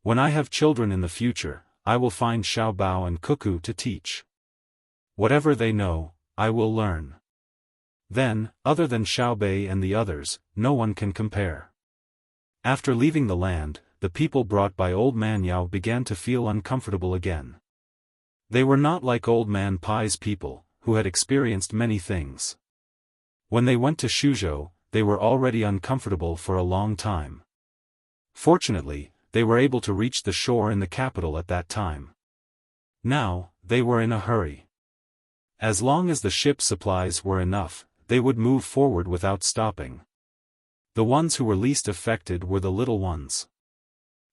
When I have children in the future, I will find Xiao Bao and Cuckoo to teach. Whatever they know, I will learn. Then, other than Xiao Bei and the others, no one can compare. After leaving the land, the people brought by Old Man Yao began to feel uncomfortable again. They were not like Old Man Pai's people, who had experienced many things. When they went to Shuzhou, they were already uncomfortable for a long time. Fortunately, they were able to reach the shore in the capital at that time. Now, they were in a hurry. As long as the ship's supplies were enough, they would move forward without stopping. The ones who were least affected were the little ones.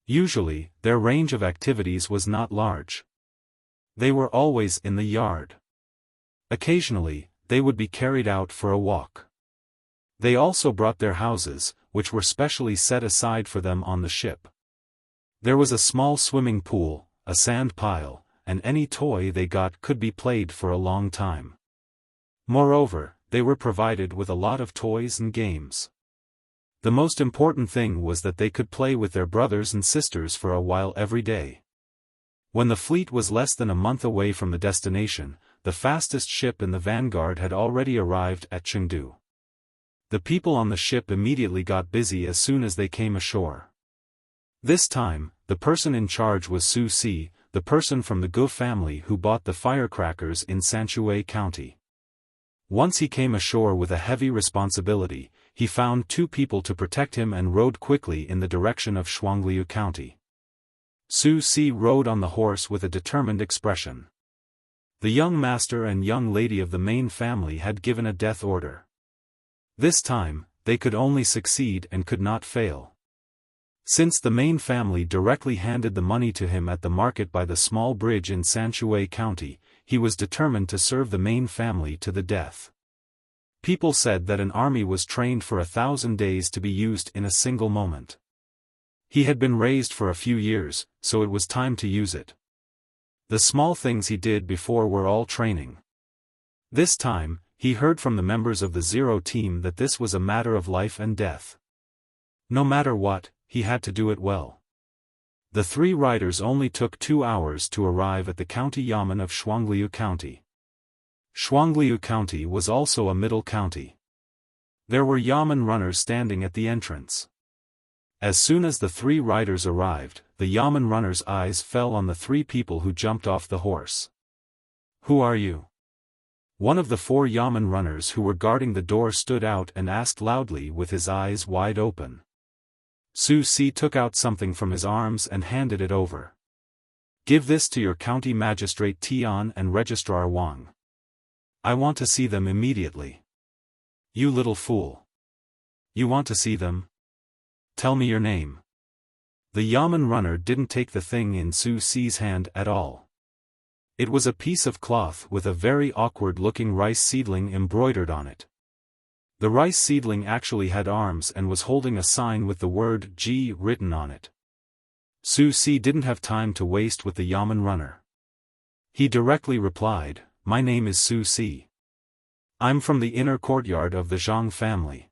Usually, their range of activities was not large. They were always in the yard. Occasionally, they would be carried out for a walk. They also brought their houses, which were specially set aside for them on the ship. There was a small swimming pool, a sand pile, and any toy they got could be played for a long time. Moreover, they were provided with a lot of toys and games. The most important thing was that they could play with their brothers and sisters for a while every day. When the fleet was less than a month away from the destination, the fastest ship in the vanguard had already arrived at Chengdu. The people on the ship immediately got busy as soon as they came ashore. This time, the person in charge was Su Si, the person from the Gu family who bought the firecrackers in Sanshui County. Once he came ashore with a heavy responsibility, he found 2 people to protect him and rode quickly in the direction of Shuangliu County. Su Si rode on the horse with a determined expression. The young master and young lady of the main family had given a death order. This time, they could only succeed and could not fail. Since the main family directly handed the money to him at the market by the small bridge in Sanshui County, he was determined to serve the main family to the death. People said that an army was trained for 1,000 days to be used in a single moment. He had been raised for a few years, so it was time to use it. The small things he did before were all training. This time, he heard from the members of the Zero team that this was a matter of life and death. No matter what, he had to do it well. The 3 riders only took 2 hours to arrive at the county yamen of Shuangliu County. Shuangliu County was also a middle county. There were yamen runners standing at the entrance. As soon as the 3 riders arrived, the yamen runners' eyes fell on the 3 people who jumped off the horse. "Who are you?" One of the 4 yamen runners who were guarding the door stood out and asked loudly with his eyes wide open. Su Si took out something from his arms and handed it over. "Give this to your county magistrate Tian and registrar Wang. I want to see them immediately." "You little fool. You want to see them? Tell me your name." The yamen runner didn't take the thing in Su Si's hand at all. It was a piece of cloth with a very awkward-looking rice seedling embroidered on it. The rice seedling actually had arms and was holding a sign with the word G written on it. Su Si didn't have time to waste with the yamen runner. He directly replied, "My name is Su Si. I'm from the inner courtyard of the Zhang family.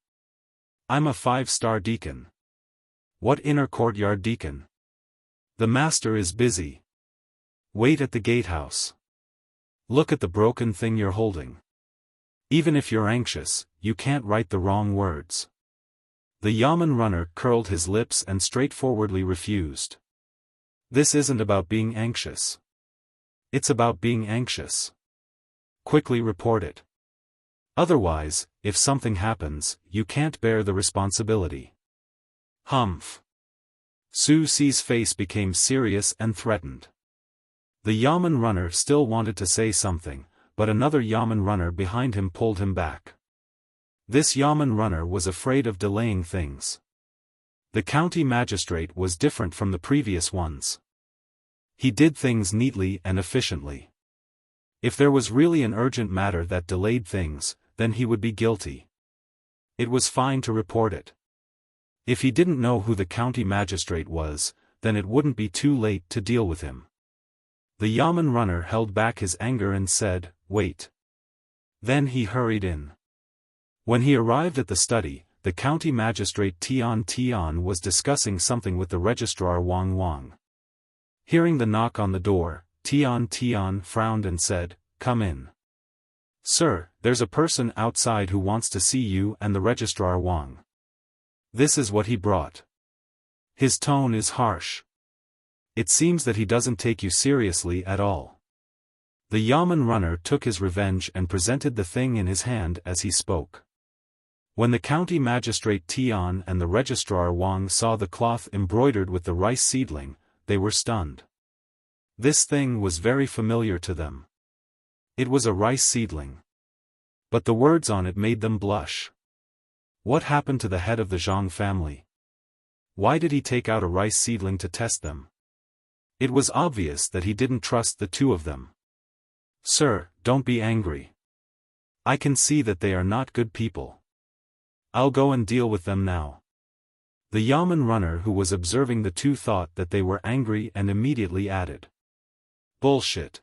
I'm a 5-star deacon." "What inner courtyard deacon?" "The master is busy. Wait at the gatehouse. Look at the broken thing you're holding. Even if you're anxious, you can't write the wrong words." The yamen runner curled his lips and straightforwardly refused. "This isn't about being anxious. It's about being anxious. Quickly report it. Otherwise, if something happens, you can't bear the responsibility." "Humph." Su Si's face became serious and threatened. The yamen runner still wanted to say something, but another yamen runner behind him pulled him back. This yamen runner was afraid of delaying things. The county magistrate was different from the previous ones. He did things neatly and efficiently. If there was really an urgent matter that delayed things, then he would be guilty. It was fine to report it. If he didn't know who the county magistrate was, then it wouldn't be too late to deal with him. The yamen runner held back his anger and said, "Wait." Then he hurried in. When he arrived at the study, the county magistrate Tian was discussing something with the registrar Wang. Hearing the knock on the door, Tian frowned and said, "Come in." "Sir, there's a person outside who wants to see you and the registrar Wang. This is what he brought." His tone is harsh. It seems that he doesn't take you seriously at all. The Yamen runner took his revenge and presented the thing in his hand as he spoke. When the county magistrate Tian and the registrar Wang saw the cloth embroidered with the rice seedling, they were stunned. This thing was very familiar to them. It was a rice seedling. But the words on it made them blush. What happened to the head of the Zhang family? Why did he take out a rice seedling to test them? It was obvious that he didn't trust the two of them. "Sir, don't be angry. I can see that they are not good people. I'll go and deal with them now." The Yamen runner who was observing the two thought that they were angry and immediately added, "Bullshit.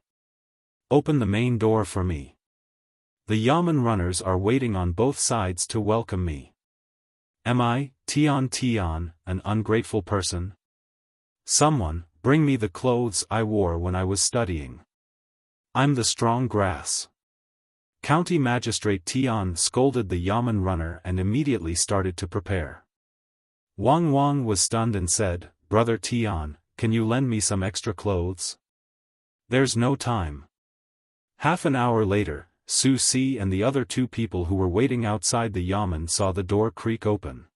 Open the main door for me. The Yamen runners are waiting on both sides to welcome me. Am I, Tian, an ungrateful person? Someone, bring me the clothes I wore when I was studying. I'm the strong grass." County Magistrate Tian scolded the Yamen runner and immediately started to prepare. Wang was stunned and said, "Brother Tian, can you lend me some extra clothes? There's no time." Half an hour later, Su Si and the other two people who were waiting outside the Yamen saw the door creak open.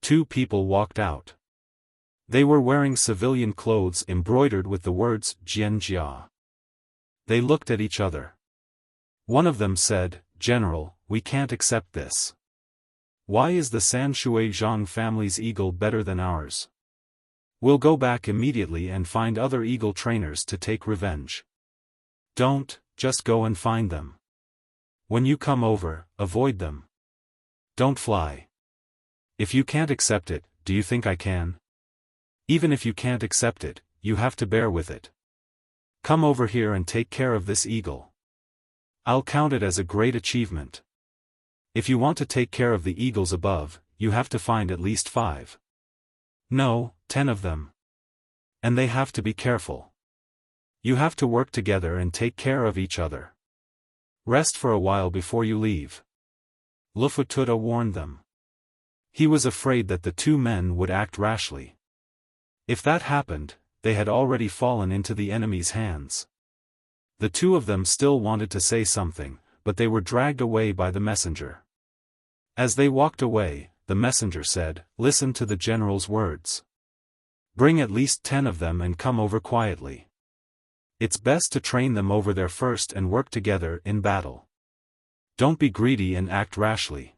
Two people walked out. They were wearing civilian clothes embroidered with the words Jianjia. They looked at each other. One of them said, "General, we can't accept this. Why is the Sanshui Zhang family's eagle better than ours? We'll go back immediately and find other eagle trainers to take revenge." "Don't, just go and find them. When you come over, avoid them. Don't fly. If you can't accept it, do you think I can? Even if you can't accept it, you have to bear with it. Come over here and take care of this eagle. I'll count it as a great achievement. If you want to take care of the eagles above, you have to find at least 5. No, 10 of them. And they have to be careful. You have to work together and take care of each other. Rest for a while before you leave." Lufututa warned them. He was afraid that the two men would act rashly. If that happened, they had already fallen into the enemy's hands. The two of them still wanted to say something, but they were dragged away by the messenger. As they walked away, the messenger said, "Listen to the general's words. Bring at least 10 of them and come over quietly. It's best to train them over there first and work together in battle. Don't be greedy and act rashly.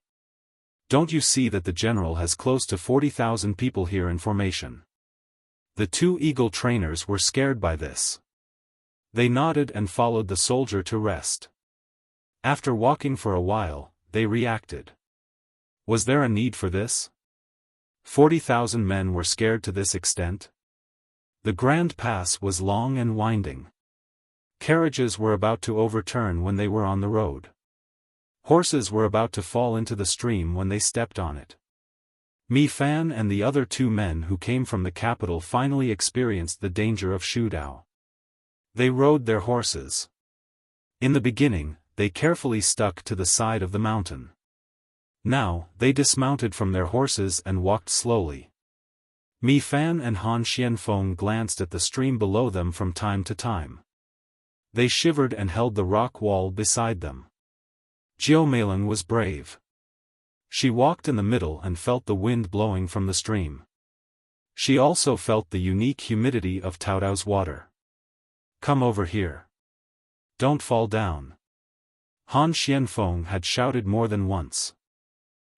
Don't you see that the general has close to 40,000 people here in formation?" The two eagle trainers were scared by this. They nodded and followed the soldier to rest. After walking for a while, they reacted. Was there a need for this? 40,000 men were scared to this extent? The Grand Pass was long and winding. Carriages were about to overturn when they were on the road. Horses were about to fall into the stream when they stepped on it. Mi Fan and the other two men who came from the capital finally experienced the danger of Shudao. They rode their horses. In the beginning, they carefully stuck to the side of the mountain. Now, they dismounted from their horses and walked slowly. Mi Fan and Han Xianfeng glanced at the stream below them from time to time. They shivered and held the rock wall beside them. Jiu Meiling was brave. She walked in the middle and felt the wind blowing from the stream. She also felt the unique humidity of Taodao's water. "Come over here. Don't fall down." Han Xianfeng had shouted more than once.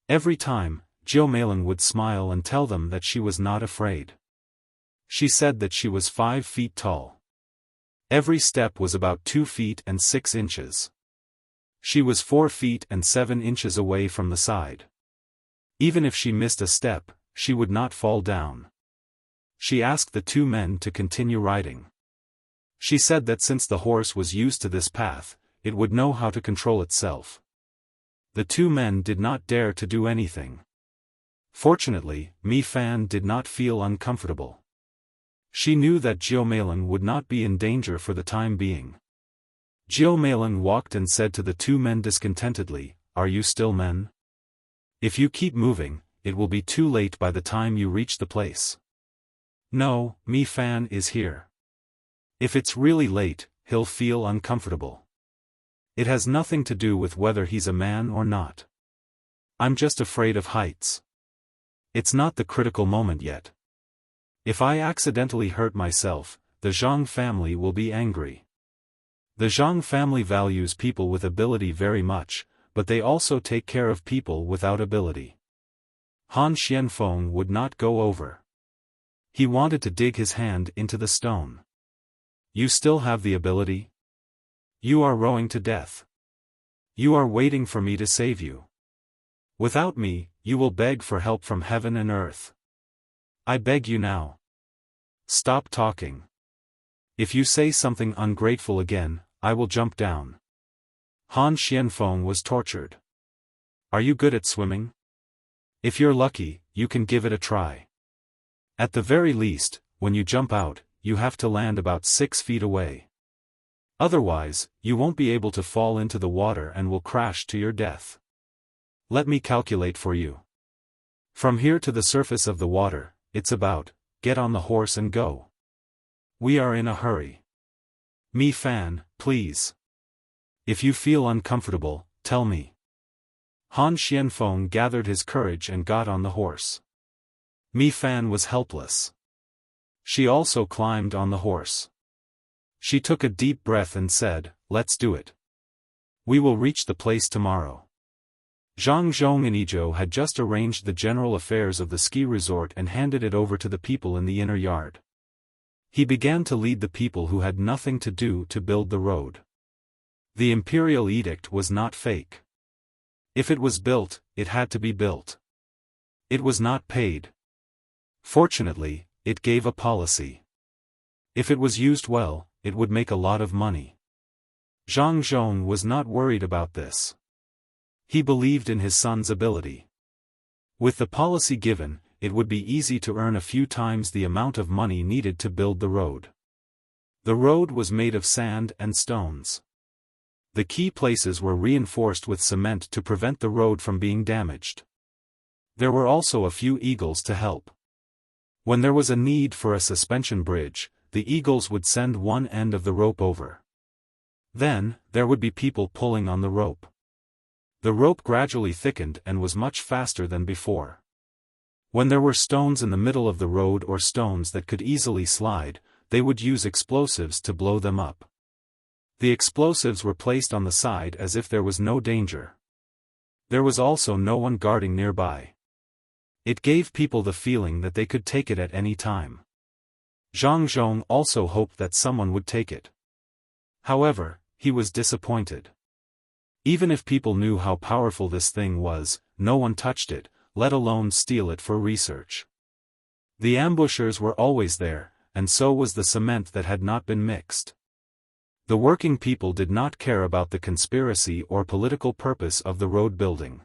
Every time, Jiu Meiling would smile and tell them that she was not afraid. She said that she was 5 feet tall. Every step was about 2 feet and 6 inches. She was 4 feet and 7 inches away from the side. Even if she missed a step, she would not fall down. She asked the two men to continue riding. She said that since the horse was used to this path, it would know how to control itself. The two men did not dare to do anything. Fortunately, Mi Fan did not feel uncomfortable. She knew that Jiumeilin would not be in danger for the time being. Jiumeilin walked and said to the two men discontentedly, "Are you still men? If you keep moving, it will be too late by the time you reach the place." "No, Mi Fan is here. If it's really late, he'll feel uncomfortable. It has nothing to do with whether he's a man or not. I'm just afraid of heights. It's not the critical moment yet. If I accidentally hurt myself, the Zhang family will be angry." The Zhang family values people with ability very much, but they also take care of people without ability. Han Xianfeng would not go over. He wanted to dig his hand into the stone. "You still have the ability? You are rowing to death. You are waiting for me to save you. Without me, you will beg for help from heaven and earth. I beg you now. Stop talking. If you say something ungrateful again, I will jump down." Han Xianfeng was tortured. "Are you good at swimming? If you're lucky, you can give it a try. At the very least, when you jump out, you have to land about 6 feet away. Otherwise, you won't be able to fall into the water and will crash to your death. Let me calculate for you. From here to the surface of the water, it's about, get on the horse and go. We are in a hurry. Mi Fan, please. If you feel uncomfortable, tell me." Han Xianfeng gathered his courage and got on the horse. Mi Fan was helpless. She also climbed on the horse. She took a deep breath and said, "Let's do it. We will reach the place tomorrow." Zhang Zhong and Izhou had just arranged the general affairs of the ski resort and handed it over to the people in the inner yard. He began to lead the people who had nothing to do to build the road. The imperial edict was not fake. If it was built, it had to be built. It was not paid. Fortunately, it gave a policy. If it was used well, it would make a lot of money. Zhang Zhong was not worried about this. He believed in his son's ability. With the policy given, it would be easy to earn a few times the amount of money needed to build the road. The road was made of sand and stones. The key places were reinforced with cement to prevent the road from being damaged. There were also a few eagles to help. When there was a need for a suspension bridge, the eagles would send one end of the rope over. Then, there would be people pulling on the rope. The rope gradually thickened and was much faster than before. When there were stones in the middle of the road or stones that could easily slide, they would use explosives to blow them up. The explosives were placed on the side as if there was no danger. There was also no one guarding nearby. It gave people the feeling that they could take it at any time. Zhang Zhong also hoped that someone would take it. However, he was disappointed. Even if people knew how powerful this thing was, no one touched it, let alone steal it for research. The ambushers were always there, and so was the cement that had not been mixed. The working people did not care about the conspiracy or political purpose of the road building.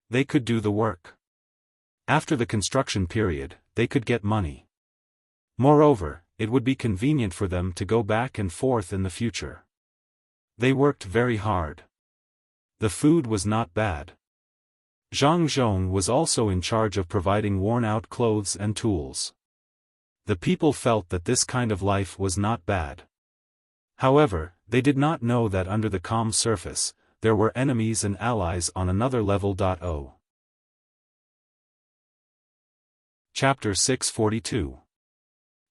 They could do the work. After the construction period, they could get money. Moreover, it would be convenient for them to go back and forth in the future. They worked very hard. The food was not bad. Zhang Zhong was also in charge of providing worn-out clothes and tools. The people felt that this kind of life was not bad. However, they did not know that under the calm surface, there were enemies and allies on another level. Chapter 642.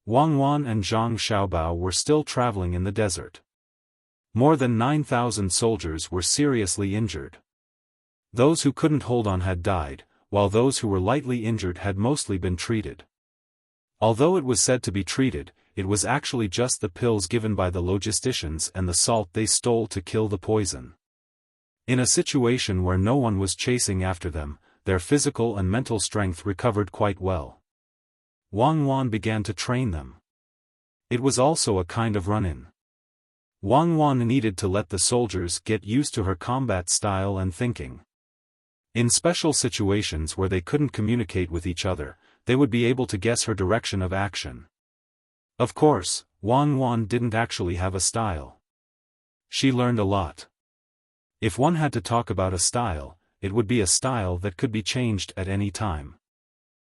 Wang Wan and Zhang Xiaobao were still traveling in the desert. More than 9,000 soldiers were seriously injured. Those who couldn't hold on had died, while those who were lightly injured had mostly been treated. Although it was said to be treated, it was actually just the pills given by the logisticians and the salt they stole to kill the poison. In a situation where no one was chasing after them, their physical and mental strength recovered quite well. Wang Wan began to train them. It was also a kind of run-in. Wang Wan needed to let the soldiers get used to her combat style and thinking. In special situations where they couldn't communicate with each other, they would be able to guess her direction of action. Of course, Wang Wan didn't actually have a style. She learned a lot. If one had to talk about a style, it would be a style that could be changed at any time.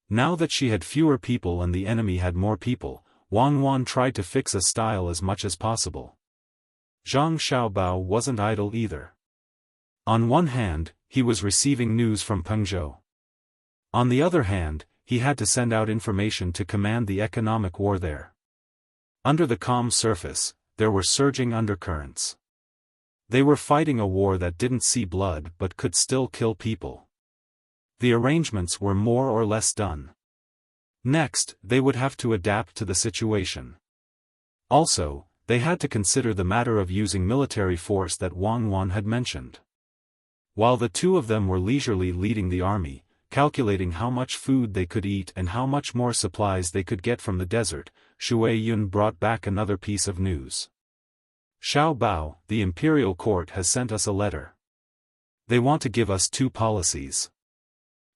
Now that she had fewer people and the enemy had more people, Wang Wan tried to fix a style as much as possible. Zhang Xiaobao wasn't idle either. On one hand, he was receiving news from Pengzhou. On the other hand, he had to send out information to command the economic war there. Under the calm surface, there were surging undercurrents. They were fighting a war that didn't see blood but could still kill people. The arrangements were more or less done. Next, they would have to adapt to the situation. Also, they had to consider the matter of using military force that Wang Wan had mentioned. While the two of them were leisurely leading the army, calculating how much food they could eat and how much more supplies they could get from the desert, Shui Yun brought back another piece of news. Xiao Bao, the imperial court has sent us a letter. They want to give us 2 policies.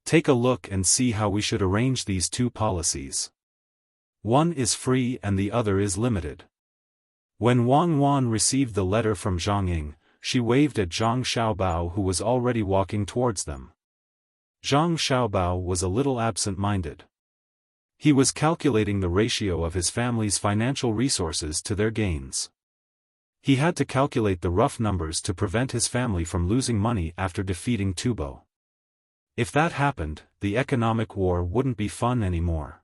Take a look and see how we should arrange these 2 policies. One is free and the other is limited. When Wang Wan received the letter from Zhang Ying, she waved at Zhang Xiaobao who was already walking towards them. Zhang Xiaobao was a little absent-minded. He was calculating the ratio of his family's financial resources to their gains. He had to calculate the rough numbers to prevent his family from losing money after defeating Tubo. If that happened, the economic war wouldn't be fun anymore.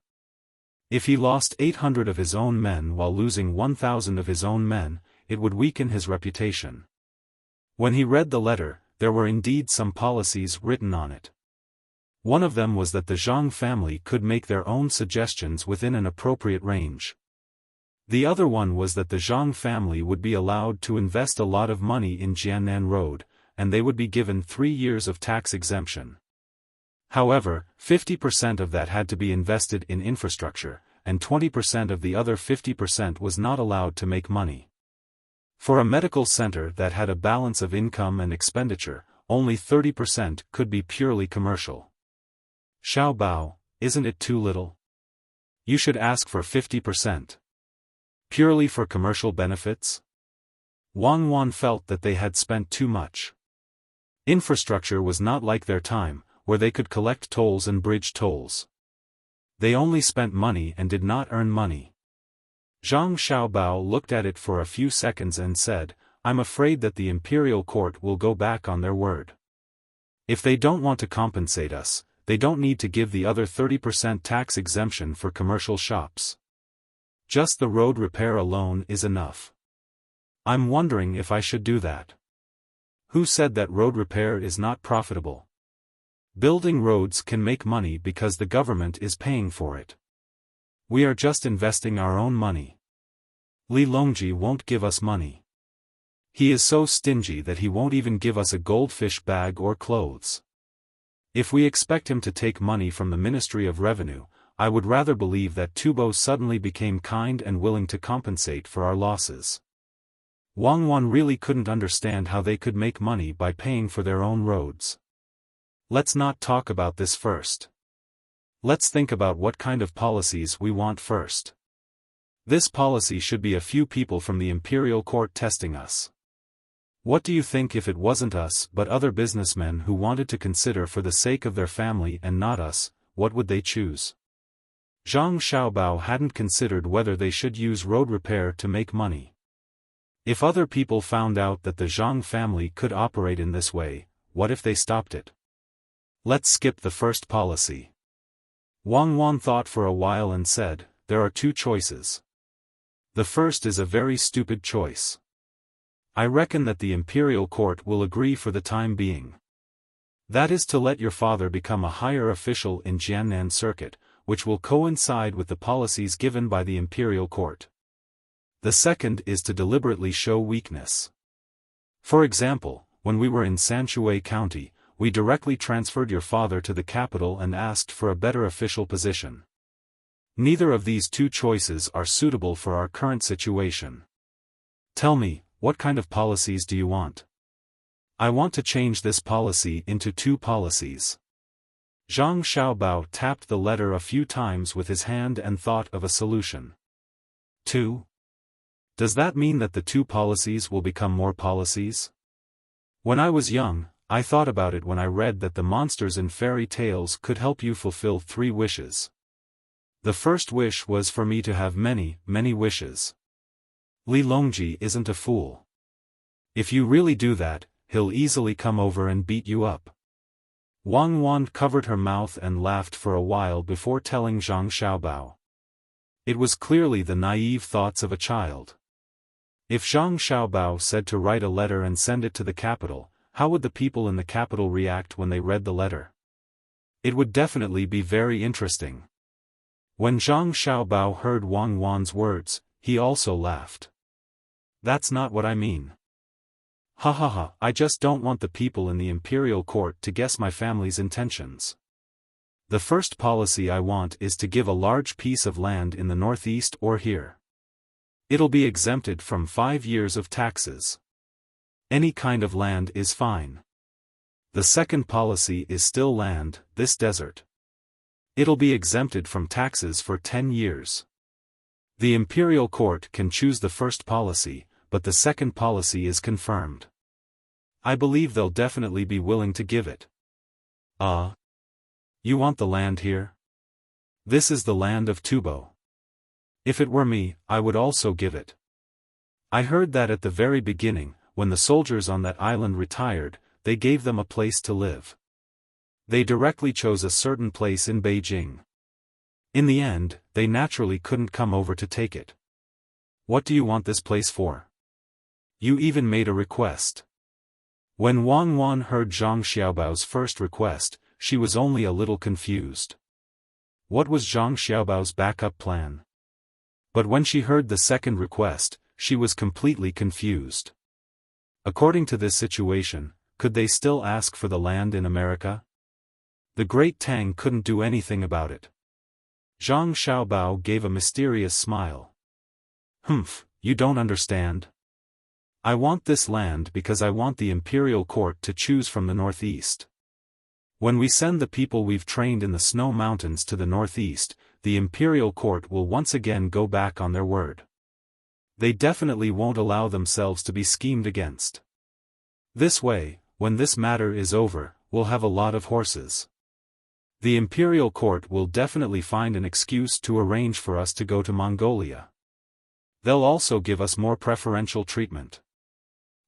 If he lost 800 of his own men while losing 1,000 of his own men, it would weaken his reputation. When he read the letter, there were indeed some policies written on it. One of them was that the Zhang family could make their own suggestions within an appropriate range. The other one was that the Zhang family would be allowed to invest a lot of money in Jiannan Road, and they would be given 3 years of tax exemption. However, 50% of that had to be invested in infrastructure, and 20% of the other 50% was not allowed to make money. For a medical center that had a balance of income and expenditure, only 30% could be purely commercial. Xiao Bao, isn't it too little? You should ask for 50%. Purely for commercial benefits? Wang Wan felt that they had spent too much. Infrastructure was not like their time, where they could collect tolls and bridge tolls. They only spent money and did not earn money. Zhang Xiaobao looked at it for a few seconds and said, I'm afraid that the imperial court will go back on their word. If they don't want to compensate us, they don't need to give the other 30% tax exemption for commercial shops. Just the road repair alone is enough. I'm wondering if I should do that. Who said that road repair is not profitable? Building roads can make money because the government is paying for it. We are just investing our own money. Li Longji won't give us money. He is so stingy that he won't even give us a goldfish bag or clothes. If we expect him to take money from the Ministry of Revenue, I would rather believe that Tubo suddenly became kind and willing to compensate for our losses. Wang Wan really couldn't understand how they could make money by paying for their own roads. Let's not talk about this first. Let's think about what kind of policies we want first. This policy should be a few people from the imperial court testing us. What do you think if it wasn't us but other businessmen who wanted to consider for the sake of their family and not us, what would they choose? Zhang Xiaobao hadn't considered whether they should use road repair to make money. If other people found out that the Zhang family could operate in this way, what if they stopped it? Let's skip the first policy. Wang Wan thought for a while and said, there are 2 choices. The first is a very stupid choice. I reckon that the imperial court will agree for the time being. That is to let your father become a higher official in Jiannan Circuit, which will coincide with the policies given by the imperial court. The second is to deliberately show weakness. For example, when we were in Sanshui County, we directly transferred your father to the capital and asked for a better official position. Neither of these 2 choices are suitable for our current situation. Tell me, what kind of policies do you want? I want to change this policy into 2 policies. Zhang Xiaobao tapped the letter a few times with his hand and thought of a solution. 2? Does that mean that the 2 policies will become more policies? When I was young, I thought about it when I read that the monsters in fairy tales could help you fulfill 3 wishes. The first wish was for me to have many, many wishes. Li Longji isn't a fool. If you really do that, he'll easily come over and beat you up. Wang Wan covered her mouth and laughed for a while before telling Zhang Xiaobao. It was clearly the naive thoughts of a child. If Zhang Xiaobao said to write a letter and send it to the capital, how would the people in the capital react when they read the letter? It would definitely be very interesting. When Zhang Xiaobao heard Wang Wan's words, he also laughed. That's not what I mean. Ha ha ha, I just don't want the people in the imperial court to guess my family's intentions. The first policy I want is to give a large piece of land in the northeast or here. It'll be exempted from 5 years of taxes. Any kind of land is fine. The second policy is still land, this desert. It'll be exempted from taxes for 10 years. The imperial court can choose the first policy, but the second policy is confirmed. I believe they'll definitely be willing to give it. You want the land here? This is the land of Tubo. If it were me, I would also give it. I heard that at the very beginning, when the soldiers on that island retired, they gave them a place to live. They directly chose a certain place in Beijing. In the end, they naturally couldn't come over to take it. What do you want this place for? You even made a request. When Wang Wan heard Zhang Xiaobao's first request, she was only a little confused. What was Zhang Xiaobao's backup plan? But when she heard the second request, she was completely confused. According to this situation, could they still ask for the land in America? The great Tang couldn't do anything about it. Zhang Xiaobao gave a mysterious smile. Humph, you don't understand. I want this land because I want the imperial court to choose from the northeast. When we send the people we've trained in the snow mountains to the northeast, the imperial court will once again go back on their word. They definitely won't allow themselves to be schemed against. This way, when this matter is over, we'll have a lot of horses. The imperial court will definitely find an excuse to arrange for us to go to Mongolia. They'll also give us more preferential treatment.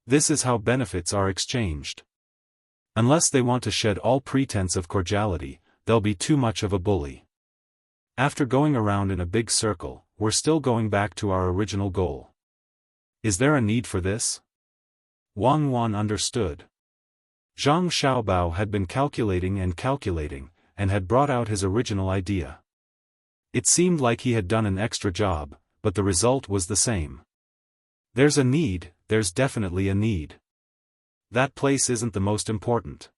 This is how benefits are exchanged. Unless they want to shed all pretense of cordiality, they'll be too much of a bully. After going around in a big circle, we're still going back to our original goal. Is there a need for this? Wang Wan understood. Zhang Xiaobao had been calculating and had brought out his original idea. It seemed like he had done an extra job, but the result was the same. There's a need, there's definitely a need. That place isn't the most important.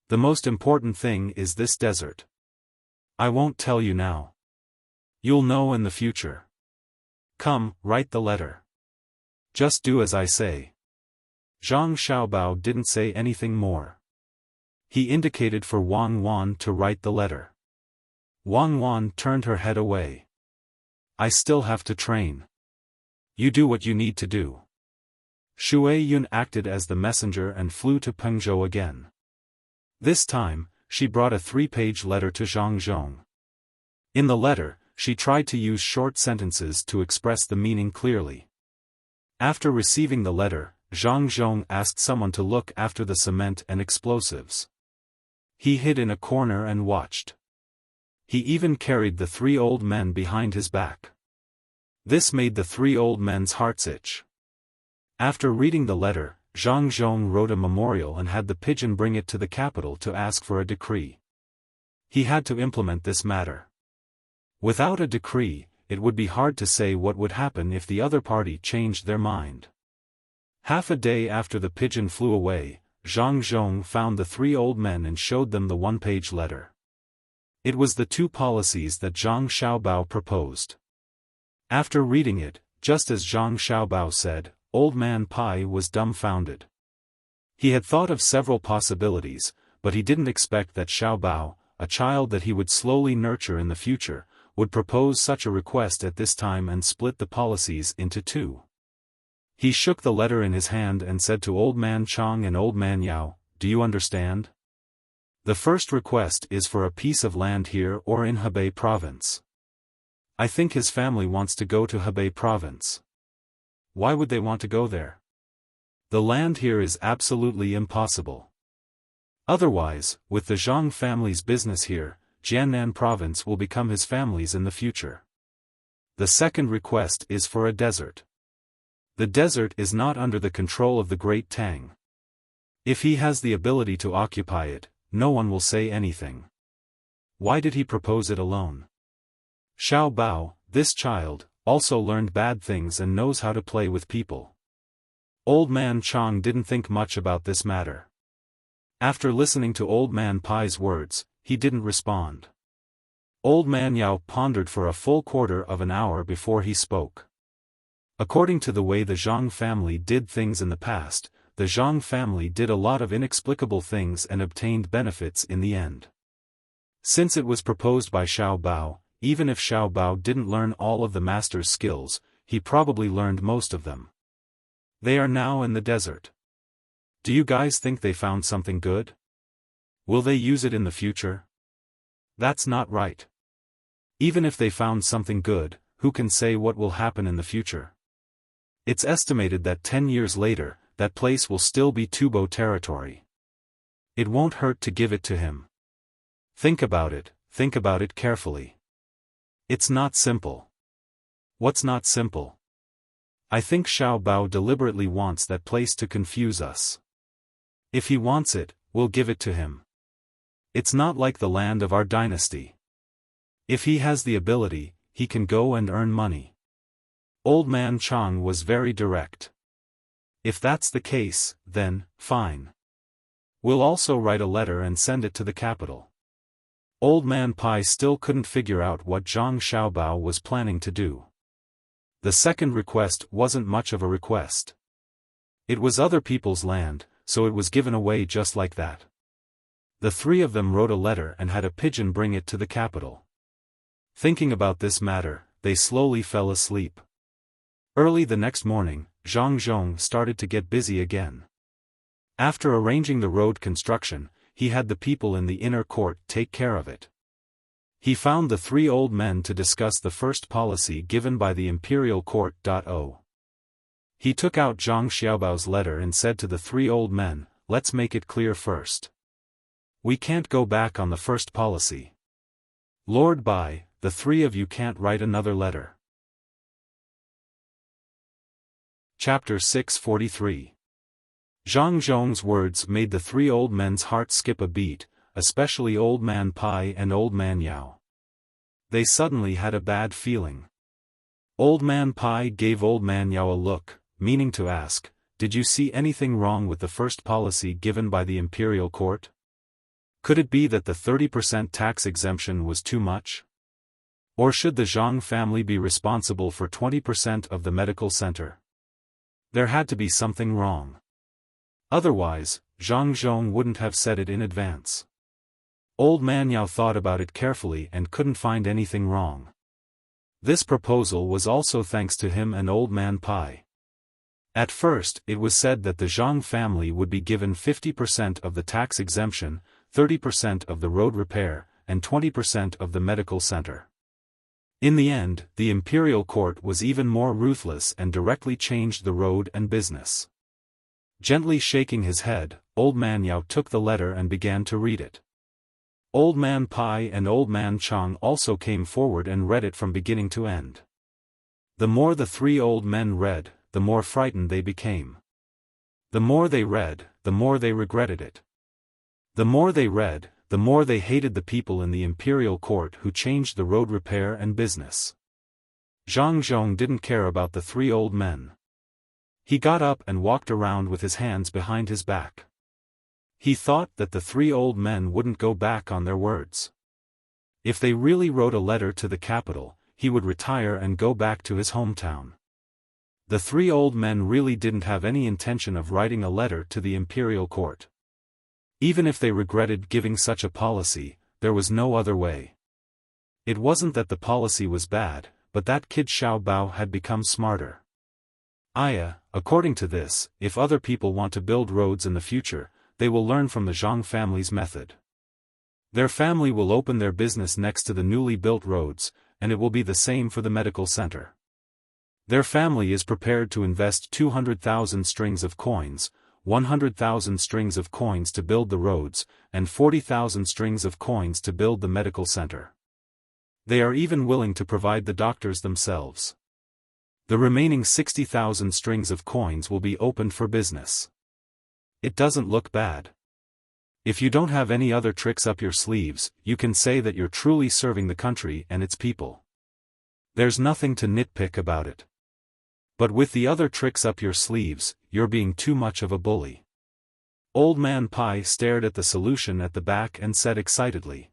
The most important thing is this desert. I won't tell you now. You'll know in the future. Come, write the letter. Just do as I say. Zhang Xiaobao didn't say anything more. He indicated for Wang Wan to write the letter. Wang Wan turned her head away. I still have to train. You do what you need to do. Shui Yun acted as the messenger and flew to Pengzhou again. This time, she brought a 3-page letter to Zhang Zhong. In the letter, she tried to use short sentences to express the meaning clearly. After receiving the letter, Zhang Zhong asked someone to look after the cement and explosives. He hid in a corner and watched. He even carried the 3 old men behind his back. This made the 3 old men's hearts itch. After reading the letter, Zhang Zhong wrote a memorial and had the pigeon bring it to the capital to ask for a decree. He had to implement this matter. Without a decree, it would be hard to say what would happen if the other party changed their mind. Half a day after the pigeon flew away, Zhang Zhong found the 3 old men and showed them the 1-page letter. It was the 2 policies that Zhang Xiaobao proposed. After reading it, just as Zhang Xiaobao said, Old Man Pai was dumbfounded. He had thought of several possibilities, but he didn't expect that Xiaobao, a child that he would slowly nurture in the future, would propose such a request at this time and split the policies into two. He shook the letter in his hand and said to Old Man Chang and Old Man Yao, "Do you understand? The first request is for a piece of land here or in Hebei province. I think his family wants to go to Hebei province. Why would they want to go there? The land here is absolutely impossible. Otherwise, with the Zhang family's business here, Jiannan province will become his family's in the future. The second request is for a desert. The desert is not under the control of the great Tang. If he has the ability to occupy it, no one will say anything. Why did he propose it alone? Xiao Bao, this child, also learned bad things and knows how to play with people." Old Man Chang didn't think much about this matter. After listening to Old Man Pai's words, he didn't respond. Old Man Yao pondered for a full quarter of an hour before he spoke. According to the way the Zhang family did things in the past, the Zhang family did a lot of inexplicable things and obtained benefits in the end. Since it was proposed by Xiao Bao, even if Xiao Bao didn't learn all of the master's skills, he probably learned most of them. They are now in the desert. Do you guys think they found something good? Will they use it in the future? That's not right. Even if they found something good, who can say what will happen in the future? It's estimated that 10 years later, that place will still be Tubo territory. It won't hurt to give it to him. Think about it carefully. It's not simple. What's not simple? I think Xiao Bao deliberately wants that place to confuse us. If he wants it, we'll give it to him. It's not like the land of our dynasty. If he has the ability, he can go and earn money. Old Man Chang was very direct. If that's the case, then, fine. We'll also write a letter and send it to the capital. Old Man Pai still couldn't figure out what Zhang Xiaobao was planning to do. The second request wasn't much of a request. It was other people's land, so it was given away just like that. The three of them wrote a letter and had a pigeon bring it to the capital. Thinking about this matter, they slowly fell asleep. Early the next morning, Zhang Zhong started to get busy again. After arranging the road construction, he had the people in the inner court take care of it. He found the three old men to discuss the first policy given by the imperial court. He took out Zhang Xiaobao's letter and said to the three old men, "Let's make it clear first. We can't go back on the first policy. Lord Bai, the three of you can't write another letter." Chapter 643. Zhang Zhong's words made the three old men's hearts skip a beat, especially Old Man Pai and Old Man Yao. They suddenly had a bad feeling. Old Man Pai gave Old Man Yao a look, meaning to ask, "Did you see anything wrong with the first policy given by the imperial court? Could it be that the 30% tax exemption was too much? Or should the Zhang family be responsible for 20% of the medical center? There had to be something wrong. Otherwise, Zhang Zhong wouldn't have said it in advance." Old Man Yao thought about it carefully and couldn't find anything wrong. This proposal was also thanks to him and Old Man Pai. At first, it was said that the Zhang family would be given 50% of the tax exemption, 30% of the road repair, and 20% of the medical center. In the end, the imperial court was even more ruthless and directly changed the road and business. Gently shaking his head, Old Man Yao took the letter and began to read it. Old Man Pai and Old Man Chang also came forward and read it from beginning to end. The more the three old men read, the more frightened they became. The more they read, the more they regretted it. The more they read, the more they hated the people in the imperial court who changed the road repair and business. Zhang Zhong didn't care about the three old men. He got up and walked around with his hands behind his back. He thought that the three old men wouldn't go back on their words. If they really wrote a letter to the capital, he would retire and go back to his hometown. The three old men really didn't have any intention of writing a letter to the imperial court. Even if they regretted giving such a policy, there was no other way. It wasn't that the policy was bad, but that kid Xiao Bao had become smarter. According to this, if other people want to build roads in the future, they will learn from the Zhang family's method. Their family will open their business next to the newly built roads, and it will be the same for the medical center. Their family is prepared to invest 200,000 strings of coins, 100,000 strings of coins to build the roads, and 40,000 strings of coins to build the medical center. They are even willing to provide the doctors themselves. The remaining 60,000 strings of coins will be opened for business. It doesn't look bad. If you don't have any other tricks up your sleeves, you can say that you're truly serving the country and its people. There's nothing to nitpick about it. But with the other tricks up your sleeves, you're being too much of a bully. Old Man Pai stared at the solution at the back and said excitedly.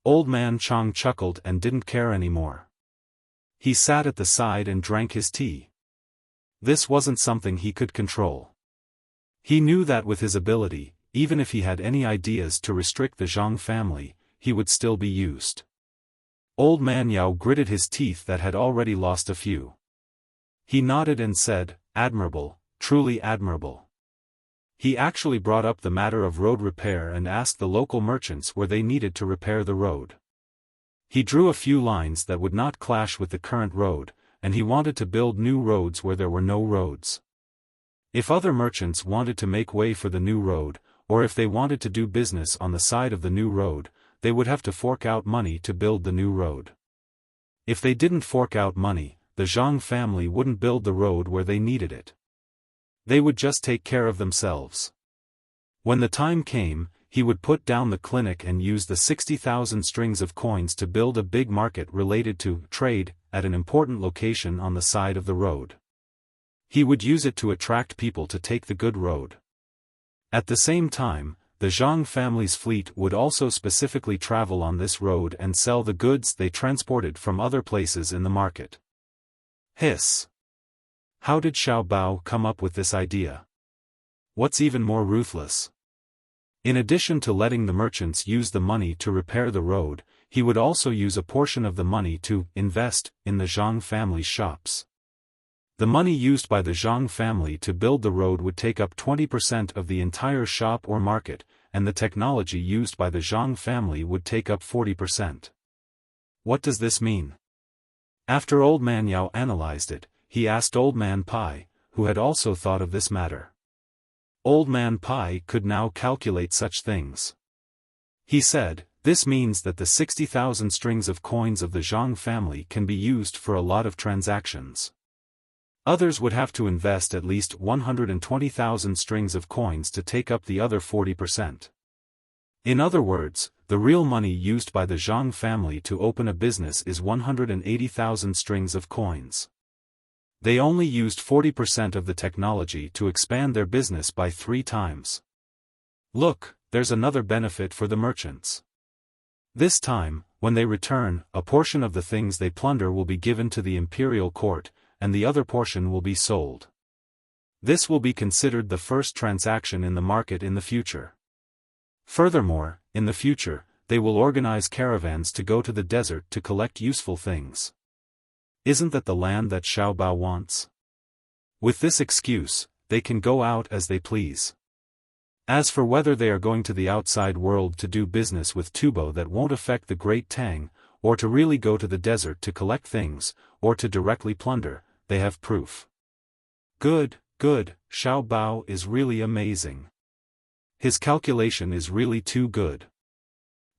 Old Man Chang chuckled and didn't care anymore. He sat at the side and drank his tea. This wasn't something he could control. He knew that with his ability, even if he had any ideas to restrict the Zhang family, he would still be used. Old Man Yao gritted his teeth that had already lost a few. He nodded and said, "Admirable, truly admirable." He actually brought up the matter of road repair and asked the local merchants where they needed to repair the road. He drew a few lines that would not clash with the current road, and he wanted to build new roads where there were no roads. If other merchants wanted to make way for the new road, or if they wanted to do business on the side of the new road, they would have to fork out money to build the new road. If they didn't fork out money, the Zhang family wouldn't build the road where they needed it. They would just take care of themselves. When the time came, he would put down the clinic and use the 60,000 strings of coins to build a big market related to trade at an important location on the side of the road. He would use it to attract people to take the good road. At the same time, the Zhang family's fleet would also specifically travel on this road and sell the goods they transported from other places in the market. Hiss! How did Xiao Bao come up with this idea? What's even more ruthless? In addition to letting the merchants use the money to repair the road, he would also use a portion of the money to invest in the Zhang family's shops. The money used by the Zhang family to build the road would take up 20% of the entire shop or market, and the technology used by the Zhang family would take up 40%. What does this mean? After Old Man Yao analyzed it, he asked Old Man Pai, who had also thought of this matter. Old Man Pai could now calculate such things. He said, "This means that the 60,000 strings of coins of the Zhang family can be used for a lot of transactions. Others would have to invest at least 120,000 strings of coins to take up the other 40%. In other words, the real money used by the Zhang family to open a business is 180,000 strings of coins. They only used 40% of the technology to expand their business by 3 times. Look, there's another benefit for the merchants. This time, when they return, a portion of the things they plunder will be given to the imperial court, and the other portion will be sold. This will be considered the first transaction in the market in the future. Furthermore, in the future, they will organize caravans to go to the desert to collect useful things. Isn't that the land that Xiao Bao wants? With this excuse, they can go out as they please. As for whether they are going to the outside world to do business with Tubo that won't affect the great Tang, or to really go to the desert to collect things, or to directly plunder, they have proof. Good, Xiao Bao is really amazing. His calculation is really too good.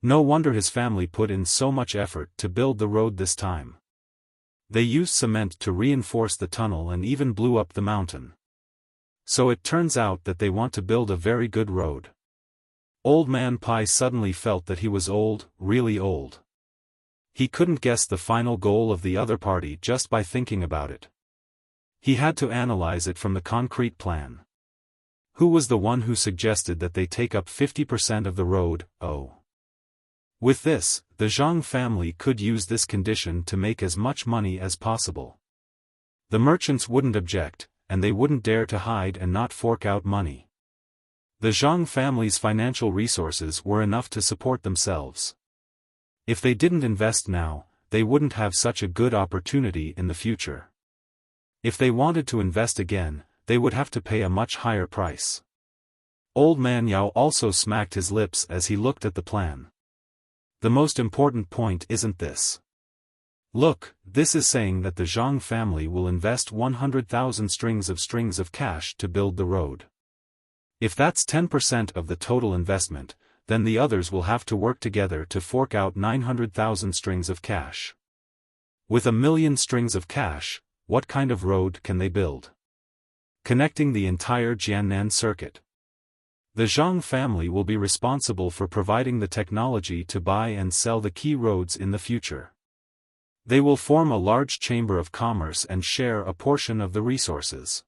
No wonder his family put in so much effort to build the road this time. They used cement to reinforce the tunnel and even blew up the mountain. So it turns out that they want to build a very good road. Old Man Pai suddenly felt that he was old, really old. He couldn't guess the final goal of the other party just by thinking about it. He had to analyze it from the concrete plan. Who was the one who suggested that they take up 50% of the road? With this, the Zhang family could use this condition to make as much money as possible. The merchants wouldn't object, and they wouldn't dare to hide and not fork out money. The Zhang family's financial resources were enough to support themselves. If they didn't invest now, they wouldn't have such a good opportunity in the future. If they wanted to invest again, they would have to pay a much higher price. Old Man Yao also smacked his lips as he looked at the plan. The most important point isn't this. Look, this is saying that the Zhang family will invest 100,000 strings of cash to build the road. If that's 10% of the total investment, then the others will have to work together to fork out 900,000 strings of cash. With 1,000,000 strings of cash, what kind of road can they build? Connecting the entire Jiannan circuit. The Zhang family will be responsible for providing the technology to buy and sell the key roads in the future. They will form a large chamber of commerce and share a portion of the resources.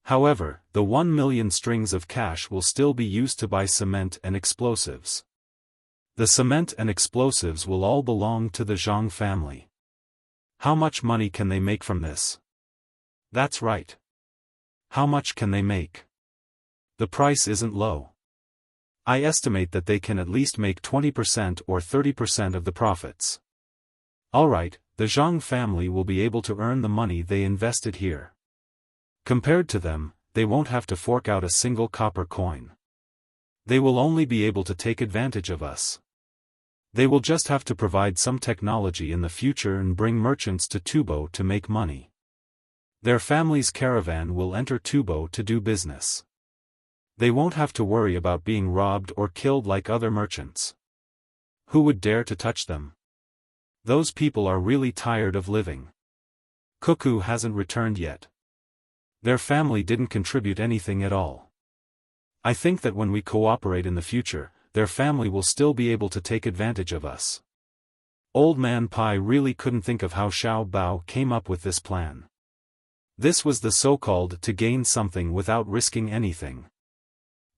However, the 1,000,000 strings of cash will still be used to buy cement and explosives. The cement and explosives will all belong to the Zhang family. How much money can they make from this? That's right. How much can they make? The price isn't low. I estimate that they can at least make 20% or 30% of the profits. Alright, the Zhang family will be able to earn the money they invested here. Compared to them, they won't have to fork out a single copper coin. They will only be able to take advantage of us. They will just have to provide some technology in the future and bring merchants to Tubo to make money. Their family's caravan will enter Tubo to do business. They won't have to worry about being robbed or killed like other merchants. Who would dare to touch them? Those people are really tired of living. Cuckoo hasn't returned yet. Their family didn't contribute anything at all. I think that when we cooperate in the future, their family will still be able to take advantage of us. Old Man Pai really couldn't think of how Xiao Bao came up with this plan. This was the so-called to gain something without risking anything.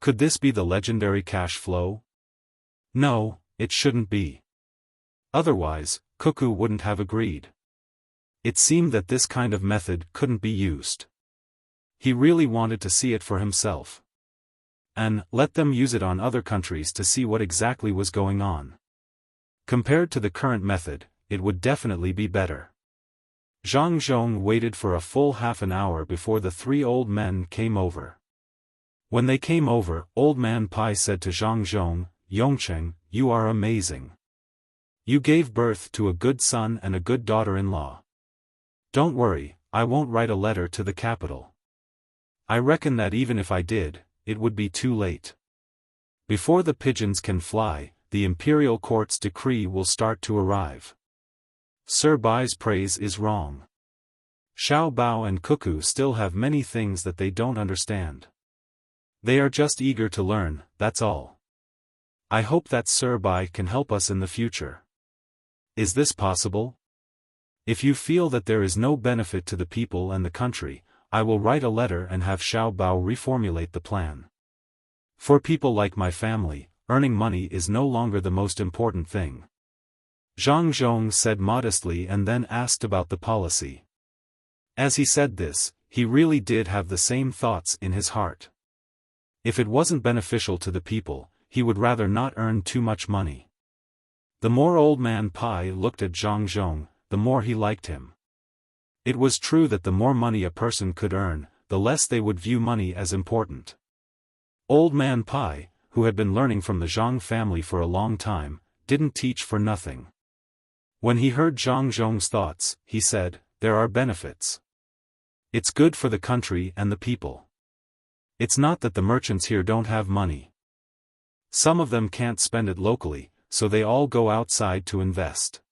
Could this be the legendary cash flow? No, it shouldn't be. Otherwise, Cuckoo wouldn't have agreed. It seemed that this kind of method couldn't be used. He really wanted to see it for himself. And let them use it on other countries to see what exactly was going on. Compared to the current method, it would definitely be better. Zhang Zhong waited for a full half an hour before the three old men came over. When they came over, Old Man Pai said to Zhang Zhong, "Yongcheng, you are amazing. You gave birth to a good son and a good daughter-in-law. Don't worry, I won't write a letter to the capital. I reckon that even if I did, it would be too late. Before the pigeons can fly, the imperial court's decree will start to arrive. Sir Bai's praise is wrong. Xiao Bao and Cuckoo still have many things that they don't understand. They are just eager to learn, that's all. I hope that Sir Bai can help us in the future. Is this possible? If you feel that there is no benefit to the people and the country, I will write a letter and have Xiao Bao reformulate the plan. For people like my family, earning money is no longer the most important thing." Zhang Zhong said modestly and then asked about the policy. As he said this, he really did have the same thoughts in his heart. If it wasn't beneficial to the people, he would rather not earn too much money. The more Old Man Pai looked at Zhang Zhong, the more he liked him. It was true that the more money a person could earn, the less they would view money as important. Old Man Pai, who had been learning from the Zhang family for a long time, didn't teach for nothing. When he heard Zhang Zhong's thoughts, he said, "There are benefits. It's good for the country and the people. It's not that the merchants here don't have money. Some of them can't spend it locally, so they all go outside to invest.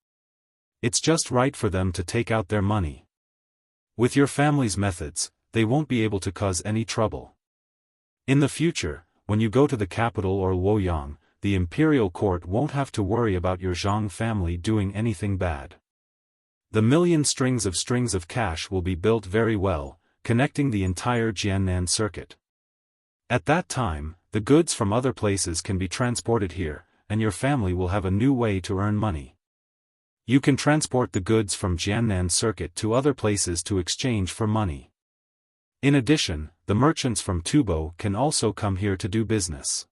It's just right for them to take out their money. With your family's methods, they won't be able to cause any trouble. In the future, when you go to the capital or Luoyang, the imperial court won't have to worry about your Zhang family doing anything bad. The 1,000,000 strings of cash will be built very well, connecting the entire Jiannan circuit. At that time, the goods from other places can be transported here, and your family will have a new way to earn money. You can transport the goods from Jiannan circuit to other places to exchange for money. In addition, the merchants from Tubo can also come here to do business.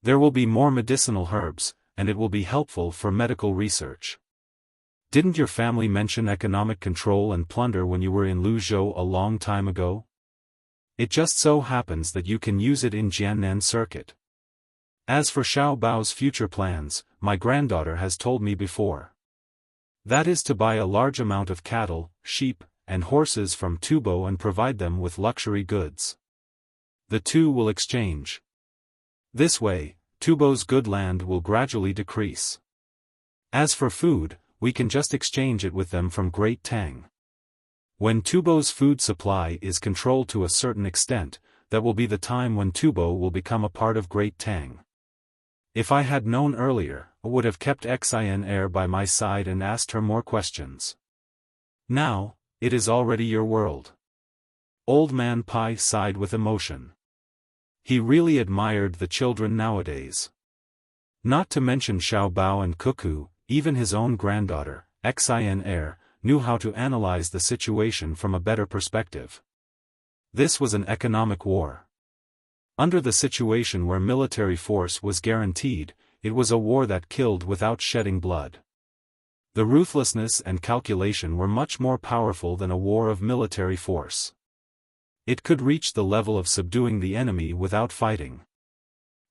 There will be more medicinal herbs, and it will be helpful for medical research. Didn't your family mention economic control and plunder when you were in Luzhou a long time ago? It just so happens that you can use it in Jiannan Circuit. As for Xiao Bao's future plans, my granddaughter has told me before. That is to buy a large amount of cattle, sheep, and horses from Tubo and provide them with luxury goods. The two will exchange. This way, Tubo's good land will gradually decrease. As for food, we can just exchange it with them from Great Tang. When Tubo's food supply is controlled to a certain extent, that will be the time when Tubo will become a part of Great Tang. If I had known earlier, I would have kept Xin by my side and asked her more questions. Now, it is already your world. Old Man Pai sighed with emotion. He really admired the children nowadays. Not to mention Xiao Bao and Cuckoo, even his own granddaughter, Xin knew how to analyze the situation from a better perspective. This was an economic war. Under the situation where military force was guaranteed, it was a war that killed without shedding blood. The ruthlessness and calculation were much more powerful than a war of military force. It could reach the level of subduing the enemy without fighting.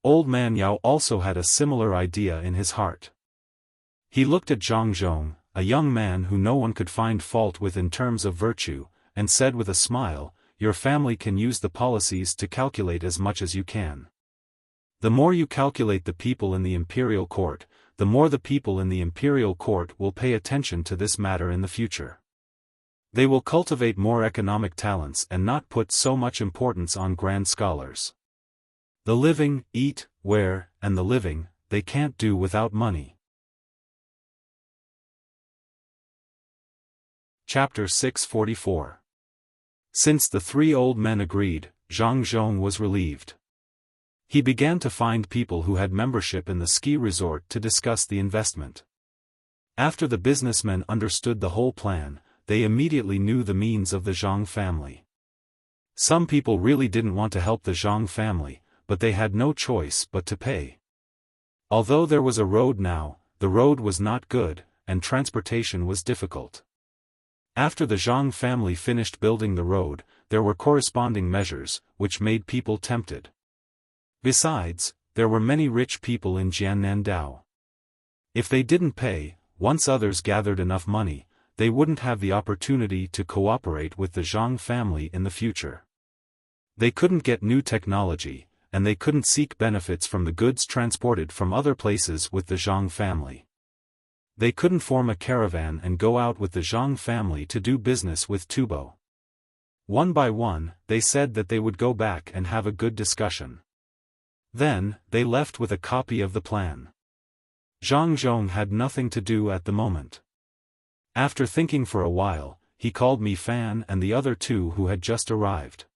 Old Man Yao also had a similar idea in his heart. He looked at Zhang Zhong, a young man who no one could find fault with in terms of virtue, and said with a smile, "Your family can use the policies to calculate as much as you can. The more you calculate the people in the imperial court, the more the people in the imperial court will pay attention to this matter in the future. They will cultivate more economic talents and not put so much importance on grand scholars. The living, eat, wear, and the living, they can't do without money." Chapter 644. Since the three old men agreed, Zhang Zhong was relieved. He began to find people who had membership in the ski resort to discuss the investment. After the businessmen understood the whole plan, they immediately knew the means of the Zhang family. Some people really didn't want to help the Zhang family, but they had no choice but to pay. Although there was a road now, the road was not good, and transportation was difficult. After the Zhang family finished building the road, there were corresponding measures, which made people tempted. Besides, there were many rich people in Jiannandao. If they didn't pay, once others gathered enough money, they wouldn't have the opportunity to cooperate with the Zhang family in the future. They couldn't get new technology, and they couldn't seek benefits from the goods transported from other places with the Zhang family. They couldn't form a caravan and go out with the Zhang family to do business with Tubo. One by one, they said that they would go back and have a good discussion. Then, they left with a copy of the plan. Zhang Zhong had nothing to do at the moment. After thinking for a while, he called Mi Fan and the other two who had just arrived.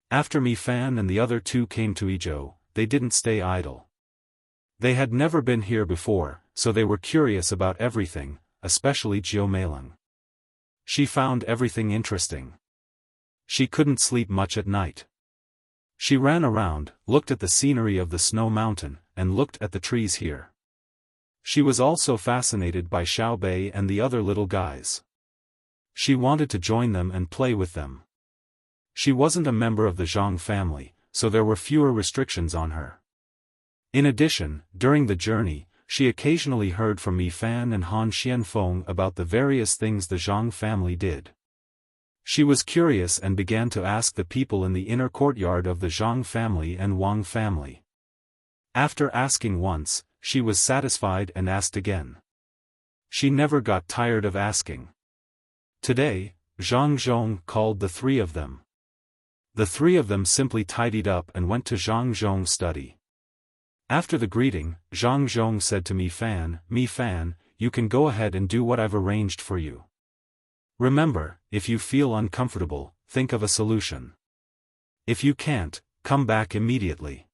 After Mi Fan and the other two came to Izhou, they didn't stay idle. They had never been here before, so they were curious about everything, especially Jiu Meiling. She found everything interesting. She couldn't sleep much at night. She ran around, looked at the scenery of the snow mountain, and looked at the trees here. She was also fascinated by Xiao Bei and the other little guys. She wanted to join them and play with them. She wasn't a member of the Zhang family, so there were fewer restrictions on her. In addition, during the journey, she occasionally heard from Mi Fan and Han Xianfeng about the various things the Zhang family did. She was curious and began to ask the people in the inner courtyard of the Zhang family and Wang family. After asking once, she was satisfied and asked again. She never got tired of asking. Today, Zhang Zhong called the three of them. The three of them simply tidied up and went to Zhang Zhong's study. After the greeting, Zhang Zhong said to Mi Fan, "You can go ahead and do what I've arranged for you. Remember, if you feel uncomfortable, think of a solution. If you can't, come back immediately.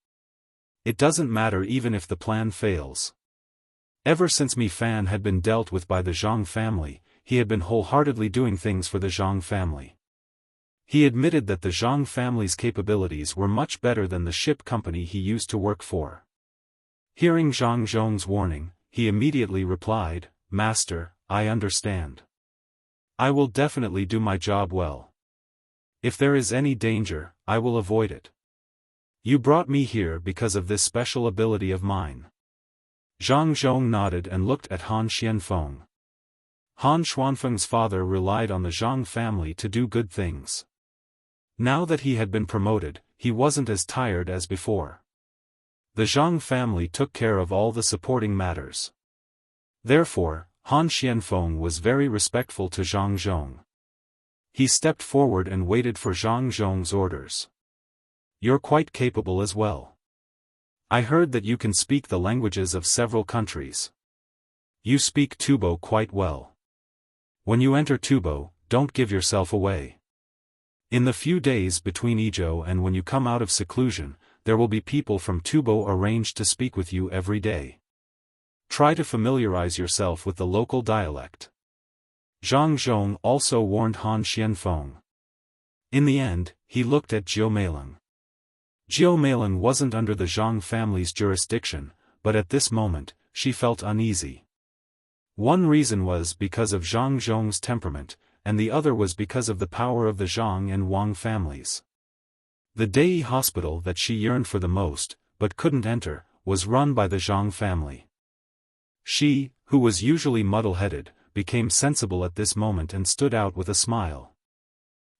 It doesn't matter even if the plan fails." Ever since Mi Fan had been dealt with by the Zhang family, he had been wholeheartedly doing things for the Zhang family. He admitted that the Zhang family's capabilities were much better than the ship company he used to work for. Hearing Zhang Zhong's warning, he immediately replied, "Master, I understand. I will definitely do my job well. If there is any danger, I will avoid it. You brought me here because of this special ability of mine." Zhang Zhong nodded and looked at Han Xianfeng. Han Xuanfeng's father relied on the Zhang family to do good things. Now that he had been promoted, he wasn't as tired as before. The Zhang family took care of all the supporting matters. Therefore, Han Xianfeng was very respectful to Zhang Zhong. He stepped forward and waited for Zhang Zhong's orders. "You're quite capable as well. I heard that you can speak the languages of several countries. You speak Tubo quite well. When you enter Tubo, don't give yourself away. In the few days between Izhou and when you come out of seclusion, there will be people from Tubo arranged to speak with you every day. Try to familiarize yourself with the local dialect." Zhang Zhong also warned Han Xianfeng. In the end, he looked at Jiu Meiling. Jiu Meiling wasn't under the Zhang family's jurisdiction, but at this moment, she felt uneasy. One reason was because of Zhang Zhong's temperament, and the other was because of the power of the Zhang and Wang families. The Dei hospital that she yearned for the most, but couldn't enter, was run by the Zhang family. She, who was usually muddle-headed, became sensible at this moment and stood out with a smile.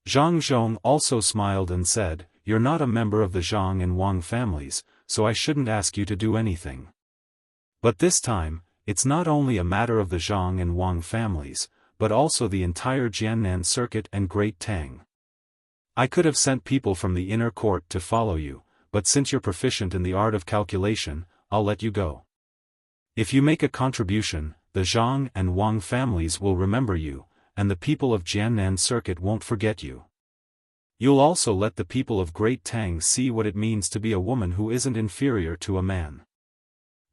Zhang Zhong also smiled and said, "You're not a member of the Zhang and Wang families, so I shouldn't ask you to do anything. But this time, it's not only a matter of the Zhang and Wang families, but also the entire Jiannan circuit and Great Tang. I could have sent people from the inner court to follow you, but since you're proficient in the art of calculation, I'll let you go. If you make a contribution, the Zhang and Wang families will remember you, and the people of Jiannan circuit won't forget you. You'll also let the people of Great Tang see what it means to be a woman who isn't inferior to a man."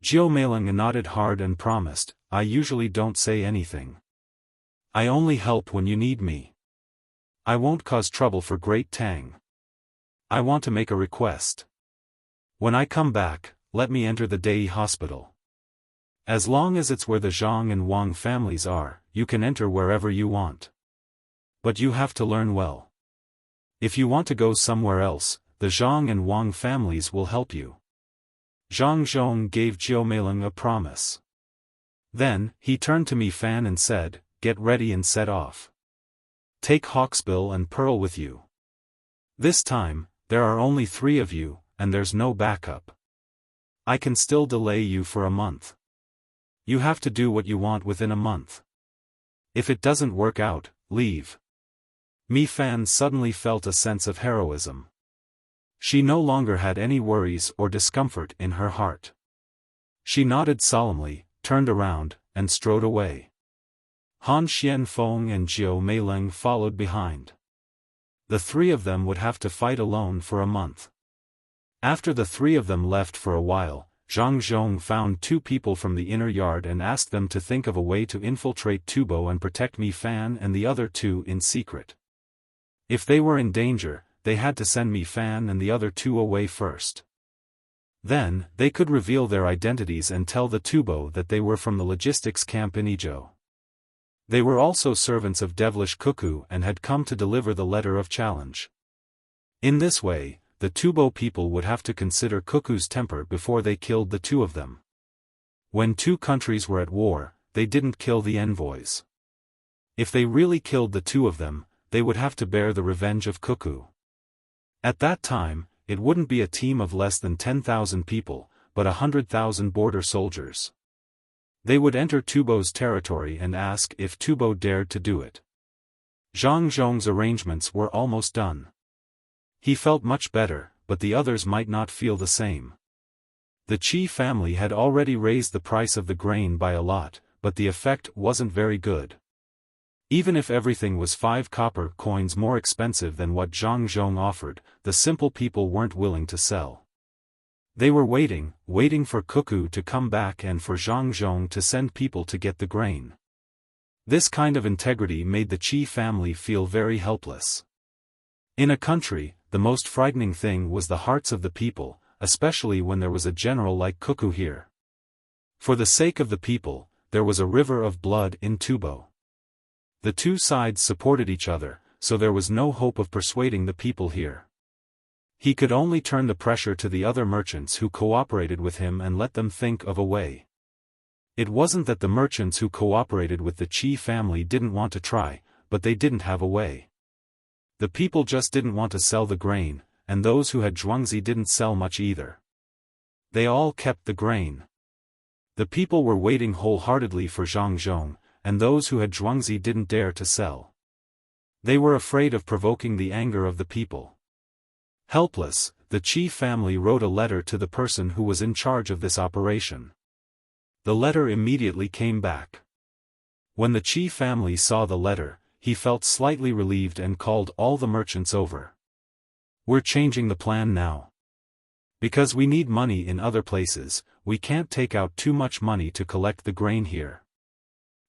Jiu Meiling nodded hard and promised, "I usually don't say anything. I only help when you need me. I won't cause trouble for Great Tang. I want to make a request. When I come back, let me enter the Dei hospital. As long as it's where the Zhang and Wang families are, you can enter wherever you want. But you have to learn well. If you want to go somewhere else, the Zhang and Wang families will help you." Zhang Zhong gave Jiu Meiling a promise. Then, he turned to Mi Fan and said, "Get ready and set off. Take Hawksbill and Pearl with you. This time, there are only 3 of you, and there's no backup. I can still delay you for a month. You have to do what you want within a month. If it doesn't work out, leave." Mi Fan suddenly felt a sense of heroism. She no longer had any worries or discomfort in her heart. She nodded solemnly, turned around, and strode away. Han Xianfeng and Jiu Meiling followed behind. The 3 of them would have to fight alone for a month. After the 3 of them left for a while, Zhang Zhong found 2 people from the inner yard and asked them to think of a way to infiltrate Tubo and protect Mi Fan and the other 2 in secret. If they were in danger, they had to send Mi Fan and the other 2 away first. Then, they could reveal their identities and tell the Tubo that they were from the logistics camp in Izhou. They were also servants of Devilish Cuckoo and had come to deliver the letter of challenge. In this way, the Tubo people would have to consider Cuckoo's temper before they killed the 2 of them. When 2 countries were at war, they didn't kill the envoys. If they really killed the 2 of them, they would have to bear the revenge of Cuckoo. At that time, it wouldn't be a team of less than 10,000 people, but 100,000 border soldiers. They would enter Tubo's territory and ask if Tubo dared to do it. Zhang Zhong's arrangements were almost done. He felt much better, but the others might not feel the same. The Qi family had already raised the price of the grain by a lot, but the effect wasn't very good. Even if everything was 5 copper coins more expensive than what Zhang Zhong offered, the simple people weren't willing to sell. They were waiting for Cuckoo to come back and for Zhang Zhong to send people to get the grain. This kind of integrity made the Qi family feel very helpless. In a country, the most frightening thing was the hearts of the people, especially when there was a general like Cuckoo here. For the sake of the people, there was a river of blood in Tubo. The two sides supported each other, so there was no hope of persuading the people here. He could only turn the pressure to the other merchants who cooperated with him and let them think of a way. It wasn't that the merchants who cooperated with the Qi family didn't want to try, but they didn't have a way. The people just didn't want to sell the grain, and those who had zhuangzi didn't sell much either. They all kept the grain. The people were waiting wholeheartedly for Zhang Zhong, and those who had zhuangzi didn't dare to sell. They were afraid of provoking the anger of the people. Helpless, the Qi family wrote a letter to the person who was in charge of this operation. The letter immediately came back. When the Qi family saw the letter, he felt slightly relieved and called all the merchants over. "We're changing the plan now. Because we need money in other places, we can't take out too much money to collect the grain here."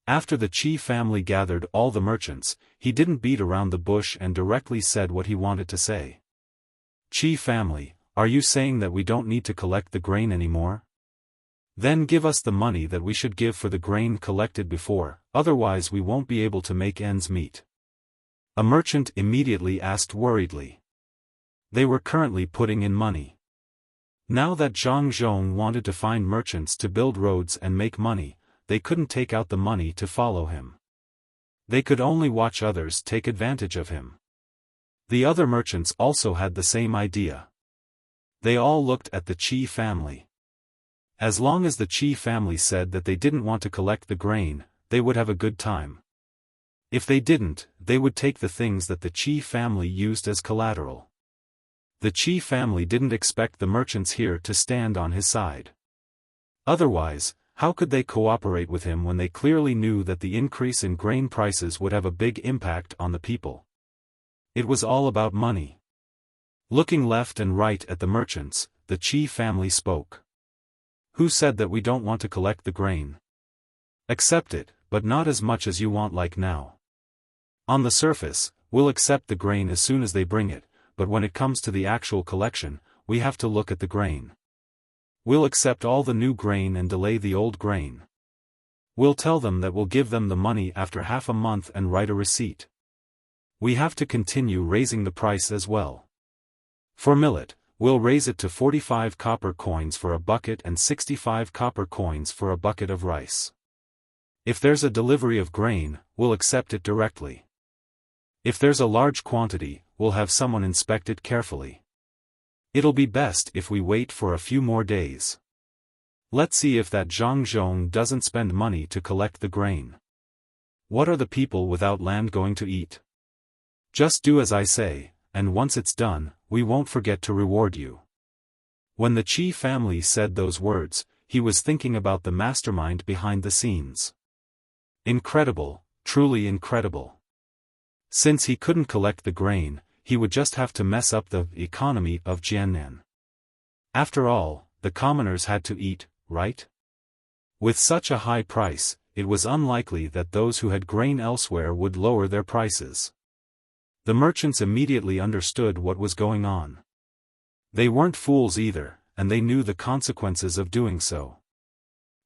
After the Qi family gathered all the merchants, he didn't beat around the bush and directly said what he wanted to say. "Qi family, are you saying that we don't need to collect the grain anymore? Then give us the money that we should give for the grain collected before, otherwise we won't be able to make ends meet." A merchant immediately asked worriedly. They were currently putting in money. Now that Zhang Zhong wanted to find merchants to build roads and make money, they couldn't take out the money to follow him. They could only watch others take advantage of him. The other merchants also had the same idea. They all looked at the Qi family. As long as the Qi family said that they didn't want to collect the grain, they would have a good time. If they didn't, they would take the things that the Qi family used as collateral. The Qi family didn't expect the merchants here to stand on his side. Otherwise, how could they cooperate with him when they clearly knew that the increase in grain prices would have a big impact on the people? It was all about money. Looking left and right at the merchants, the Qi family spoke. "Who said that we don't want to collect the grain? Accept it, but not as much as you want like now. On the surface, we'll accept the grain as soon as they bring it, but when it comes to the actual collection, we have to look at the grain. We'll accept all the new grain and delay the old grain. We'll tell them that we'll give them the money after half a month and write a receipt. We have to continue raising the price as well. For millet, we'll raise it to 45 copper coins for a bucket and 65 copper coins for a bucket of rice. If there's a delivery of grain, we'll accept it directly. If there's a large quantity, we'll have someone inspect it carefully. It'll be best if we wait for a few more days. Let's see if that Zhang Zhong doesn't spend money to collect the grain. What are the people without land going to eat? Just do as I say, and once it's done, we won't forget to reward you." When the Qi family said those words, he was thinking about the mastermind behind the scenes. Incredible, truly incredible. Since he couldn't collect the grain, he would just have to mess up the economy of Jiannan. After all, the commoners had to eat, right? With such a high price, it was unlikely that those who had grain elsewhere would lower their prices. The merchants immediately understood what was going on. They weren't fools either, and they knew the consequences of doing so.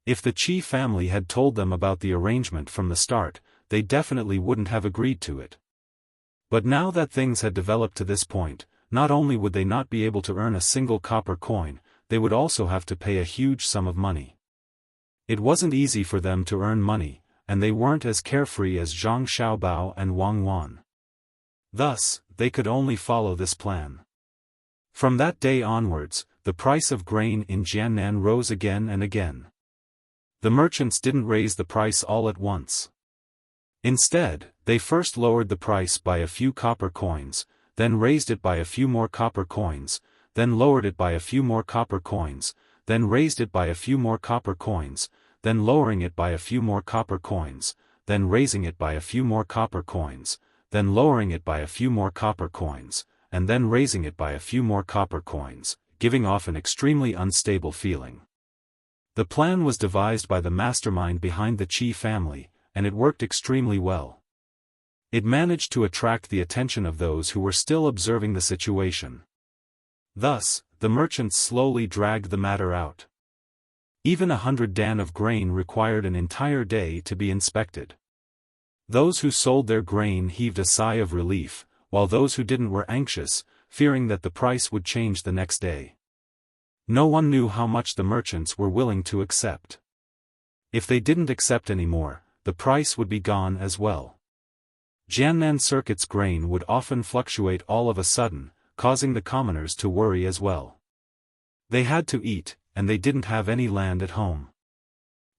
If the Qi family had told them about the arrangement from the start, they definitely wouldn't have agreed to it. But now that things had developed to this point, not only would they not be able to earn a single copper coin, they would also have to pay a huge sum of money. It wasn't easy for them to earn money, and they weren't as carefree as Zhang Xiaobao and Wang Wan. Thus, they could only follow this plan. From that day onwards, the price of grain in Jiannan rose again and again. The merchants didn't raise the price all at once. Instead, they first lowered the price by a few copper coins, then raised it by a few more copper coins, then lowered it by a few more copper coins, then raised it by a few more copper coins, then lowering it by a few more copper coins, then raising it by a few more copper coins, then lowering it by a few more copper coins, and then raising it by a few more copper coins, giving off an extremely unstable feeling. The plan was devised by the mastermind behind the Qi family, and it worked extremely well. It managed to attract the attention of those who were still observing the situation. Thus, the merchants slowly dragged the matter out. Even 100 dan of grain required an entire day to be inspected. Those who sold their grain heaved a sigh of relief, while those who didn't were anxious, fearing that the price would change the next day. No one knew how much the merchants were willing to accept. If they didn't accept any more, the price would be gone as well. Jiannan Circuit's grain would often fluctuate all of a sudden, causing the commoners to worry as well. They had to eat, and they didn't have any land at home.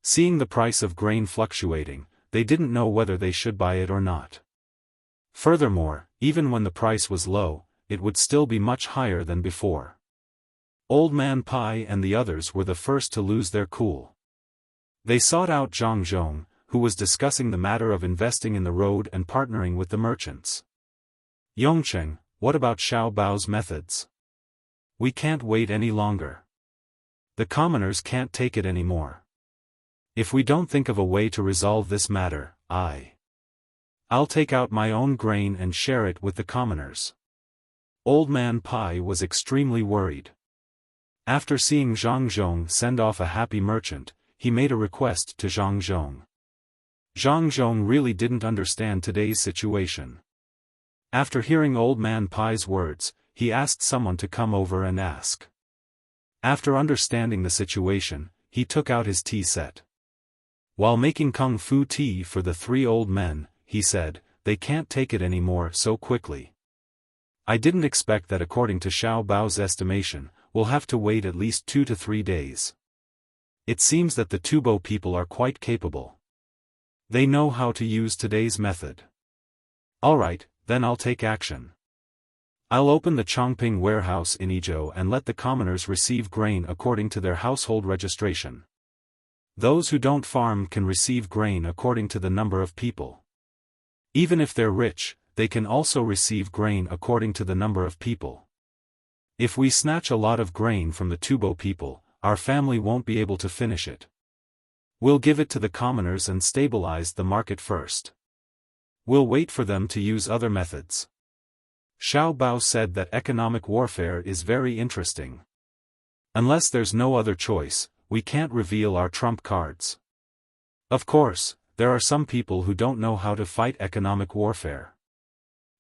Seeing the price of grain fluctuating, they didn't know whether they should buy it or not. Furthermore, even when the price was low, it would still be much higher than before. Old Man Pai and the others were the first to lose their cool. They sought out Zhang Zhong, who was discussing the matter of investing in the road and partnering with the merchants. Yongcheng, what about Xiao Bao's methods? We can't wait any longer. The commoners can't take it anymore. If we don't think of a way to resolve this matter, I'll take out my own grain and share it with the commoners. Old Man Pai was extremely worried. After seeing Zhang Zhong send off a happy merchant, he made a request to Zhang Zhong. Zhang Zhong really didn't understand today's situation. After hearing Old Man Pai's words, he asked someone to come over and ask. After understanding the situation, he took out his tea set. While making kung fu tea for the 3 old men, he said, "They can't take it anymore so quickly. I didn't expect that according to Xiao Bao's estimation, we'll have to wait at least 2 to 3 days. It seems that the Tubo people are quite capable. They know how to use today's method. Alright, then I'll take action. I'll open the Chongping warehouse in Izhou and let the commoners receive grain according to their household registration. Those who don't farm can receive grain according to the number of people. Even if they're rich, they can also receive grain according to the number of people. If we snatch a lot of grain from the Tubo people, our family won't be able to finish it. We'll give it to the commoners and stabilize the market first. We'll wait for them to use other methods." Xiao Bao said that economic warfare is very interesting. Unless there's no other choice, we can't reveal our trump cards. Of course, there are some people who don't know how to fight economic warfare.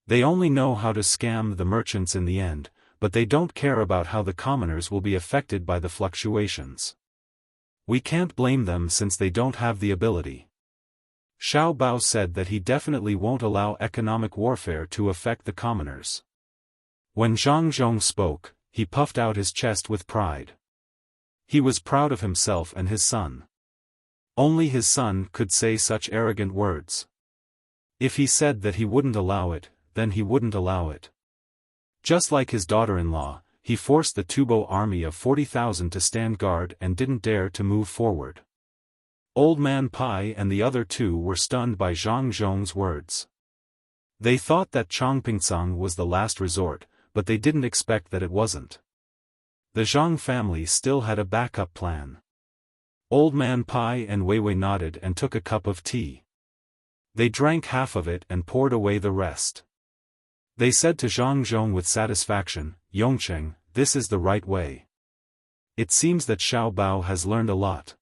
They only know how to scam the merchants in the end, but they don't care about how the commoners will be affected by the fluctuations. We can't blame them since they don't have the ability. Xiao Bao said that he definitely won't allow economic warfare to affect the commoners. When Zhang Zhong spoke, he puffed out his chest with pride. He was proud of himself and his son. Only his son could say such arrogant words. If he said that he wouldn't allow it, then he wouldn't allow it. Just like his daughter-in-law, he forced the Tubo army of 40,000 to stand guard and didn't dare to move forward. Old Man Pai and the other 2 were stunned by Zhang Zhong's words. They thought that Chongpingsang was the last resort, but they didn't expect that it wasn't. The Zhang family still had a backup plan. Old Man Pai and Weiwei nodded and took a cup of tea. They drank half of it and poured away the rest. They said to Zhang Zhong with satisfaction, "Yongcheng, this is the right way. It seems that Xiao Bao has learned a lot."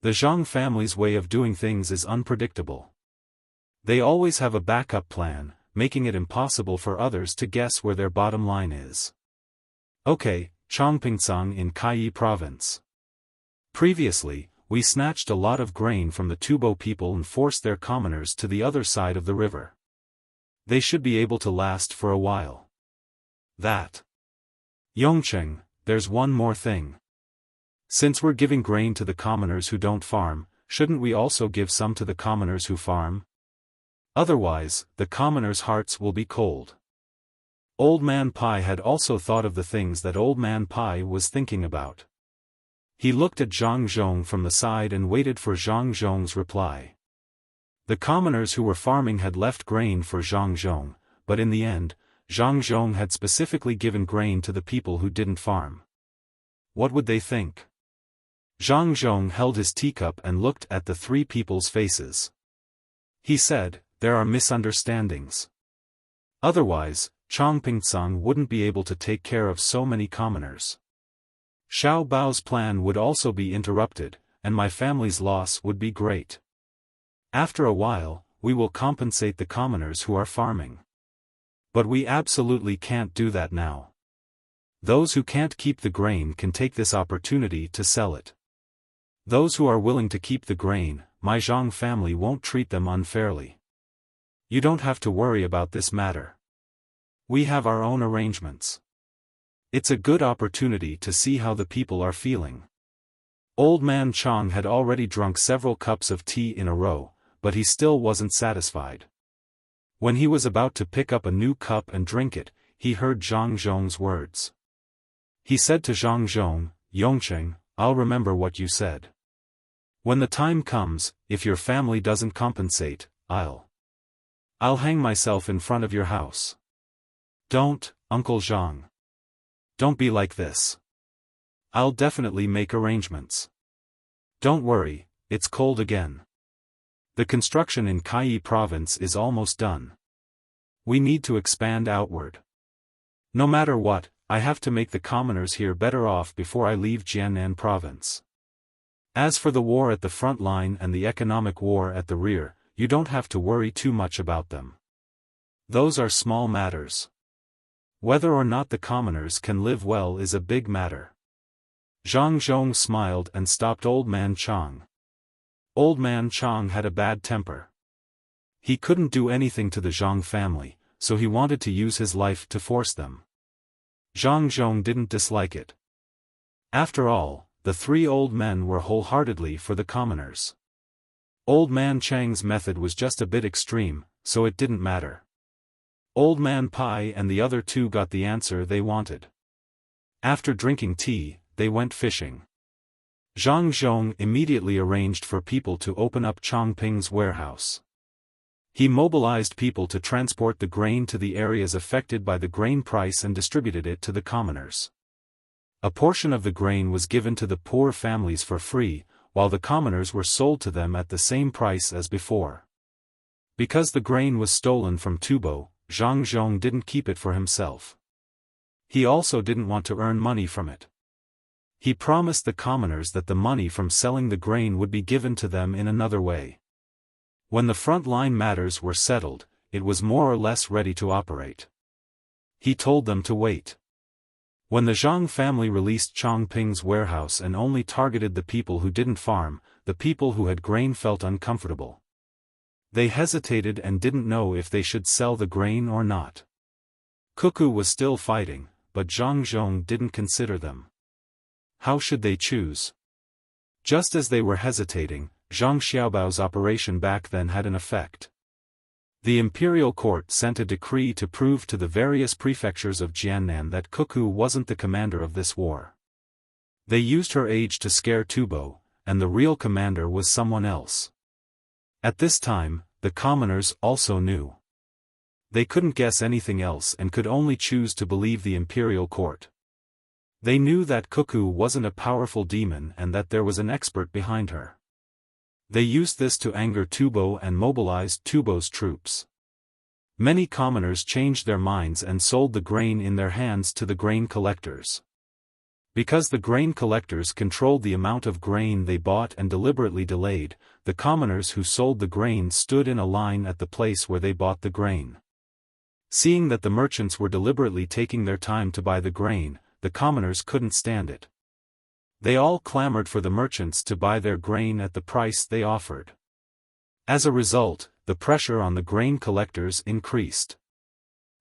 The Zhang family's way of doing things is unpredictable. They always have a backup plan, making it impossible for others to guess where their bottom line is. Okay, Chongpingsang in Kaiyi province. Previously, we snatched a lot of grain from the Tubo people and forced their commoners to the other side of the river. They should be able to last for a while. Yongcheng, there's one more thing. Since we're giving grain to the commoners who don't farm, shouldn't we also give some to the commoners who farm? Otherwise, the commoners' hearts will be cold. Old Man Pai had also thought of the things that Old Man Pai was thinking about. He looked at Zhang Zhong from the side and waited for Zhang Zhong's reply. The commoners who were farming had left grain for Zhang Zhong, but in the end, Zhang Zhong had specifically given grain to the people who didn't farm. What would they think? Zhang Zhong held his teacup and looked at the 3 people's faces. He said, "There are misunderstandings. Otherwise, Chongpingsang wouldn't be able to take care of so many commoners." Xiao Bao's plan would also be interrupted, and my family's loss would be great. After a while, we will compensate the commoners who are farming. But we absolutely can't do that now. Those who can't keep the grain can take this opportunity to sell it. Those who are willing to keep the grain, my Zhang family won't treat them unfairly. You don't have to worry about this matter. We have our own arrangements. It's a good opportunity to see how the people are feeling. Old man Chang had already drunk several cups of tea in a row, but he still wasn't satisfied. When he was about to pick up a new cup and drink it, he heard Zhang Zhong's words. He said to Zhang Zhong, "Yongcheng, I'll remember what you said. When the time comes, if your family doesn't compensate, I'll hang myself in front of your house." "Don't, Uncle Zhang. Don't be like this. I'll definitely make arrangements. Don't worry, it's cold again. The construction in Kaiyi province is almost done. We need to expand outward. No matter what, I have to make the commoners here better off before I leave Jiannan province. As for the war at the front line and the economic war at the rear, you don't have to worry too much about them. Those are small matters. Whether or not the commoners can live well is a big matter." Zhang Zhong smiled and stopped Old Man Chang. Old Man Chang had a bad temper. He couldn't do anything to the Zhang family, so he wanted to use his life to force them. Zhang Zhong didn't dislike it. After all, the three old men were wholeheartedly for the commoners. Old Man Chang's method was just a bit extreme, so it didn't matter. Old Man Pai and the other two got the answer they wanted. After drinking tea, they went fishing. Zhang Zhong immediately arranged for people to open up Chongping's warehouse. He mobilized people to transport the grain to the areas affected by the grain price and distributed it to the commoners. A portion of the grain was given to the poor families for free, while the commoners were sold to them at the same price as before. Because the grain was stolen from Tubo, Zhang Zhong didn't keep it for himself. He also didn't want to earn money from it. He promised the commoners that the money from selling the grain would be given to them in another way. When the front-line matters were settled, it was more or less ready to operate. He told them to wait. When the Zhang family released Chongping's warehouse and only targeted the people who didn't farm, the people who had grain felt uncomfortable. They hesitated and didn't know if they should sell the grain or not. Cuckoo was still fighting, but Zhang Zhong didn't consider them. How should they choose? Just as they were hesitating, Zhang Xiaobao's operation back then had an effect. The imperial court sent a decree to prove to the various prefectures of Jiannan that Cuckoo wasn't the commander of this war. They used her age to scare Tubo, and the real commander was someone else. At this time, the commoners also knew. They couldn't guess anything else and could only choose to believe the imperial court. They knew that Cuckoo wasn't a powerful demon and that there was an expert behind her. They used this to anger Tubo and mobilized Tubo's troops. Many commoners changed their minds and sold the grain in their hands to the grain collectors. Because the grain collectors controlled the amount of grain they bought and deliberately delayed, the commoners who sold the grain stood in a line at the place where they bought the grain. Seeing that the merchants were deliberately taking their time to buy the grain, the commoners couldn't stand it. They all clamored for the merchants to buy their grain at the price they offered. As a result, the pressure on the grain collectors increased.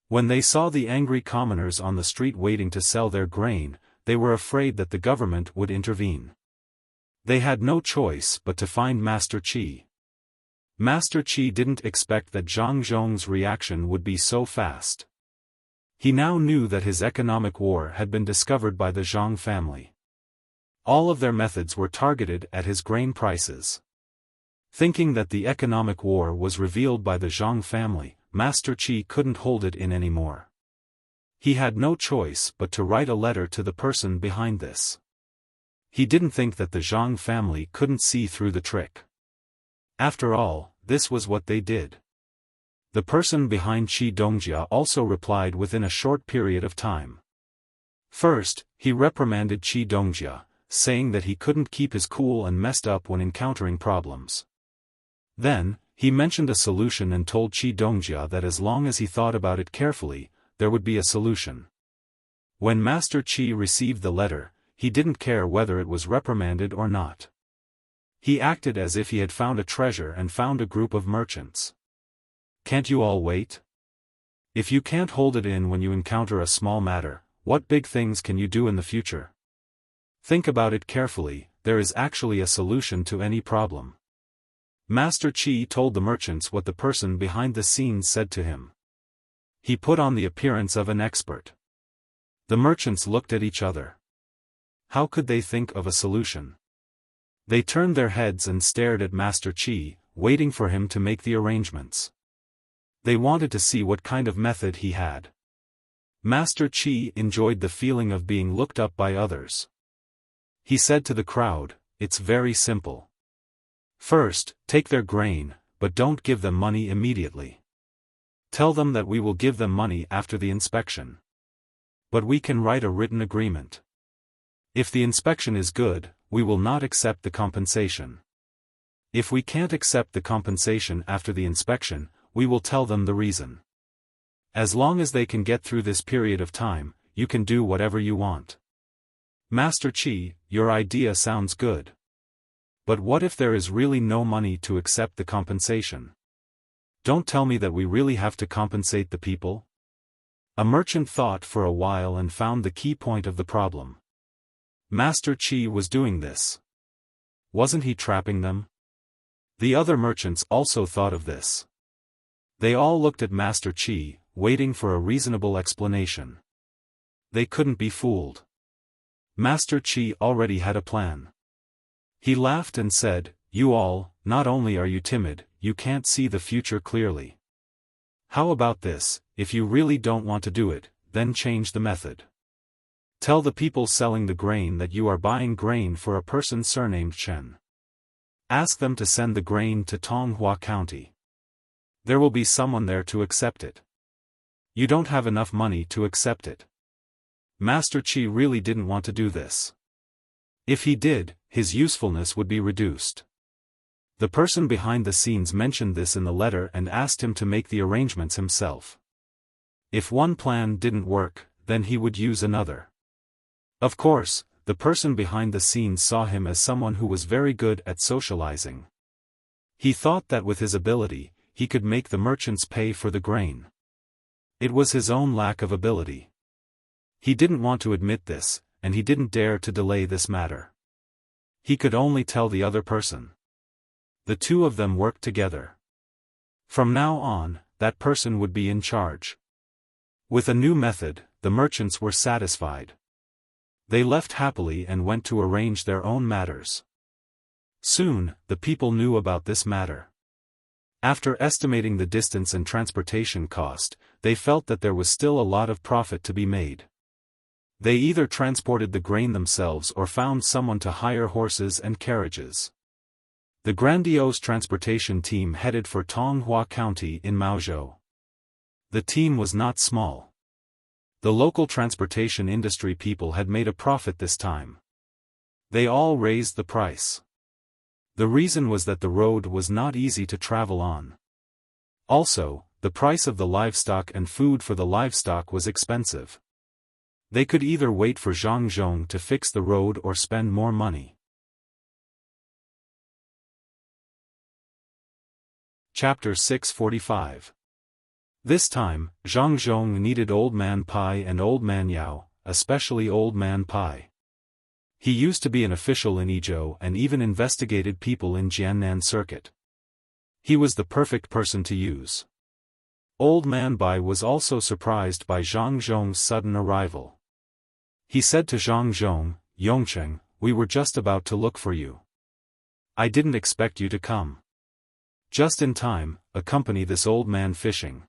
When they saw the angry commoners on the street waiting to sell their grain, they were afraid that the government would intervene. They had no choice but to find Master Qi. Master Qi didn't expect that Zhang Zhong's reaction would be so fast. He now knew that his economic war had been discovered by the Zhang family. All of their methods were targeted at his grain prices. Thinking that the economic war was revealed by the Zhang family, Master Qi couldn't hold it in anymore. He had no choice but to write a letter to the person behind this. He didn't think that the Zhang family couldn't see through the trick. After all, this was what they did. The person behind Qi Dongjia also replied within a short period of time. First, he reprimanded Qi Dongjia, saying that he couldn't keep his cool and messed up when encountering problems. Then, he mentioned a solution and told Qi Dongjia that as long as he thought about it carefully, there would be a solution. When Master Qi received the letter, he didn't care whether it was reprimanded or not. He acted as if he had found a treasure and found a group of merchants. Can't you all wait? If you can't hold it in when you encounter a small matter, what big things can you do in the future? Think about it carefully, there is actually a solution to any problem. Master Qi told the merchants what the person behind the scenes said to him. He put on the appearance of an expert. The merchants looked at each other. How could they think of a solution? They turned their heads and stared at Master Qi, waiting for him to make the arrangements. They wanted to see what kind of method he had. Master Qi enjoyed the feeling of being looked up by others. He said to the crowd, "It's very simple. First, take their grain, but don't give them money immediately. Tell them that we will give them money after the inspection. But we can write a written agreement. If the inspection is good, we will not accept the compensation. If we can't accept the compensation after the inspection, we will tell them the reason. As long as they can get through this period of time, you can do whatever you want." Master Qi, your idea sounds good. But what if there is really no money to accept the compensation? Don't tell me that we really have to compensate the people? A merchant thought for a while and found the key point of the problem. Master Qi was doing this. Wasn't he trapping them? The other merchants also thought of this. They all looked at Master Qi, waiting for a reasonable explanation. They couldn't be fooled. Master Qi already had a plan. He laughed and said, "You all, not only are you timid, you can't see the future clearly. How about this, if you really don't want to do it, then change the method. Tell the people selling the grain that you are buying grain for a person surnamed Chen. Ask them to send the grain to Tonghua County. There will be someone there to accept it. You don't have enough money to accept it." Master Qi really didn't want to do this. If he did, his usefulness would be reduced. The person behind the scenes mentioned this in the letter and asked him to make the arrangements himself. If one plan didn't work, then he would use another. Of course, the person behind the scenes saw him as someone who was very good at socializing. He thought that with his ability, he could make the merchants pay for the grain. It was his own lack of ability. He didn't want to admit this, and he didn't dare to delay this matter. He could only tell the other person. The two of them worked together. From now on, that person would be in charge. With a new method, the merchants were satisfied. They left happily and went to arrange their own matters. Soon, the people knew about this matter. After estimating the distance and transportation cost, they felt that there was still a lot of profit to be made. They either transported the grain themselves or found someone to hire horses and carriages. The grandiose transportation team headed for Tonghua County in Maozhou. The team was not small. The local transportation industry people had made a profit this time. They all raised the price. The reason was that the road was not easy to travel on. Also, the price of the livestock and food for the livestock was expensive. They could either wait for Zhang Zhong to fix the road or spend more money. Chapter 645. This time, Zhang Zhong needed Old Man Pai and Old Man Yao, especially Old Man Pai. He used to be an official in Yizhou and even investigated people in Jiannan Circuit. He was the perfect person to use. Old Man Pai was also surprised by Zhang Zhong's sudden arrival. He said to Zhang Zhong, "Yongcheng, we were just about to look for you. I didn't expect you to come. Just in time, accompany this old man fishing."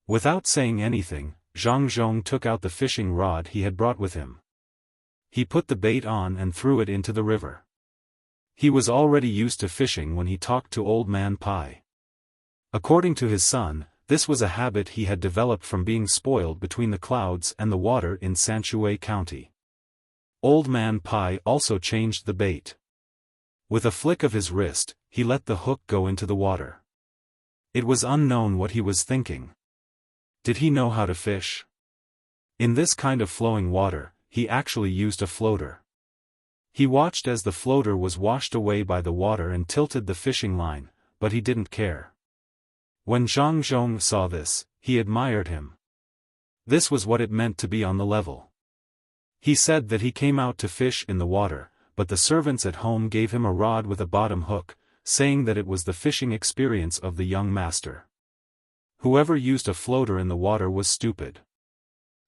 Without saying anything, Zhang Zhong took out the fishing rod he had brought with him. He put the bait on and threw it into the river. He was already used to fishing when he talked to Old Man Pai. According to his son, this was a habit he had developed from being spoiled between the clouds and the water in Sanshui County. Old Man Pai also changed the bait. With a flick of his wrist, he let the hook go into the water. It was unknown what he was thinking. Did he know how to fish? In this kind of flowing water, he actually used a floater. He watched as the floater was washed away by the water and tilted the fishing line, but he didn't care. When Zhang Zhong saw this, he admired him. This was what it meant to be on the level. He said that he came out to fish in the water, but the servants at home gave him a rod with a bottom hook, saying that it was the fishing experience of the young master. Whoever used a floater in the water was stupid.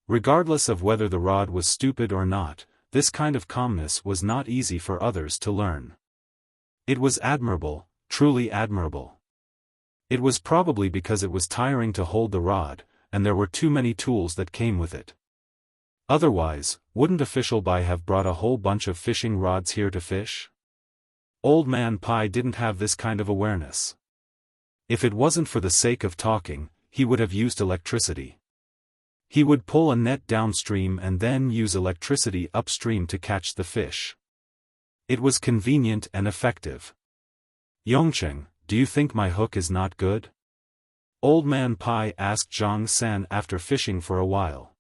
Regardless of whether the rod was stupid or not, this kind of calmness was not easy for others to learn. It was admirable, truly admirable. It was probably because it was tiring to hold the rod, and there were too many tools that came with it. Otherwise, wouldn't Official Bai have brought a whole bunch of fishing rods here to fish? Old Man Pai didn't have this kind of awareness. If it wasn't for the sake of talking, he would have used electricity. He would pull a net downstream and then use electricity upstream to catch the fish. It was convenient and effective. Yongcheng, do you think my hook is not good? Old Man Pai asked Zhang San after fishing for a while.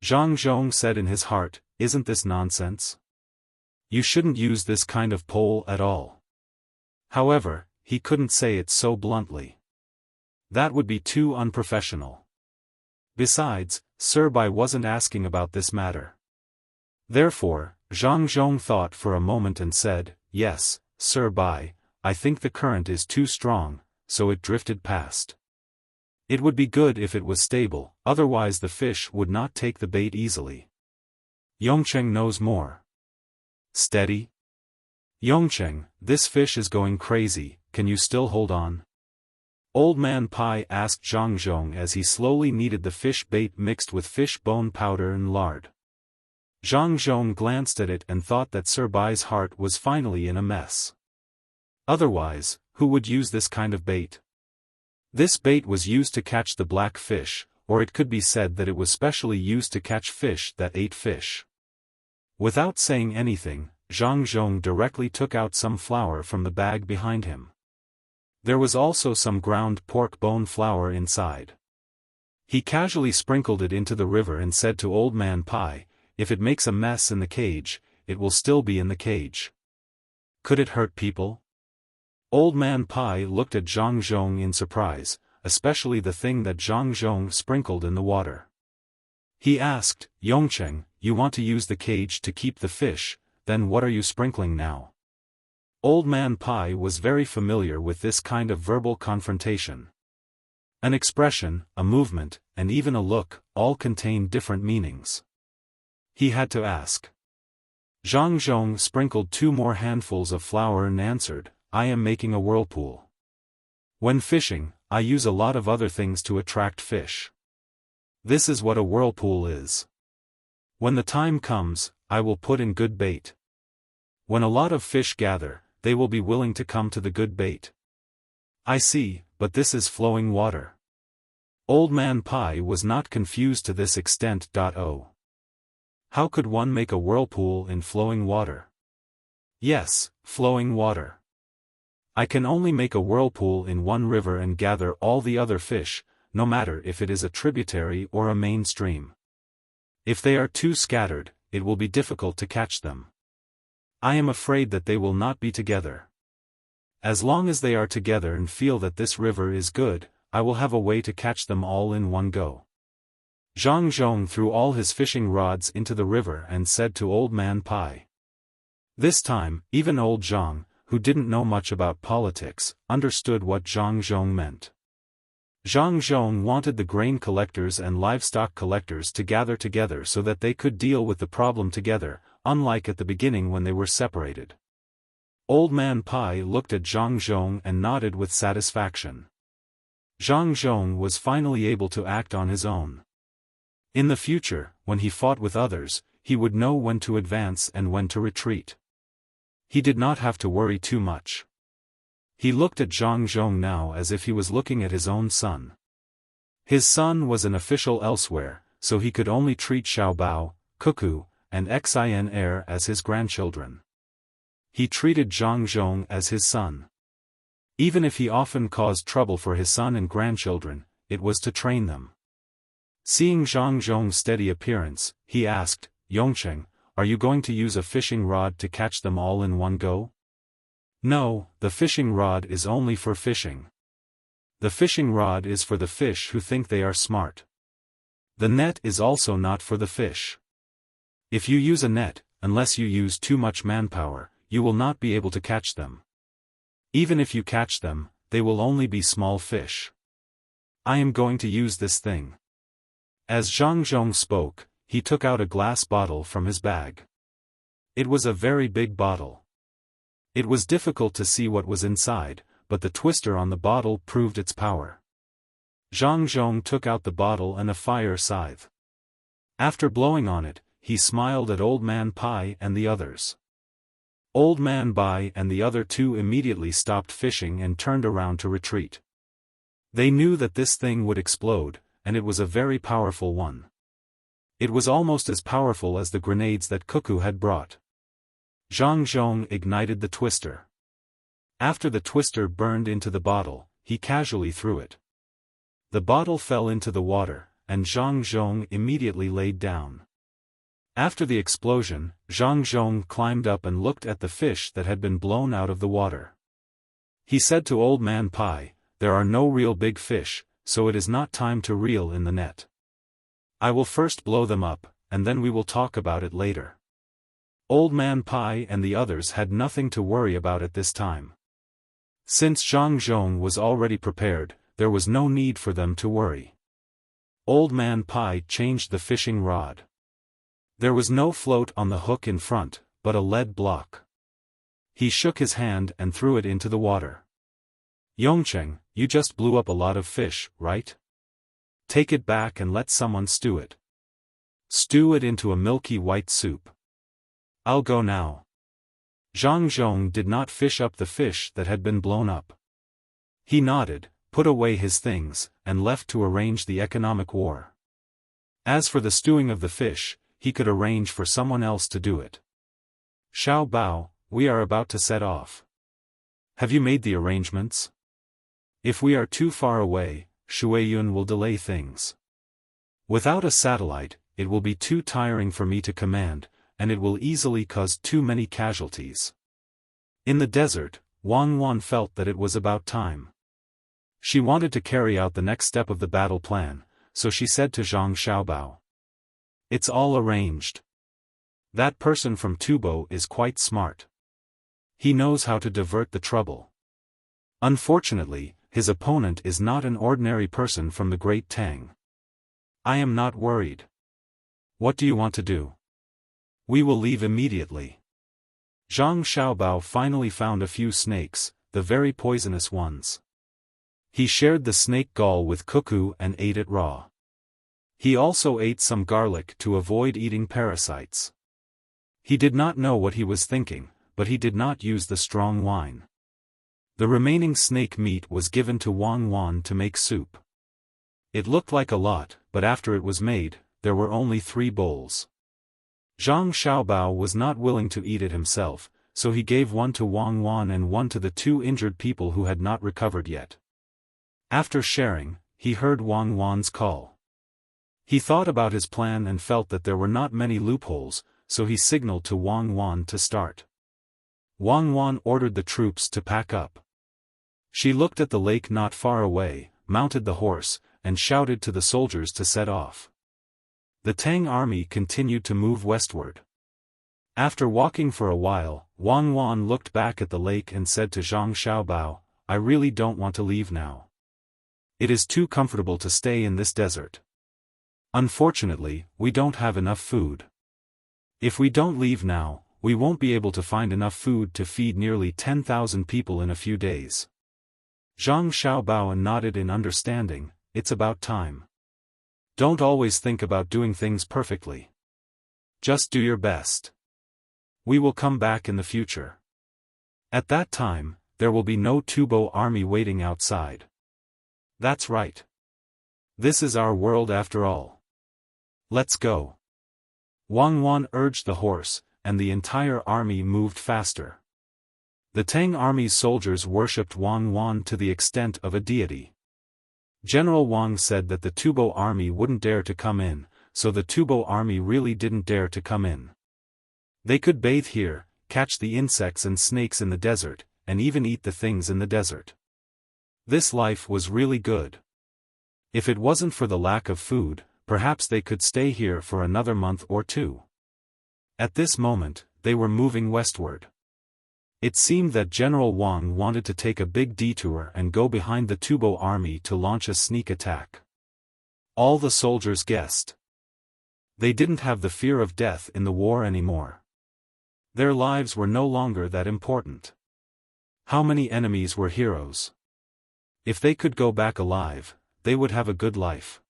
Zhang Zhong said in his heart, isn't this nonsense? You shouldn't use this kind of pole at all. However, he couldn't say it so bluntly. That would be too unprofessional. Besides, Sir Bai wasn't asking about this matter. Therefore, Zhang Zhong thought for a moment and said, yes, Sir Bai, I think the current is too strong, so it drifted past. It would be good if it was stable, otherwise the fish would not take the bait easily. Yongcheng knows more. Steady? Yongcheng, this fish is going crazy, can you still hold on? Old Man Pai asked Zhang Zhong as he slowly kneaded the fish bait mixed with fish bone powder and lard. Zhang Zhong glanced at it and thought that Sir Bai's heart was finally in a mess. Otherwise, who would use this kind of bait? This bait was used to catch the black fish, or it could be said that it was specially used to catch fish that ate fish. Without saying anything, Zhang Zhong directly took out some flour from the bag behind him. There was also some ground pork bone flour inside. He casually sprinkled it into the river and said to Old Man Pai, if it makes a mess in the cage, it will still be in the cage. Could it hurt people? Old Man Pai looked at Zhang Zhong in surprise, especially the thing that Zhang Zhong sprinkled in the water. He asked, Yongcheng, you want to use the cage to keep the fish, then what are you sprinkling now? Old Man Pai was very familiar with this kind of verbal confrontation. An expression, a movement, and even a look, all contained different meanings. He had to ask. Zhang Zhong sprinkled 2 more handfuls of flour and answered, I am making a whirlpool. When fishing, I use a lot of other things to attract fish. This is what a whirlpool is. When the time comes, I will put in good bait. When a lot of fish gather, they will be willing to come to the good bait. I see, but this is flowing water. Old Man Pai was not confused to this extent. How could one make a whirlpool in flowing water? Yes, flowing water. I can only make a whirlpool in one river and gather all the other fish, no matter if it is a tributary or a main stream. If they are too scattered, it will be difficult to catch them. I am afraid that they will not be together. As long as they are together and feel that this river is good, I will have a way to catch them all in one go. Zhang Zhong threw all his fishing rods into the river and said to Old Man Pai. This time, even old Zhang, who didn't know much about politics, understood what Zhang Zhong meant. Zhang Zhong wanted the grain collectors and livestock collectors to gather together so that they could deal with the problem together, unlike at the beginning when they were separated. Old Man Pai looked at Zhang Zhong and nodded with satisfaction. Zhang Zhong was finally able to act on his own. In the future, when he fought with others, he would know when to advance and when to retreat. He did not have to worry too much. He looked at Zhang Zhong now as if he was looking at his own son. His son was an official elsewhere, so he could only treat Xiaobao, Cuckoo, and Xin Heir as his grandchildren. He treated Zhang Zhong as his son. Even if he often caused trouble for his son and grandchildren, it was to train them. Seeing Zhang Zhong's steady appearance, he asked, "Yongcheng, are you going to use a fishing rod to catch them all in one go?" "No, the fishing rod is only for fishing. The fishing rod is for the fish who think they are smart. The net is also not for the fish. If you use a net, unless you use too much manpower, you will not be able to catch them. Even if you catch them, they will only be small fish. I am going to use this thing." As Zhang Zhong spoke, he took out a glass bottle from his bag. It was a very big bottle. It was difficult to see what was inside, but the twister on the bottle proved its power. Zhang Zhong took out the bottle and a fire scythe. After blowing on it, he smiled at Old Man Pai and the others. Old Man Bai and the other two immediately stopped fishing and turned around to retreat. They knew that this thing would explode, and it was a very powerful one. It was almost as powerful as the grenades that Cuckoo had brought. Zhang Zhong ignited the twister. After the twister burned into the bottle, he casually threw it. The bottle fell into the water, and Zhang Zhong immediately laid down. After the explosion, Zhang Zhong climbed up and looked at the fish that had been blown out of the water. He said to Old Man Pai, "There are no real big fish, so it is not time to reel in the net. I will first blow them up, and then we will talk about it later." Old Man Pai and the others had nothing to worry about at this time. Since Zhang Zhong was already prepared, there was no need for them to worry. Old Man Pai changed the fishing rod. There was no float on the hook in front, but a lead block. He shook his hand and threw it into the water. "Yongcheng, you just blew up a lot of fish, right? Take it back and let someone stew it. Stew it into a milky white soup. I'll go now." Zhang Zhong did not fish up the fish that had been blown up. He nodded, put away his things, and left to arrange the economic war. As for the stewing of the fish, he could arrange for someone else to do it. "Xiaobao, we are about to set off. Have you made the arrangements? If we are too far away, Shuiyun will delay things. Without a satellite, it will be too tiring for me to command, and it will easily cause too many casualties." In the desert, Wang Wan felt that it was about time. She wanted to carry out the next step of the battle plan, so she said to Zhang Xiaobao, "It's all arranged. That person from Tubo is quite smart. He knows how to divert the trouble. Unfortunately, his opponent is not an ordinary person from the great Tang. I am not worried. What do you want to do?" "We will leave immediately." Zhang Xiaobao finally found a few snakes, the very poisonous ones. He shared the snake gall with Cuckoo and ate it raw. He also ate some garlic to avoid eating parasites. He did not know what he was thinking, but he did not use the strong wine. The remaining snake meat was given to Wang Wan to make soup. It looked like a lot, but after it was made, there were only 3 bowls. Zhang Xiaobao was not willing to eat it himself, so he gave one to Wang Wan and one to the 2 injured people who had not recovered yet. After sharing, he heard Wang Wan's call. He thought about his plan and felt that there were not many loopholes, so he signaled to Wang Wan to start. Wang Wan ordered the troops to pack up. She looked at the lake not far away, mounted the horse, and shouted to the soldiers to set off. The Tang army continued to move westward. After walking for a while, Wang Wan looked back at the lake and said to Zhang Xiaobao, "I really don't want to leave now. It is too comfortable to stay in this desert. Unfortunately, we don't have enough food. If we don't leave now, we won't be able to find enough food to feed nearly 10,000 people in a few days." Zhang Xiaobao nodded in understanding. "It's about time. Don't always think about doing things perfectly. Just do your best. We will come back in the future. At that time, there will be no Tubo army waiting outside." "That's right. This is our world after all. Let's go. Wang Wan urged the horse, and the entire army moved faster. The Tang army's soldiers worshipped Wang Wan to the extent of a deity. General Wang said that the Tubo army wouldn't dare to come in, so the Tubo army really didn't dare to come in. They could bathe here, catch the insects and snakes in the desert, and even eat the things in the desert. This life was really good. If it wasn't for the lack of food, perhaps they could stay here for another month or two. At this moment, they were moving westward. It seemed that General Wang wanted to take a big detour and go behind the Tubo army to launch a sneak attack. All the soldiers guessed. They didn't have the fear of death in the war anymore. Their lives were no longer that important. How many enemies were heroes? If they could go back alive, they would have a good life.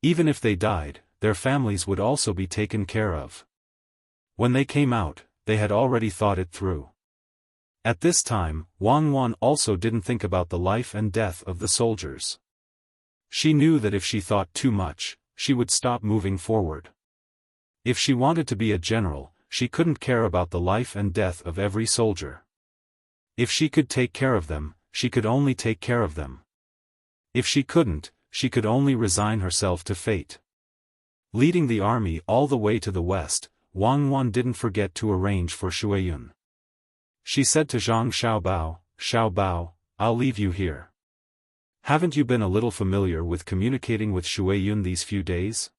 Even if they died, their families would also be taken care of. When they came out, they had already thought it through. At this time, Wang Wan also didn't think about the life and death of the soldiers. She knew that if she thought too much, she would stop moving forward. If she wanted to be a general, she couldn't care about the life and death of every soldier. If she could take care of them, she could only take care of them. If she couldn't, she could only resign herself to fate. Leading the army all the way to the west, Wang Wan didn't forget to arrange for Shuiyun. She said to Zhang Xiaobao, I'll leave you here. Haven't you been a little familiar with communicating with Shuiyun these few days?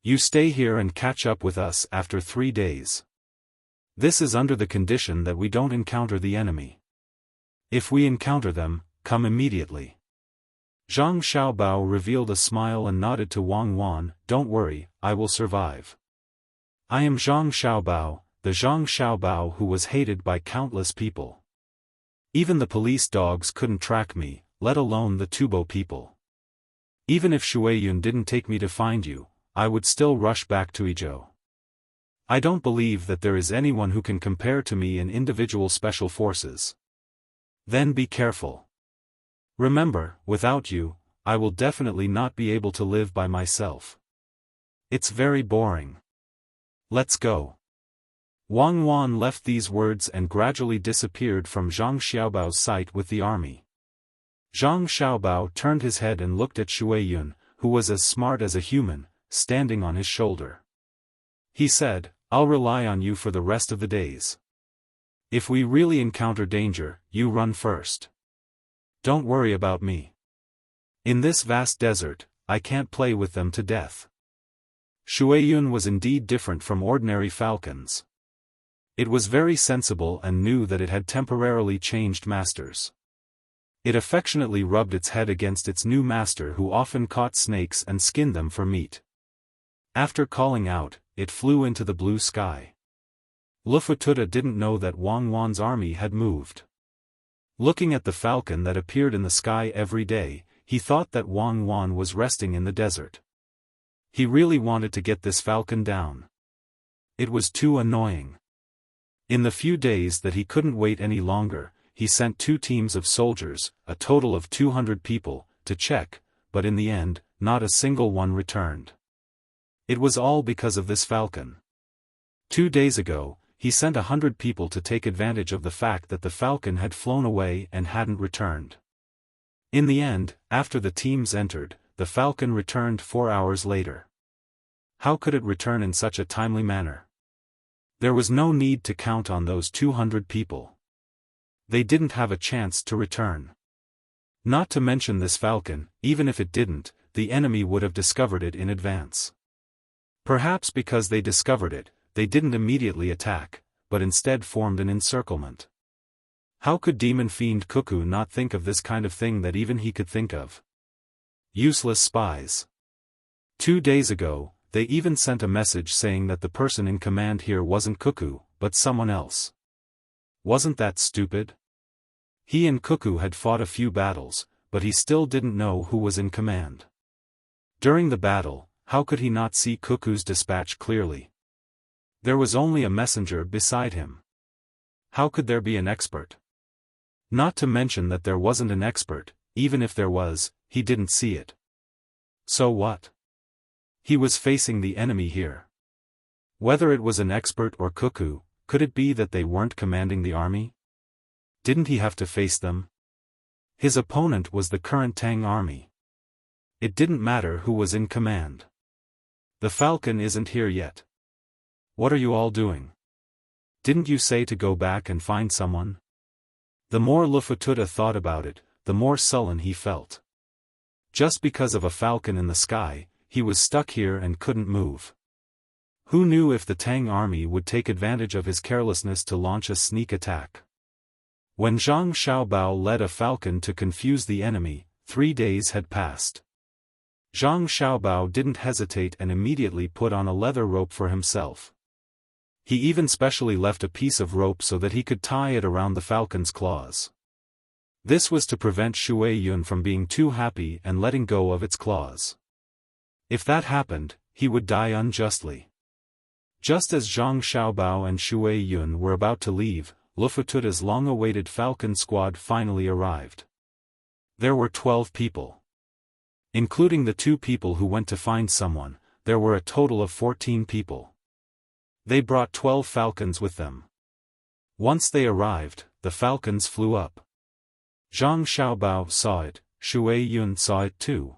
You stay here and catch up with us after 3 days. This is under the condition that we don't encounter the enemy. If we encounter them, come immediately. Zhang Xiaobao revealed a smile and nodded to Wang Wan, don't worry, I will survive. I am Zhang Xiaobao, the Zhang Xiaobao who was hated by countless people. Even the police dogs couldn't track me, let alone the Tubo people. Even if Shuiyun didn't take me to find you, I would still rush back to Izhou. I don't believe that there is anyone who can compare to me in individual special forces. Then be careful. Remember, without you, I will definitely not be able to live by myself. It's very boring. Let's go. Wang Wan left these words and gradually disappeared from Zhang Xiaobao's sight with the army. Zhang Xiaobao turned his head and looked at Shuiyun, who was as smart as a human, standing on his shoulder. He said, I'll rely on you for the rest of the days. If we really encounter danger, you run first. Don't worry about me. In this vast desert, I can't play with them to death. Shuiyun was indeed different from ordinary falcons. It was very sensible and knew that it had temporarily changed masters. It affectionately rubbed its head against its new master who often caught snakes and skinned them for meat. After calling out, it flew into the blue sky. Lufututa didn't know that Wang Wan's army had moved. Looking at the falcon that appeared in the sky every day, he thought that Wang Wan was resting in the desert. He really wanted to get this falcon down. It was too annoying. In the few days that he couldn't wait any longer, he sent 2 teams of soldiers, a total of 200 people, to check, but in the end, not a single one returned. It was all because of this falcon. 2 days ago, he sent 100 people to take advantage of the fact that the falcon had flown away and hadn't returned. In the end, after the teams entered, the falcon returned 4 hours later. How could it return in such a timely manner? There was no need to count on those 200 people. They didn't have a chance to return. Not to mention this falcon, even if it didn't, the enemy would have discovered it in advance. Perhaps because they discovered it, they didn't immediately attack, but instead formed an encirclement. How could Demon Fiend Cuckoo not think of this kind of thing that even he could think of? Useless spies. 2 days ago, they even sent a message saying that the person in command here wasn't Cuckoo, but someone else. Wasn't that stupid? He and Cuckoo had fought a few battles, but he still didn't know who was in command. During the battle, how could he not see Cuckoo's dispatch clearly? There was only a messenger beside him. How could there be an expert? Not to mention that there wasn't an expert, even if there was, he didn't see it. So what? He was facing the enemy here. Whether it was an expert or cuckoo, could it be that they weren't commanding the army? Didn't he have to face them? His opponent was the current Tang army. It didn't matter who was in command. The falcon isn't here yet. What are you all doing? Didn't you say to go back and find someone? The more Lufututa thought about it, the more sullen he felt. Just because of a falcon in the sky, he was stuck here and couldn't move. Who knew if the Tang army would take advantage of his carelessness to launch a sneak attack? When Zhang Xiaobao led a falcon to confuse the enemy, 3 days had passed. Zhang Xiaobao didn't hesitate and immediately put on a leather rope for himself. He even specially left a piece of rope so that he could tie it around the falcon's claws. This was to prevent Shui Yun from being too happy and letting go of its claws. If that happened, he would die unjustly. Just as Zhang Xiaobao and Shui Yun were about to leave, Lufututa's long-awaited falcon squad finally arrived. There were 12 people. Including the 2 people who went to find someone, there were a total of 14 people. They brought 12 falcons with them. Once they arrived, the falcons flew up. Zhang Xiaobao saw it, Shui Yun saw it too.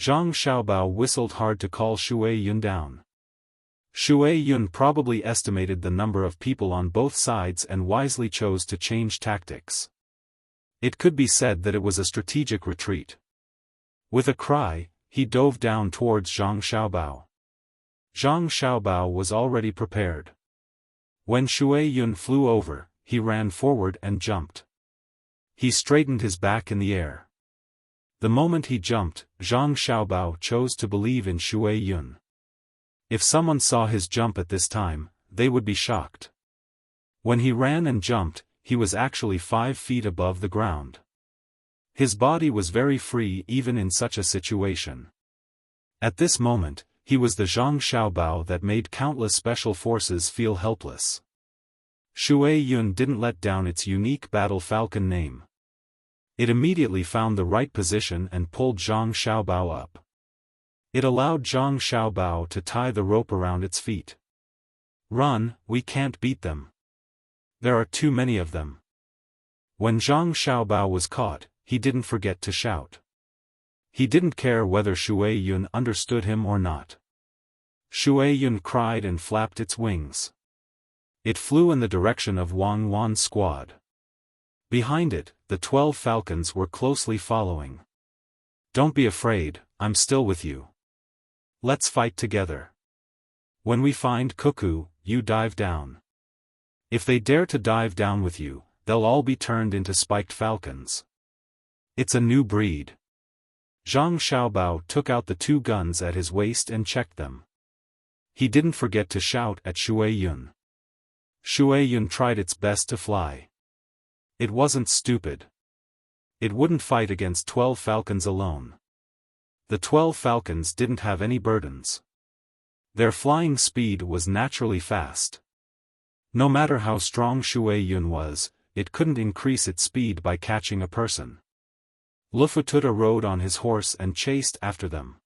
Zhang Xiaobao whistled hard to call Shui Yun down. Shui Yun probably estimated the number of people on both sides and wisely chose to change tactics. It could be said that it was a strategic retreat. With a cry, he dove down towards Zhang Xiaobao. Zhang Xiaobao was already prepared. When Shui Yun flew over, he ran forward and jumped. He straightened his back in the air. The moment he jumped, Zhang Xiaobao chose to believe in Shui Yun. If someone saw his jump at this time, they would be shocked. When he ran and jumped, he was actually 5 feet above the ground. His body was very free even in such a situation. At this moment, he was the Zhang Xiaobao that made countless special forces feel helpless. Shui Yun didn't let down its unique battle falcon name. It immediately found the right position and pulled Zhang Xiaobao up. It allowed Zhang Xiaobao to tie the rope around its feet. Run, we can't beat them. There are too many of them. When Zhang Xiaobao was caught, he didn't forget to shout. He didn't care whether Shui Yun understood him or not. Shui Yun cried and flapped its wings. It flew in the direction of Wang Wan's squad. Behind it, the 12 falcons were closely following. Don't be afraid, I'm still with you. Let's fight together. When we find Cuckoo, you dive down. If they dare to dive down with you, they'll all be turned into spiked falcons. It's a new breed. Zhang Xiaobao took out the 2 guns at his waist and checked them. He didn't forget to shout at Shui Yun. Shui Yun tried its best to fly. It wasn't stupid. It wouldn't fight against 12 falcons alone. The 12 falcons didn't have any burdens. Their flying speed was naturally fast. No matter how strong Shui Yun was, it couldn't increase its speed by catching a person. Lufututa rode on his horse and chased after them.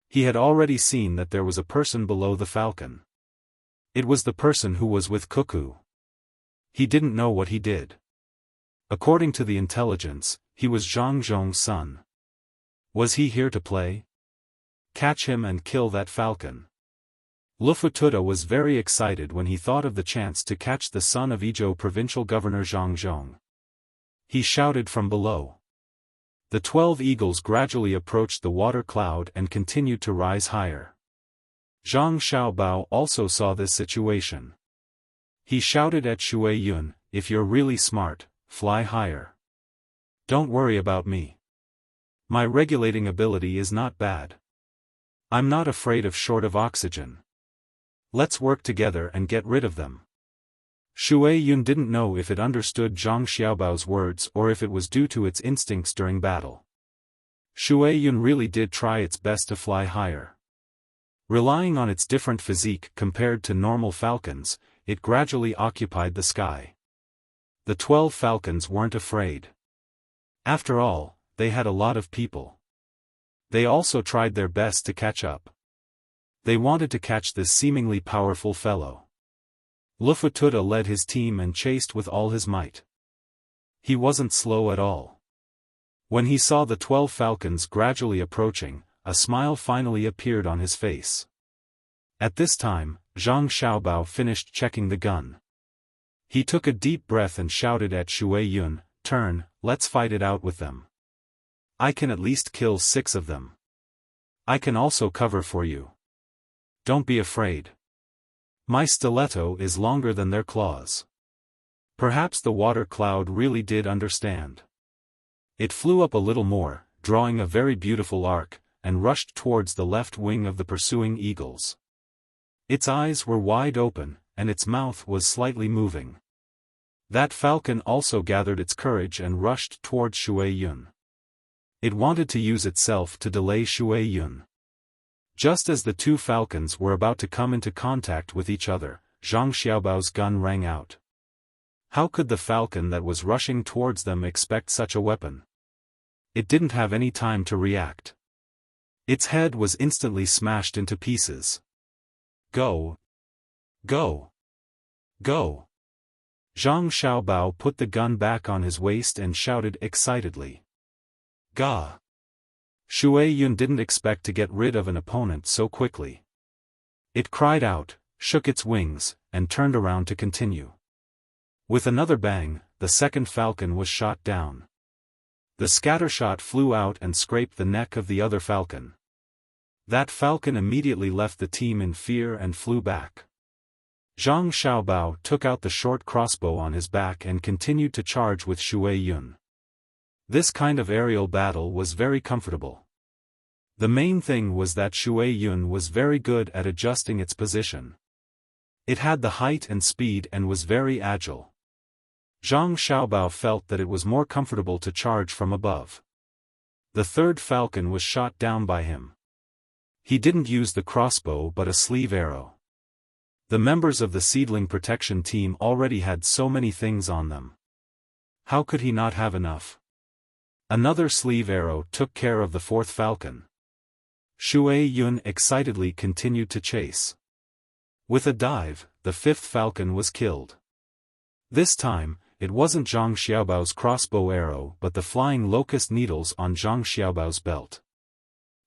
He had already seen that there was a person below the falcon. It was the person who was with Cuckoo. He didn't know what he did. According to the intelligence, he was Zhang Zhong's son. Was he here to play? Catch him and kill that falcon. Lufututa was very excited when he thought of the chance to catch the son of Izhou provincial governor Zhang Zhong. He shouted from below. The 12 eagles gradually approached the water cloud and continued to rise higher. Zhang Xiaobao also saw this situation. He shouted at Shui Yun, if you're really smart, fly higher. Don't worry about me. My regulating ability is not bad. I'm not afraid of short of oxygen. Let's work together and get rid of them. Shui Yun didn't know if it understood Zhang Xiaobao's words or if it was due to its instincts during battle. Shui Yun really did try its best to fly higher. Relying on its different physique compared to normal falcons, it gradually occupied the sky. The 12 falcons weren't afraid. After all, they had a lot of people. They also tried their best to catch up. They wanted to catch this seemingly powerful fellow. Lufututa led his team and chased with all his might. He wasn't slow at all. When he saw the 12 falcons gradually approaching, a smile finally appeared on his face. At this time, Zhang Xiaobao finished checking the gun. He took a deep breath and shouted at Shui Yun, "Turn, let's fight it out with them. I can at least kill 6 of them. I can also cover for you. Don't be afraid. My stiletto is longer than their claws." Perhaps the water cloud really did understand. It flew up a little more, drawing a very beautiful arc, and rushed towards the left wing of the pursuing eagles. Its eyes were wide open, and its mouth was slightly moving. That falcon also gathered its courage and rushed towards Shui Yun. It wanted to use itself to delay Shui Yun. Just as the 2 falcons were about to come into contact with each other, Zhang Xiaobao's gun rang out. How could the falcon that was rushing towards them expect such a weapon? It didn't have any time to react. Its head was instantly smashed into pieces. Go! Go! Go! Zhang Xiaobao put the gun back on his waist and shouted excitedly. Ga! Shui Yun didn't expect to get rid of an opponent so quickly. It cried out, shook its wings, and turned around to continue. With another bang, the second falcon was shot down. The scattershot flew out and scraped the neck of the other falcon. That falcon immediately left the team in fear and flew back. Zhang Xiaobao took out the short crossbow on his back and continued to charge with Shui Yun. This kind of aerial battle was very comfortable. The main thing was that Shui Yun was very good at adjusting its position. It had the height and speed and was very agile. Zhang Xiaobao felt that it was more comfortable to charge from above. The third falcon was shot down by him. He didn't use the crossbow but a sleeve arrow. The members of the seedling protection team already had so many things on them. How could he not have enough? Another sleeve arrow took care of the 4th falcon. Shui Yun excitedly continued to chase. With a dive, the 5th falcon was killed. This time, it wasn't Zhang Xiaobao's crossbow arrow but the flying locust needles on Zhang Xiaobao's belt.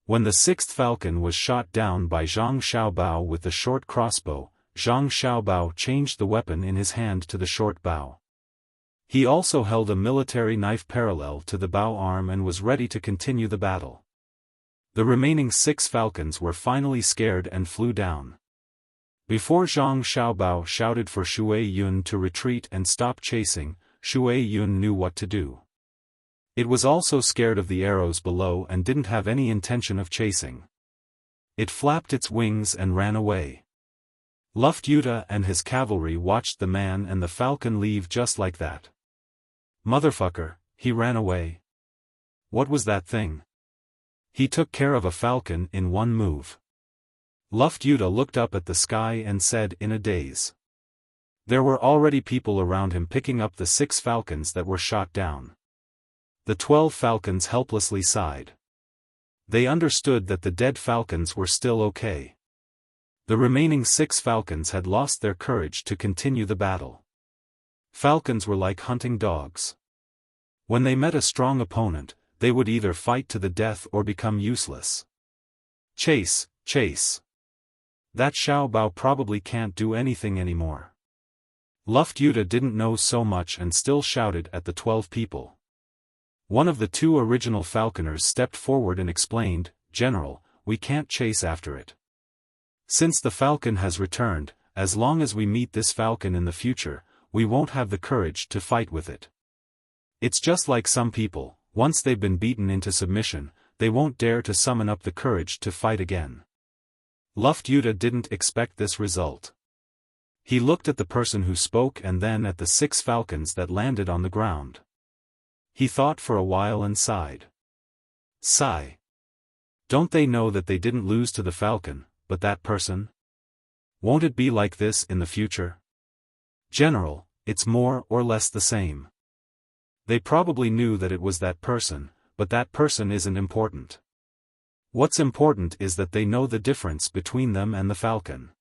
When the 6th falcon was shot down by Zhang Xiaobao with the short crossbow, Zhang Xiaobao changed the weapon in his hand to the short bow. He also held a military knife parallel to the bow arm and was ready to continue the battle. The remaining 6 falcons were finally scared and flew down. Before Zhang Xiaobao shouted for Shui Yun to retreat and stop chasing, Shui Yun knew what to do. It was also scared of the arrows below and didn't have any intention of chasing. It flapped its wings and ran away. Lufututa and his cavalry watched the man and the falcon leave just like that. Motherfucker, he ran away. What was that thing? He took care of a falcon in one move. Lufututa looked up at the sky and said in a daze. There were already people around him picking up the 6 falcons that were shot down. The 12 falcons helplessly sighed. They understood that the dead falcons were still okay. The remaining 6 falcons had lost their courage to continue the battle. Falcons were like hunting dogs. When they met a strong opponent, they would either fight to the death or become useless. Chase, chase. That Xiaobao probably can't do anything anymore. Lufututa didn't know so much and still shouted at the 12 people. One of the 2 original falconers stepped forward and explained, "General, we can't chase after it. Since the falcon has returned, as long as we meet this falcon in the future, we won't have the courage to fight with it. It's just like some people, once they've been beaten into submission, they won't dare to summon up the courage to fight again." Lufututa didn't expect this result. He looked at the person who spoke and then at the 6 falcons that landed on the ground. He thought for a while and sighed. Sigh. Don't they know that they didn't lose to the falcon, but that person? Won't it be like this in the future? General, it's more or less the same. They probably knew that it was that person, but that person isn't important. What's important is that they know the difference between them and the falcon.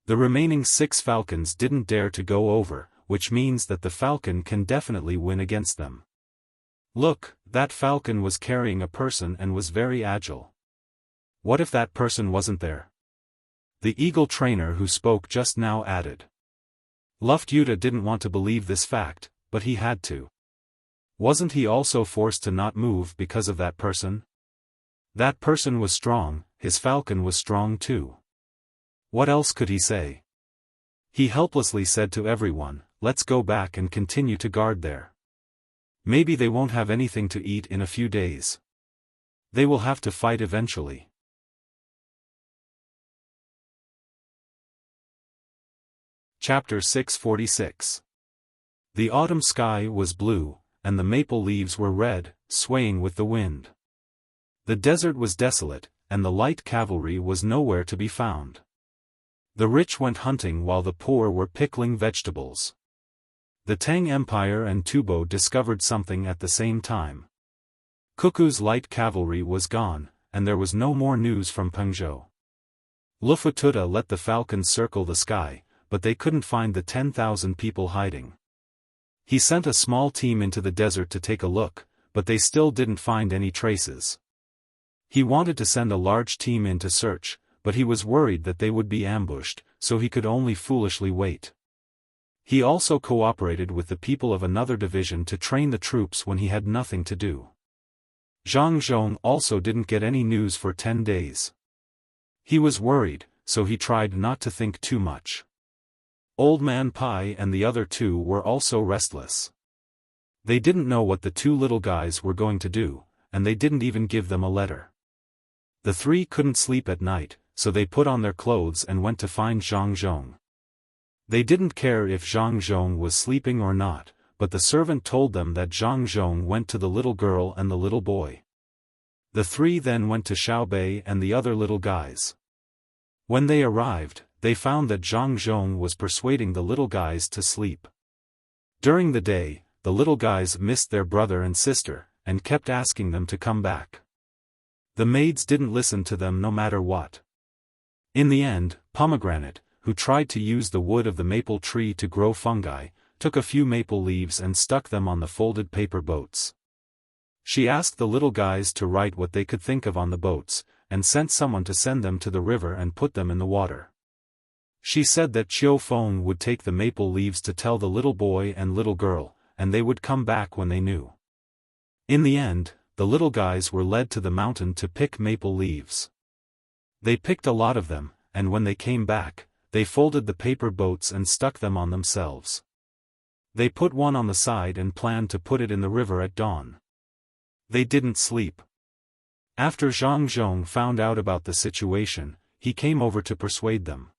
The remaining 6 falcons didn't dare to go over, which means that the falcon can definitely win against them. Look, that falcon was carrying a person and was very agile. What if that person wasn't there? The eagle trainer who spoke just now added. Luft Yuta didn't want to believe this fact, but he had to. Wasn't he also forced to not move because of that person? That person was strong, his falcon was strong too. What else could he say? He helplessly said to everyone, let's go back and continue to guard there. Maybe they won't have anything to eat in a few days. They will have to fight eventually. Chapter 646. The autumn sky was blue, and the maple leaves were red, swaying with the wind. The desert was desolate, and the light cavalry was nowhere to be found. The rich went hunting while the poor were pickling vegetables. The Tang Empire and Tubo discovered something at the same time. Cuckoo's light cavalry was gone, and there was no more news from Pengzhou. Lufututa let the falcons circle the sky, but they couldn't find the 10,000 people hiding. He sent a small team into the desert to take a look, but they still didn't find any traces. He wanted to send a large team in to search, but he was worried that they would be ambushed, so he could only foolishly wait. He also cooperated with the people of another division to train the troops when he had nothing to do. Zhang Zhong also didn't get any news for 10 days. He was worried, so he tried not to think too much. Old Man Pai and the other 2 were also restless. They didn't know what the 2 little guys were going to do, and they didn't even give them a letter. The 3 couldn't sleep at night, so they put on their clothes and went to find Zhang Zhong. They didn't care if Zhang Zhong was sleeping or not, but the servant told them that Zhang Zhong went to the little girl and the little boy. The 3 then went to Xiaobei and the other little guys. When they arrived, they found that Zhang Zhong was persuading the little guys to sleep. During the day, the little guys missed their brother and sister, and kept asking them to come back. The maids didn't listen to them no matter what. In the end, Pomegranate, who tried to use the wood of the maple tree to grow fungi, took a few maple leaves and stuck them on the folded paper boats. She asked the little guys to write what they could think of on the boats, and sent someone to send them to the river and put them in the water. She said that Xiaofan would take the maple leaves to tell the little boy and little girl, and they would come back when they knew. In the end, the little guys were led to the mountain to pick maple leaves. They picked a lot of them, and when they came back, they folded the paper boats and stuck them on themselves. They put one on the side and planned to put it in the river at dawn. They didn't sleep. After Zhang Zhong found out about the situation, he came over to persuade them.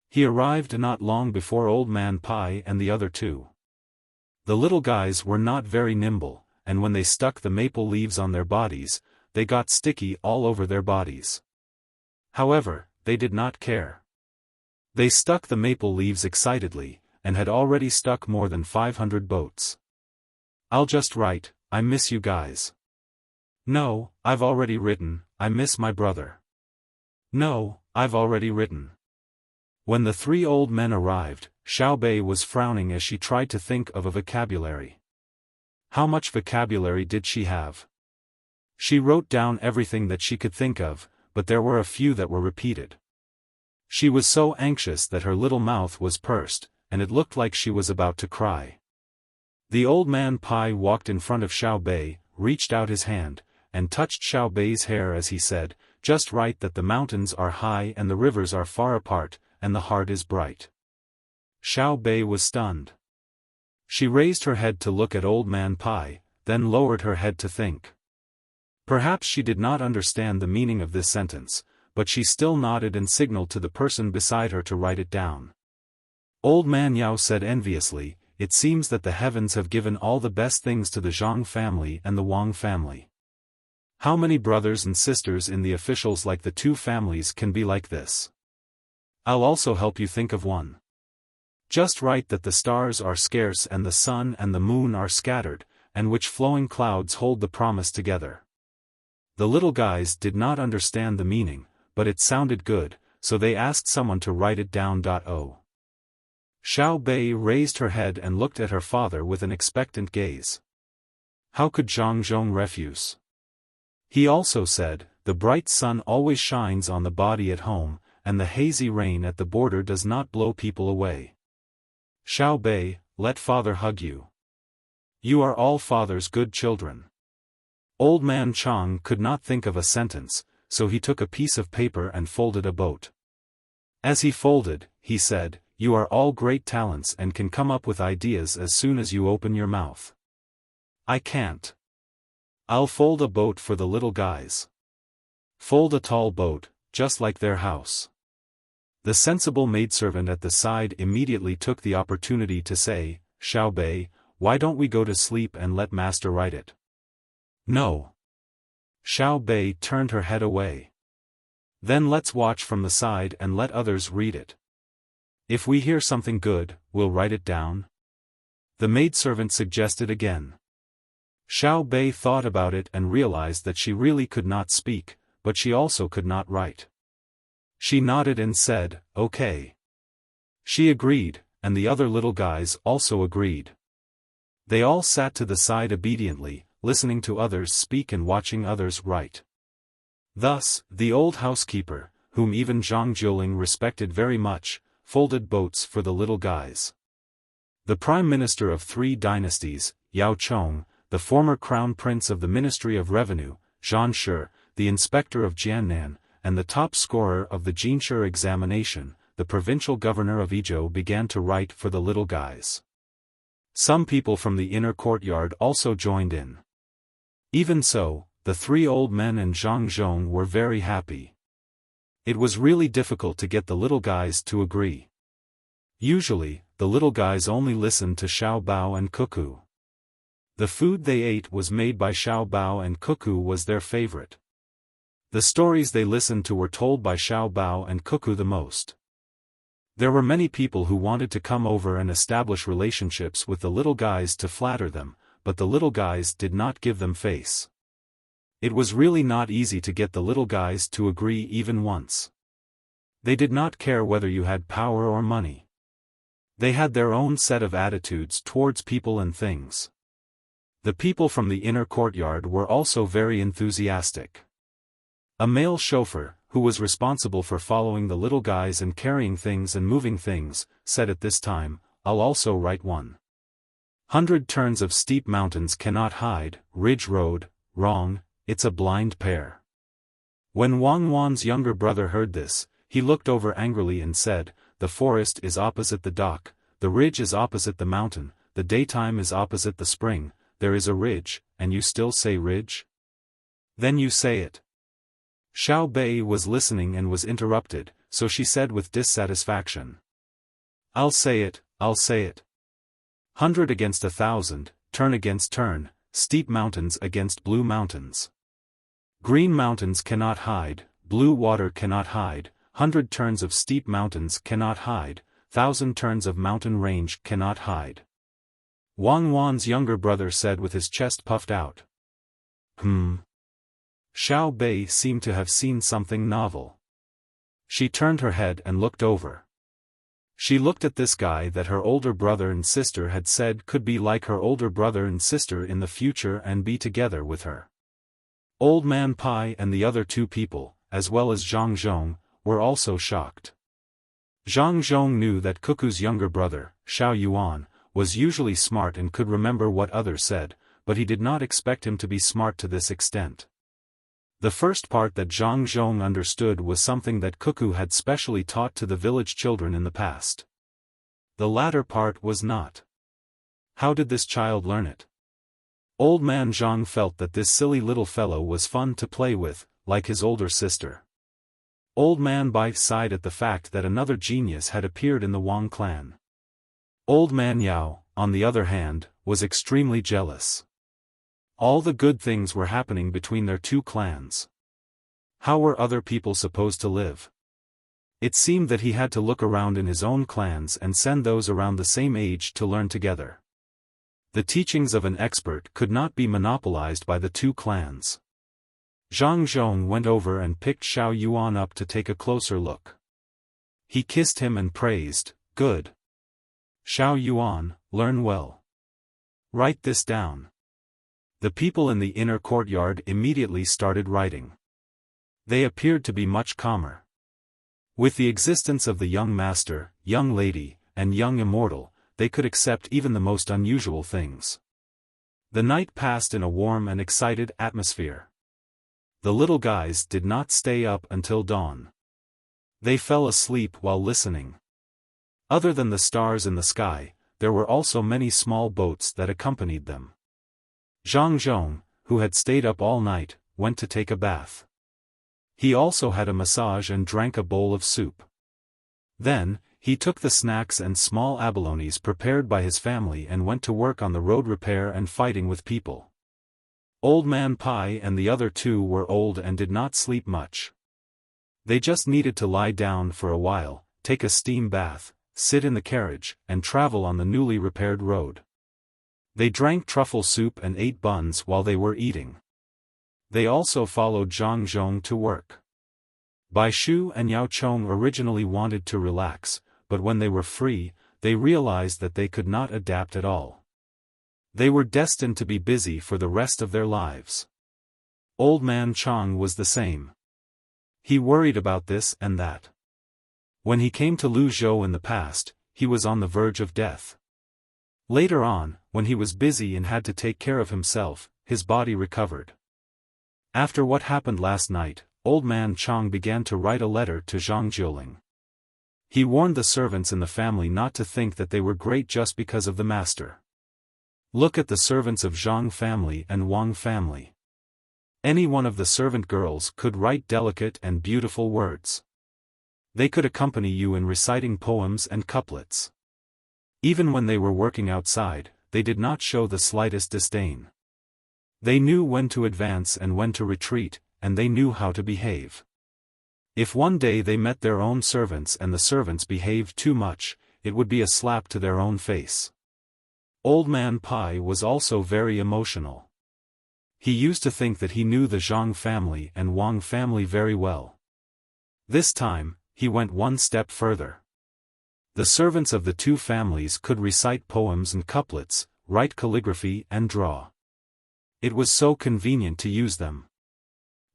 He arrived not long before Old Man Pai and the other 2. The little guys were not very nimble, and when they stuck the maple leaves on their bodies, they got sticky all over their bodies. However, they did not care. They stuck the maple leaves excitedly, and had already stuck more than 500 boats. I'll just write, I miss you guys. No, I've already written, I miss my brother. No, I've already written. When the 3 old men arrived, Xiaobei was frowning as she tried to think of a vocabulary. How much vocabulary did she have? She wrote down everything that she could think of, but there were a few that were repeated. She was so anxious that her little mouth was pursed, and it looked like she was about to cry. The Old Man Pai walked in front of Xiaobei, reached out his hand, and touched Xiaobei's hair as he said, just write that the mountains are high and the rivers are far apart, and the heart is bright. Xiaobei was stunned. She raised her head to look at Old Man Pai, then lowered her head to think. Perhaps she did not understand the meaning of this sentence, but she still nodded and signaled to the person beside her to write it down. Old Man Yao said enviously, it seems that the heavens have given all the best things to the Zhang family and the Wang family. How many brothers and sisters in the officials like the 2 families can be like this? I'll also help you think of one. Just write that the stars are scarce and the sun and the moon are scattered, and which flowing clouds hold the promise together. The little guys did not understand the meaning, but it sounded good, so they asked someone to write it down. Xiao Bei raised her head and looked at her father with an expectant gaze. How could Zhang Zhong refuse? He also said, the bright sun always shines on the body at home, and the hazy rain at the border does not blow people away. Xiao Bei, let father hug you. You are all father's good children. Old man Chang could not think of a sentence, so he took a piece of paper and folded a boat. As he folded, he said, you are all great talents and can come up with ideas as soon as you open your mouth. I can't. I'll fold a boat for the little guys. Fold a tall boat, just like their house. The sensible maidservant at the side immediately took the opportunity to say, Xiao Bei, why don't we go to sleep and let master write it? No. Xiao Bei turned her head away. Then let's watch from the side and let others read it. If we hear something good, we'll write it down. The maidservant suggested again. Xiao Bei thought about it and realized that she really could not speak, but she also could not write. She nodded and said, okay. She agreed, and the other little guys also agreed. They all sat to the side obediently, listening to others speak and watching others write. Thus, the old housekeeper, whom even Zhang Jiuling respected very much, folded boats for the little guys. The Prime Minister of 3 dynasties, Yao Chong, the former Crown Prince of the Ministry of Revenue, Zhan Shi, the Inspector of Jiannan, and the top scorer of the Jinshi examination, the Provincial Governor of Izhou began to write for the little guys. Some people from the inner courtyard also joined in. Even so, the 3 old men and Zhang Zhong were very happy. It was really difficult to get the little guys to agree. Usually, the little guys only listened to Xiao Bao and Cuckoo. The food they ate was made by Xiao Bao and Cuckoo was their favorite. The stories they listened to were told by Xiao Bao and Cuckoo the most. There were many people who wanted to come over and establish relationships with the little guys to flatter them, but the little guys did not give them face. It was really not easy to get the little guys to agree even once. They did not care whether you had power or money. They had their own set of attitudes towards people and things. The people from the inner courtyard were also very enthusiastic. A male chauffeur, who was responsible for following the little guys and carrying things and moving things, said at this time, I'll also write 100 turns of steep mountains cannot hide, ridge road, wrong, it's a blind pair. When Wang Wan's younger brother heard this, he looked over angrily and said, the forest is opposite the dock, the ridge is opposite the mountain, the daytime is opposite the spring, there is a ridge, and you still say ridge? Then you say it. Xiao Bei was listening and was interrupted, so she said with dissatisfaction. I'll say it, I'll say it. 100 against 1,000, turn against turn, steep mountains against blue mountains. Green mountains cannot hide, blue water cannot hide, 100 turns of steep mountains cannot hide, 1,000 turns of mountain range cannot hide. Wang Wan's younger brother said with his chest puffed out. Xiao Bei seemed to have seen something novel. She turned her head and looked over. She looked at this guy that her older brother and sister had said could be like her older brother and sister in the future and be together with her. Old Man Pai and the other 2 people, as well as Zhang Zhong, were also shocked. Zhang Zhong knew that Cuckoo's younger brother, Xiao Yuan, was usually smart and could remember what others said, but he did not expect him to be smart to this extent. The first part that Zhang Zhong understood was something that Cuckoo had specially taught to the village children in the past. The latter part was not. How did this child learn it? Old Man Zhang felt that this silly little fellow was fun to play with, like his older sister. Old Man Bai sighed at the fact that another genius had appeared in the Wang clan. Old Man Yao, on the other hand, was extremely jealous. All the good things were happening between their 2 clans. How were other people supposed to live? It seemed that he had to look around in his own clans and send those around the same age to learn together. The teachings of an expert could not be monopolized by the 2 clans. Zhang Zhong went over and picked Xiao Yuan up to take a closer look. He kissed him and praised, "Good. Xiao Yuan, learn well. Write this down." The people in the inner courtyard immediately started writing. They appeared to be much calmer. With the existence of the young master, young lady, and young immortal, they could accept even the most unusual things. The night passed in a warm and excited atmosphere. The little guys did not stay up until dawn. They fell asleep while listening. Other than the stars in the sky, there were also many small boats that accompanied them. Zhang Zhong, who had stayed up all night, went to take a bath. He also had a massage and drank a bowl of soup. Then, he took the snacks and small abalones prepared by his family and went to work on the road repair and fighting with people. Old Man Pai and the other two were old and did not sleep much. They just needed to lie down for a while, take a steam bath, sit in the carriage, and travel on the newly repaired road. They drank truffle soup and ate buns while they were eating. They also followed Zhang Zhong to work. Bai Shu and Yao Chong originally wanted to relax, but when they were free, they realized that they could not adapt at all. They were destined to be busy for the rest of their lives. Old Man Chong was the same. He worried about this and that. When he came to Lu Zhou in the past, he was on the verge of death. Later on, when he was busy and had to take care of himself, his body recovered. After what happened last night, Old Man Chong began to write a letter to Zhang Jiuling. He warned the servants in the family not to think that they were great just because of the master. Look at the servants of Zhang family and Wang family. Any one of the servant girls could write delicate and beautiful words. They could accompany you in reciting poems and couplets. Even when they were working outside, they did not show the slightest disdain. They knew when to advance and when to retreat, and they knew how to behave. If one day they met their own servants and the servants behaved too much, it would be a slap to their own face. Old Man Pai was also very emotional. He used to think that he knew the Zhang family and Wang family very well. This time, he went one step further. The servants of the two families could recite poems and couplets, write calligraphy and draw. It was so convenient to use them.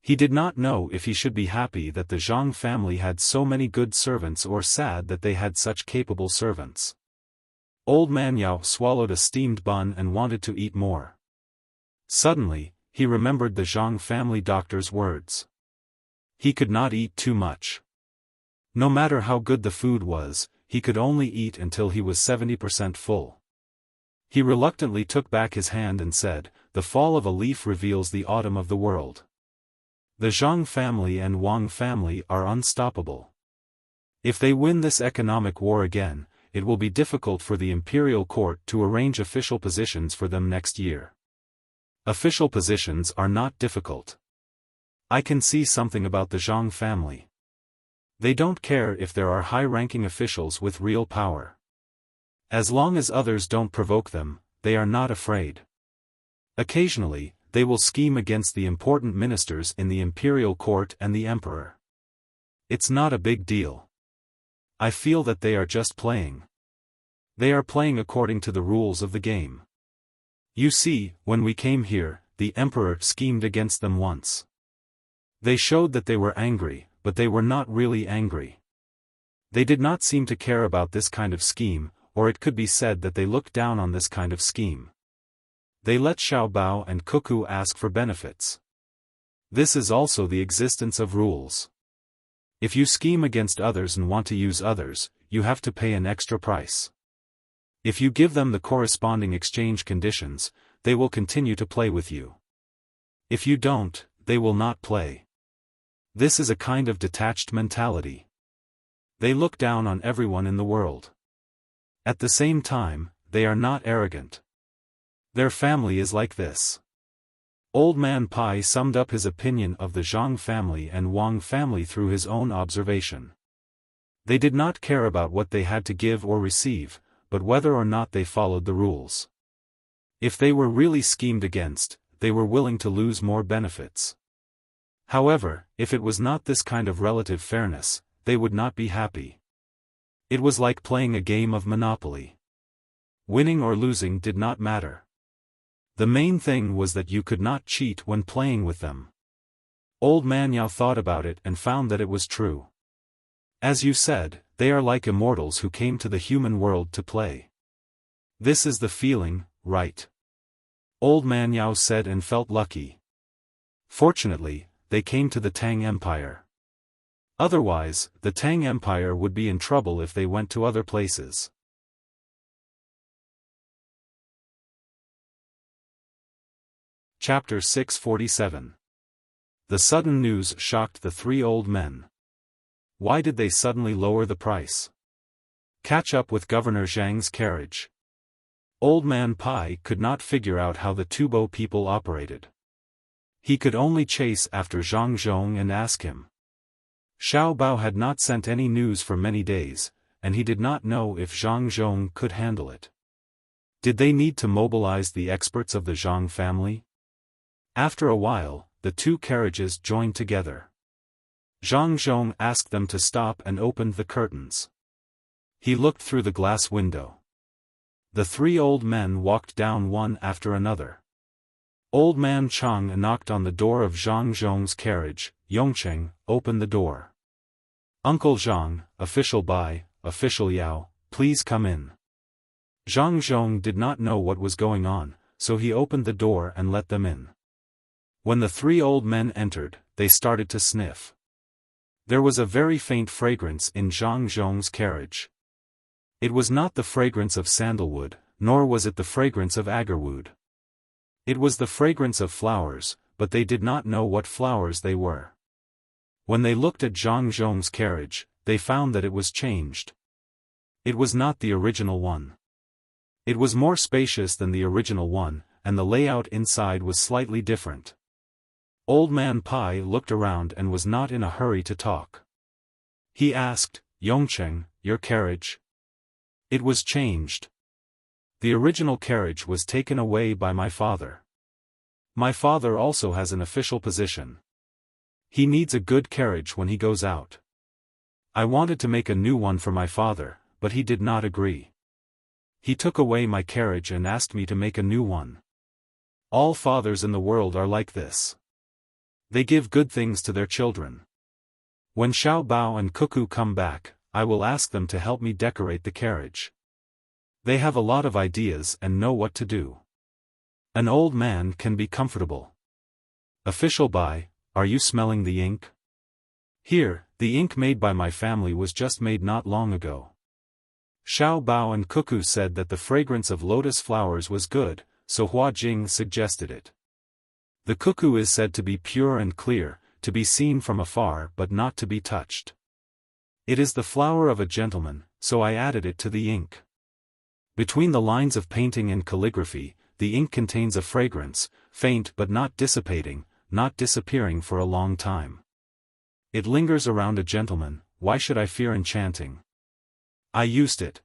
He did not know if he should be happy that the Zhang family had so many good servants or sad that they had such capable servants. Old Man Yao swallowed a steamed bun and wanted to eat more. Suddenly, he remembered the Zhang family doctor's words. He could not eat too much. No matter how good the food was, he could only eat until he was 70% full. He reluctantly took back his hand and said, "The fall of a leaf reveals the autumn of the world." The Zhang family and Wang family are unstoppable. If they win this economic war again, it will be difficult for the imperial court to arrange official positions for them next year. Official positions are not difficult. I can see something about the Zhang family. They don't care if there are high-ranking officials with real power. As long as others don't provoke them, they are not afraid. Occasionally, they will scheme against the important ministers in the imperial court and the emperor. It's not a big deal. I feel that they are just playing. They are playing according to the rules of the game. You see, when we came here, the emperor schemed against them once. They showed that they were angry, but they were not really angry. They did not seem to care about this kind of scheme, or it could be said that they looked down on this kind of scheme. They let Xiao Bao and Cuckoo ask for benefits. This is also the existence of rules. If you scheme against others and want to use others, you have to pay an extra price. If you give them the corresponding exchange conditions, they will continue to play with you. If you don't, they will not play. This is a kind of detached mentality. They look down on everyone in the world. At the same time, they are not arrogant. Their family is like this. Old Man Pai summed up his opinion of the Zhang family and Wang family through his own observation. They did not care about what they had to give or receive, but whether or not they followed the rules. If they were really schemed against, they were willing to lose more benefits. However, if it was not this kind of relative fairness, they would not be happy. It was like playing a game of Monopoly. Winning or losing did not matter. The main thing was that you could not cheat when playing with them. Old Man Yao thought about it and found that it was true. As you said, they are like immortals who came to the human world to play. This is the feeling, right? Old Man Yao said and felt lucky. Fortunately, they came to the Tang Empire. Otherwise, the Tang Empire would be in trouble if they went to other places. Chapter 647. The sudden news shocked the three old men. Why did they suddenly lower the price? Catch up with Governor Zhang's carriage. Old Man Pai could not figure out how the Tubo people operated. He could only chase after Zhang Zhong and ask him. Xiao Bao had not sent any news for many days, and he did not know if Zhang Zhong could handle it. Did they need to mobilize the experts of the Zhang family? After a while, the two carriages joined together. Zhang Zhong asked them to stop and opened the curtains. He looked through the glass window. The three old men walked down one after another. Old Man Chang knocked on the door of Zhang Zhong's carriage. Yongcheng, open the door. Uncle Zhang, official Bai, official Yao, please come in. Zhang Zhong did not know what was going on, so he opened the door and let them in. When the three old men entered, they started to sniff. There was a very faint fragrance in Zhang Zhong's carriage. It was not the fragrance of sandalwood, nor was it the fragrance of agarwood. It was the fragrance of flowers, but they did not know what flowers they were. When they looked at Zhang Zhong's carriage, they found that it was changed. It was not the original one. It was more spacious than the original one, and the layout inside was slightly different. Old Man Pai looked around and was not in a hurry to talk. He asked, Yongcheng, your carriage? It was changed. The original carriage was taken away by my father. My father also has an official position. He needs a good carriage when he goes out. I wanted to make a new one for my father, but he did not agree. He took away my carriage and asked me to make a new one. All fathers in the world are like this. They give good things to their children. When Xiao Bao and Cuckoo come back, I will ask them to help me decorate the carriage. They have a lot of ideas and know what to do. An old man can be comfortable. Official Bai, are you smelling the ink? Here, the ink made by my family was just made not long ago. Xiao Bao and Cuckoo said that the fragrance of lotus flowers was good, so Hua Jing suggested it. The cuckoo is said to be pure and clear, to be seen from afar but not to be touched. It is the flower of a gentleman, so I added it to the ink. Between the lines of painting and calligraphy, the ink contains a fragrance, faint but not dissipating, not disappearing for a long time. It lingers around a gentleman. Why should I fear enchanting? I used it.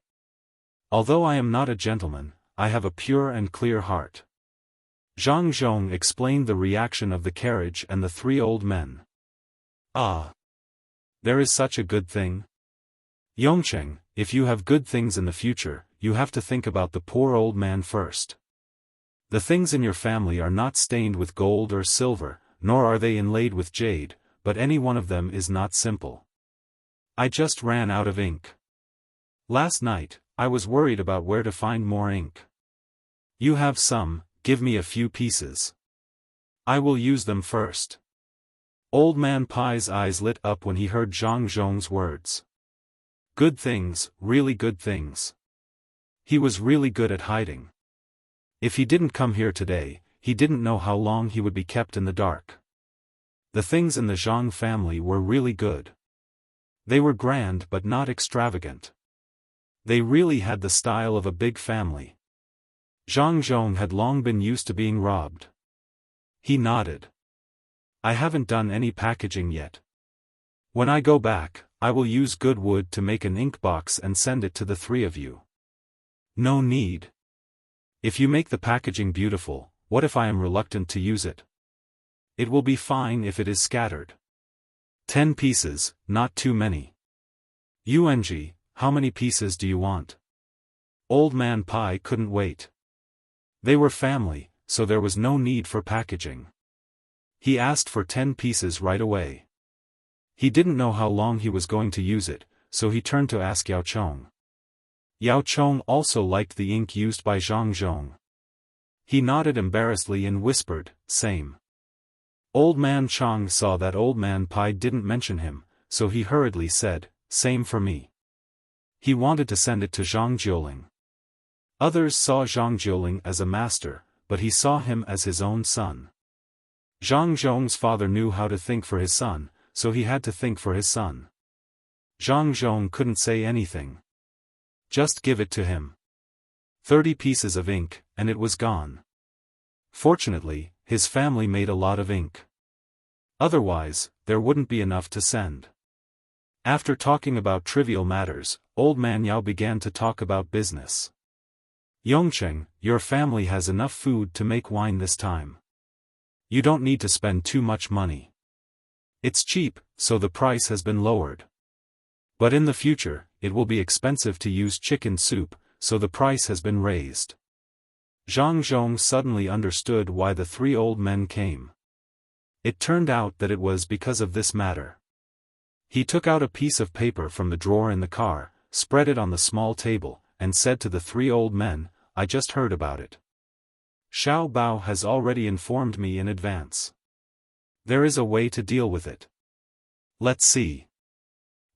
Although I am not a gentleman, I have a pure and clear heart. Zhang Zhong explained the reaction of the carriage and the three old men. Ah! There is such a good thing? Yongcheng, if you have good things in the future, you have to think about the poor old man first. The things in your family are not stained with gold or silver, nor are they inlaid with jade, but any one of them is not simple. I just ran out of ink. Last night, I was worried about where to find more ink. You have some, give me a few pieces. I will use them first. Old Man Pai's eyes lit up when he heard Zhang Zhong's words. Good things, really good things. He was really good at hiding. If he didn't come here today, he didn't know how long he would be kept in the dark. The things in the Zhang family were really good. They were grand but not extravagant. They really had the style of a big family. Zhang Zhong had long been used to being robbed. He nodded. I haven't done any packaging yet. When I go back, I will use good wood to make an ink box and send it to the three of you. No need. If you make the packaging beautiful, what if I am reluctant to use it? It will be fine if it is scattered. 10 pieces, not too many. Yuanji, how many pieces do you want? Old Man Pai couldn't wait. They were family, so there was no need for packaging. He asked for 10 pieces right away. He didn't know how long he was going to use it, so he turned to ask Yao Chong. Yao Chong also liked the ink used by Zhang Zhong. He nodded embarrassedly and whispered, "Same." Old Man Chong saw that Old Man Pai didn't mention him, so he hurriedly said, "Same for me." He wanted to send it to Zhang Jiuling. Others saw Zhang Jiuling as a master, but he saw him as his own son. Zhang Zhong's father knew how to think for his son, so he had to think for his son. Zhang Zhong couldn't say anything. Just give it to him. 30 pieces of ink, and it was gone. Fortunately, his family made a lot of ink. Otherwise, there wouldn't be enough to send. After talking about trivial matters, Old Man Yao began to talk about business. "Yongcheng, your family has enough food to make wine this time. You don't need to spend too much money. It's cheap, so the price has been lowered. But in the future, it will be expensive to use chicken soup, so the price has been raised." Zhang Zhong suddenly understood why the 3 old men came. It turned out that it was because of this matter. He took out a piece of paper from the drawer in the car, spread it on the small table, and said to the 3 old men, "I just heard about it. Xiao Bao has already informed me in advance. There is a way to deal with it. Let's see."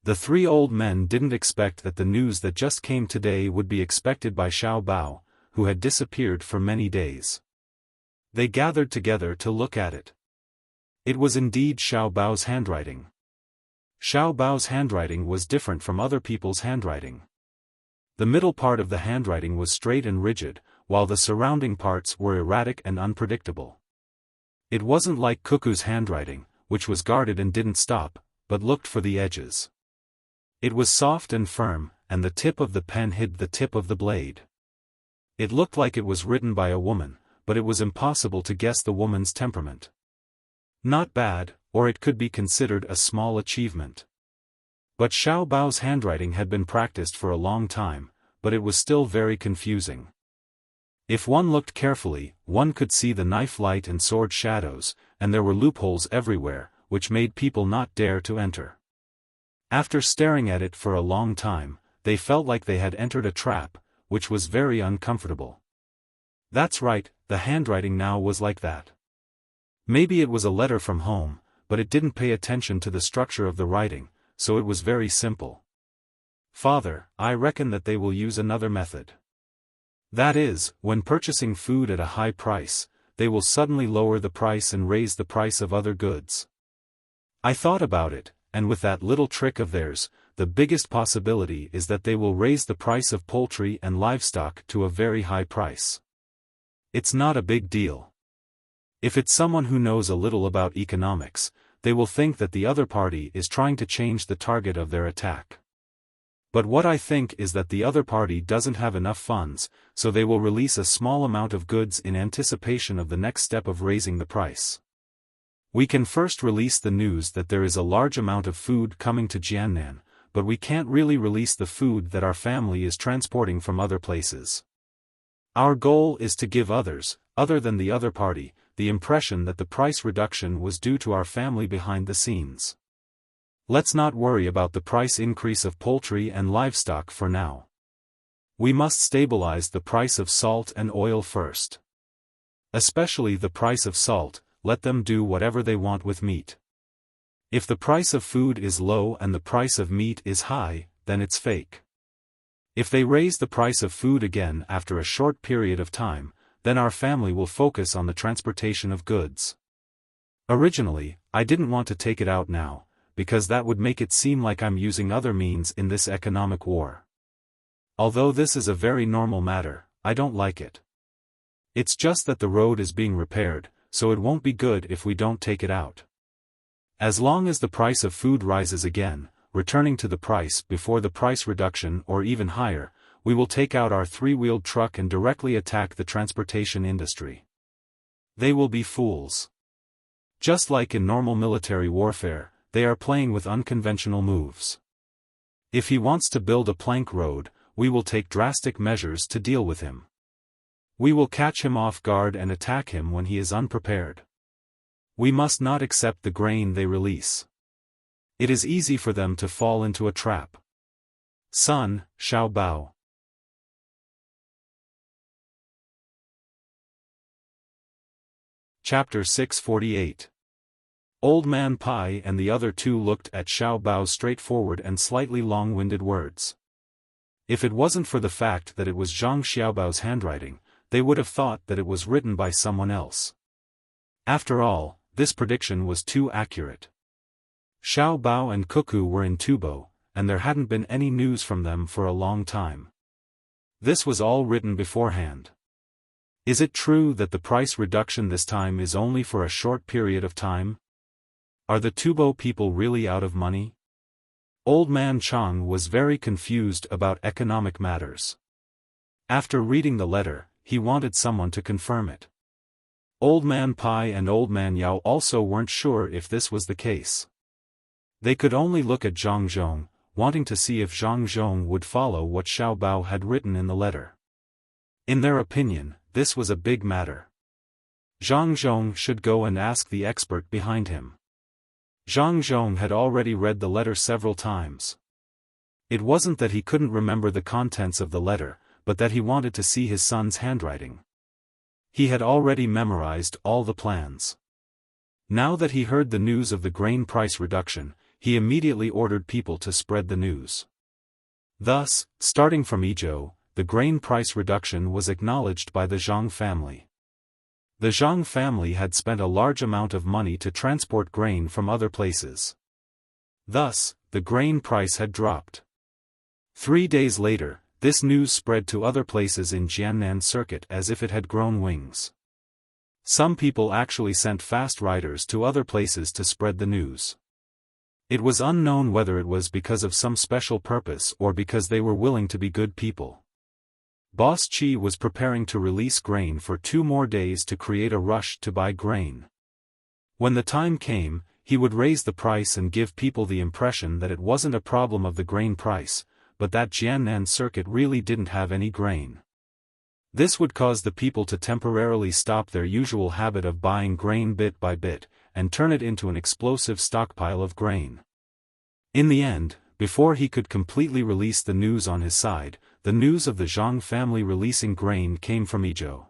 The 3 old men didn't expect that the news that just came today would be expected by Xiao Bao, who had disappeared for many days. They gathered together to look at it. It was indeed Xiao Bao's handwriting. Xiao Bao's handwriting was different from other people's handwriting. The middle part of the handwriting was straight and rigid, while the surrounding parts were erratic and unpredictable. It wasn't like Cuckoo's handwriting, which was guarded and didn't stop, but looked for the edges. It was soft and firm, and the tip of the pen hid the tip of the blade. It looked like it was written by a woman, but it was impossible to guess the woman's temperament. Not bad, or it could be considered a small achievement. But Xiao Bao's handwriting had been practiced for a long time, but it was still very confusing. If one looked carefully, one could see the knife light and sword shadows, and there were loopholes everywhere, which made people not dare to enter. After staring at it for a long time, they felt like they had entered a trap, which was very uncomfortable. That's right, the handwriting now was like that. Maybe it was a letter from home, but it didn't pay attention to the structure of the writing, so it was very simple. "Father, I reckon that they will use another method. That is, when purchasing food at a high price, they will suddenly lower the price and raise the price of other goods. I thought about it, and with that little trick of theirs, the biggest possibility is that they will raise the price of poultry and livestock to a very high price. It's not a big deal. If it's someone who knows a little about economics, they will think that the other party is trying to change the target of their attack. But what I think is that the other party doesn't have enough funds, so they will release a small amount of goods in anticipation of the next step of raising the price. We can first release the news that there is a large amount of food coming to Jiannan, but we can't really release the food that our family is transporting from other places. Our goal is to give others, other than the other party, the impression that the price reduction was due to our family behind the scenes. Let's not worry about the price increase of poultry and livestock for now. We must stabilize the price of salt and oil first. Especially the price of salt, let them do whatever they want with meat. If the price of food is low and the price of meat is high, then it's fake. If they raise the price of food again after a short period of time, then our family will focus on the transportation of goods. Originally, I didn't want to take it out now, because that would make it seem like I'm using other means in this economic war. Although this is a very normal matter, I don't like it. It's just that the road is being repaired, so it won't be good if we don't take it out. As long as the price of food rises again, returning to the price before the price reduction or even higher, we will take out our 3-wheeled truck and directly attack the transportation industry. They will be fools. Just like in normal military warfare, they are playing with unconventional moves. If he wants to build a plank road, we will take drastic measures to deal with him. We will catch him off guard and attack him when he is unprepared. We must not accept the grain they release. It is easy for them to fall into a trap. Sun, Xiao Bao. Chapter 648. Old Man Pai and the other two looked at Xiao Bao's straightforward and slightly long-winded words. If it wasn't for the fact that it was Zhang Xiaobao's handwriting, they would have thought that it was written by someone else. After all, this prediction was too accurate. Xiao Bao and Cuckoo were in Tubo, and there hadn't been any news from them for a long time. This was all written beforehand. Is it true that the price reduction this time is only for a short period of time? Are the Tubo people really out of money? Old Man Chang was very confused about economic matters. After reading the letter, he wanted someone to confirm it. Old Man Pai and Old Man Yao also weren't sure if this was the case. They could only look at Zhang Zhong, wanting to see if Zhang Zhong would follow what Xiao Bao had written in the letter. In their opinion, this was a big matter. Zhang Zhong should go and ask the expert behind him. Zhang Zhong had already read the letter several times. It wasn't that he couldn't remember the contents of the letter, but that he wanted to see his son's handwriting. He had already memorized all the plans. Now that he heard the news of the grain price reduction, he immediately ordered people to spread the news. Thus, starting from Yizhou, the grain price reduction was acknowledged by the Zhang family. The Zhang family had spent a large amount of money to transport grain from other places. Thus, the grain price had dropped. 3 days later, this news spread to other places in Jiannan Circuit as if it had grown wings. Some people actually sent fast riders to other places to spread the news. It was unknown whether it was because of some special purpose or because they were willing to be good people. Boss Qi was preparing to release grain for 2 more days to create a rush to buy grain. When the time came, he would raise the price and give people the impression that it wasn't a problem of the grain price, but that Jiannan Circuit really didn't have any grain. This would cause the people to temporarily stop their usual habit of buying grain bit by bit, and turn it into an explosive stockpile of grain. In the end, before he could completely release the news on his side, the news of the Zhang family releasing grain came from Yizhou.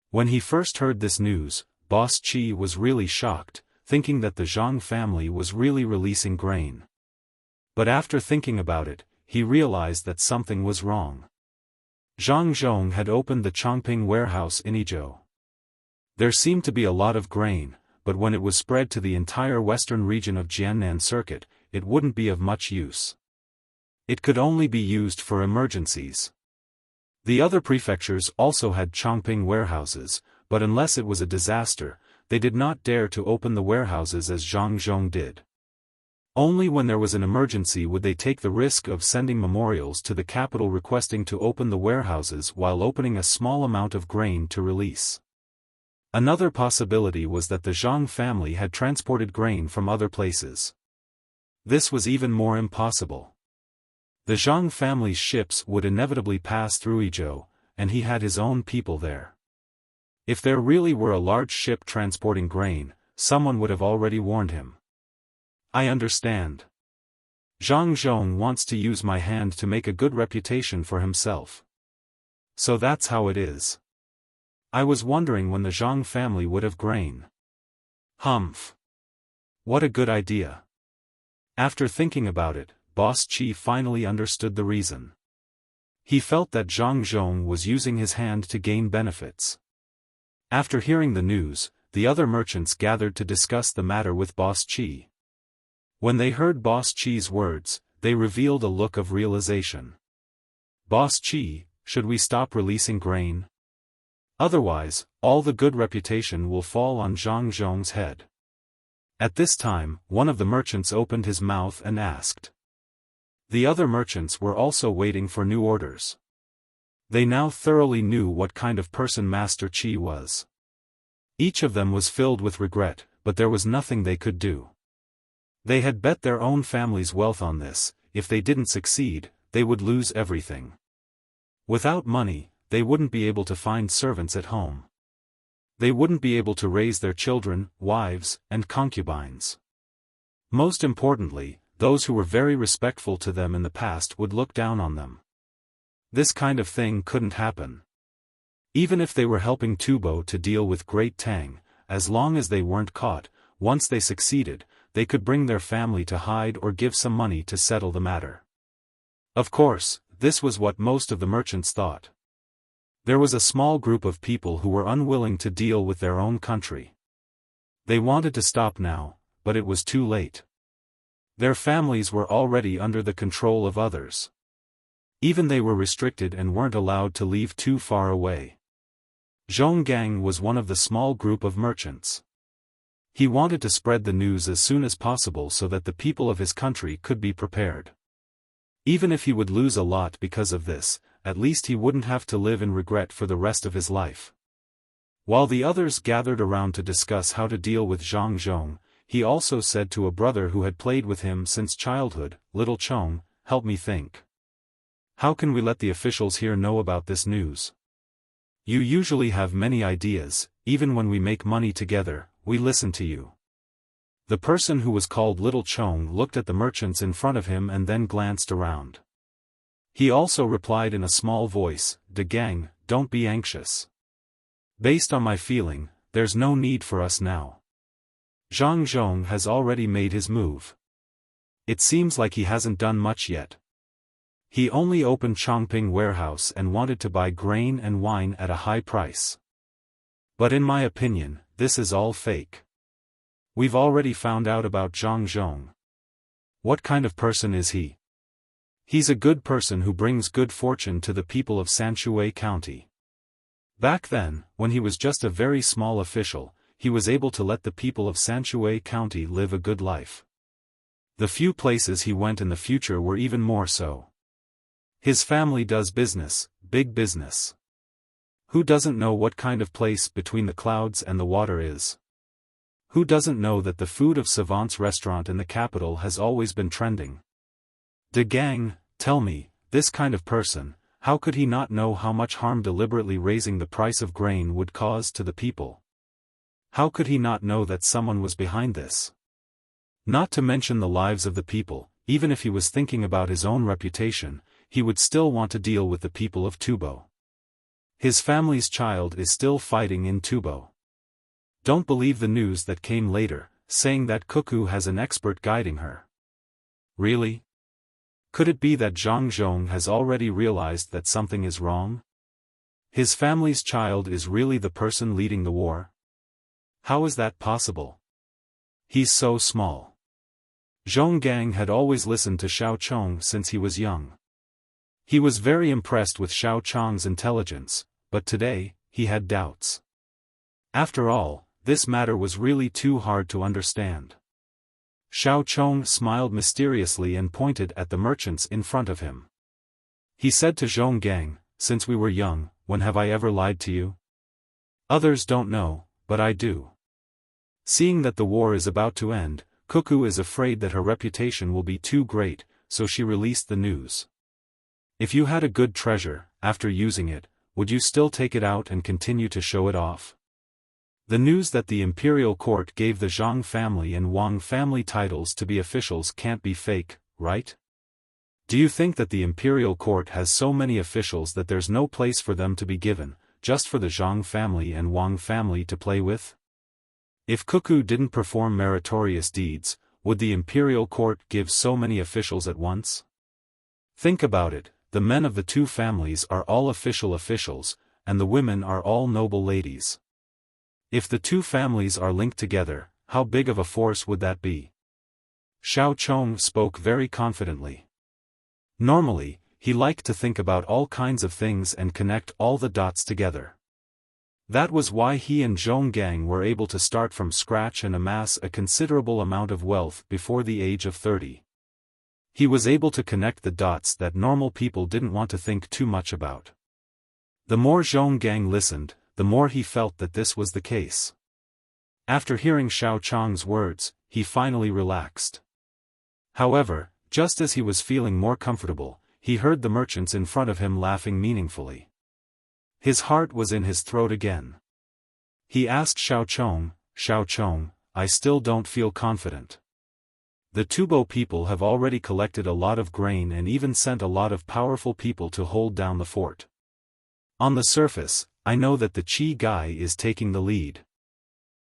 When he first heard this news, Boss Qi was really shocked, thinking that the Zhang family was really releasing grain. But after thinking about it, he realized that something was wrong. Zhang Zhong had opened the Chongping warehouse in Yizhou. There seemed to be a lot of grain, but when it was spread to the entire western region of Jiannan Circuit, it wouldn't be of much use. It could only be used for emergencies. The other prefectures also had Chongping warehouses, but unless it was a disaster, they did not dare to open the warehouses as Zhang Zhong did. Only when there was an emergency would they take the risk of sending memorials to the capital requesting to open the warehouses while opening a small amount of grain to release. Another possibility was that the Zhang family had transported grain from other places. This was even more impossible. The Zhang family's ships would inevitably pass through Yizhou, and he had his own people there. If there really were a large ship transporting grain, someone would have already warned him. I understand. Zhang Zhong wants to use my hand to make a good reputation for himself. So that's how it is. I was wondering when the Zhang family would have grain. Humph. What a good idea. After thinking about it, Boss Qi finally understood the reason. He felt that Zhang Zhong was using his hand to gain benefits. After hearing the news, the other merchants gathered to discuss the matter with Boss Qi. When they heard Boss Qi's words, they revealed a look of realization. Boss Qi, should we stop releasing grain? Otherwise, all the good reputation will fall on Zhang Zhong's head. At this time, one of the merchants opened his mouth and asked. The other merchants were also waiting for new orders. They now thoroughly knew what kind of person Master Qi was. Each of them was filled with regret, but there was nothing they could do. They had bet their own family's wealth on this. If they didn't succeed, they would lose everything. Without money, they wouldn't be able to find servants at home. They wouldn't be able to raise their children, wives, and concubines. Most importantly, those who were very respectful to them in the past would look down on them. This kind of thing couldn't happen. Even if they were helping Tubo to deal with Great Tang, as long as they weren't caught, once they succeeded, they could bring their family to hide or give some money to settle the matter. Of course, this was what most of the merchants thought. There was a small group of people who were unwilling to deal with their own country. They wanted to stop now, but it was too late. Their families were already under the control of others. Even they were restricted and weren't allowed to leave too far away. Zhonggang was one of the small group of merchants. He wanted to spread the news as soon as possible so that the people of his country could be prepared. Even if he would lose a lot because of this, at least he wouldn't have to live in regret for the rest of his life. While the others gathered around to discuss how to deal with Zhang Zhong, he also said to a brother who had played with him since childhood, "Little Chong, help me think. How can we let the officials here know about this news? You usually have many ideas, even when we make money together, we listen to you." The person who was called Little Chong looked at the merchants in front of him and then glanced around. He also replied in a small voice, "De Gang, don't be anxious. Based on my feeling, there's no need for us now. Zhang Zhong has already made his move. It seems like he hasn't done much yet. He only opened Chongping warehouse and wanted to buy grain and wine at a high price. But in my opinion, this is all fake. We've already found out about Zhang Zhong. What kind of person is he? He's a good person who brings good fortune to the people of Sanshui County. Back then, when he was just a very small official, he was able to let the people of Sanshui County live a good life. The few places he went in the future were even more so. His family does business, big business. Who doesn't know what kind of place between the clouds and the water is? Who doesn't know that the food of Savant's restaurant in the capital has always been trending? De Gang, tell me, this kind of person, how could he not know how much harm deliberately raising the price of grain would cause to the people? How could he not know that someone was behind this? Not to mention the lives of the people, even if he was thinking about his own reputation, he would still want to deal with the people of Tubo. His family's child is still fighting in Tubo. Don't believe the news that came later, saying that Cuckoo has an expert guiding her. Really? Could it be that Zhang Zhong has already realized that something is wrong? His family's child is really the person leading the war? How is that possible? He's so small. Zhonggang had always listened to Xiao Chong since he was young. He was very impressed with Xiao Chong's intelligence, but today, he had doubts. After all, this matter was really too hard to understand. Xiao Chong smiled mysteriously and pointed at the merchants in front of him. He said to Zhonggang, "Since we were young, when have I ever lied to you? Others don't know, but I do." Seeing that the war is about to end, Cuckoo is afraid that her reputation will be too great, so she released the news. If you had a good treasure, after using it, would you still take it out and continue to show it off? The news that the imperial court gave the Zhang family and Wang family titles to be officials can't be fake, right? Do you think that the imperial court has so many officials that there's no place for them to be given, just for the Zhang family and Wang family to play with? If Cuckoo didn't perform meritorious deeds, would the imperial court give so many officials at once? Think about it, the men of the two families are all officials, and the women are all noble ladies. If the two families are linked together, how big of a force would that be? Xiao Chong spoke very confidently. Normally, he liked to think about all kinds of things and connect all the dots together. That was why he and Zhonggang were able to start from scratch and amass a considerable amount of wealth before the age of 30. He was able to connect the dots that normal people didn't want to think too much about. The more Zhonggang listened, the more he felt that this was the case. After hearing Xiao Chang's words, he finally relaxed. However, just as he was feeling more comfortable, he heard the merchants in front of him laughing meaningfully. His heart was in his throat again. He asked Xiao Chong, I still don't feel confident. The Tubo people have already collected a lot of grain and even sent a lot of powerful people to hold down the fort. On the surface, I know that the Qi guy is taking the lead.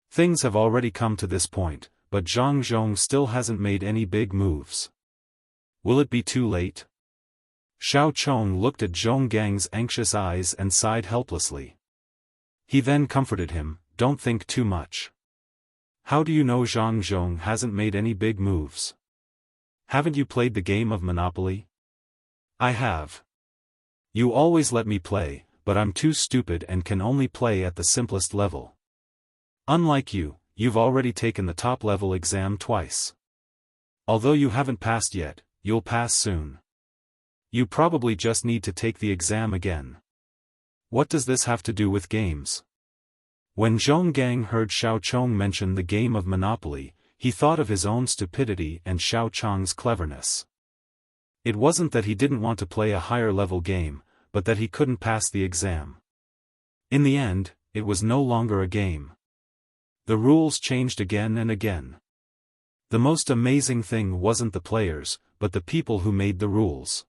Things have already come to this point, but Zhang Zhong still hasn't made any big moves. Will it be too late? Xiao Chong looked at Zhong Gang's anxious eyes and sighed helplessly. He then comforted him, don't think too much. How do you know Zhang Zhong hasn't made any big moves? Haven't you played the game of Monopoly? I have. You always let me play, but I'm too stupid and can only play at the simplest level. Unlike you, you've already taken the top-level exam twice. Although you haven't passed yet, you'll pass soon. You probably just need to take the exam again. What does this have to do with games? When Zhong Gang heard Xiao Chong mention the game of Monopoly, he thought of his own stupidity and Xiao Chong's cleverness. It wasn't that he didn't want to play a higher-level game, but that he couldn't pass the exam. In the end, it was no longer a game. The rules changed again and again. The most amazing thing wasn't the players, but the people who made the rules.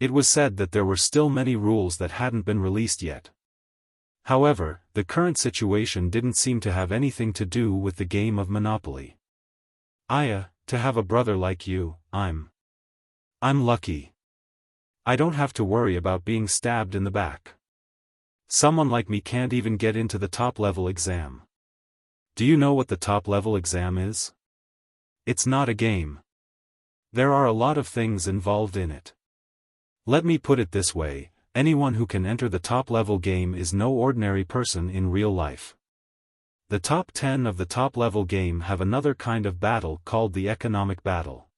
It was said that there were still many rules that hadn't been released yet. However, the current situation didn't seem to have anything to do with the game of Monopoly. Aya, to have a brother like you, I'm lucky. I don't have to worry about being stabbed in the back. Someone like me can't even get into the top-level exam. Do you know what the top-level exam is? It's not a game. There are a lot of things involved in it. Let me put it this way, anyone who can enter the top-level game is no ordinary person in real life. The top 10 of the top-level game have another kind of battle called the economic battle.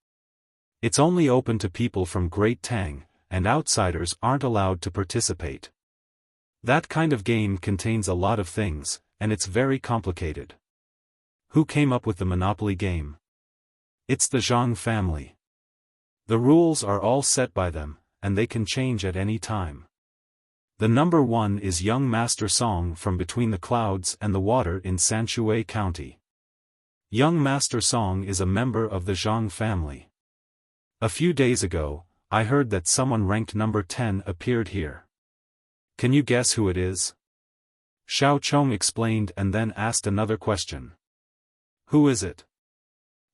It's only open to people from Great Tang, and outsiders aren't allowed to participate. That kind of game contains a lot of things, and it's very complicated. Who came up with the Monopoly game? It's the Zhang family. The rules are all set by them, and they can change at any time. The number 1 is young Master Song from Between the Clouds and the Water in Sanshui County. Young Master Song is a member of the Zhang family. A few days ago, I heard that someone ranked number 10 appeared here. Can you guess who it is? Xiao Chong explained and then asked another question. Who is it?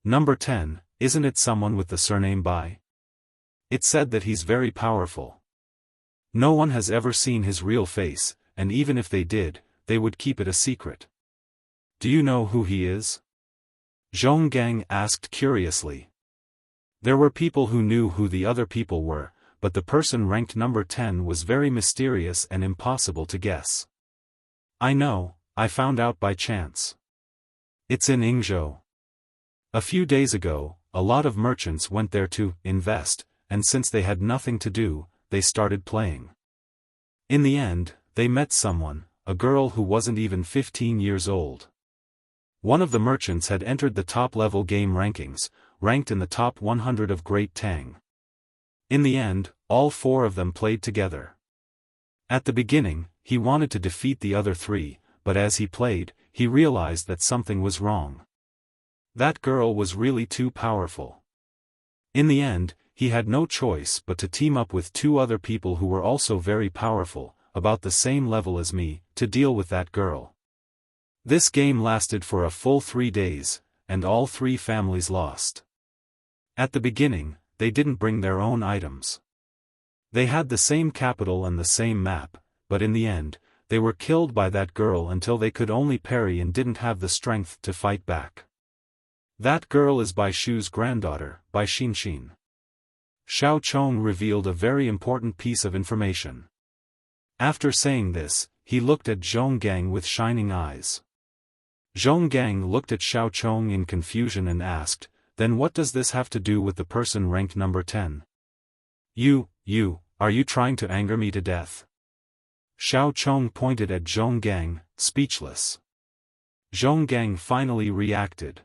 Number 10, isn't it someone with the surname Bai? It's said that he's very powerful. No one has ever seen his real face, and even if they did, they would keep it a secret. Do you know who he is? Zhong Gang asked curiously. There were people who knew who the other people were, but the person ranked number 10 was very mysterious and impossible to guess. I know, I found out by chance. It's in Yingzhou. A few days ago, a lot of merchants went there to invest, and since they had nothing to do, they started playing. In the end, they met someone, a girl who wasn't even 15 years old. One of the merchants had entered the top-level game rankings, ranked in the top 100 of Great Tang. In the end, all 4 of them played together. At the beginning, he wanted to defeat the other 3, but as he played, he realized that something was wrong. That girl was really too powerful. In the end, he had no choice but to team up with 2 other people who were also very powerful, about the same level as me, to deal with that girl. This game lasted for a full 3 days, and all 3 families lost. At the beginning, they didn't bring their own items. They had the same capital and the same map, but in the end, they were killed by that girl until they could only parry and didn't have the strength to fight back. That girl is Bai Shu's granddaughter, Bai Xinxin. Xiao Chong revealed a very important piece of information. After saying this, he looked at Zhong Gang with shining eyes. Zhong Gang looked at Xiao Chong in confusion and asked, then what does this have to do with the person ranked number 10? Are you trying to anger me to death? Xiao Chong pointed at Zhong Gang, speechless. Zhonggang finally reacted.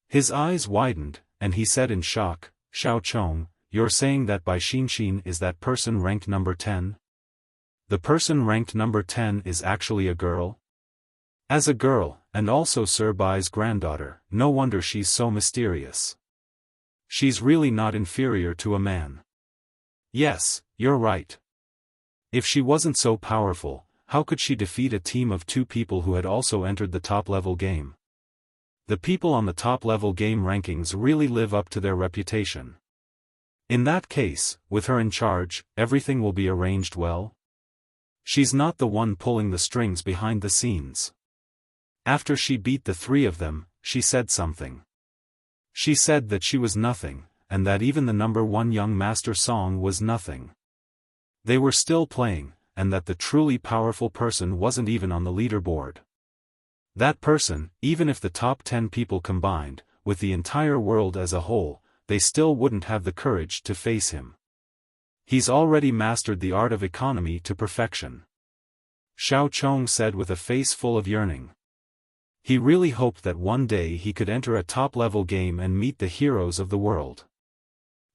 His eyes widened, and he said in shock, Xiao Chong, you're saying that Bai Xinxin is that person ranked number 10? The person ranked number 10 is actually a girl? As a girl, and also Sir Bai's granddaughter, no wonder she's so mysterious. She's really not inferior to a man. Yes, you're right. If she wasn't so powerful, how could she defeat a team of 2 people who had also entered the top-level game? The people on the top-level game rankings really live up to their reputation. In that case, with her in charge, everything will be arranged well. She's not the one pulling the strings behind the scenes. After she beat the 3 of them, she said something. She said that she was nothing, and that even the number 1 young master Song was nothing. They were still playing, and that the truly powerful person wasn't even on the leaderboard. That person, even if the top 10 people combined, with the entire world as a whole, they still wouldn't have the courage to face him. He's already mastered the art of economy to perfection. Xiao Chong said with a face full of yearning. He really hoped that one day he could enter a top-level game and meet the heroes of the world.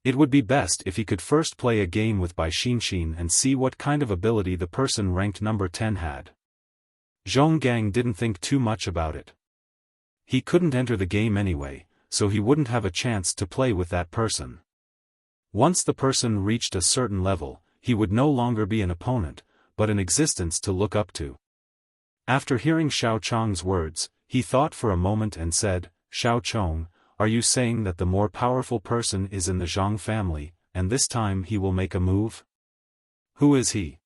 It would be best if he could first play a game with Bai Xinxin and see what kind of ability the person ranked number 10 had. Zhonggang didn't think too much about it. He couldn't enter the game anyway, so he wouldn't have a chance to play with that person. Once the person reached a certain level, he would no longer be an opponent, but an existence to look up to. After hearing Xiao Chong's words, he thought for a moment and said, Xiao Chong, are you saying that the more powerful person is in the Zhang family, and this time he will make a move? Who is he?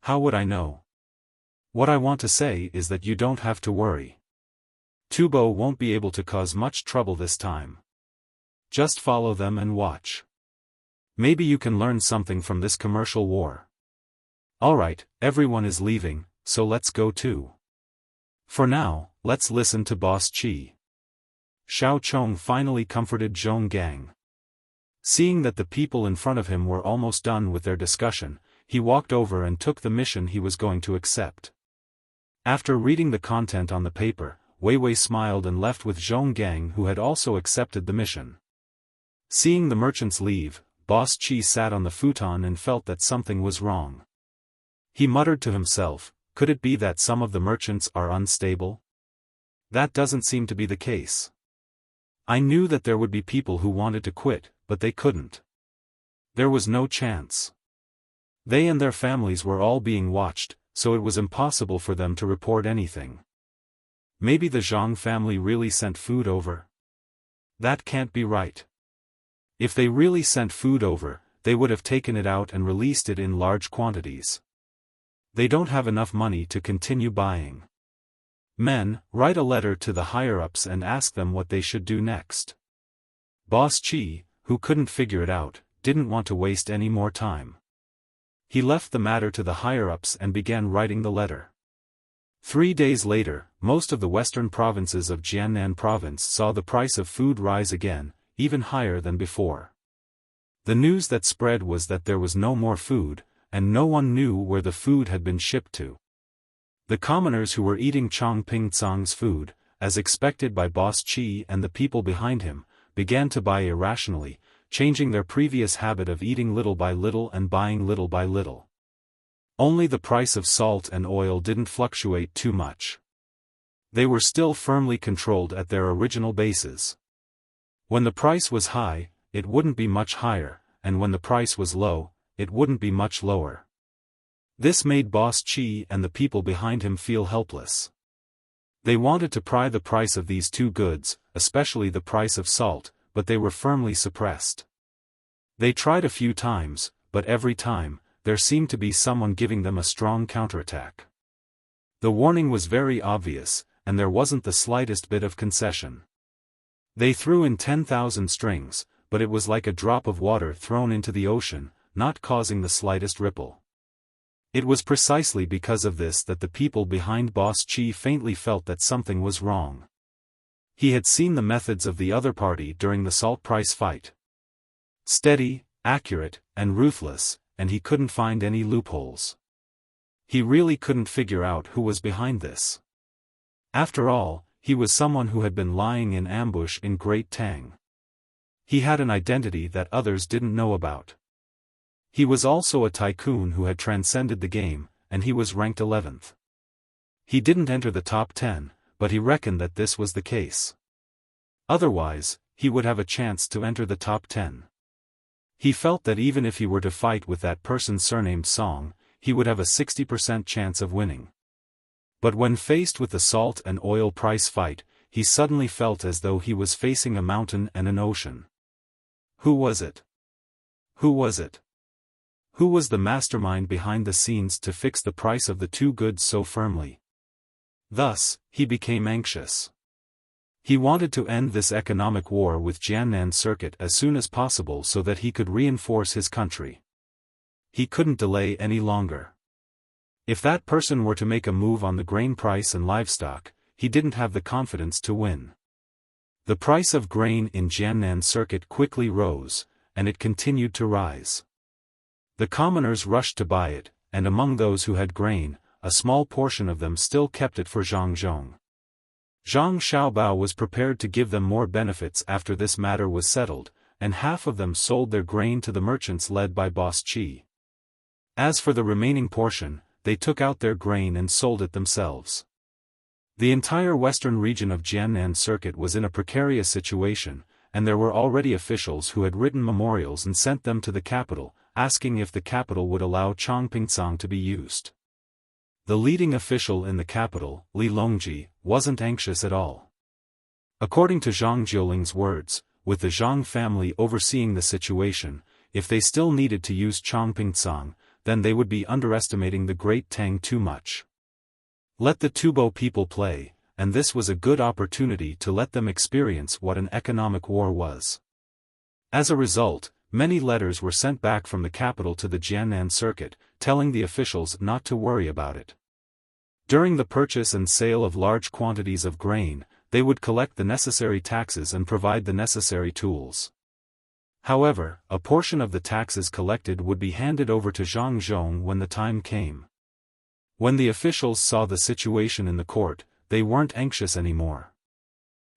How would I know? What I want to say is that you don't have to worry. Tubo won't be able to cause much trouble this time. Just follow them and watch. Maybe you can learn something from this commercial war. Alright, everyone is leaving, so let's go too. For now, let's listen to Boss Qi. Xiao Chong finally comforted Zhonggang. Seeing that the people in front of him were almost done with their discussion, he walked over and took the mission he was going to accept. After reading the content on the paper, Wei Wei smiled and left with Zhonggang, who had also accepted the mission. Seeing the merchants leave, Boss Qi sat on the futon and felt that something was wrong. He muttered to himself, could it be that some of the merchants are unstable? That doesn't seem to be the case. I knew that there would be people who wanted to quit, but they couldn't. There was no chance. They and their families were all being watched, so it was impossible for them to report anything. Maybe the Zhang family really sent food over? That can't be right. If they really sent food over, they would have taken it out and released it in large quantities. They don't have enough money to continue buying. Men, write a letter to the higher-ups and ask them what they should do next. Boss Qi, who couldn't figure it out, didn't want to waste any more time. He left the matter to the higher-ups and began writing the letter. 3 days later, most of the western provinces of Jiannan province saw the price of food rise again, even higher than before. The news that spread was that there was no more food, and no one knew where the food had been shipped to. The commoners who were eating Chongping Tsang's food, as expected by Boss Qi and the people behind him, began to buy irrationally, changing their previous habit of eating little by little and buying little by little. Only the price of salt and oil didn't fluctuate too much. They were still firmly controlled at their original bases. When the price was high, it wouldn't be much higher, and when the price was low, it wouldn't be much lower. This made Boss Qi and the people behind him feel helpless. They wanted to pry the price of these 2 goods, especially the price of salt, but they were firmly suppressed. They tried a few times, but every time, there seemed to be someone giving them a strong counterattack. The warning was very obvious, and there wasn't the slightest bit of concession. They threw in 10,000 strings, but it was like a drop of water thrown into the ocean, not causing the slightest ripple. It was precisely because of this that the people behind Boss Qi faintly felt that something was wrong. He had seen the methods of the other party during the salt price fight. Steady, accurate, and ruthless, and he couldn't find any loopholes. He really couldn't figure out who was behind this. After all, he was someone who had been lying in ambush in Great Tang. He had an identity that others didn't know about. He was also a tycoon who had transcended the game, and he was ranked 11th. He didn't enter the top 10, but he reckoned that this was the case. Otherwise, he would have a chance to enter the top 10. He felt that even if he were to fight with that person surnamed Song, he would have a 60% chance of winning. But when faced with the salt and oil price fight, he suddenly felt as though he was facing a mountain and an ocean. Who was it? Who was it? Who was the mastermind behind the scenes to fix the price of the two goods so firmly? Thus, he became anxious. He wanted to end this economic war with Jiannan Circuit as soon as possible so that he could reinforce his country. He couldn't delay any longer. If that person were to make a move on the grain price and livestock, he didn't have the confidence to win. The price of grain in Jiannan Circuit quickly rose, and it continued to rise. The commoners rushed to buy it, and among those who had grain, a small portion of them still kept it for Zhang Zhong. Zhang Xiaobao was prepared to give them more benefits after this matter was settled, and half of them sold their grain to the merchants led by Boss Qi. As for the remaining portion, they took out their grain and sold it themselves. The entire western region of Jiannan Circuit was in a precarious situation, and there were already officials who had written memorials and sent them to the capital, asking if the capital would allow Chongpingcang to be used. The leading official in the capital, Li Longji, wasn't anxious at all. According to Zhang Jiuling's words, with the Zhang family overseeing the situation, if they still needed to use Chongpingcang, then they would be underestimating the Great Tang too much. Let the Tubo people play, and this was a good opportunity to let them experience what an economic war was. As a result, many letters were sent back from the capital to the Jiannan Circuit, telling the officials not to worry about it. During the purchase and sale of large quantities of grain, they would collect the necessary taxes and provide the necessary tools. However, a portion of the taxes collected would be handed over to Zhang Zhong when the time came. When the officials saw the situation in the court, they weren't anxious anymore.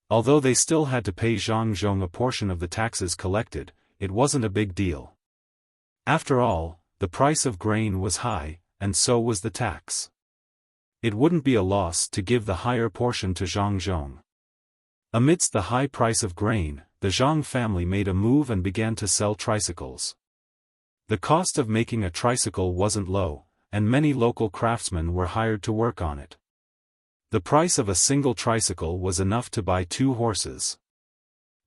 Although they still had to pay Zhang Zhong a portion of the taxes collected, it wasn't a big deal. After all, the price of grain was high, and so was the tax. It wouldn't be a loss to give the higher portion to Zhang Zhong. Amidst the high price of grain, the Zhang family made a move and began to sell tricycles. The cost of making a tricycle wasn't low, and many local craftsmen were hired to work on it. The price of a single tricycle was enough to buy 2 horses.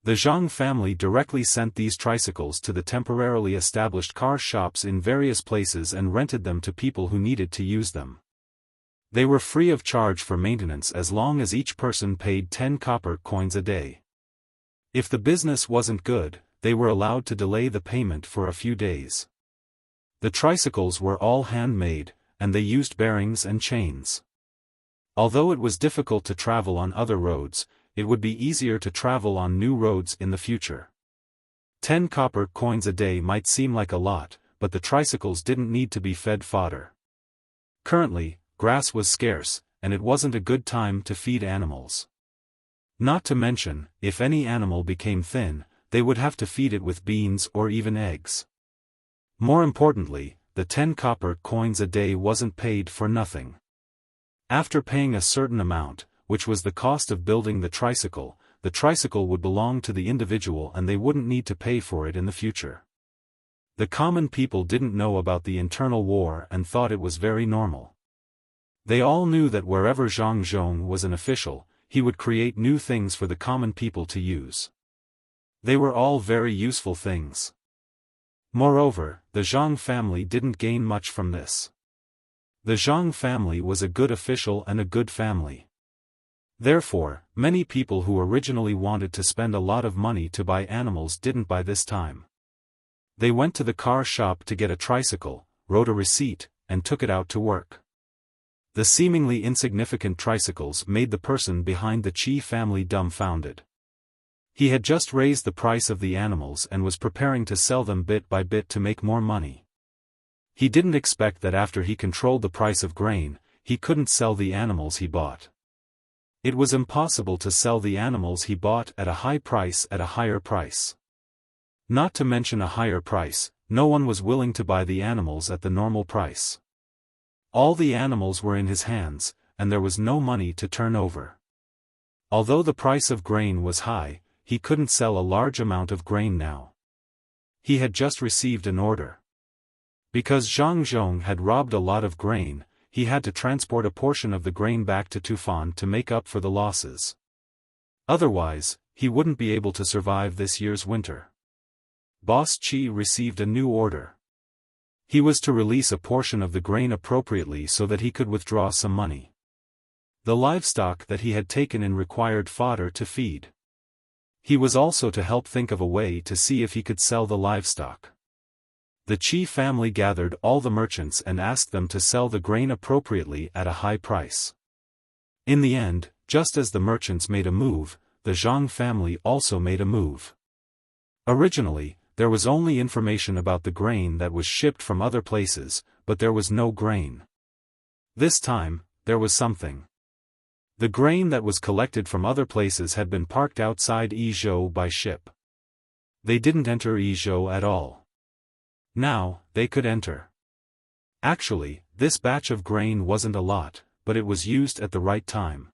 The Zhang family directly sent these tricycles to the temporarily established car shops in various places and rented them to people who needed to use them. They were free of charge for maintenance as long as each person paid 10 copper coins a day. If the business wasn't good, they were allowed to delay the payment for a few days. The tricycles were all handmade, and they used bearings and chains. Although it was difficult to travel on other roads, it would be easier to travel on new roads in the future. 10 copper coins a day might seem like a lot, but the tricycles didn't need to be fed fodder. Currently, grass was scarce, and it wasn't a good time to feed animals. Not to mention, if any animal became thin, they would have to feed it with beans or even eggs. More importantly, the 10 copper coins a day wasn't paid for nothing. After paying a certain amount, which was the cost of building the tricycle would belong to the individual and they wouldn't need to pay for it in the future. The common people didn't know about the internal war and thought it was very normal. They all knew that wherever Zhang Zhong was an official, he would create new things for the common people to use. They were all very useful things. Moreover, the Zhang family didn't gain much from this. The Zhang family was a good official and a good family. Therefore, many people who originally wanted to spend a lot of money to buy animals didn't by this time. They went to the car shop to get a tricycle, wrote a receipt, and took it out to work. The seemingly insignificant tricycles made the person behind the Qi family dumbfounded. He had just raised the price of the animals and was preparing to sell them bit by bit to make more money. He didn't expect that after he controlled the price of grain, he couldn't sell the animals he bought. It was impossible to sell the animals he bought at a high price at a higher price. Not to mention a higher price, no one was willing to buy the animals at the normal price. All the animals were in his hands, and there was no money to turn over. Although the price of grain was high, he couldn't sell a large amount of grain now. He had just received an order. Because Zhang Zhong had robbed a lot of grain, he had to transport a portion of the grain back to Tufan to make up for the losses. Otherwise, he wouldn't be able to survive this year's winter. Boss Qi received a new order. He was to release a portion of the grain appropriately so that he could withdraw some money. The livestock that he had taken in required fodder to feed. He was also to help think of a way to see if he could sell the livestock. The Qi family gathered all the merchants and asked them to sell the grain appropriately at a high price. In the end, just as the merchants made a move, the Zhang family also made a move. Originally, there was only information about the grain that was shipped from other places, but there was no grain. This time, there was something. The grain that was collected from other places had been parked outside Yizhou by ship. They didn't enter Yizhou at all. Now, they could enter. Actually, this batch of grain wasn't a lot, but it was used at the right time.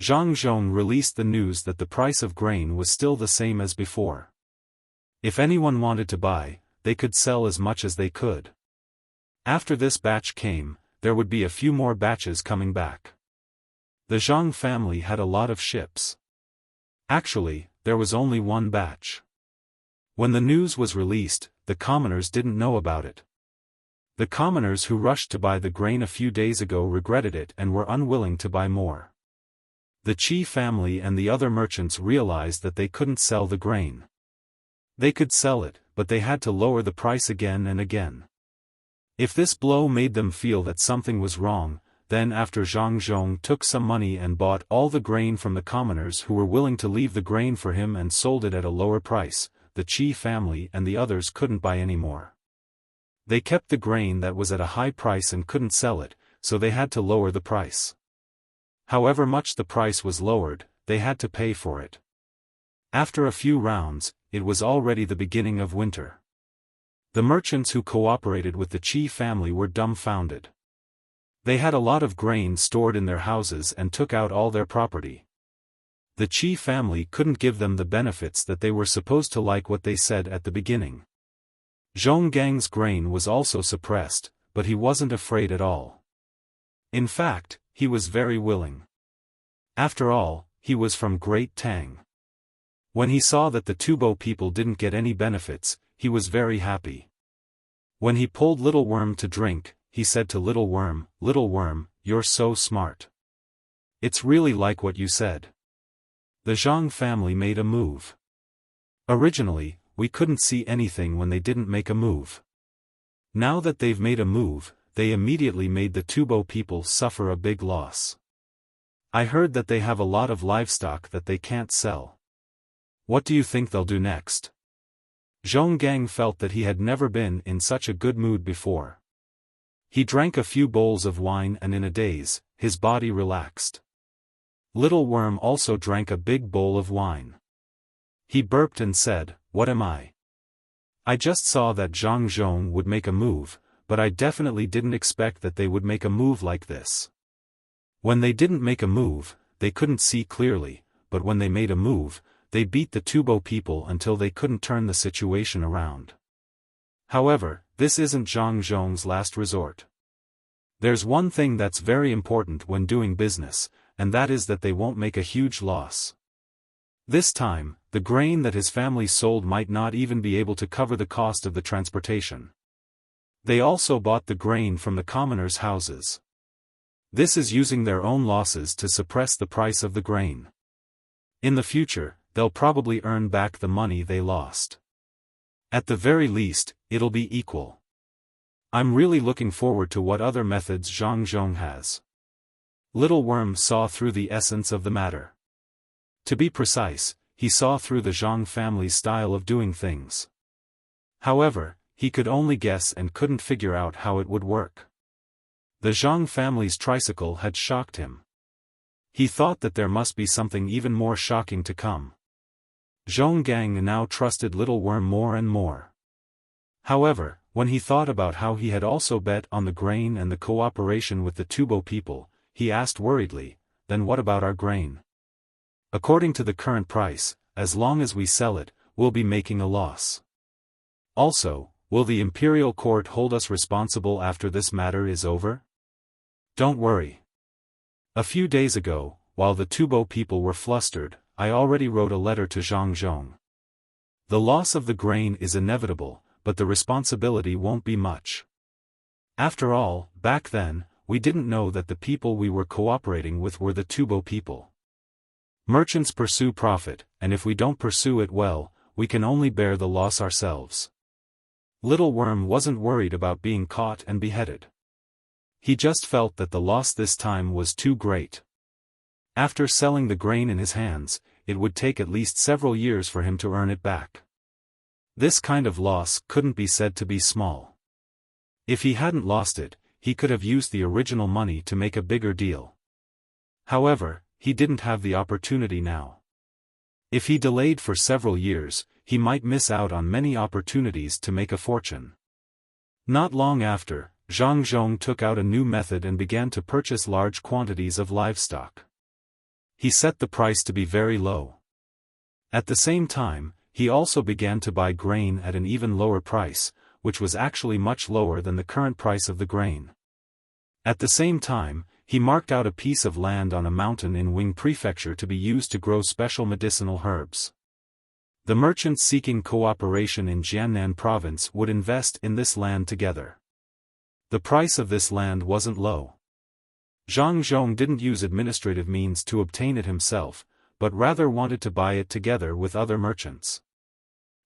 Zhang Zhong released the news that the price of grain was still the same as before. If anyone wanted to buy, they could sell as much as they could. After this batch came, there would be a few more batches coming back. The Zhang family had a lot of ships. Actually, there was only one batch. When the news was released, the commoners didn't know about it. The commoners who rushed to buy the grain a few days ago regretted it and were unwilling to buy more. The Qi family and the other merchants realized that they couldn't sell the grain. They could sell it, but they had to lower the price again and again. If this blow made them feel that something was wrong, then after Zhang Zhong took some money and bought all the grain from the commoners who were willing to leave the grain for him and sold it at a lower price, the Qi family and the others couldn't buy any more. They kept the grain that was at a high price and couldn't sell it, so they had to lower the price. However much the price was lowered, they had to pay for it. After a few rounds, it was already the beginning of winter. The merchants who cooperated with the Qi family were dumbfounded. They had a lot of grain stored in their houses and took out all their property. The Qi family couldn't give them the benefits that they were supposed to, like what they said at the beginning. Zhonggang's grain was also suppressed, but he wasn't afraid at all. In fact, he was very willing. After all, he was from Great Tang. When he saw that the Tubo people didn't get any benefits, he was very happy. When he pulled Little Worm to drink, he said to Little Worm, "You're so smart. It's really like what you said." The Zhang family made a move. Originally, we couldn't see anything when they didn't make a move. Now that they've made a move, they immediately made the Tubo people suffer a big loss. I heard that they have a lot of livestock that they can't sell. What do you think they'll do next? Zhonggang felt that he had never been in such a good mood before. He drank a few bowls of wine and in a daze, his body relaxed. Little Worm also drank a big bowl of wine. He burped and said, "What am I? I just saw that Zhang Zhong would make a move, but I definitely didn't expect that they would make a move like this." When they didn't make a move, they couldn't see clearly, but when they made a move, they beat the Tubo people until they couldn't turn the situation around. However, this isn't Zhang Zhong's last resort. There's one thing that's very important when doing business, and that is that they won't make a huge loss. This time, the grain that his family sold might not even be able to cover the cost of the transportation. They also bought the grain from the commoners' houses. This is using their own losses to suppress the price of the grain. In the future, they'll probably earn back the money they lost. At the very least, it'll be equal. I'm really looking forward to what other methods Zhang Zhong has. Little Worm saw through the essence of the matter. To be precise, he saw through the Zhang family's style of doing things. However, he could only guess and couldn't figure out how it would work. The Zhang family's tricycle had shocked him. He thought that there must be something even more shocking to come. Zhong Gang now trusted Little Worm more and more. However, when he thought about how he had also bet on the grain and the cooperation with the Tubo people, he asked worriedly, "Then what about our grain? According to the current price, as long as we sell it, we'll be making a loss. Also, will the imperial court hold us responsible after this matter is over?" "Don't worry. A few days ago, while the Tubo people were flustered, I already wrote a letter to Zhang Zhong. The loss of the grain is inevitable, but the responsibility won't be much. After all, back then, we didn't know that the people we were cooperating with were the Tubo people. Merchants pursue profit, and if we don't pursue it well, we can only bear the loss ourselves." Little Worm wasn't worried about being caught and beheaded. He just felt that the loss this time was too great. After selling the grain in his hands, it would take at least several years for him to earn it back. This kind of loss couldn't be said to be small. If he hadn't lost it, he could have used the original money to make a bigger deal. However, he didn't have the opportunity now. If he delayed for several years, he might miss out on many opportunities to make a fortune. Not long after, Zhang Zhong took out a new method and began to purchase large quantities of livestock. He set the price to be very low. At the same time, he also began to buy grain at an even lower price, which was actually much lower than the current price of the grain. At the same time, he marked out a piece of land on a mountain in Wing Prefecture to be used to grow special medicinal herbs. The merchants seeking cooperation in Jiannan province would invest in this land together. The price of this land wasn't low. Zhang Zhong didn't use administrative means to obtain it himself, but rather wanted to buy it together with other merchants.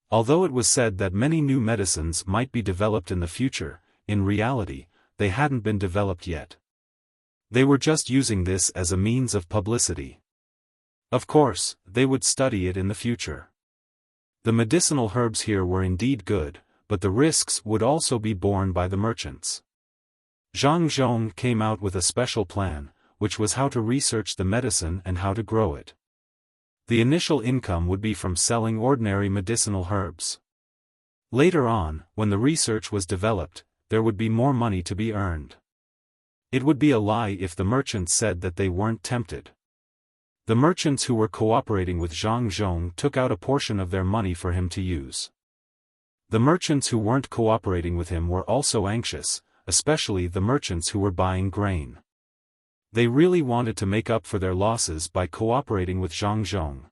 Although it was said that many new medicines might be developed in the future, in reality, they hadn't been developed yet. They were just using this as a means of publicity. Of course, they would study it in the future. The medicinal herbs here were indeed good, but the risks would also be borne by the merchants. Zhang Zhong came out with a special plan, which was how to research the medicine and how to grow it. The initial income would be from selling ordinary medicinal herbs. Later on, when the research was developed, there would be more money to be earned. It would be a lie if the merchants said that they weren't tempted. The merchants who were cooperating with Zhang Zhong took out a portion of their money for him to use. The merchants who weren't cooperating with him were also anxious, especially the merchants who were buying grain. They really wanted to make up for their losses by cooperating with Zhang Zhong.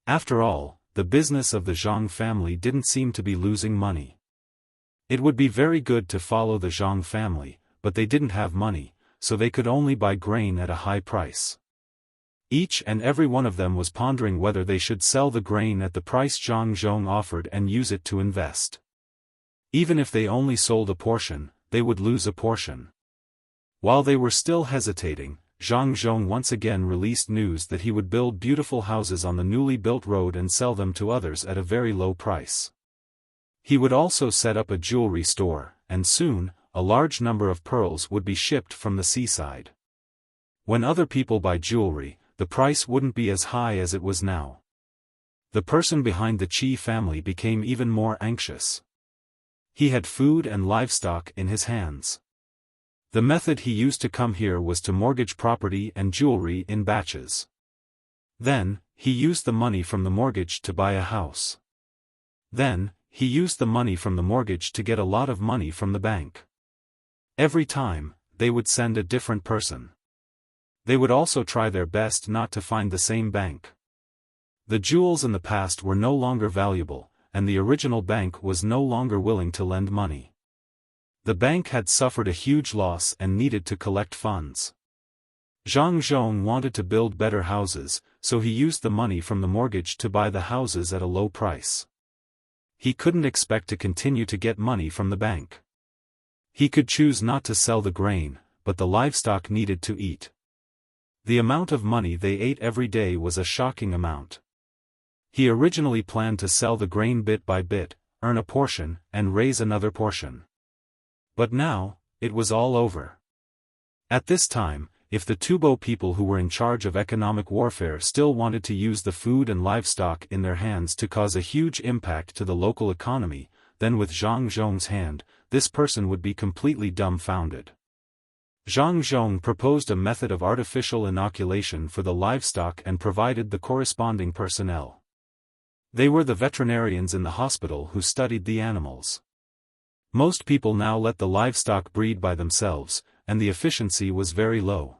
After all, the business of the Zhang family didn't seem to be losing money. It would be very good to follow the Zhang family, but they didn't have money, so they could only buy grain at a high price. Each and every one of them was pondering whether they should sell the grain at the price Zhang Zhong offered and use it to invest. Even if they only sold a portion, they would lose a portion. While they were still hesitating, Zhang Zhong once again released news that he would build beautiful houses on the newly built road and sell them to others at a very low price. He would also set up a jewelry store, and soon, a large number of pearls would be shipped from the seaside. When other people buy jewelry, the price wouldn't be as high as it was now. The person behind the Qi family became even more anxious. He had food and livestock in his hands. The method he used to come here was to mortgage property and jewelry in batches. Then, he used the money from the mortgage to buy a house. Then, he used the money from the mortgage to get a lot of money from the bank. Every time, they would send a different person. They would also try their best not to find the same bank. The jewels in the past were no longer valuable, and the original bank was no longer willing to lend money. The bank had suffered a huge loss and needed to collect funds. Zhang Zhong wanted to build better houses, so he used the money from the mortgage to buy the houses at a low price. He couldn't expect to continue to get money from the bank. He could choose not to sell the grain, but the livestock needed to eat. The amount of money they ate every day was a shocking amount. He originally planned to sell the grain bit by bit, earn a portion, and raise another portion. But now, it was all over. At this time, if the Tubo people who were in charge of economic warfare still wanted to use the food and livestock in their hands to cause a huge impact to the local economy, then with Zhang Zhong's hand, this person would be completely dumbfounded. Zhang Zhong proposed a method of artificial inoculation for the livestock and provided the corresponding personnel. They were the veterinarians in the hospital who studied the animals. Most people now let the livestock breed by themselves, and the efficiency was very low.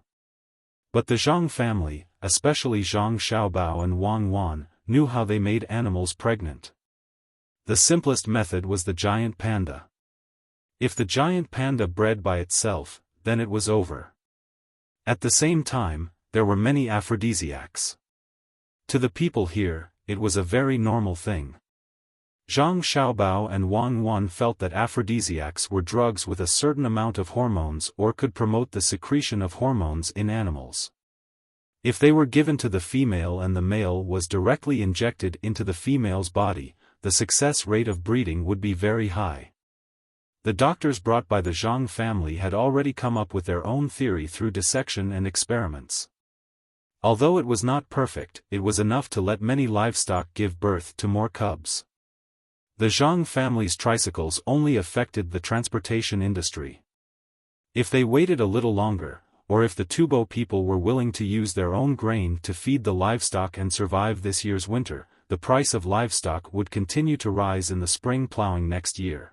But the Zhang family, especially Zhang Xiaobao and Wang Wan, knew how they made animals pregnant. The simplest method was the giant panda. If the giant panda bred by itself, then it was over. At the same time, there were many aphrodisiacs. To the people here, it was a very normal thing. Zhang Xiaobao and Wang Wan felt that aphrodisiacs were drugs with a certain amount of hormones or could promote the secretion of hormones in animals. If they were given to the female and the male was directly injected into the female's body, the success rate of breeding would be very high. The doctors brought by the Zhang family had already come up with their own theory through dissection and experiments. Although it was not perfect, it was enough to let many livestock give birth to more cubs. The Zhang family's tricycles only affected the transportation industry. If they waited a little longer, or if the Tubo people were willing to use their own grain to feed the livestock and survive this year's winter, the price of livestock would continue to rise in the spring plowing next year.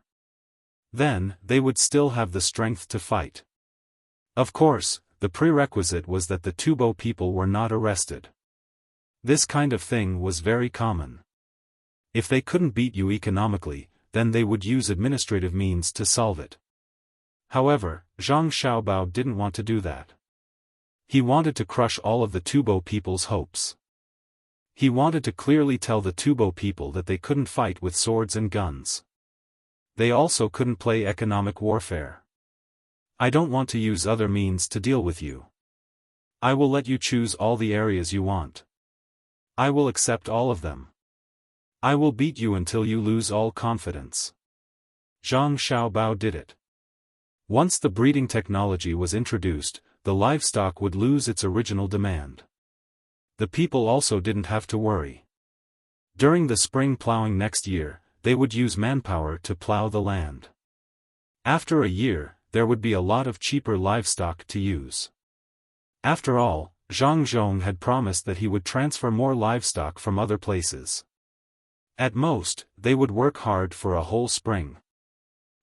Then, they would still have the strength to fight. Of course, the prerequisite was that the Tubo people were not arrested. This kind of thing was very common. If they couldn't beat you economically, then they would use administrative means to solve it. However, Zhang Xiaobao didn't want to do that. He wanted to crush all of the Tubo people's hopes. He wanted to clearly tell the Tubo people that they couldn't fight with swords and guns. They also couldn't play economic warfare. I don't want to use other means to deal with you. I will let you choose all the areas you want. I will accept all of them. I will beat you until you lose all confidence. Zhang Xiaobao did it. Once the breeding technology was introduced, the livestock would lose its original demand. The people also didn't have to worry. During the spring plowing next year, they would use manpower to plow the land. After a year, there would be a lot of cheaper livestock to use. After all, Zhang Zhong had promised that he would transfer more livestock from other places. At most, they would work hard for a whole spring.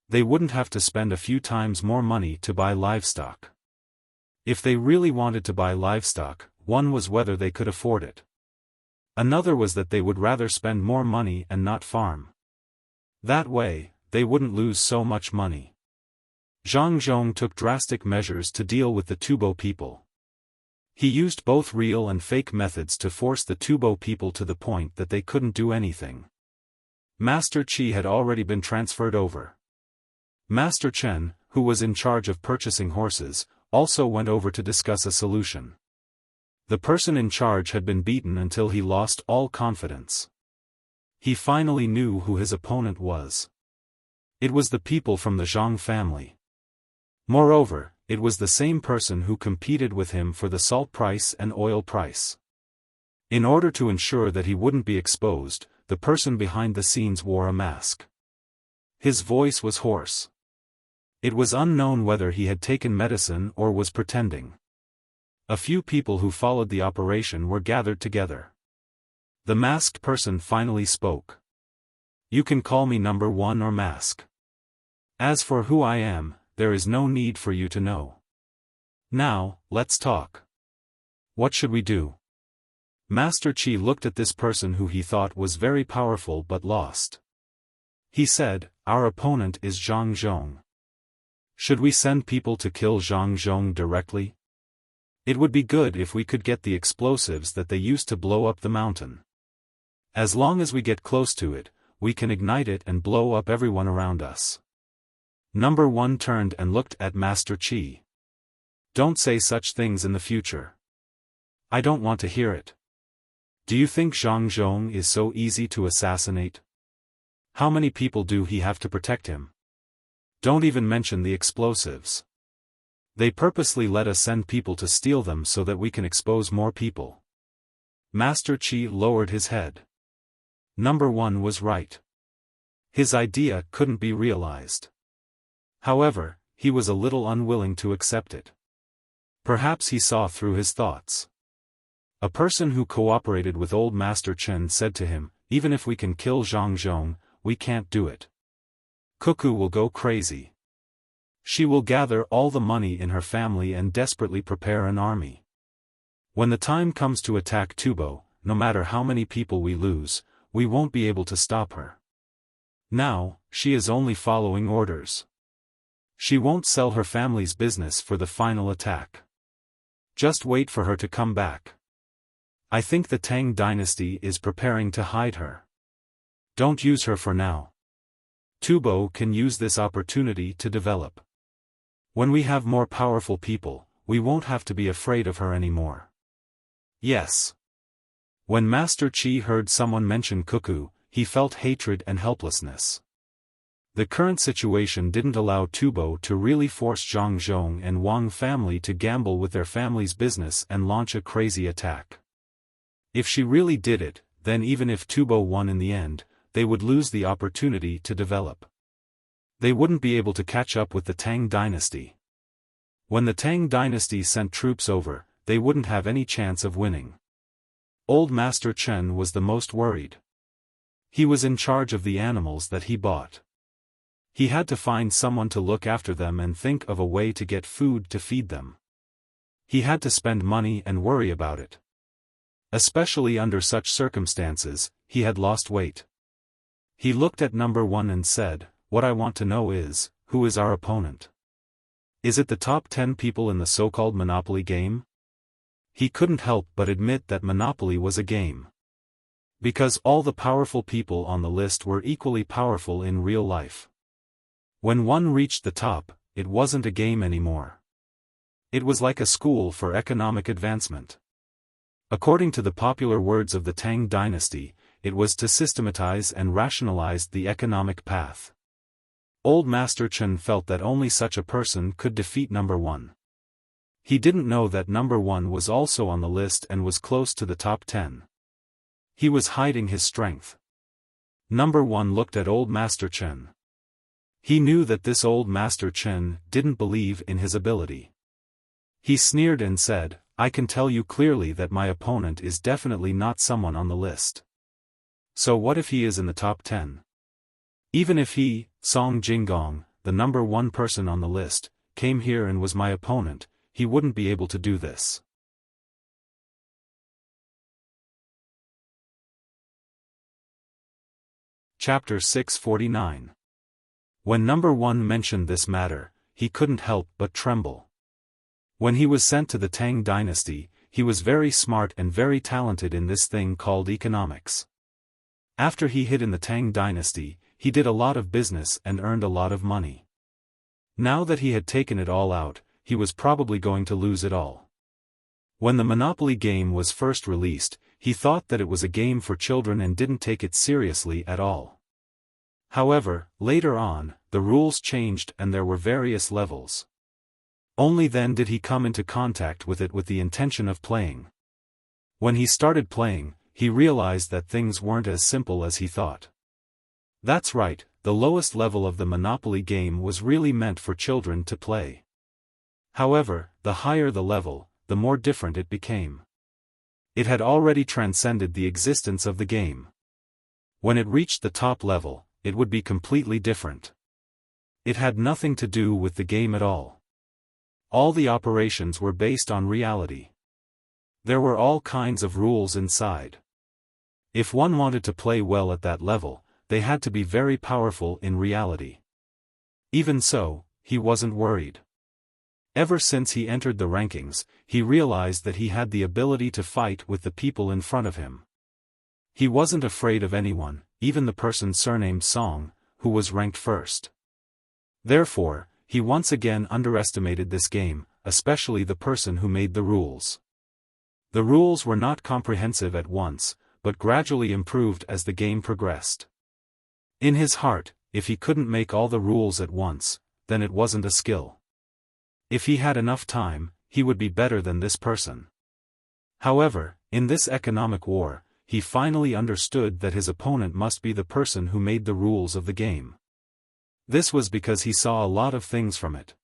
They wouldn't have to spend a few times more money to buy livestock. If they really wanted to buy livestock, one was whether they could afford it. Another was that they would rather spend more money and not farm. That way, they wouldn't lose so much money. Zhang Zhong took drastic measures to deal with the Tubo people. He used both real and fake methods to force the Tubo people to the point that they couldn't do anything. Master Qi had already been transferred over. Master Chen, who was in charge of purchasing horses, also went over to discuss a solution. The person in charge had been beaten until he lost all confidence. He finally knew who his opponent was. It was the people from the Zhang family. Moreover, it was the same person who competed with him for the salt price and oil price. In order to ensure that he wouldn't be exposed, the person behind the scenes wore a mask. His voice was hoarse. It was unknown whether he had taken medicine or was pretending. A few people who followed the operation were gathered together. The masked person finally spoke. You can call me number 1 or Mask. As for who I am, there is no need for you to know. Now, let's talk. What should we do? Master Qi looked at this person who he thought was very powerful but lost. He said, our opponent is Zhang Zhong. Should we send people to kill Zhang Zhong directly? It would be good if we could get the explosives that they used to blow up the mountain. As long as we get close to it, we can ignite it and blow up everyone around us. Number 1 turned and looked at Master Qi. Don't say such things in the future. I don't want to hear it. Do you think Zhang Zhong is so easy to assassinate? How many people do he have to protect him? Don't even mention the explosives. They purposely let us send people to steal them so that we can expose more people. Master Qi lowered his head. Number 1 was right. His idea couldn't be realized. However, he was a little unwilling to accept it. Perhaps he saw through his thoughts. A person who cooperated with old Master Chen said to him, "Even if we can kill Zhang Zhong, we can't do it. Cuckoo will go crazy. She will gather all the money in her family and desperately prepare an army. When the time comes to attack Tubo, no matter how many people we lose, we won't be able to stop her. Now, she is only following orders. She won't sell her family's business for the final attack. Just wait for her to come back. I think the Tang dynasty is preparing to hide her. Don't use her for now. Tubo can use this opportunity to develop. When we have more powerful people, we won't have to be afraid of her anymore." Yes. When Master Qi heard someone mention Cuckoo, he felt hatred and helplessness. The current situation didn't allow Tubo to really force Zhang Zhong and Wang family to gamble with their family's business and launch a crazy attack. If she really did it, then even if Tubo won in the end, they would lose the opportunity to develop. They wouldn't be able to catch up with the Tang dynasty. When the Tang dynasty sent troops over, they wouldn't have any chance of winning. Old Master Chen was the most worried. He was in charge of the animals that he bought. He had to find someone to look after them and think of a way to get food to feed them. He had to spend money and worry about it. Especially under such circumstances, he had lost weight. He looked at number 1 and said, "What I want to know is, who is our opponent? Is it the top 10 people in the so-called Monopoly game?" He couldn't help but admit that Monopoly was a game. Because all the powerful people on the list were equally powerful in real life. When one reached the top, it wasn't a game anymore. It was like a school for economic advancement. According to the popular words of the Tang dynasty, it was to systematize and rationalize the economic path. Old Master Chen felt that only such a person could defeat number 1. He didn't know that number 1 was also on the list and was close to the top 10. He was hiding his strength. Number 1 looked at old Master Chen. He knew that this old Master Chen didn't believe in his ability. He sneered and said, "I can tell you clearly that my opponent is definitely not someone on the list. So what if he is in the top 10? Even if he, Song Jinggong, the number 1 person on the list, came here and was my opponent, he wouldn't be able to do this." Chapter 649. When number 1 mentioned this matter, he couldn't help but tremble. When he was sent to the Tang dynasty, he was very smart and very talented in this thing called economics. After he hid in the Tang dynasty, he did a lot of business and earned a lot of money. Now that he had taken it all out, he was probably going to lose it all. When the Monopoly game was first released, he thought that it was a game for children and didn't take it seriously at all. However, later on, the rules changed and there were various levels. Only then did he come into contact with it with the intention of playing. When he started playing, he realized that things weren't as simple as he thought. That's right, the lowest level of the Monopoly game was really meant for children to play. However, the higher the level, the more different it became. It had already transcended the existence of the game. When it reached the top level, it would be completely different. It had nothing to do with the game at all. All the operations were based on reality. There were all kinds of rules inside. If one wanted to play well at that level, they had to be very powerful in reality. Even so, he wasn't worried. Ever since he entered the rankings, he realized that he had the ability to fight with the people in front of him. He wasn't afraid of anyone, even the person surnamed Song, who was ranked first. Therefore, he once again underestimated this game, especially the person who made the rules. The rules were not comprehensive at once, but gradually improved as the game progressed. In his heart, if he couldn't make all the rules at once, then it wasn't a skill. If he had enough time, he would be better than this person. However, in this economic war, he finally understood that his opponent must be the person who made the rules of the game. This was because he saw a lot of things from it.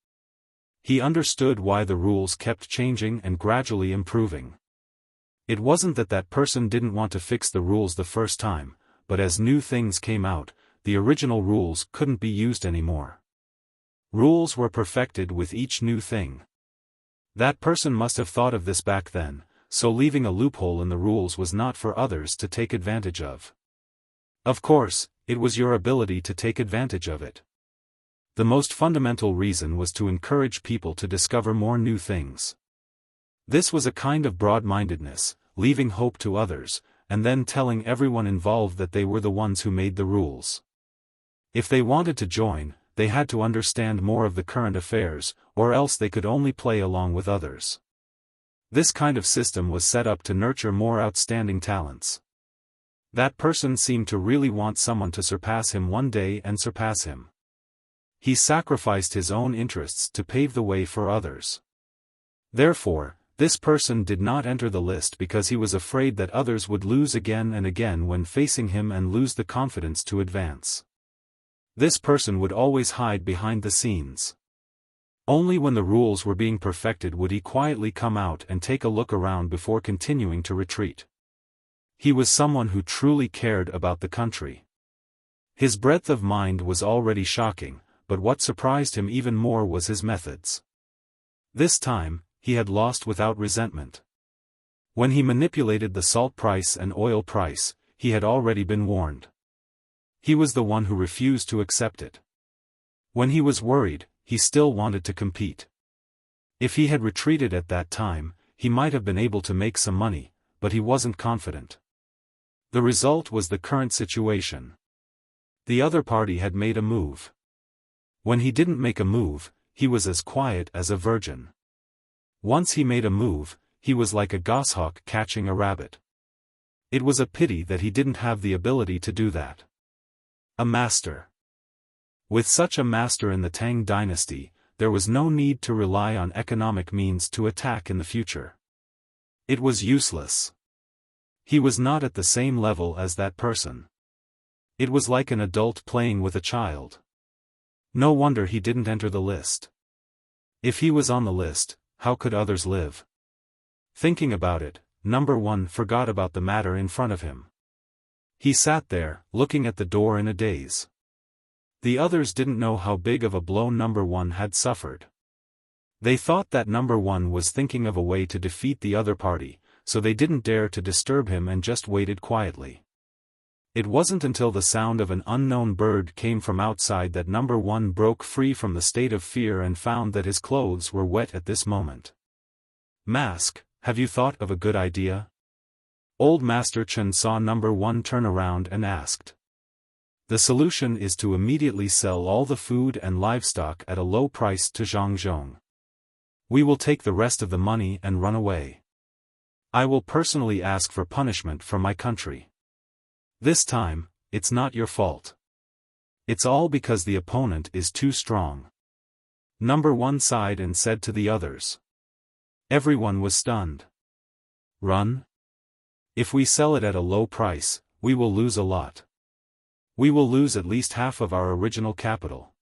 He understood why the rules kept changing and gradually improving. It wasn't that that person didn't want to fix the rules the first time, but as new things came out, the original rules couldn't be used anymore. Rules were perfected with each new thing. That person must have thought of this back then, so leaving a loophole in the rules was not for others to take advantage of. Of course, it was your ability to take advantage of it. The most fundamental reason was to encourage people to discover more new things. This was a kind of broad-mindedness, leaving hope to others, and then telling everyone involved that they were the ones who made the rules. If they wanted to join, they had to understand more of the current affairs, or else they could only play along with others. This kind of system was set up to nurture more outstanding talents. That person seemed to really want someone to surpass him one day and surpass him. He sacrificed his own interests to pave the way for others. Therefore, this person did not enter the list because he was afraid that others would lose again and again when facing him and lose the confidence to advance. This person would always hide behind the scenes. Only when the rules were being perfected would he quietly come out and take a look around before continuing to retreat. He was someone who truly cared about the country. His breadth of mind was already shocking, but what surprised him even more was his methods. This time, he had lost without resentment. When he manipulated the salt price and oil price, he had already been warned. He was the one who refused to accept it. When he was worried, he still wanted to compete. If he had retreated at that time, he might have been able to make some money, but he wasn't confident. The result was the current situation. The other party had made a move. When he didn't make a move, he was as quiet as a virgin. Once he made a move, he was like a goshawk catching a rabbit. It was a pity that he didn't have the ability to do that. A master. With such a master in the Tang Dynasty, there was no need to rely on economic means to attack in the future. It was useless. He was not at the same level as that person. It was like an adult playing with a child. No wonder he didn't enter the list. If he was on the list, how could others live? Thinking about it, number one forgot about the matter in front of him. He sat there, looking at the door in a daze. The others didn't know how big of a blow number one had suffered. They thought that number one was thinking of a way to defeat the other party, so they didn't dare to disturb him and just waited quietly. It wasn't until the sound of an unknown bird came from outside that number one broke free from the state of fear and found that his clothes were wet at this moment. Mask, have you thought of a good idea? Old Master Chen saw number one turn around and asked. The solution is to immediately sell all the food and livestock at a low price to Zhangzhong. We will take the rest of the money and run away. I will personally ask for punishment from my country. This time, it's not your fault. It's all because the opponent is too strong. Number one sighed and said to the others. Everyone was stunned. Run? If we sell it at a low price, we will lose a lot. We will lose at least half of our original capital.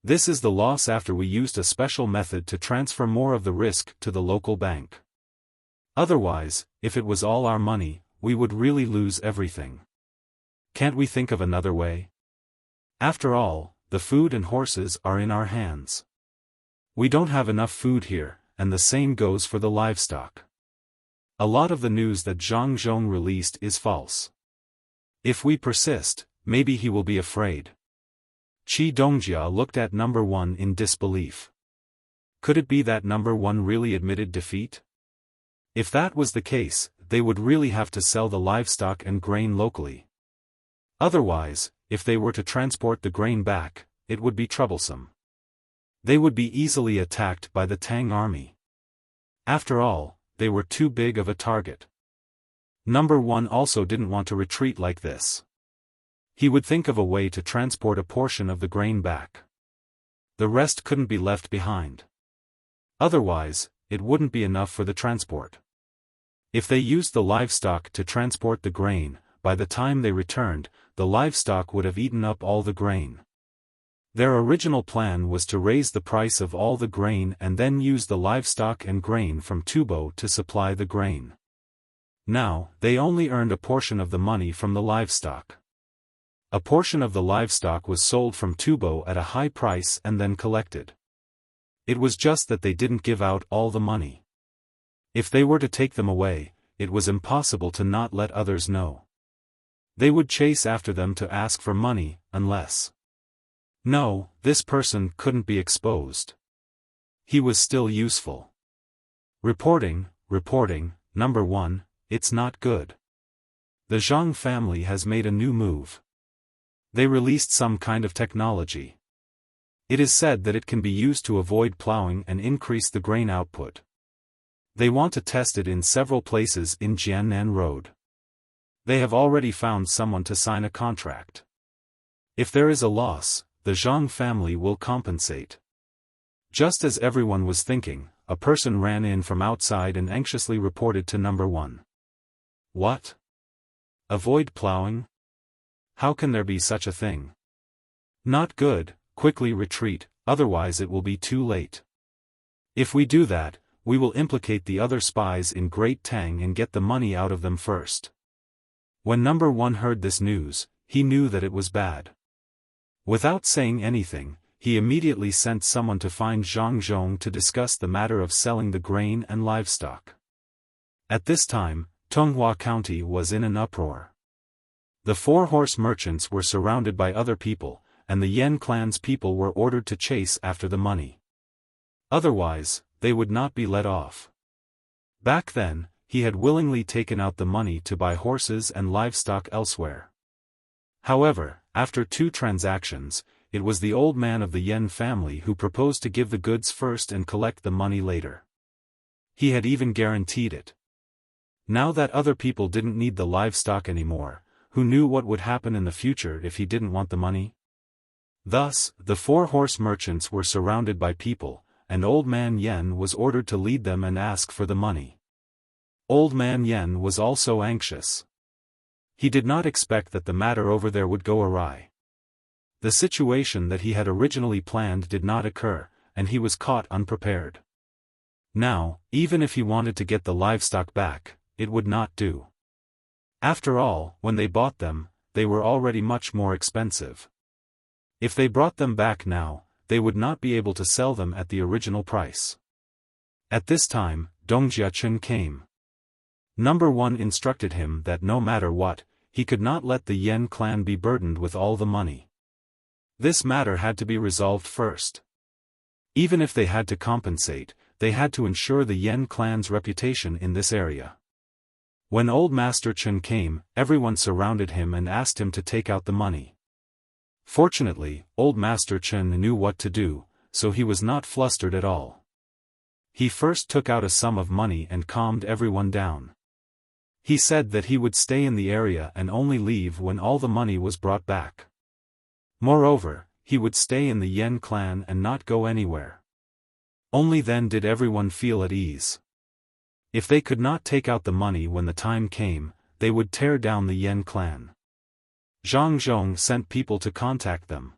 This is the loss after we used a special method to transfer more of the risk to the local bank. Otherwise, if it was all our money, we would really lose everything. Can't we think of another way? After all, the food and horses are in our hands. We don't have enough food here, and the same goes for the livestock. A lot of the news that Zhang Zhong released is false. If we persist, maybe he will be afraid. Qi Dongjia looked at number one in disbelief. Could it be that number one really admitted defeat? If that was the case, they would really have to sell the livestock and grain locally. Otherwise, if they were to transport the grain back, it would be troublesome. They would be easily attacked by the Tang army. After all, they were too big of a target. Number one also didn't want to retreat like this. He would think of a way to transport a portion of the grain back. The rest couldn't be left behind. Otherwise, it wouldn't be enough for the transport. If they used the livestock to transport the grain, by the time they returned, the livestock would have eaten up all the grain. Their original plan was to raise the price of all the grain and then use the livestock and grain from Tubo to supply the grain. Now, they only earned a portion of the money from the livestock. A portion of the livestock was sold from Tubo at a high price and then collected. It was just that they didn't give out all the money. If they were to take them away, it was impossible to not let others know. They would chase after them to ask for money, unless... No, this person couldn't be exposed. He was still useful. Reporting, number 1, it's not good. The Zhang family has made a new move. They released some kind of technology. It is said that it can be used to avoid plowing and increase the grain output. They want to test it in several places in Jiannan Road. They have already found someone to sign a contract. If there is a loss, the Zhang family will compensate. Just as everyone was thinking, a person ran in from outside and anxiously reported to number 1. What? Avoid plowing? How can there be such a thing? Not good, quickly retreat, otherwise it will be too late. If we do that, we will implicate the other spies in Great Tang and get the money out of them first. When number 1 heard this news, he knew that it was bad. Without saying anything, he immediately sent someone to find Zhang Zhong to discuss the matter of selling the grain and livestock. At this time, Tonghua County was in an uproar. The 4-horse merchants were surrounded by other people, and the Yen clan's people were ordered to chase after the money. Otherwise, they would not be let off. Back then, he had willingly taken out the money to buy horses and livestock elsewhere. However, after 2 transactions, it was the old man of the Yen family who proposed to give the goods first and collect the money later. He had even guaranteed it. Now that other people didn't need the livestock anymore, who knew what would happen in the future if he didn't want the money? Thus, the 4-horse merchants were surrounded by people, and Old Man Yen was ordered to lead them and ask for the money. Old Man Yen was also anxious. He did not expect that the matter over there would go awry. The situation that he had originally planned did not occur, and he was caught unprepared. Now, even if he wanted to get the livestock back, it would not do. After all, when they bought them, they were already much more expensive. If they brought them back now, they would not be able to sell them at the original price. At this time, Dong Jiachun came. Number 1 instructed him that no matter what, he could not let the Yen clan be burdened with all the money. This matter had to be resolved first. Even if they had to compensate, they had to ensure the Yen clan's reputation in this area. When Old Master Chen came, everyone surrounded him and asked him to take out the money. Fortunately, Old Master Chen knew what to do, so he was not flustered at all. He first took out a sum of money and calmed everyone down. He said that he would stay in the area and only leave when all the money was brought back. Moreover, he would stay in the Yen clan and not go anywhere. Only then did everyone feel at ease. If they could not take out the money when the time came, they would tear down the Yen clan. Zhang Zhong sent people to contact them.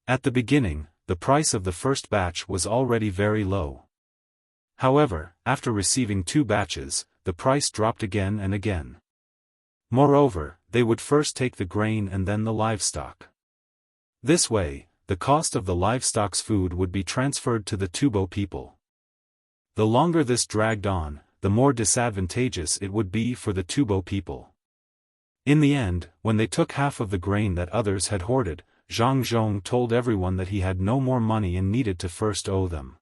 At the beginning, the price of the first batch was already very low. However, after receiving 2 batches, the price dropped again and again. Moreover, they would first take the grain and then the livestock. This way, the cost of the livestock's food would be transferred to the Tubo people. The longer this dragged on, the more disadvantageous it would be for the Tubo people. In the end, when they took half of the grain that others had hoarded, Zhang Zhong told everyone that he had no more money and needed to first owe them.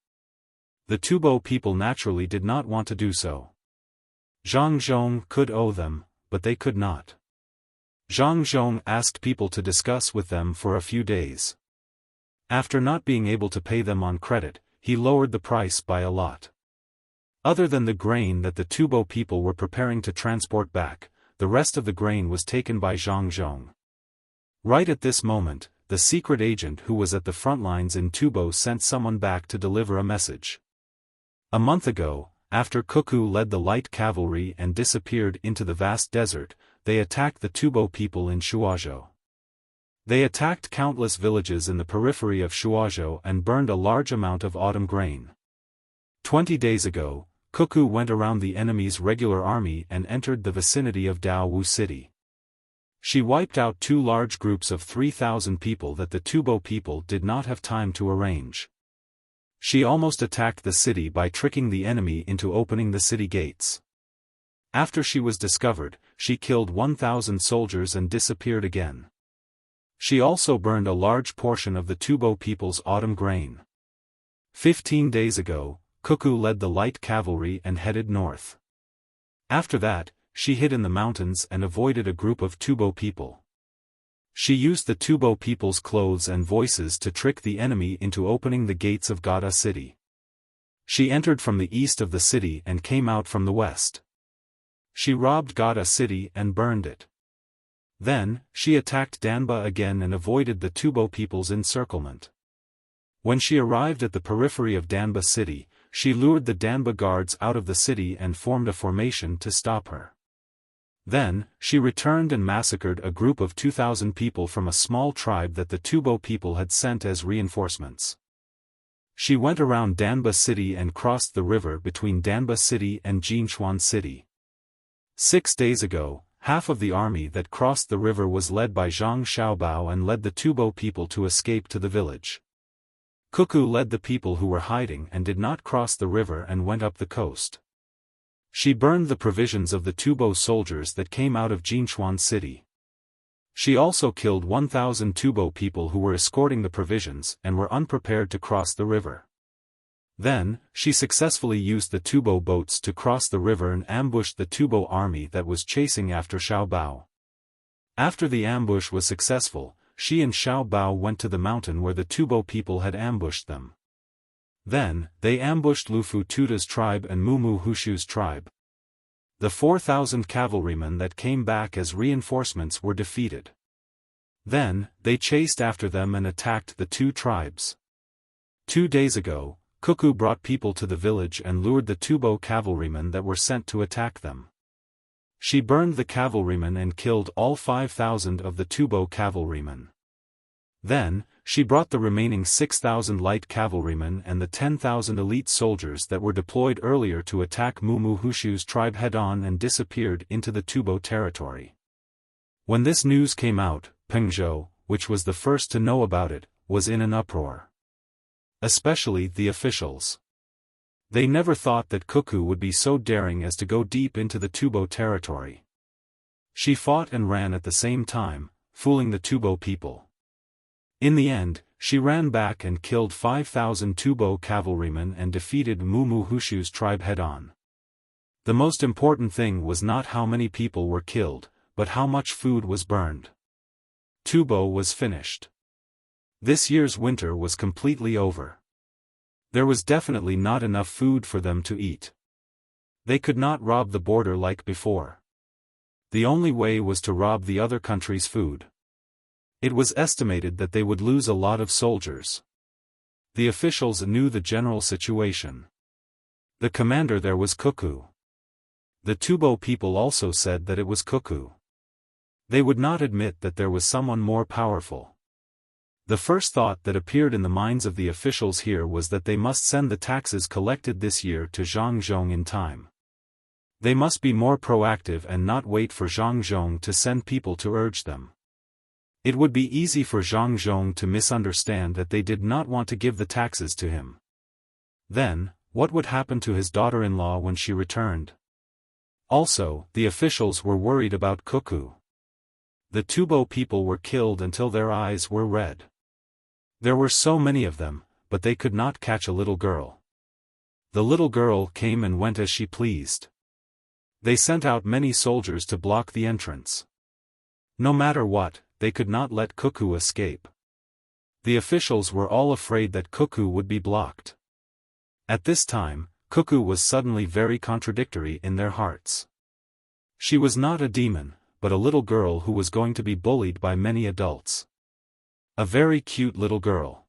The Tubo people naturally did not want to do so. Zhang Zhong could owe them, but they could not. Zhang Zhong asked people to discuss with them for a few days. After not being able to pay them on credit, he lowered the price by a lot. Other than the grain that the Tubo people were preparing to transport back, the rest of the grain was taken by Zhang Zhong. Right at this moment, the secret agent who was at the front lines in Tubo sent someone back to deliver a message. A month ago, after Cuckoo led the light cavalry and disappeared into the vast desert, they attacked the Tubo people in Shuozhou. They attacked countless villages in the periphery of Shuozhou and burned a large amount of autumn grain. 20 days ago, Cuckoo went around the enemy's regular army and entered the vicinity of Daowu City. She wiped out 2 large groups of 3,000 people that the Tubo people did not have time to arrange. She almost attacked the city by tricking the enemy into opening the city gates. After she was discovered, she killed 1,000 soldiers and disappeared again. She also burned a large portion of the Tubo people's autumn grain. 15 days ago, Cuckoo led the light cavalry and headed north. After that, she hid in the mountains and avoided a group of Tubo people. She used the Tubo people's clothes and voices to trick the enemy into opening the gates of Gada city. She entered from the east of the city and came out from the west. She robbed Gada city and burned it. Then, she attacked Danba again and avoided the Tubo people's encirclement. When she arrived at the periphery of Danba city, she lured the Danba guards out of the city and formed a formation to stop her. Then, she returned and massacred a group of 2,000 people from a small tribe that the Tubo people had sent as reinforcements. She went around Danba city and crossed the river between Danba city and Jinchuan city. 6 days ago, half of the army that crossed the river was led by Zhang Xiaobao and led the Tubo people to escape to the village. Cuckoo led the people who were hiding and did not cross the river and went up the coast. She burned the provisions of the Tubo soldiers that came out of Jinchuan city. She also killed 1,000 Tubo people who were escorting the provisions and were unprepared to cross the river. Then, she successfully used the Tubo boats to cross the river and ambushed the Tubo army that was chasing after Xiaobao. After the ambush was successful, she and Xiaobao went to the mountain where the Tubo people had ambushed them. Then, they ambushed Lufu Tuta's tribe and Mumu Hushu's tribe. The 4,000 cavalrymen that came back as reinforcements were defeated. Then, they chased after them and attacked the 2 tribes. 2 days ago, Cuckoo brought people to the village and lured the Tubo cavalrymen that were sent to attack them. She burned the cavalrymen and killed all 5,000 of the Tubo cavalrymen. Then, she brought the remaining 6,000 light cavalrymen and the 10,000 elite soldiers that were deployed earlier to attack Mumu Hushu's tribe head-on and disappeared into the Tubo territory. When this news came out, Pengzhou, which was the first to know about it, was in an uproar. Especially the officials. They never thought that Cuckoo would be so daring as to go deep into the Tubo territory. She fought and ran at the same time, fooling the Tubo people. In the end, she ran back and killed 5,000 Tubo cavalrymen and defeated Mumu Hushu's tribe head-on. The most important thing was not how many people were killed, but how much food was burned. Tubo was finished. This year's winter was completely over. There was definitely not enough food for them to eat. They could not rob the border like before. The only way was to rob the other country's food. It was estimated that they would lose a lot of soldiers. The officials knew the general situation. The commander there was Cuckoo. The Tubo people also said that it was Cuckoo. They would not admit that there was someone more powerful. The first thought that appeared in the minds of the officials here was that they must send the taxes collected this year to Zhangzhong in time. They must be more proactive and not wait for Zhangzhong to send people to urge them. It would be easy for Zhangzhong to misunderstand that they did not want to give the taxes to him. Then, what would happen to his daughter-in-law when she returned? Also, the officials were worried about Cuckoo. The Tubo people were killed until their eyes were red. There were so many of them, but they could not catch a little girl. The little girl came and went as she pleased. They sent out many soldiers to block the entrance. No matter what, they could not let Cuckoo escape. The officials were all afraid that Cuckoo would be blocked. At this time, Cuckoo was suddenly very contradictory in their hearts. She was not a demon, but a little girl who was going to be bullied by many adults. A very cute little girl.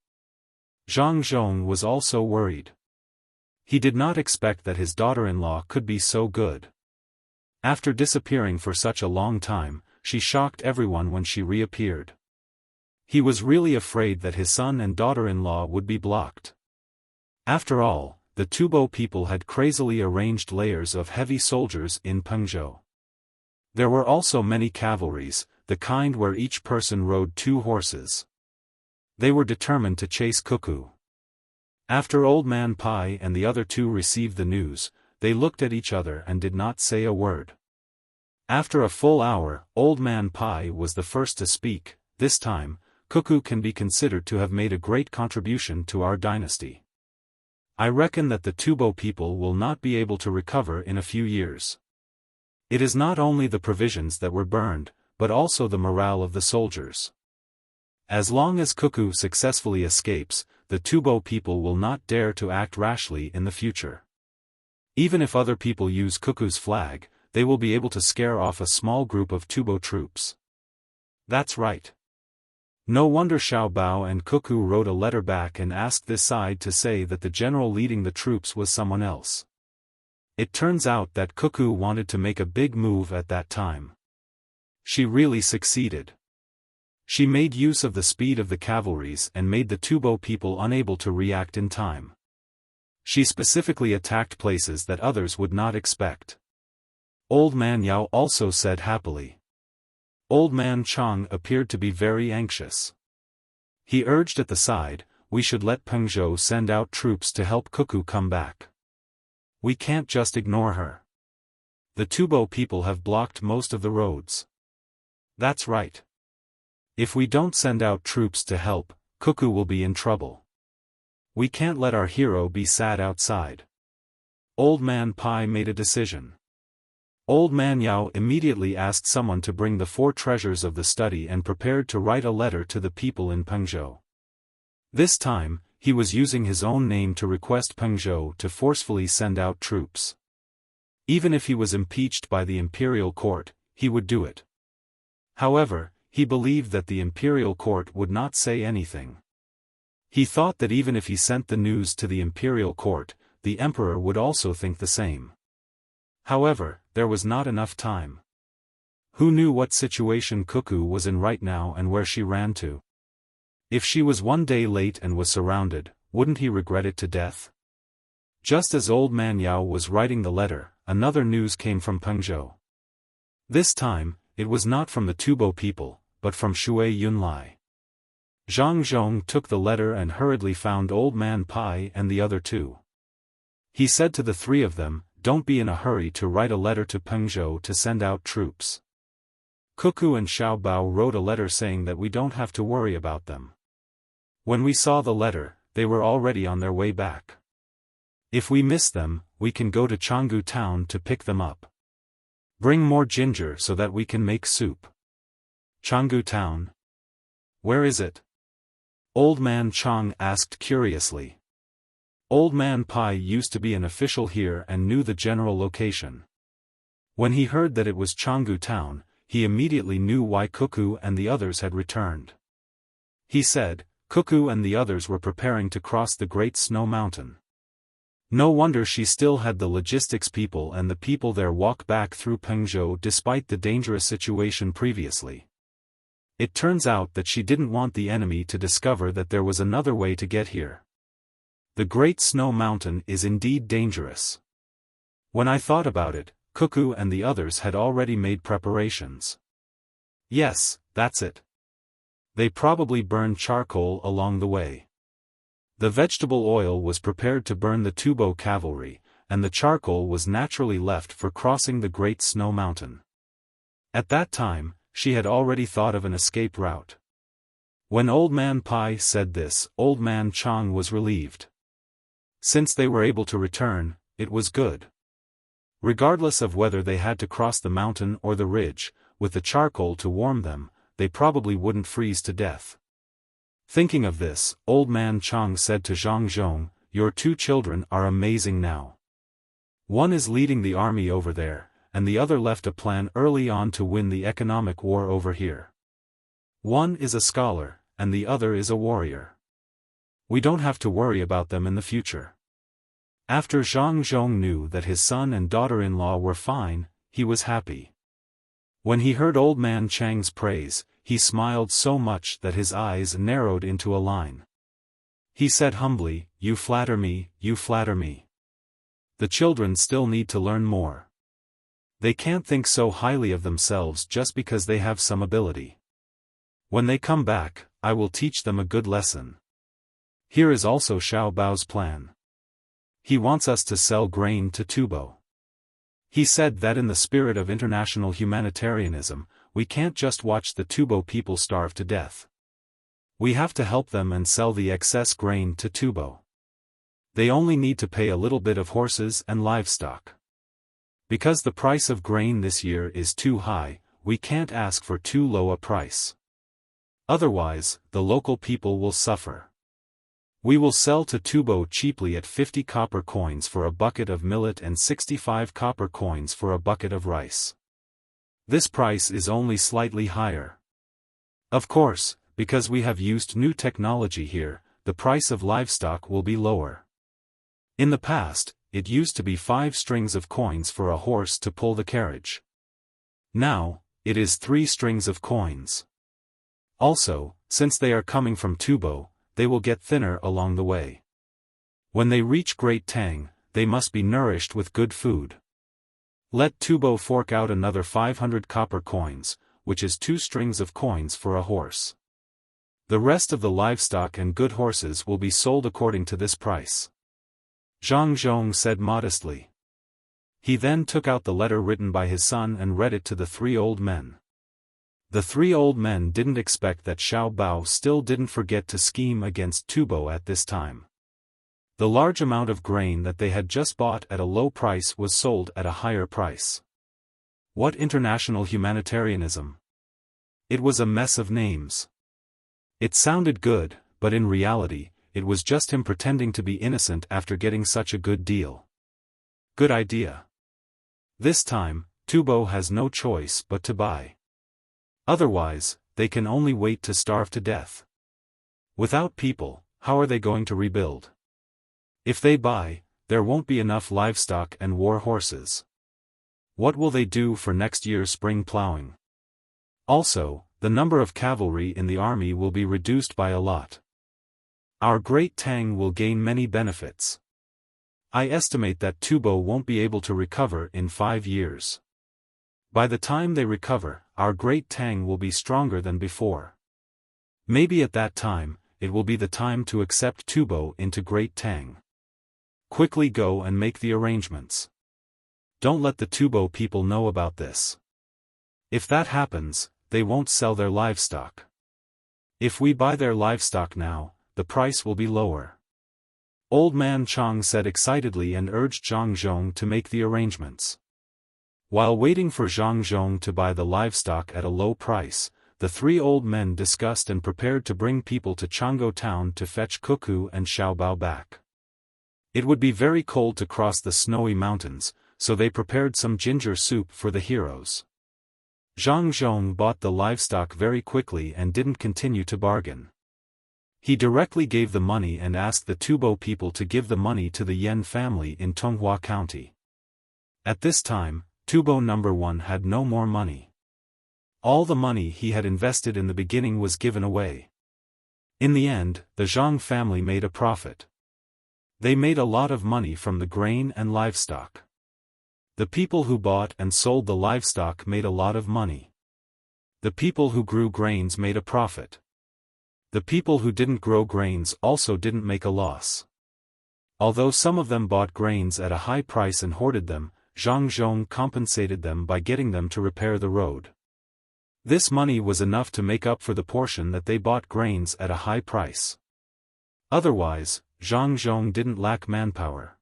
Zhangzhong was also worried. He did not expect that his daughter-in-law could be so good. After disappearing for such a long time, she shocked everyone when she reappeared. He was really afraid that his son and daughter-in-law would be blocked. After all, the Tubo people had crazily arranged layers of heavy soldiers in Pengzhou. There were also many cavalries, the kind where each person rode 2 horses. They were determined to chase Cuckoo. After Old Man Pai and the other 2 received the news, they looked at each other and did not say a word. After a full hour, Old Man Pai was the first to speak. This time, Cuckoo can be considered to have made a great contribution to our dynasty. I reckon that the Tubo people will not be able to recover in a few years. It is not only the provisions that were burned, but also the morale of the soldiers. As long as Cuckoo successfully escapes, the Tubo people will not dare to act rashly in the future. Even if other people use Cuckoo's flag, they will be able to scare off a small group of Tubo troops. That's right. No wonder Xiaobao and Cuckoo wrote a letter back and asked this side to say that the general leading the troops was someone else. It turns out that Cuckoo wanted to make a big move at that time. She really succeeded. She made use of the speed of the cavalries and made the Tubo people unable to react in time. She specifically attacked places that others would not expect. Old Man Yao also said happily. Old Man Chang appeared to be very anxious. He urged at the side, we should let Pengzhou send out troops to help Cuckoo come back. We can't just ignore her. The Tubo people have blocked most of the roads. That's right. If we don't send out troops to help, Cuckoo will be in trouble. We can't let our hero be sad outside. Old Man Pai made a decision. Old Man Yao immediately asked someone to bring the 4 treasures of the study and prepared to write a letter to the people in Pengzhou. This time, he was using his own name to request Pengzhou to forcefully send out troops. Even if he was impeached by the imperial court, he would do it. However, he believed that the imperial court would not say anything. He thought that even if he sent the news to the imperial court, the emperor would also think the same. However, there was not enough time. Who knew what situation Cuckoo was in right now and where she ran to? If she was one day late and was surrounded, wouldn't he regret it to death? Just as Old Man Yao was writing the letter, another news came from Pengzhou. This time, it was not from the Tubo people, but from Shui Yunlai. Zhang Zhong took the letter and hurriedly found Old Man Pai and the other 2. He said to the 3 of them, don't be in a hurry to write a letter to Pengzhou to send out troops. Cuckoo and Xiaobao wrote a letter saying that we don't have to worry about them. When we saw the letter, they were already on their way back. If we miss them, we can go to Changgu town to pick them up. Bring more ginger so that we can make soup. Changgu town? Where is it? Old Man Chang asked curiously. Old Man Pai used to be an official here and knew the general location. When he heard that it was Changgu town, he immediately knew why Cuckoo and the others had returned. He said, Cuckoo and the others were preparing to cross the Great Snow Mountain. No wonder she still had the logistics people and the people there walk back through Pengzhou despite the dangerous situation previously. It turns out that she didn't want the enemy to discover that there was another way to get here. The Great Snow Mountain is indeed dangerous. When I thought about it, Cuckoo and the others had already made preparations. Yes, that's it. They probably burned charcoal along the way. The vegetable oil was prepared to burn the Tubo cavalry, and the charcoal was naturally left for crossing the Great Snow Mountain. At that time, she had already thought of an escape route. When Old Man Pai said this, Old Man Chang was relieved. Since they were able to return, it was good. Regardless of whether they had to cross the mountain or the ridge, with the charcoal to warm them, they probably wouldn't freeze to death. Thinking of this, Old Man Chang said to Zhang Zhong, your 2 children are amazing now. One is leading the army over there, and the other left a plan early on to win the economic war over here. One is a scholar, and the other is a warrior. We don't have to worry about them in the future. After Zhang Zhong knew that his son and daughter-in-law were fine, he was happy. When he heard old man Chang's praise, he smiled so much that his eyes narrowed into a line. He said humbly, "You flatter me, you flatter me. The children still need to learn more. They can't think so highly of themselves just because they have some ability. When they come back, I will teach them a good lesson." Here is also Xiao Bao's plan. He wants us to sell grain to Tubo. He said that in the spirit of international humanitarianism, we can't just watch the Tubo people starve to death. We have to help them and sell the excess grain to Tubo. They only need to pay a little bit of horses and livestock. Because the price of grain this year is too high, we can't ask for too low a price. Otherwise, the local people will suffer. We will sell to Tubo cheaply at 50 copper coins for a bucket of millet and 65 copper coins for a bucket of rice. This price is only slightly higher. Of course, because we have used new technology here, the price of livestock will be lower. In the past, it used to be 5 strings of coins for a horse to pull the carriage. Now, it is 3 strings of coins. Also, since they are coming from Tubo, they will get thinner along the way. When they reach Great Tang, they must be nourished with good food. Let Tubo fork out another 500 copper coins, which is 2 strings of coins for a horse. The rest of the livestock and good horses will be sold according to this price. Zhang Zhong said modestly. He then took out the letter written by his son and read it to the 3 old men. The 3 old men didn't expect that Xiao Bao still didn't forget to scheme against Tubo at this time. The large amount of grain that they had just bought at a low price was sold at a higher price. What international humanitarianism! It was a mess of names. It sounded good, but in reality, it was just him pretending to be innocent after getting such a good deal. Good idea. This time, Tubo has no choice but to buy. Otherwise, they can only wait to starve to death. Without people, how are they going to rebuild? If they buy, there won't be enough livestock and war horses. What will they do for next year's spring plowing? Also, the number of cavalry in the army will be reduced by a lot. Our Great Tang will gain many benefits. I estimate that Tubo won't be able to recover in 5 years. By the time they recover, our Great Tang will be stronger than before. Maybe at that time, it will be the time to accept Tubo into Great Tang. Quickly go and make the arrangements. Don't let the Tubo people know about this. If that happens, they won't sell their livestock. If we buy their livestock now, the price will be lower. Old man Chang said excitedly and urged Zhang Zhong to make the arrangements. While waiting for Zhang Zhong to buy the livestock at a low price, the 3 old men discussed and prepared to bring people to Changgo town to fetch Cuckoo and Xiaobao back. It would be very cold to cross the snowy mountains, so they prepared some ginger soup for the heroes. Zhang Zhong bought the livestock very quickly and didn't continue to bargain. He directly gave the money and asked the Tubo people to give the money to the Yen family in Tonghua County. At this time, Tubo No. 1 had no more money. All the money he had invested in the beginning was given away. In the end, the Zhang family made a profit. They made a lot of money from the grain and livestock. The people who bought and sold the livestock made a lot of money. The people who grew grains made a profit. The people who didn't grow grains also didn't make a loss. Although some of them bought grains at a high price and hoarded them, Zhang Zhong compensated them by getting them to repair the road. This money was enough to make up for the portion that they bought grains at a high price. Otherwise, Zhang Zhong didn't lack manpower.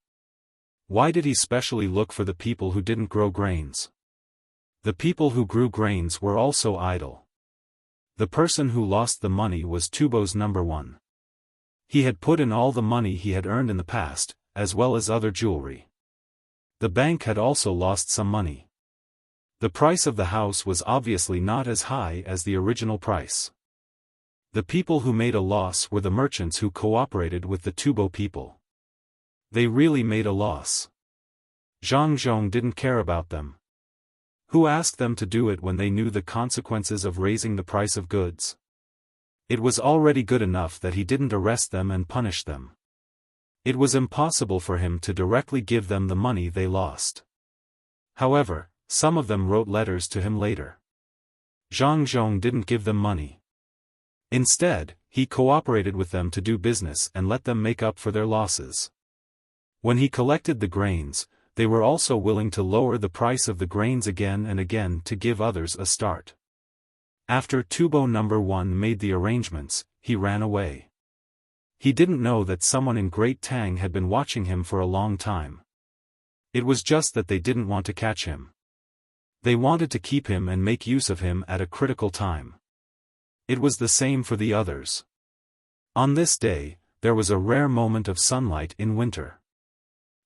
Why did he specially look for the people who didn't grow grains? The people who grew grains were also idle. The person who lost the money was Tubo's No. 1. He had put in all the money he had earned in the past, as well as other jewelry. The bank had also lost some money. The price of the house was obviously not as high as the original price. The people who made a loss were the merchants who cooperated with the Tubo people. They really made a loss. Zhang Zhong didn't care about them. Who asked them to do it when they knew the consequences of raising the price of goods? It was already good enough that he didn't arrest them and punish them. It was impossible for him to directly give them the money they lost. However, some of them wrote letters to him later. Zhang Zhong didn't give them money. Instead, he cooperated with them to do business and let them make up for their losses. When he collected the grains, they were also willing to lower the price of the grains again and again to give others a start. After Tubo number 1 made the arrangements, he ran away. He didn't know that someone in Great Tang had been watching him for a long time. It was just that they didn't want to catch him. They wanted to keep him and make use of him at a critical time. It was the same for the others. On this day, there was a rare moment of sunlight in winter.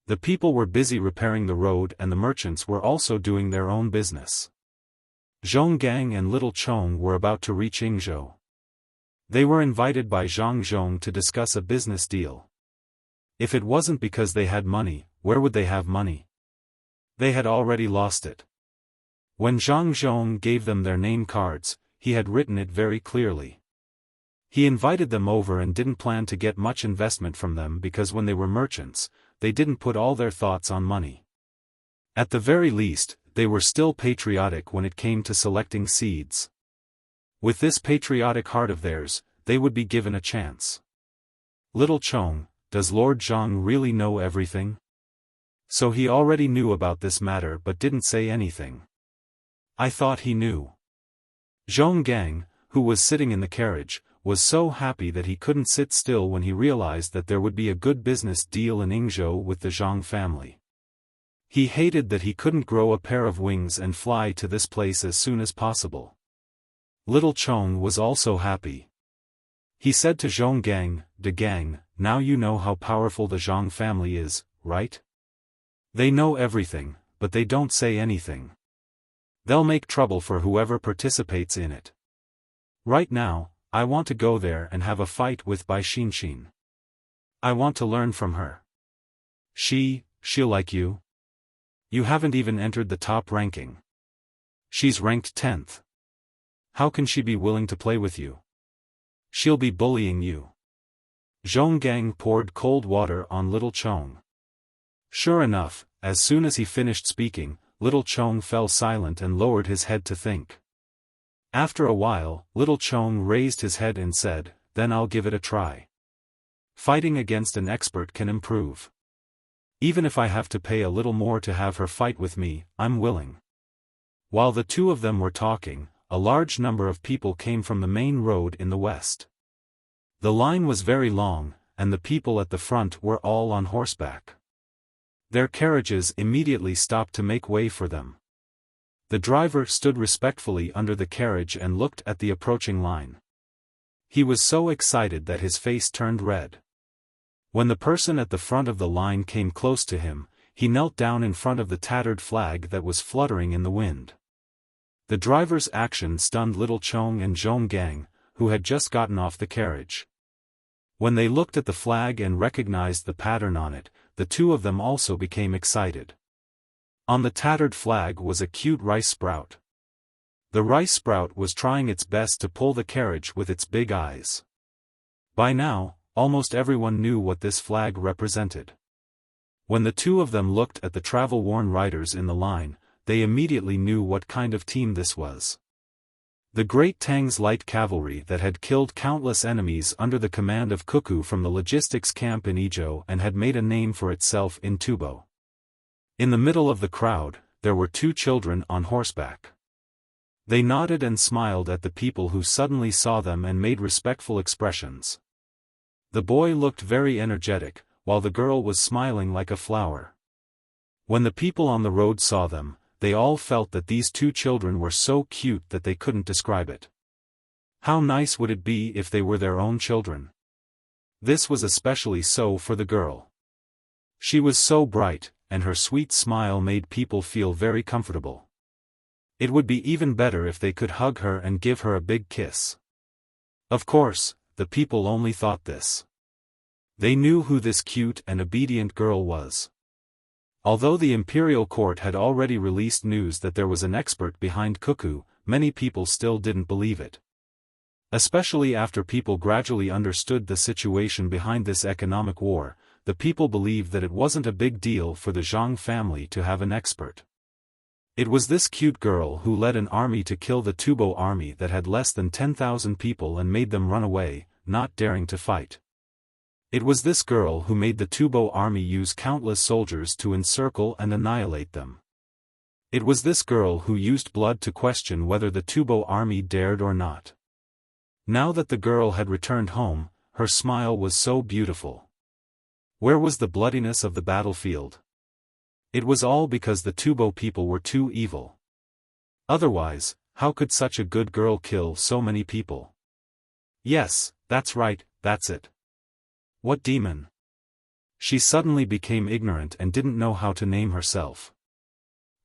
The people were busy repairing the road and the merchants were also doing their own business. Zhonggang and Little Chong were about to reach Yingzhou. They were invited by Zhang Zhong to discuss a business deal. If it wasn't because they had money, where would they have money? They had already lost it. When Zhang Zhong gave them their name cards, he had written it very clearly. He invited them over and didn't plan to get much investment from them because when they were merchants, they didn't put all their thoughts on money. At the very least, they were still patriotic when it came to selecting seeds. With this patriotic heart of theirs, they would be given a chance. Little Chong, does Lord Zhang really know everything? So he already knew about this matter but didn't say anything. I thought he knew. Zhonggang, who was sitting in the carriage, was so happy that he couldn't sit still when he realized that there would be a good business deal in Yingzhou with the Zhang family. He hated that he couldn't grow a pair of wings and fly to this place as soon as possible. Little Chong was also happy. He said to Zhonggang, "De Gang, now you know how powerful the Zhang family is, right? They know everything, but they don't say anything. They'll make trouble for whoever participates in it. Right now, I want to go there and have a fight with Bai Xinshin. I want to learn from her. She'll like you. You haven't even entered the top ranking. She's ranked 10th. How can she be willing to play with you? She'll be bullying you." Zhonggang poured cold water on Little Chong. Sure enough, as soon as he finished speaking, Little Chong fell silent and lowered his head to think. After a while, Little Chong raised his head and said, "Then I'll give it a try. Fighting against an expert can improve. Even if I have to pay a little more to have her fight with me, I'm willing." While the two of them were talking, a large number of people came from the main road in the west. The line was very long, and the people at the front were all on horseback. Their carriages immediately stopped to make way for them. The driver stood respectfully under the carriage and looked at the approaching line. He was so excited that his face turned red. When the person at the front of the line came close to him, he knelt down in front of the tattered flag that was fluttering in the wind. The driver's action stunned Little Chong and Zhonggang, who had just gotten off the carriage. When they looked at the flag and recognized the pattern on it, the two of them also became excited. On the tattered flag was a cute rice sprout. The rice sprout was trying its best to pull the carriage with its big eyes. By now, almost everyone knew what this flag represented. When the two of them looked at the travel-worn riders in the line, they immediately knew what kind of team this was. The Great Tang's light cavalry that had killed countless enemies under the command of Cuckoo from the logistics camp in Yizhou and had made a name for itself in Tubo. In the middle of the crowd, there were two children on horseback. They nodded and smiled at the people who suddenly saw them and made respectful expressions. The boy looked very energetic, while the girl was smiling like a flower. When the people on the road saw them, they all felt that these two children were so cute that they couldn't describe it. How nice would it be if they were their own children? This was especially so for the girl. She was so bright, and her sweet smile made people feel very comfortable. It would be even better if they could hug her and give her a big kiss. Of course, the people only thought this. They knew who this cute and obedient girl was. Although the imperial court had already released news that there was an expert behind Cuckoo, many people still didn't believe it. Especially after people gradually understood the situation behind this economic war, the people believed that it wasn't a big deal for the Zhang family to have an expert. It was this cute girl who led an army to kill the Tubo army that had less than 10,000 people and made them run away, not daring to fight. It was this girl who made the Tubo army use countless soldiers to encircle and annihilate them. It was this girl who used blood to question whether the Tubo army dared or not. Now that the girl had returned home, her smile was so beautiful. Where was the bloodiness of the battlefield? It was all because the Tubo people were too evil. Otherwise, how could such a good girl kill so many people? Yes, that's right, that's it. What demon? She suddenly became ignorant and didn't know how to name herself.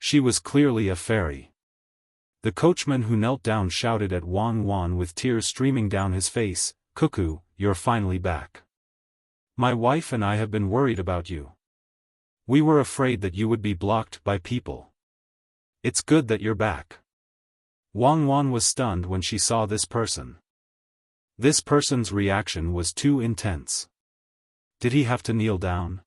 She was clearly a fairy. The coachman who knelt down shouted at Wang Wan with tears streaming down his face, "Cuckoo, you're finally back. My wife and I have been worried about you. We were afraid that you would be blocked by people. It's good that you're back." Wang Wan was stunned when she saw this person. This person's reaction was too intense. Did he have to kneel down?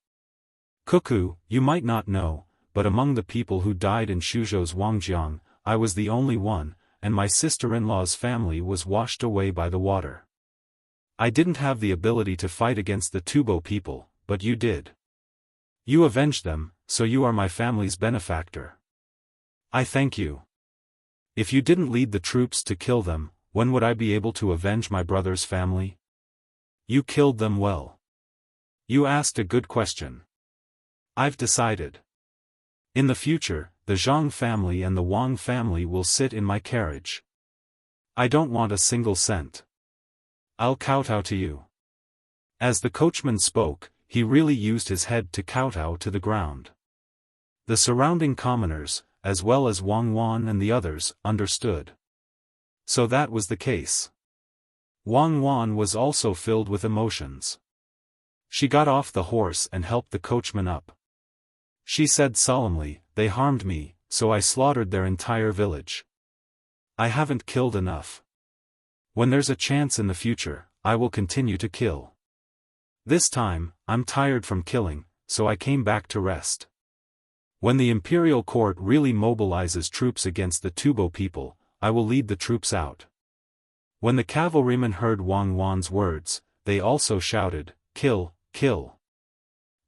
"Cuckoo, you might not know, but among the people who died in Shuzhou's Wangjiang, I was the only one, and my sister-in-law's family was washed away by the water. I didn't have the ability to fight against the Tubo people, but you did. You avenged them, so you are my family's benefactor. I thank you. If you didn't lead the troops to kill them, when would I be able to avenge my brother's family? You killed them well. You asked a good question. I've decided. In the future, the Zhang family and the Wang family will sit in my carriage. I don't want a single cent. I'll kowtow to you." As the coachman spoke, he really used his head to kowtow to the ground. The surrounding commoners, as well as Wang Wan and the others, understood. So that was the case. Wang Wan was also filled with emotions. She got off the horse and helped the coachman up. She said solemnly, "They harmed me, so I slaughtered their entire village. I haven't killed enough. When there's a chance in the future, I will continue to kill. This time, I'm tired from killing, so I came back to rest. When the imperial court really mobilizes troops against the Tubo people, I will lead the troops out." When the cavalrymen heard Wang Wan's words, they also shouted, "Kill, kill."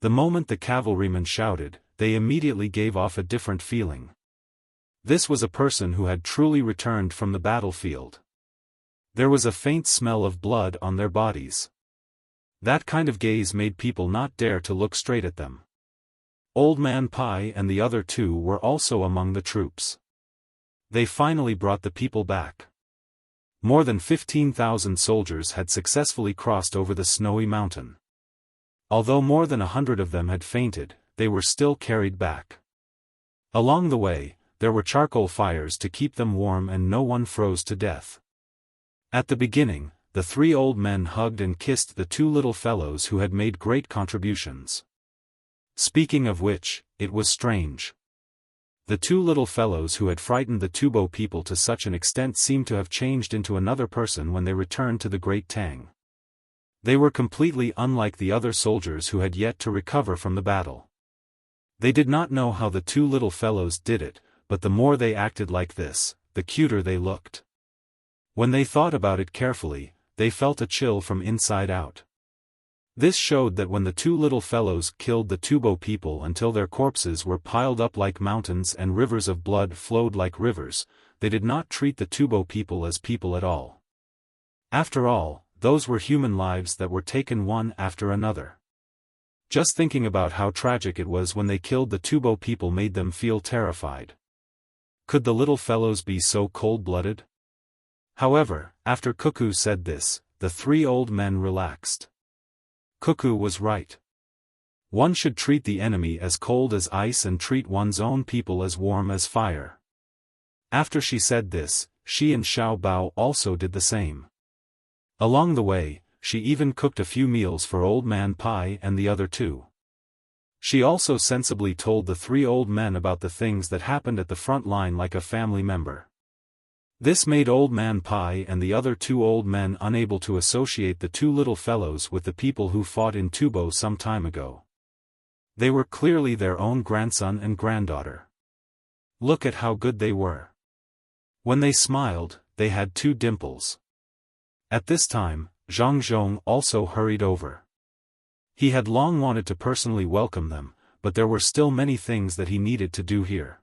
The moment the cavalrymen shouted, they immediately gave off a different feeling. This was a person who had truly returned from the battlefield. There was a faint smell of blood on their bodies. That kind of gaze made people not dare to look straight at them. Old Man Pai and the other two were also among the troops. They finally brought the people back. More than 15,000 soldiers had successfully crossed over the snowy mountain. Although more than 100 of them had fainted, they were still carried back. Along the way, there were charcoal fires to keep them warm and no one froze to death. At the beginning, the three old men hugged and kissed the two little fellows who had made great contributions. Speaking of which, it was strange. The two little fellows who had frightened the Tubo people to such an extent seemed to have changed into another person when they returned to the Great Tang. They were completely unlike the other soldiers who had yet to recover from the battle. They did not know how the two little fellows did it, but the more they acted like this, the cuter they looked. When they thought about it carefully, they felt a chill from inside out. This showed that when the two little fellows killed the Tubo people until their corpses were piled up like mountains and rivers of blood flowed like rivers, they did not treat the Tubo people as people at all. After all, those were human lives that were taken one after another. Just thinking about how tragic it was when they killed the Tubo people made them feel terrified. Could the little fellows be so cold-blooded? However, after Cuckoo said this, the three old men relaxed. Cuckoo was right. One should treat the enemy as cold as ice and treat one's own people as warm as fire. After she said this, she and Xiao Bao also did the same. Along the way, she even cooked a few meals for Old Man Pai and the other two. She also sensibly told the three old men about the things that happened at the front line like a family member. This made Old Man Pai and the other two old men unable to associate the two little fellows with the people who fought in Tubo some time ago. They were clearly their own grandson and granddaughter. Look at how good they were. When they smiled, they had two dimples. At this time, Zhang Zhong also hurried over. He had long wanted to personally welcome them, but there were still many things that he needed to do here.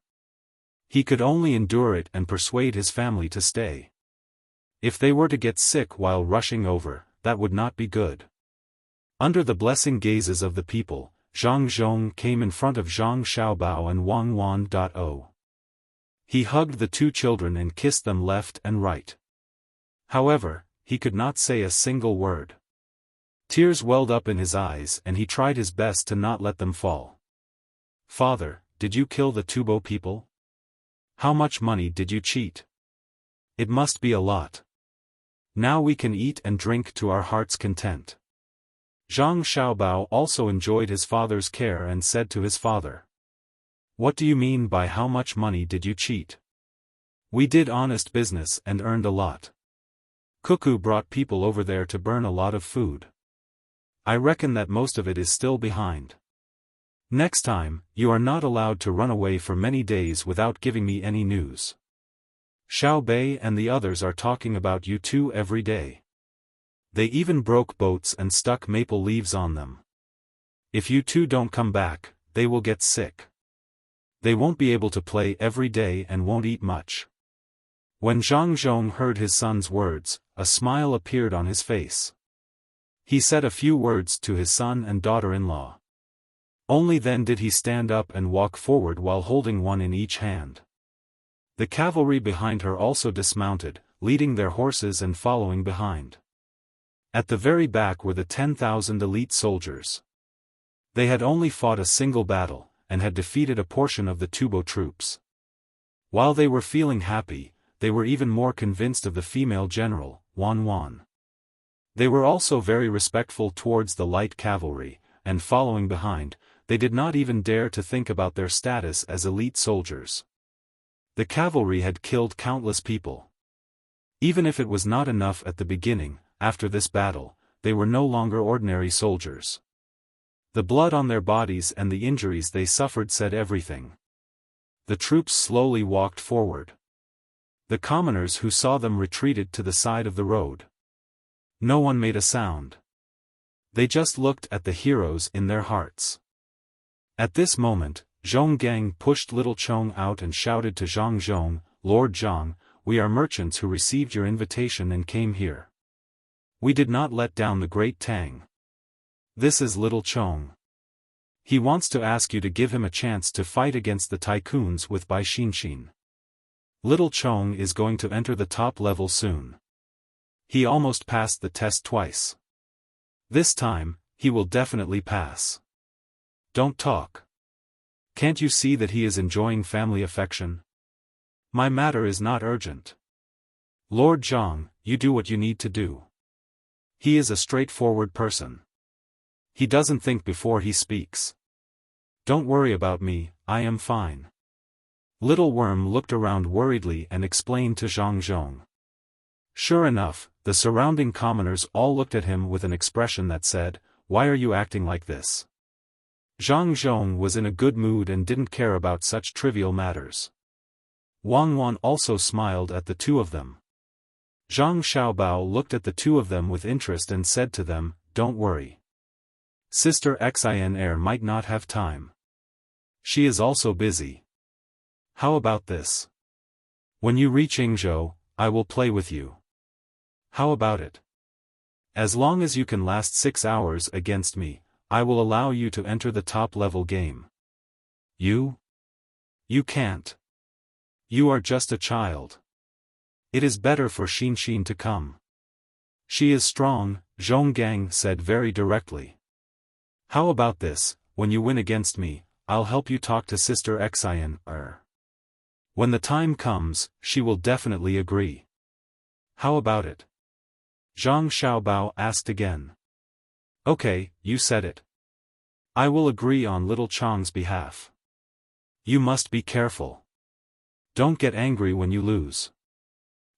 He could only endure it and persuade his family to stay. If they were to get sick while rushing over, that would not be good. Under the blessing gazes of the people, Zhang Zhong came in front of Zhang Xiaobao and Wang Wan. He hugged the two children and kissed them left and right. However, he could not say a single word. Tears welled up in his eyes and he tried his best to not let them fall. "Father, did you kill the Tubo people? How much money did you cheat? It must be a lot. Now we can eat and drink to our heart's content." Zhang Xiaobao also enjoyed his father's care and said to his father, "What do you mean by how much money did you cheat? We did honest business and earned a lot. Cuckoo brought people over there to burn a lot of food. I reckon that most of it is still behind. Next time, you are not allowed to run away for many days without giving me any news. Xiao Bei and the others are talking about you two every day. They even broke boats and stuck maple leaves on them. If you two don't come back, they will get sick. They won't be able to play every day and won't eat much." When Zhang Zhong heard his son's words, a smile appeared on his face. He said a few words to his son and daughter-in-law. Only then did he stand up and walk forward while holding one in each hand. The cavalry behind her also dismounted, leading their horses and following behind. At the very back were the 10,000 elite soldiers. They had only fought a single battle, and had defeated a portion of the Tubo troops. While they were feeling happy, they were even more convinced of the female general, Wan Wan. They were also very respectful towards the light cavalry, and following behind, they did not even dare to think about their status as elite soldiers. The cavalry had killed countless people. Even if it was not enough at the beginning, after this battle, they were no longer ordinary soldiers. The blood on their bodies and the injuries they suffered said everything. The troops slowly walked forward. The commoners who saw them retreated to the side of the road. No one made a sound. They just looked at the heroes in their hearts. At this moment, Zhong Gang pushed little Chong out and shouted to Zhang Zhong, "Lord Zhang, we are merchants who received your invitation and came here. We did not let down the great Tang. This is little Chong. He wants to ask you to give him a chance to fight against the tycoons with Bai Xinshin. Little Chong is going to enter the top level soon. He almost passed the test twice. This time, he will definitely pass. Don't talk. Can't you see that he is enjoying family affection? My matter is not urgent. Lord Zhang, you do what you need to do. He is a straightforward person. He doesn't think before he speaks. Don't worry about me, I am fine." Little Worm looked around worriedly and explained to Zhang Zhong. Sure enough, the surrounding commoners all looked at him with an expression that said, "Why are you acting like this?" Zhang Zhong was in a good mood and didn't care about such trivial matters. Wang Wan also smiled at the two of them. Zhang Xiaobao looked at the two of them with interest and said to them, "Don't worry. Sister Xin might not have time. She is also busy. How about this? When you reach Yingzhou, I will play with you. How about it? As long as you can last 6 hours against me, I will allow you to enter the top-level game. You? You can't. You are just a child. It is better for Xinshin to come. She is strong," Zhonggang said very directly. "How about this, when you win against me, I'll help you talk to Sister Xin. When the time comes, she will definitely agree. How about it?" Zhang Xiaobao asked again. Okay, you said it. I will agree on little Chang's behalf. You must be careful. Don't get angry when you lose.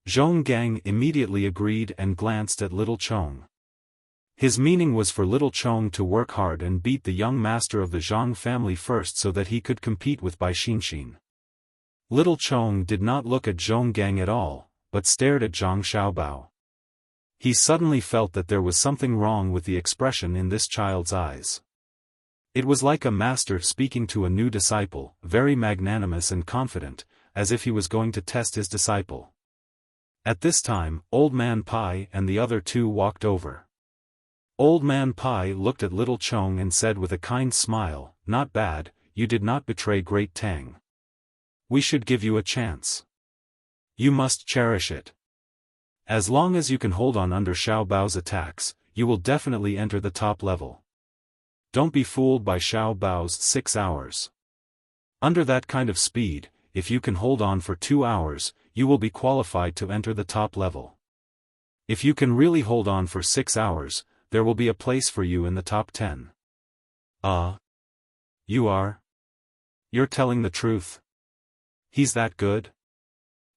Zhong Gang immediately agreed and glanced at little Chong. His meaning was for little Chong to work hard and beat the young master of the Zhang family first so that he could compete with Bai Xinxin. Little Chong did not look at Zhong Gang at all, but stared at Zhang Xiaobao. He suddenly felt that there was something wrong with the expression in this child's eyes. It was like a master speaking to a new disciple, very magnanimous and confident, as if he was going to test his disciple. At this time, Old Man Pai and the other two walked over. Old Man Pai looked at little Chong and said with a kind smile, "Not bad, you did not betray great Tang. We should give you a chance. You must cherish it. As long as you can hold on under Xiao Bao's attacks, you will definitely enter the top level. Don't be fooled by Xiao Bao's 6 hours. Under that kind of speed, if you can hold on for 2 hours, you will be qualified to enter the top level. If you can really hold on for 6 hours, there will be a place for you in the top 10. You are? You're telling the truth. He's that good?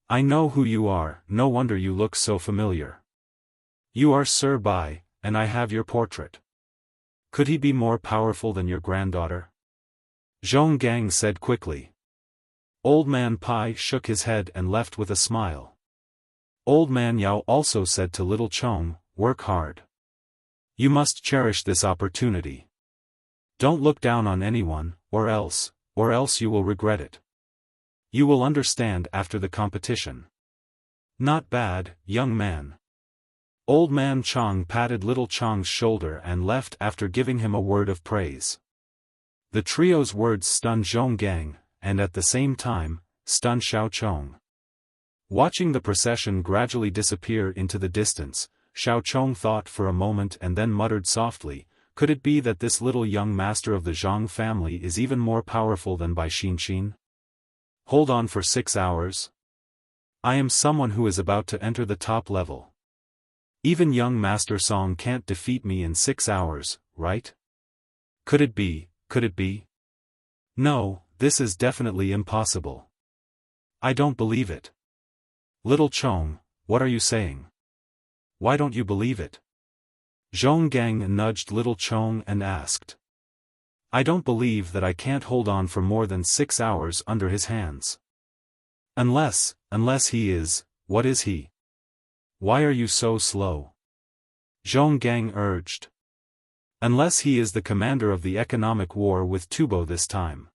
I know who you are, no wonder you look so familiar. You are Sir Bai, and I have your portrait. Could he be more powerful than your granddaughter? Zhong Gang said quickly. Old Man Pai shook his head and left with a smile. Old Man Yao also said to little Chong, work hard. You must cherish this opportunity. Don't look down on anyone, or else you will regret it. You will understand after the competition. Not bad, young man. Old Man Chong patted little Chong's shoulder and left after giving him a word of praise. The trio's words stunned Zhong Gang, and at the same time, stunned Xiao Chong. Watching the procession gradually disappear into the distance, Xiao Chong thought for a moment and then muttered softly, could it be that this little young master of the Zhang family is even more powerful than Bai Xinxin? Hold on for 6 hours? I am someone who is about to enter the top level. Even young Master Song can't defeat me in 6 hours, right? Could it be? No, this is definitely impossible. I don't believe it. Little Chong, what are you saying? Why don't you believe it? Zhong Gang nudged little Chong and asked. I don't believe that I can't hold on for more than 6 hours under his hands. Unless he is, what is he? Why are you so slow? Zhong Gang urged. Unless he is the commander of the economic war with Tubo this time.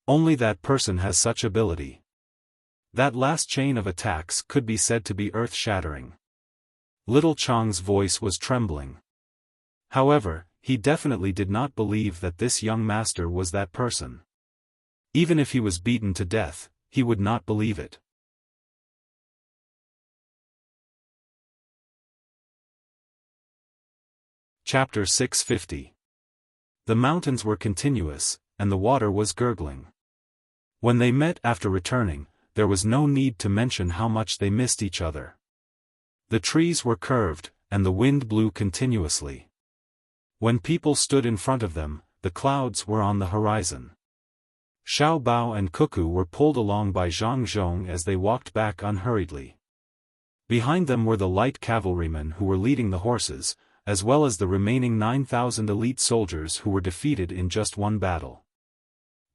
Only that person has such ability. That last chain of attacks could be said to be earth-shattering. Little Chong's voice was trembling. However, he definitely did not believe that this young master was that person. Even if he was beaten to death, he would not believe it. Chapter 650. The mountains were continuous, and the water was gurgling. When they met after returning, there was no need to mention how much they missed each other. The trees were curved, and the wind blew continuously. When people stood in front of them, the clouds were on the horizon. Xiao Bao and Cuckoo were pulled along by Zhang Zhong as they walked back unhurriedly. Behind them were the light cavalrymen who were leading the horses, as well as the remaining 9,000 elite soldiers who were defeated in just one battle.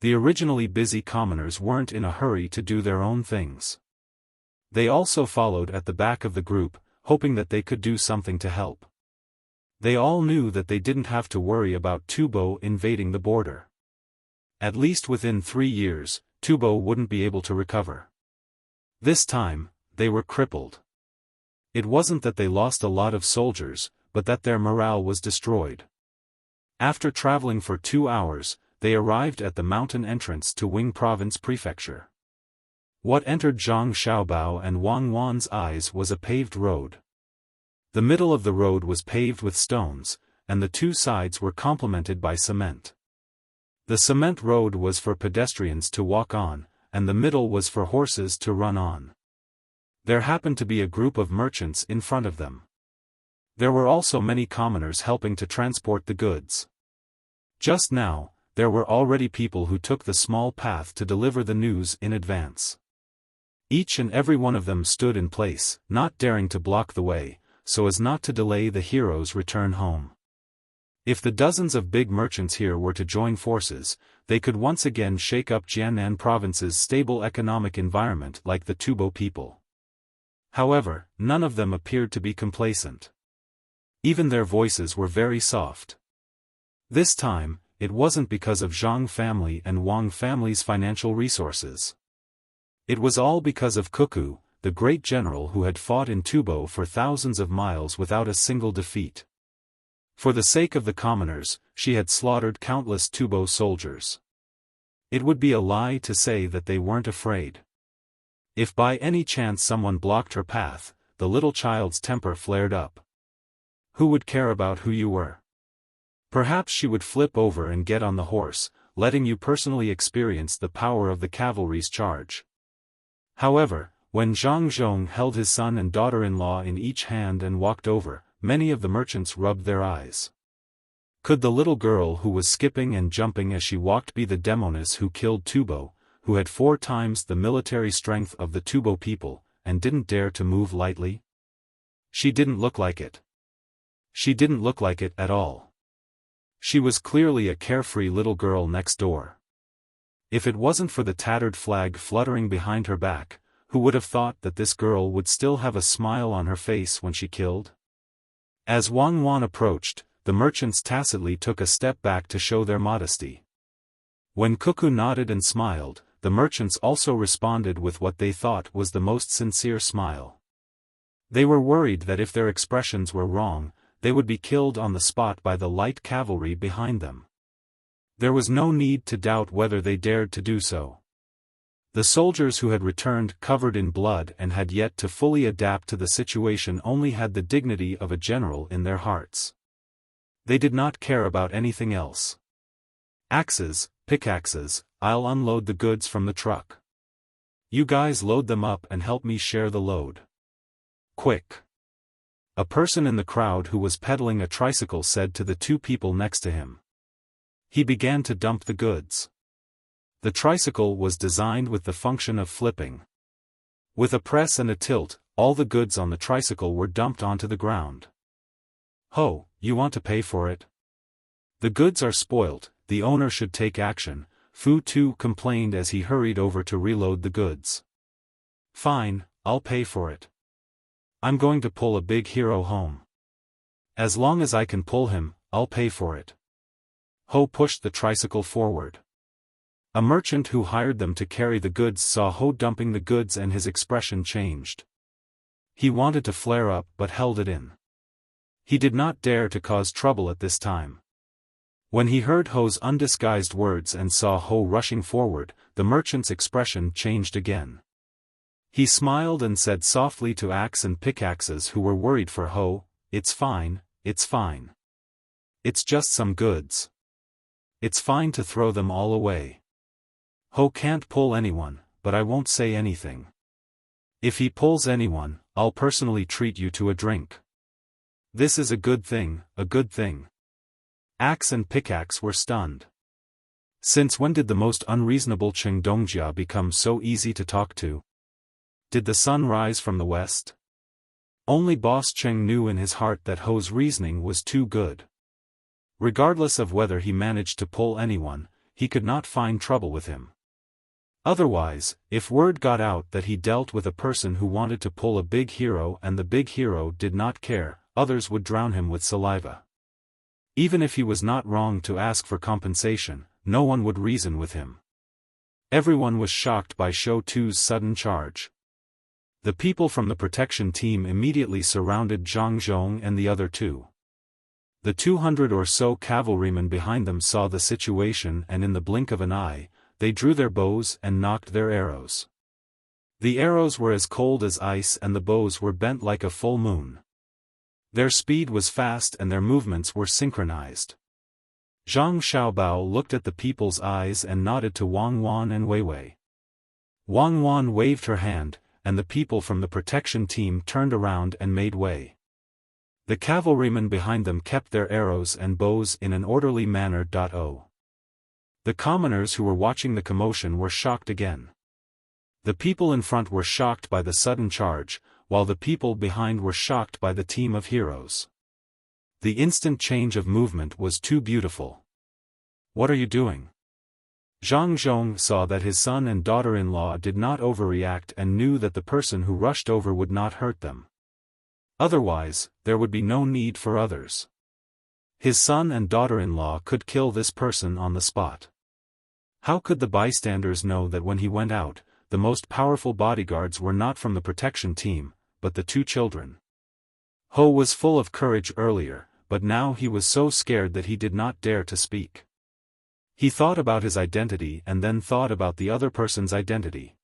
The originally busy commoners weren't in a hurry to do their own things. They also followed at the back of the group, hoping that they could do something to help. They all knew that they didn't have to worry about Tubo invading the border. At least within 3 years, Tubo wouldn't be able to recover. This time, they were crippled. It wasn't that they lost a lot of soldiers, but that their morale was destroyed. After traveling for 2 hours, they arrived at the mountain entrance to Wing Province Prefecture. What entered Zhang Xiaobao and Wang Wan's eyes was a paved road. The middle of the road was paved with stones, and the 2 sides were complemented by cement. The cement road was for pedestrians to walk on, and the middle was for horses to run on. There happened to be a group of merchants in front of them. There were also many commoners helping to transport the goods. Just now, there were already people who took the small path to deliver the news in advance. Each and every one of them stood in place, not daring to block the way, so as not to delay the hero's return home. If the dozens of big merchants here were to join forces, they could once again shake up Jiannan province's stable economic environment like the Tubo people. However, none of them appeared to be complacent. Even their voices were very soft. This time, it wasn't because of Zhang family and Wang family's financial resources. It was all because of Cuckoo, the great general who had fought in Tubo for thousands of miles without a single defeat. For the sake of the commoners, she had slaughtered countless Tubo soldiers. It would be a lie to say that they weren't afraid. If by any chance someone blocked her path, the little child's temper flared up. Who would care about who you were? Perhaps she would flip over and get on the horse, letting you personally experience the power of the cavalry's charge. However, when Zhang Zhong held his son and daughter-in-law in each hand and walked over, many of the merchants rubbed their eyes. Could the little girl who was skipping and jumping as she walked be the demoness who killed Tubo, who had 4 times the military strength of the Tubo people, and didn't dare to move lightly? She didn't look like it. She didn't look like it at all. She was clearly a carefree little girl next door. If it wasn't for the tattered flag fluttering behind her back, who would have thought that this girl would still have a smile on her face when she killed? As Wang Wan approached, the merchants tacitly took a step back to show their modesty. When Cuckoo nodded and smiled, the merchants also responded with what they thought was the most sincere smile. They were worried that if their expressions were wrong, they would be killed on the spot by the light cavalry behind them. There was no need to doubt whether they dared to do so. The soldiers who had returned covered in blood and had yet to fully adapt to the situation only had the dignity of a general in their hearts. They did not care about anything else. Axes, pickaxes, I'll unload the goods from the truck. You guys load them up and help me share the load. Quick. A person in the crowd who was pedaling a tricycle said to the 2 people next to him. He began to dump the goods. The tricycle was designed with the function of flipping. With a press and a tilt, all the goods on the tricycle were dumped onto the ground. Ho, you want to pay for it? The goods are spoilt, the owner should take action, Fu Tu complained as he hurried over to reload the goods. Fine, I'll pay for it. I'm going to pull a big hero home. As long as I can pull him, I'll pay for it. Ho pushed the tricycle forward. A merchant who hired them to carry the goods saw Ho dumping the goods and his expression changed. He wanted to flare up but held it in. He did not dare to cause trouble at this time. When he heard Ho's undisguised words and saw Ho rushing forward, the merchant's expression changed again. He smiled and said softly to axe and pickaxes who were worried for Ho, "It's fine, it's fine. It's just some goods. It's fine to throw them all away. Ho can't pull anyone, but I won't say anything. If he pulls anyone, I'll personally treat you to a drink. This is a good thing, a good thing." Axe and pickaxe were stunned. Since when did the most unreasonable Cheng Dongjia become so easy to talk to? Did the sun rise from the west? Only Boss Cheng knew in his heart that Ho's reasoning was too good. Regardless of whether he managed to pull anyone, he could not find trouble with him. Otherwise, if word got out that he dealt with a person who wanted to pull a big hero and the big hero did not care, others would drown him with saliva. Even if he was not wrong to ask for compensation, no one would reason with him. Everyone was shocked by Shou Tu's sudden charge. The people from the protection team immediately surrounded Zhang Zhong and the other 2. The 200 or so cavalrymen behind them saw the situation and in the blink of an eye, they drew their bows and knocked their arrows. The arrows were as cold as ice and the bows were bent like a full moon. Their speed was fast and their movements were synchronized. Zhang Xiaobao looked at the people's eyes and nodded to Wang Wan and Wei Wei. Wang Wan waved her hand, and the people from the protection team turned around and made way. The cavalrymen behind them kept their arrows and bows in an orderly manner. The commoners who were watching the commotion were shocked again. The people in front were shocked by the sudden charge, while the people behind were shocked by the team of heroes. The instant change of movement was too beautiful. "What are you doing?" Zhang Zhong saw that his son and daughter-in-law did not overreact and knew that the person who rushed over would not hurt them. Otherwise, there would be no need for others. His son and daughter-in-law could kill this person on the spot. How could the bystanders know that when he went out, the most powerful bodyguards were not from the protection team, but the two children? Ho was full of courage earlier, but now he was so scared that he did not dare to speak. He thought about his identity and then thought about the other person's identity.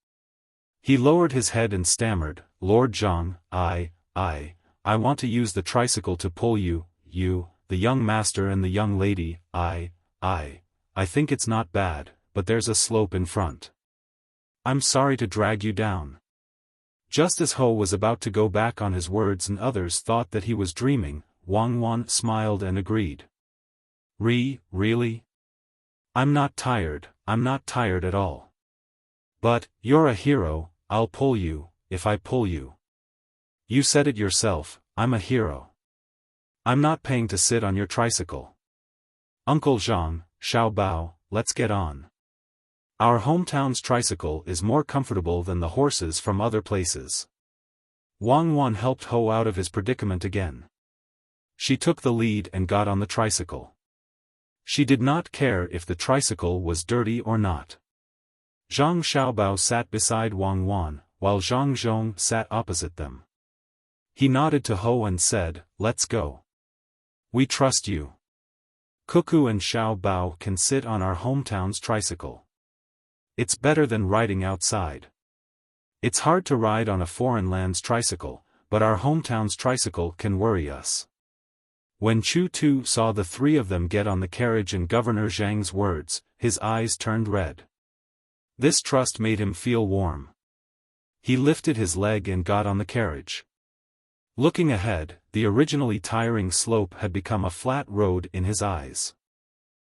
He lowered his head and stammered, "Lord Zhang, I want to use the tricycle to pull you, the young master and the young lady. I think it's not bad, but there's a slope in front. I'm sorry to drag you down." Just as Ho was about to go back on his words and others thought that he was dreaming, Wang Wan smiled and agreed. Really? I'm not tired at all. But, you're a hero, I'll pull you, if I pull you. You said it yourself, I'm a hero. I'm not paying to sit on your tricycle. Uncle Zhang, Xiaobao, let's get on. Our hometown's tricycle is more comfortable than the horses from other places. Wang Wan helped Ho out of his predicament again. She took the lead and got on the tricycle. She did not care if the tricycle was dirty or not. Zhang Xiaobao sat beside Wang Wan, while Zhang Zhong sat opposite them. He nodded to Ho and said, "Let's go. We trust you. Cuckoo and Xiaobao can sit on our hometown's tricycle. It's better than riding outside. It's hard to ride on a foreign land's tricycle, but our hometown's tricycle can worry us." When Chu Tu saw the three of them get on the carriage and Governor Zhang's words, his eyes turned red. This trust made him feel warm. He lifted his leg and got on the carriage. Looking ahead, the originally tiring slope had become a flat road in his eyes.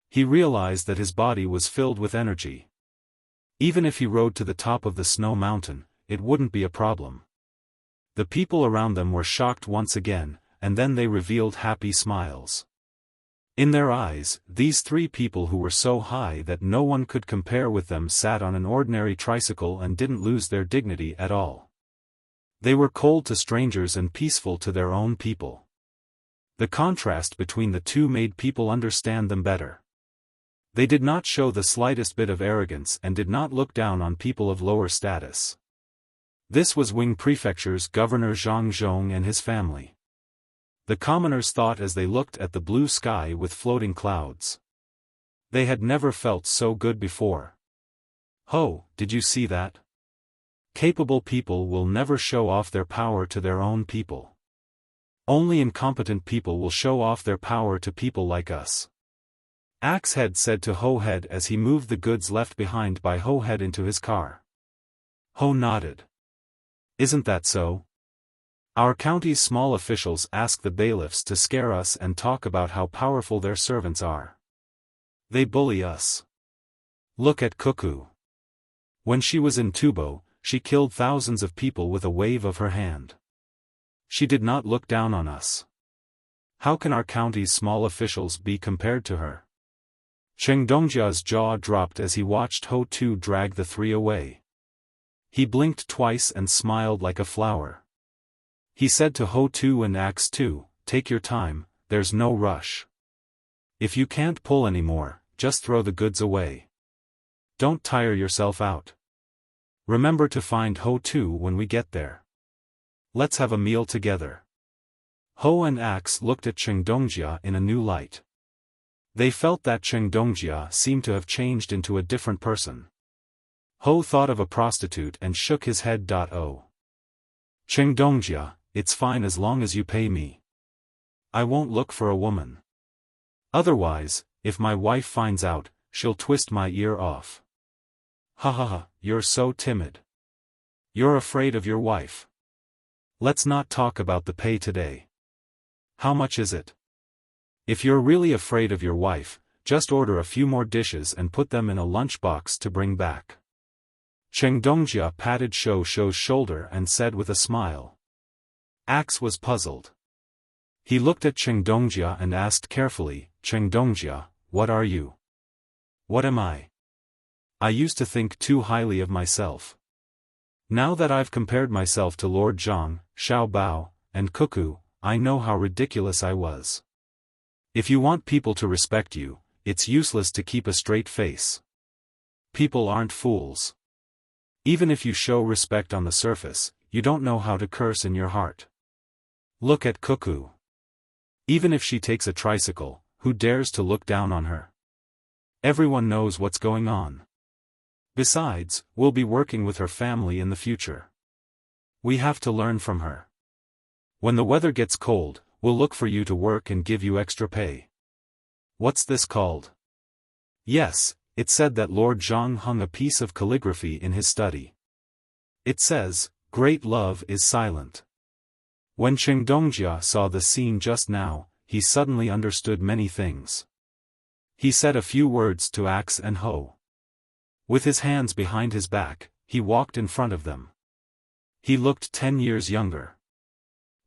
He realized that his body was filled with energy. Even if he rode to the top of the snow mountain, it wouldn't be a problem. The people around them were shocked once again, and then they revealed happy smiles. In their eyes, these three people who were so high that no one could compare with them sat on an ordinary tricycle and didn't lose their dignity at all. They were cold to strangers and peaceful to their own people. The contrast between the two made people understand them better. They did not show the slightest bit of arrogance and did not look down on people of lower status. This was Wing Prefecture's Governor Zhang Zhong and his family. The commoners thought as they looked at the blue sky with floating clouds. They had never felt so good before. "Ho, did you see that? Capable people will never show off their power to their own people. Only incompetent people will show off their power to people like us." Axehead said to Ho-Head as he moved the goods left behind by Ho-Head into his car. Ho nodded. "Isn't that so? Our county's small officials ask the bailiffs to scare us and talk about how powerful their servants are. They bully us. Look at Cuckoo. When she was in Tubo, she killed thousands of people with a wave of her hand. She did not look down on us. How can our county's small officials be compared to her?" Cheng Dongjia's jaw dropped as he watched Ho Tu drag the three away. He blinked twice and smiled like a flower. He said to Ho Tu and Axe Tu, "Take your time, there's no rush. If you can't pull anymore, just throw the goods away. Don't tire yourself out. Remember to find Ho Tu when we get there. Let's have a meal together." Ho and Axe looked at Cheng Dongjia in a new light. They felt that Cheng Dongjia seemed to have changed into a different person. Ho thought of a prostitute and shook his head. "Cheng Dongjia, it's fine as long as you pay me. I won't look for a woman. Otherwise, if my wife finds out, she'll twist my ear off." "Ha ha ha, you're so timid. You're afraid of your wife. Let's not talk about the pay today. How much is it? If you're really afraid of your wife, just order a few more dishes and put them in a lunchbox to bring back. Cheng Dongjia patted Shou Shou's shoulder and said with a smile. Axe was puzzled. He looked at Cheng Dongjia and asked carefully, Cheng Dongjia, what are you? What am I? I used to think too highly of myself. Now that I've compared myself to Lord Zhang, Xiao Bao, and Cuckoo, I know how ridiculous I was. If you want people to respect you, it's useless to keep a straight face. People aren't fools. Even if you show respect on the surface, you don't know how to curse in your heart. Look at Cuckoo. Even if she takes a tricycle, who dares to look down on her? Everyone knows what's going on. Besides, we'll be working with her family in the future. We have to learn from her. When the weather gets cold, we'll look for you to work and give you extra pay. What's this called? Yes, it said that Lord Zhang hung a piece of calligraphy in his study. It says, Great love is silent. When Cheng Dongjia saw the scene just now, he suddenly understood many things. He said a few words to Axe and Ho. With his hands behind his back, he walked in front of them. He looked 10 years younger.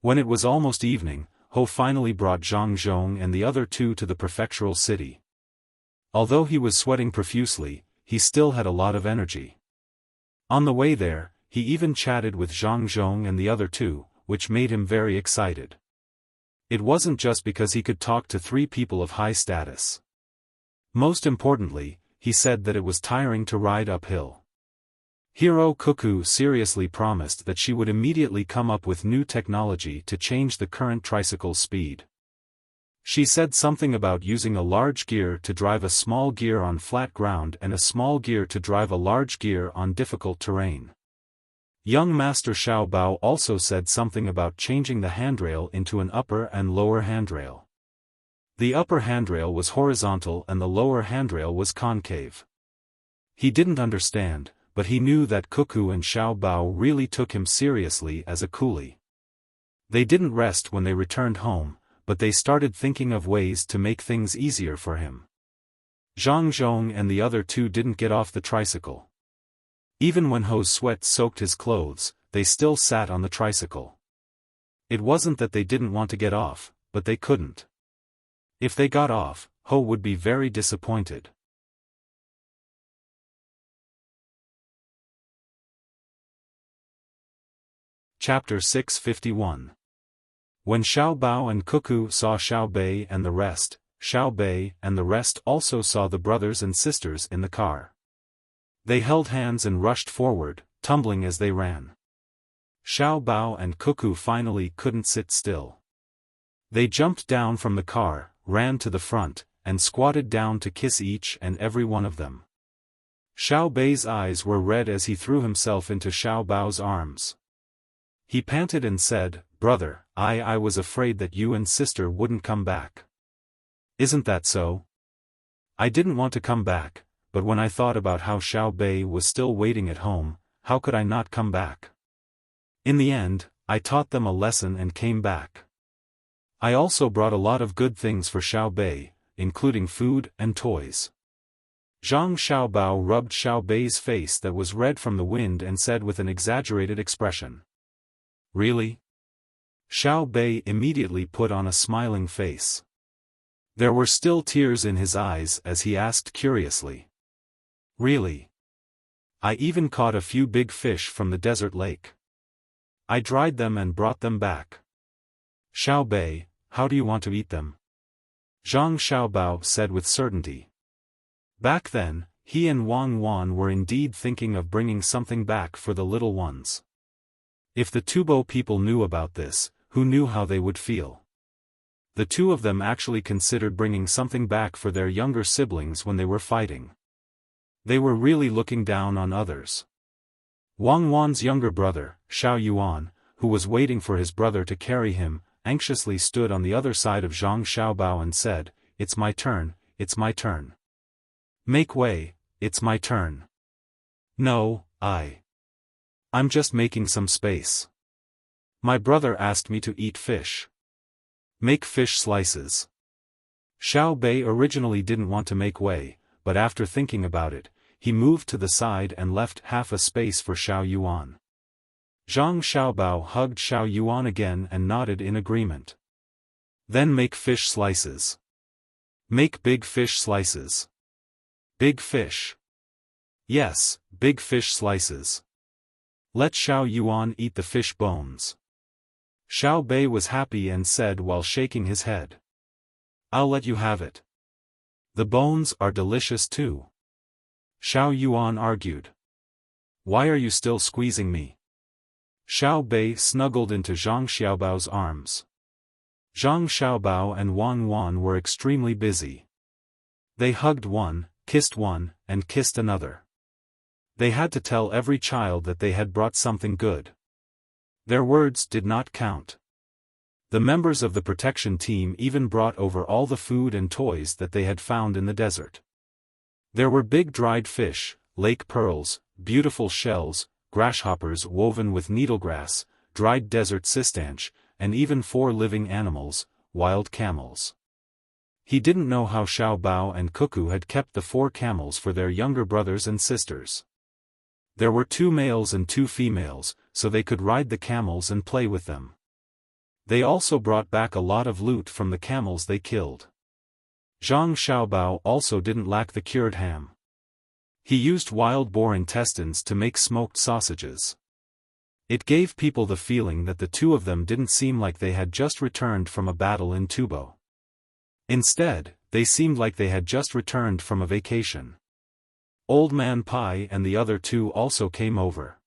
When it was almost evening, Ho finally brought Zhang Zhong and the other two to the prefectural city. Although he was sweating profusely, he still had a lot of energy. On the way there, he even chatted with Zhang Zhong and the other two, which made him very excited. It wasn't just because he could talk to 3 people of high status. Most importantly, he said that it was tiring to ride uphill. Hero Cuckoo seriously promised that she would immediately come up with new technology to change the current tricycle's speed. She said something about using a large gear to drive a small gear on flat ground and a small gear to drive a large gear on difficult terrain. Young Master Xiao Bao also said something about changing the handrail into an upper and lower handrail. The upper handrail was horizontal and the lower handrail was concave. He didn't understand, but he knew that Cuckoo and Xiao Bao really took him seriously as a coolie. They didn't rest when they returned home, but they started thinking of ways to make things easier for him. Zhang Zhong and the other two didn't get off the tricycle. Even when Ho's sweat soaked his clothes, they still sat on the tricycle. It wasn't that they didn't want to get off, but they couldn't. If they got off, Ho would be very disappointed. Chapter 651. When Xiao Bao and Cuckoo saw Xiao Bei and the rest, Xiao Bei and the rest also saw the brothers and sisters in the car. They held hands and rushed forward, tumbling as they ran. Xiao Bao and Cuckoo finally couldn't sit still. They jumped down from the car, ran to the front, and squatted down to kiss each and every one of them. Xiao Bei's eyes were red as he threw himself into Xiao Bao's arms. He panted and said, Brother, I was afraid that you and sister wouldn't come back. Isn't that so? I didn't want to come back, but when I thought about how Xiao Bei was still waiting at home, how could I not come back? In the end, I taught them a lesson and came back. I also brought a lot of good things for Xiao Bei, including food and toys. Zhang Xiaobao rubbed Xiao Bei's face that was red from the wind and said with an exaggerated expression. Really? Xiao Bei immediately put on a smiling face. There were still tears in his eyes as he asked curiously. Really? I even caught a few big fish from the desert lake. I dried them and brought them back. Xiao Bei, how do you want to eat them? Zhang Xiaobao said with certainty. Back then, he and Wang Wan were indeed thinking of bringing something back for the little ones. If the Tubo people knew about this, who knew how they would feel? The two of them actually considered bringing something back for their younger siblings when they were fighting. They were really looking down on others. Wang Wan's younger brother, Xiao Yuan, who was waiting for his brother to carry him, anxiously stood on the other side of Zhang Xiaobao and said, It's my turn, it's my turn. Make way, it's my turn. No, I'm just making some space. My brother asked me to eat fish. Make fish slices. Xiao Bei originally didn't want to make way, but after thinking about it, he moved to the side and left half a space for Xiao Yuan. Zhang Xiaobao hugged Xiao Yuan again and nodded in agreement. Then make fish slices. Make big fish slices. Big fish. Yes, big fish slices. Let Xiao Yuan eat the fish bones. Xiao Bei was happy and said while shaking his head. I'll let you have it. The bones are delicious too. Xiao Yuan argued. Why are you still squeezing me? Xiao Bei snuggled into Zhang Xiaobao's arms. Zhang Xiaobao and Wang Wan were extremely busy. They hugged one, and kissed another. They had to tell every child that they had brought something good. Their words did not count. The members of the protection team even brought over all the food and toys that they had found in the desert. There were big dried fish, lake pearls, beautiful shells, grasshoppers woven with needlegrass, dried desert sistanch, and even 4 living animals, wild camels. He didn't know how Xiao Bao and Cuckoo had kept the 4 camels for their younger brothers and sisters. There were 2 males and 2 females, so they could ride the camels and play with them. They also brought back a lot of loot from the camels they killed. Zhang Xiaobao also didn't lack the cured ham. He used wild boar intestines to make smoked sausages. It gave people the feeling that the two of them didn't seem like they had just returned from a battle in Tubo. Instead, they seemed like they had just returned from a vacation. Old Man Pai and the other 2 also came over.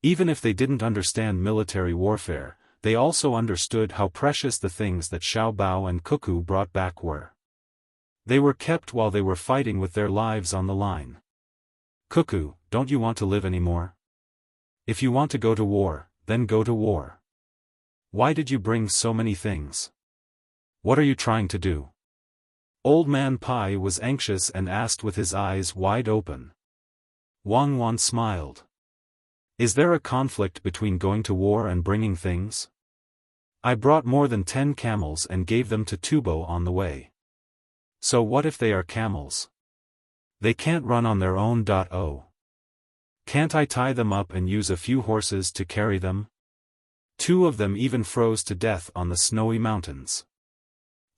Even if they didn't understand military warfare, they also understood how precious the things that Xiao Bao and Cuckoo brought back were. They were kept while they were fighting with their lives on the line. Cuckoo, don't you want to live anymore? If you want to go to war, then go to war. Why did you bring so many things? What are you trying to do? Old Man Pai was anxious and asked with his eyes wide open. Wang Wan smiled. Is there a conflict between going to war and bringing things? I brought more than 10 camels and gave them to Tubo on the way. So what if they are camels? They can't run on their own. Can't I tie them up and use a few horses to carry them? 2 of them even froze to death on the snowy mountains.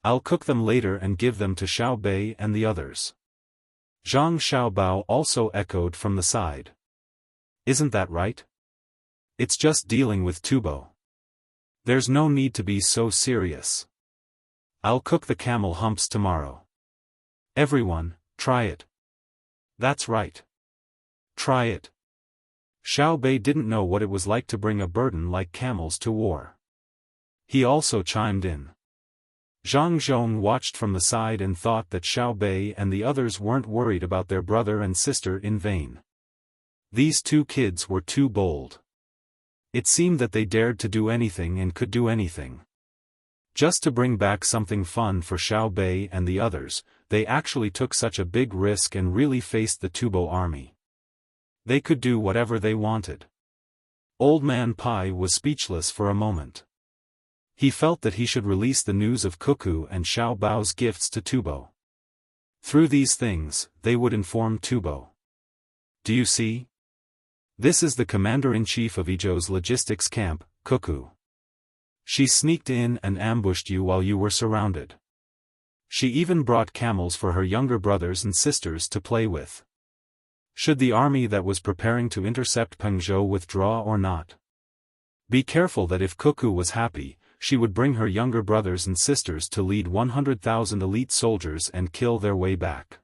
I'll cook them later and give them to Xiao Bei and the others. Zhang Xiaobao also echoed from the side. Isn't that right? It's just dealing with Tubo. There's no need to be so serious. I'll cook the camel humps tomorrow. Everyone, try it. That's right. Try it. Xiao Bei didn't know what it was like to bring a burden like camels to war. He also chimed in. Zhang Zhong watched from the side and thought that Xiao Bei and the others weren't worried about their brother and sister in vain. These 2 kids were too bold. It seemed that they dared to do anything and could do anything. Just to bring back something fun for Xiao Bei and the others, they actually took such a big risk and really faced the Tubo army. They could do whatever they wanted. Old Man Pai was speechless for a moment. He felt that he should release the news of Cuckoo and Xiao Bao's gifts to Tubo. Through these things, they would inform Tubo. Do you see? This is the commander-in-chief of Izhou's logistics camp, Cuckoo. She sneaked in and ambushed you while you were surrounded. She even brought camels for her younger brothers and sisters to play with. Should the army that was preparing to intercept Pengzhou withdraw or not? Be careful that if Cuckoo was happy, she would bring her younger brothers and sisters to lead 100,000 elite soldiers and kill their way back.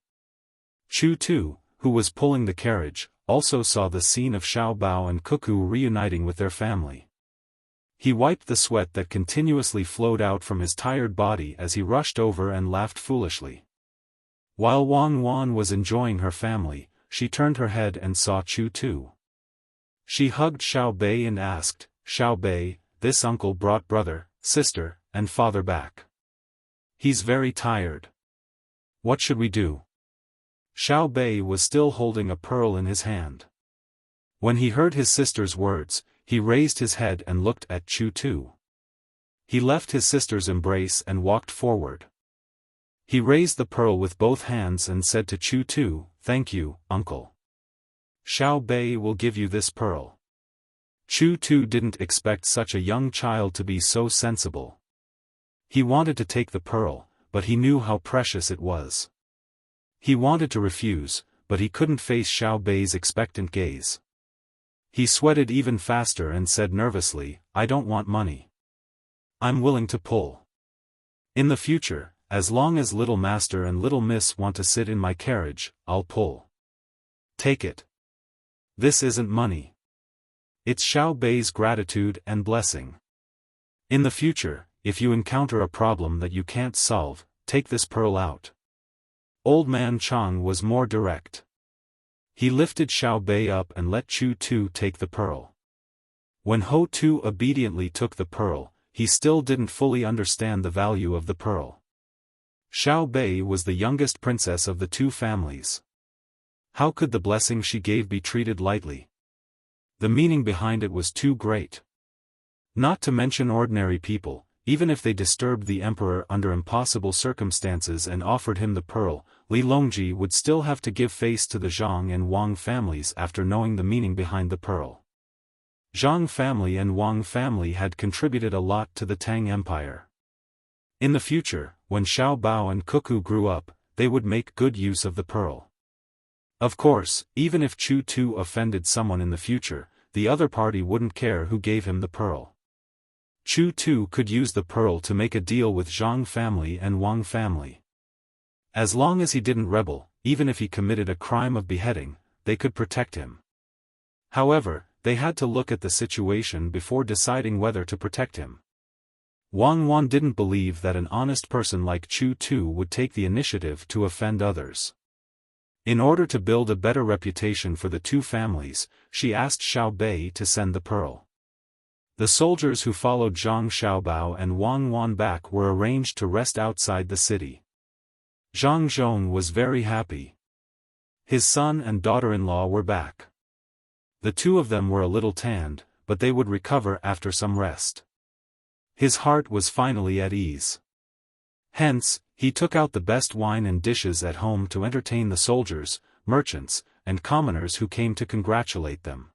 Chu Tu, who was pulling the carriage, also saw the scene of Xiao Bao and Cuckoo reuniting with their family. He wiped the sweat that continuously flowed out from his tired body as he rushed over and laughed foolishly. While Wang Wan was enjoying her family, she turned her head and saw Chu Tu. She hugged Xiao Bei and asked, Xiao Bei, this uncle brought brother, sister, and father back. He's very tired. What should we do? Xiao Bei was still holding a pearl in his hand. When he heard his sister's words, he raised his head and looked at Chu Tu. He left his sister's embrace and walked forward. He raised the pearl with both hands and said to Chu Tu, "Thank you, uncle. Xiao Bei will give you this pearl." Chu Tu didn't expect such a young child to be so sensible. He wanted to take the pearl, but he knew how precious it was. He wanted to refuse, but he couldn't face Xiao Bei's expectant gaze. He sweated even faster and said nervously, "I don't want money. I'm willing to pull. In the future, as long as Little Master and Little Miss want to sit in my carriage, I'll pull. Take it. This isn't money. It's Xiao Bei's gratitude and blessing. In the future, if you encounter a problem that you can't solve, take this pearl out." Old Man Chang was more direct. He lifted Xiao Bei up and let Chu Tu take the pearl. When Ho Tu obediently took the pearl, he still didn't fully understand the value of the pearl. Xiao Bei was the youngest princess of the two families. How could the blessing she gave be treated lightly? The meaning behind it was too great. Not to mention ordinary people, even if they disturbed the emperor under impossible circumstances and offered him the pearl, Li Longji would still have to give face to the Zhang and Wang families after knowing the meaning behind the pearl. Zhang family and Wang family had contributed a lot to the Tang Empire. In the future, when Xiao Bao and Cuckoo grew up, they would make good use of the pearl. Of course, even if Chu Tu offended someone in the future, the other party wouldn't care who gave him the pearl. Chu Tu could use the pearl to make a deal with Zhang family and Wang family. As long as he didn't rebel, even if he committed a crime of beheading, they could protect him. However, they had to look at the situation before deciding whether to protect him. Wang Wan didn't believe that an honest person like Chu Tu would take the initiative to offend others. In order to build a better reputation for the two families, she asked Xiao Bei to send the pearl. The soldiers who followed Zhang Xiaobao and Wang Wan back were arranged to rest outside the city. Zhang Zhong was very happy. His son and daughter-in-law were back. The two of them were a little tanned, but they would recover after some rest. His heart was finally at ease. Hence, he took out the best wine and dishes at home to entertain the soldiers, merchants, and commoners who came to congratulate them.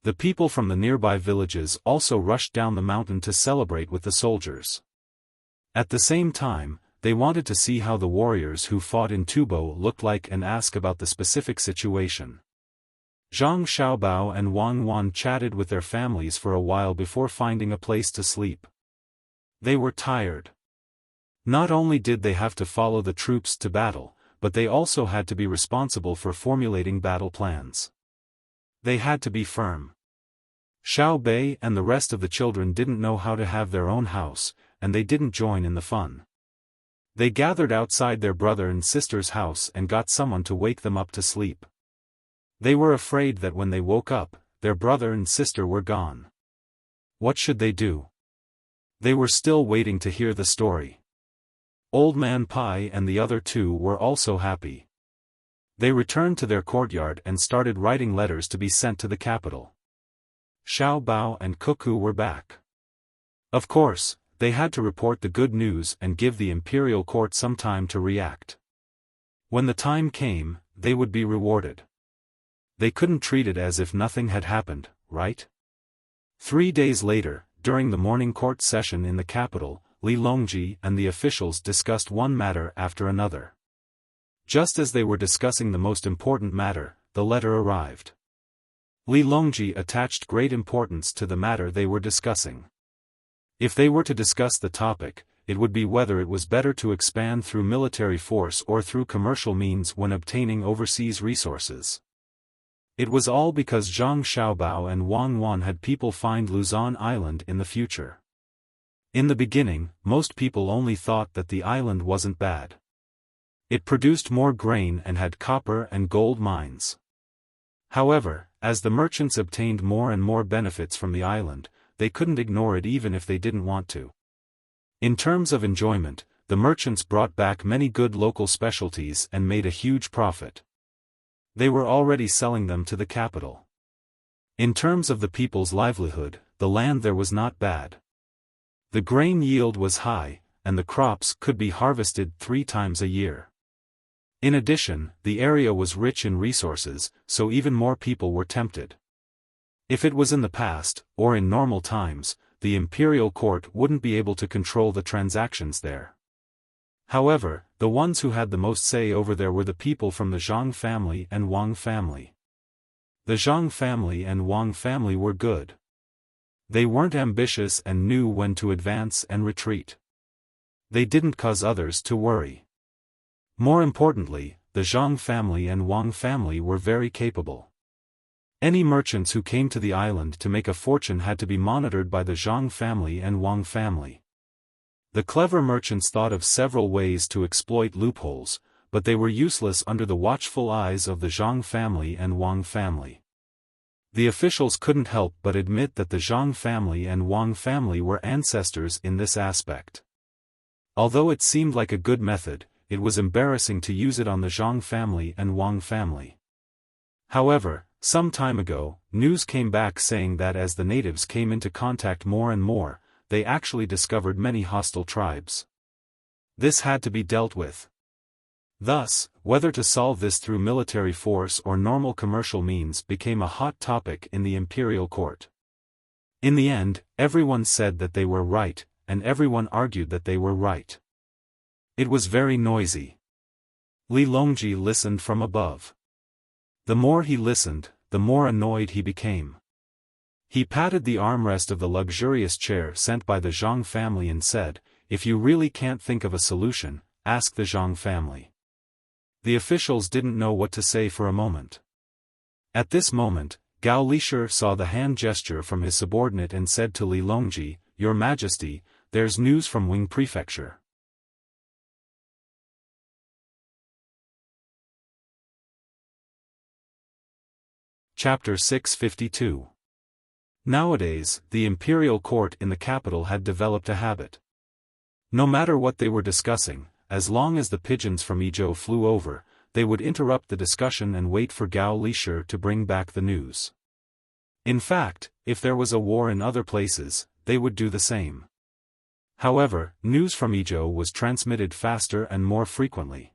The people from the nearby villages also rushed down the mountain to celebrate with the soldiers. At the same time, they wanted to see how the warriors who fought in Tubo looked like and ask about the specific situation. Zhang Xiaobao and Wang Wan chatted with their families for a while before finding a place to sleep. They were tired. Not only did they have to follow the troops to battle, but they also had to be responsible for formulating battle plans. They had to be firm. Xiao Bei and the rest of the children didn't know how to have their own house, and they didn't join in the fun. They gathered outside their brother and sister's house and got someone to wake them up to sleep. They were afraid that when they woke up, their brother and sister were gone. What should they do? They were still waiting to hear the story. Old Man Pai and the other two were also happy. They returned to their courtyard and started writing letters to be sent to the capital. Xiao Bao and Cuckoo were back. Of course, they had to report the good news and give the imperial court some time to react. When the time came, they would be rewarded. They couldn't treat it as if nothing had happened, right? 3 days later, during the morning court session in the capital, Li Longji and the officials discussed one matter after another. Just as they were discussing the most important matter, the letter arrived. Li Longji attached great importance to the matter they were discussing. If they were to discuss the topic, it would be whether it was better to expand through military force or through commercial means when obtaining overseas resources. It was all because Zhang Xiaobao and Wang Wan had people find Luzon Island in the future. In the beginning, most people only thought that the island wasn't bad. It produced more grain and had copper and gold mines. However, as the merchants obtained more and more benefits from the island, they couldn't ignore it even if they didn't want to. In terms of enjoyment, the merchants brought back many good local specialties and made a huge profit. They were already selling them to the capital. In terms of the people's livelihood, the land there was not bad. The grain yield was high, and the crops could be harvested 3 times a year. In addition, the area was rich in resources, so even more people were tempted. If it was in the past, or in normal times, the imperial court wouldn't be able to control the transactions there. However, the ones who had the most say over there were the people from the Zhang family and Wang family. The Zhang family and Wang family were good. They weren't ambitious and knew when to advance and retreat. They didn't cause others to worry. More importantly, the Zhang family and Wang family were very capable. Any merchants who came to the island to make a fortune had to be monitored by the Zhang family and Wang family. The clever merchants thought of several ways to exploit loopholes, but they were useless under the watchful eyes of the Zhang family and Wang family. The officials couldn't help but admit that the Zhang family and Wang family were ancestors in this aspect. Although it seemed like a good method, it was embarrassing to use it on the Zhang family and Wang family. However, some time ago, news came back saying that as the natives came into contact more and more, they actually discovered many hostile tribes. This had to be dealt with. Thus, whether to solve this through military force or normal commercial means became a hot topic in the imperial court. In the end, everyone said that they were right, and everyone argued that they were right. It was very noisy. Li Longji listened from above. The more he listened, the more annoyed he became. He patted the armrest of the luxurious chair sent by the Zhang family and said, "If you really can't think of a solution, ask the Zhang family." The officials didn't know what to say for a moment. At this moment, Gao Lishir saw the hand gesture from his subordinate and said to Li Longji, "Your Majesty, there's news from Wing Prefecture." Chapter 652. Nowadays, the imperial court in the capital had developed a habit. No matter what they were discussing, as long as the pigeons from Izhou flew over, they would interrupt the discussion and wait for Gao Lishir to bring back the news. In fact, if there was a war in other places, they would do the same. However, news from Izhou was transmitted faster and more frequently.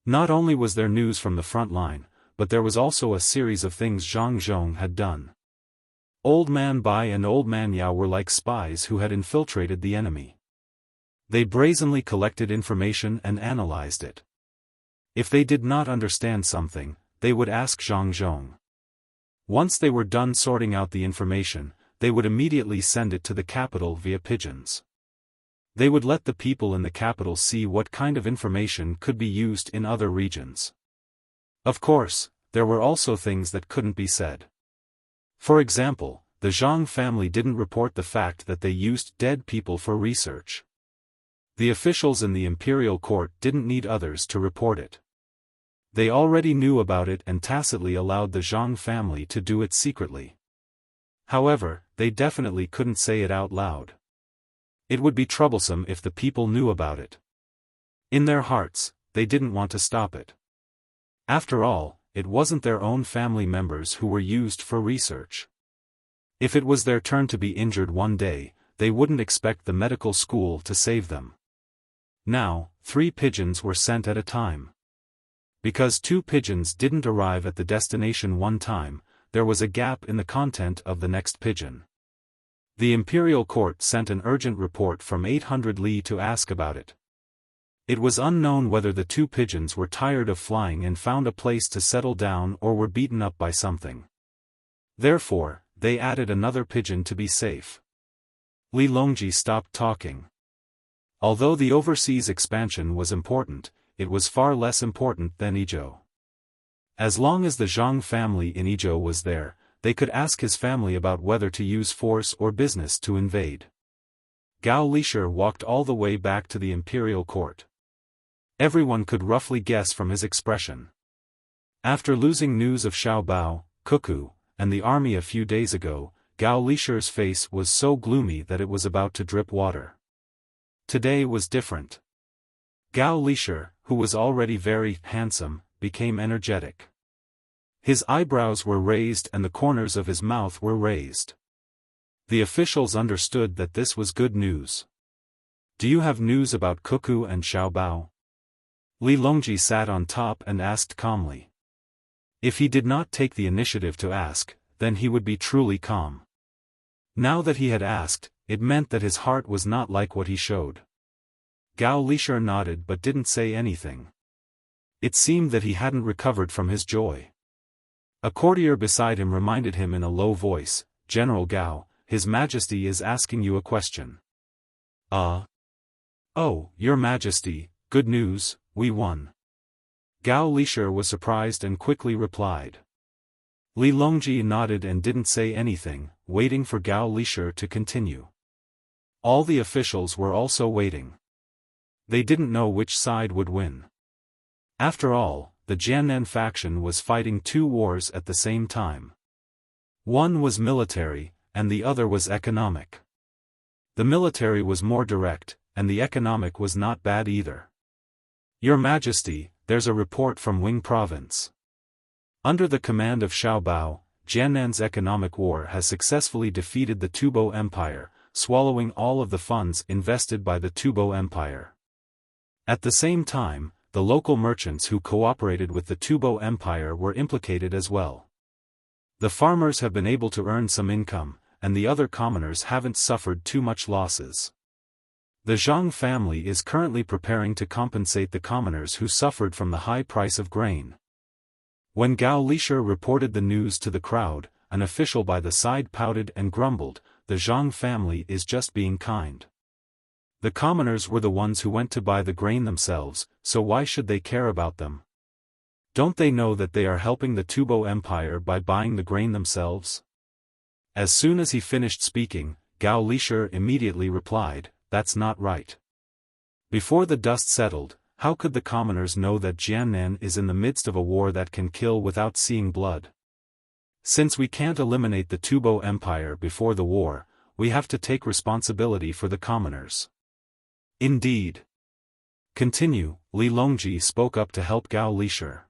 Not only was there news from the front line, but there was also a series of things Zhang Zhong had done. Old Man Bai and Old Man Yao were like spies who had infiltrated the enemy. They brazenly collected information and analyzed it. If they did not understand something, they would ask Zhang Zhong. Once they were done sorting out the information, they would immediately send it to the capital via pigeons. They would let the people in the capital see what kind of information could be used in other regions. Of course, there were also things that couldn't be said. For example, the Zhang family didn't report the fact that they used dead people for research. The officials in the imperial court didn't need others to report it. They already knew about it and tacitly allowed the Zhang family to do it secretly. However, they definitely couldn't say it out loud. It would be troublesome if the people knew about it. In their hearts, they didn't want to stop it. After all, it wasn't their own family members who were used for research. If it was their turn to be injured one day, they wouldn't expect the medical school to save them. Now, 3 pigeons were sent at a time. Because 2 pigeons didn't arrive at the destination one time, there was a gap in the content of the next pigeon. The imperial court sent an urgent report from 800 li to ask about it. It was unknown whether the 2 pigeons were tired of flying and found a place to settle down or were beaten up by something. Therefore, they added another pigeon to be safe. Li Longji stopped talking. Although the overseas expansion was important, it was far less important than Izhou. As long as the Zhang family in Izhou was there, they could ask his family about whether to use force or business to invade. Gao Lishir walked all the way back to the imperial court. Everyone could roughly guess from his expression. After losing news of Xiaobao, Cuckoo, and the army a few days ago, Gao Lishir's face was so gloomy that it was about to drip water. Today was different. Gao Lishir, who was already very handsome, became energetic. His eyebrows were raised and the corners of his mouth were raised. The officials understood that this was good news. Do you have news about Cuckoo and Xiaobao? Li Longji sat on top and asked calmly. If he did not take the initiative to ask, then he would be truly calm. Now that he had asked, it meant that his heart was not like what he showed. Gao Lishur nodded but didn't say anything. It seemed that he hadn't recovered from his joy. A courtier beside him reminded him in a low voice, "General Gao, His Majesty is asking you a question." Oh, Your Majesty, good news, we won." Gao Lishur was surprised and quickly replied. Li Longji nodded and didn't say anything, waiting for Gao Lishur to continue. All the officials were also waiting. They didn't know which side would win. After all, the Jiannan faction was fighting two wars at the same time. One was military, and the other was economic. The military was more direct, and the economic was not bad either. "Your Majesty, there's a report from Wing Province. Under the command of Xiaobao, Jiannan's economic war has successfully defeated the Tubo Empire, swallowing all of the funds invested by the Tubo Empire. At the same time, the local merchants who cooperated with the Tubo Empire were implicated as well. The farmers have been able to earn some income, and the other commoners haven't suffered too much losses. The Zhang family is currently preparing to compensate the commoners who suffered from the high price of grain." When Gao Lishur reported the news to the crowd, an official by the side pouted and grumbled, "The Zhang family is just being kind. The commoners were the ones who went to buy the grain themselves, so why should they care about them? Don't they know that they are helping the Tubo Empire by buying the grain themselves?" As soon as he finished speaking, Gao Lishur immediately replied, "That's not right. Before the dust settled, how could the commoners know that Jiannan is in the midst of a war that can kill without seeing blood? Since we can't eliminate the Tubo Empire before the war, we have to take responsibility for the commoners." "Indeed." "Continue," Li Longji spoke up to help Gao Lishur.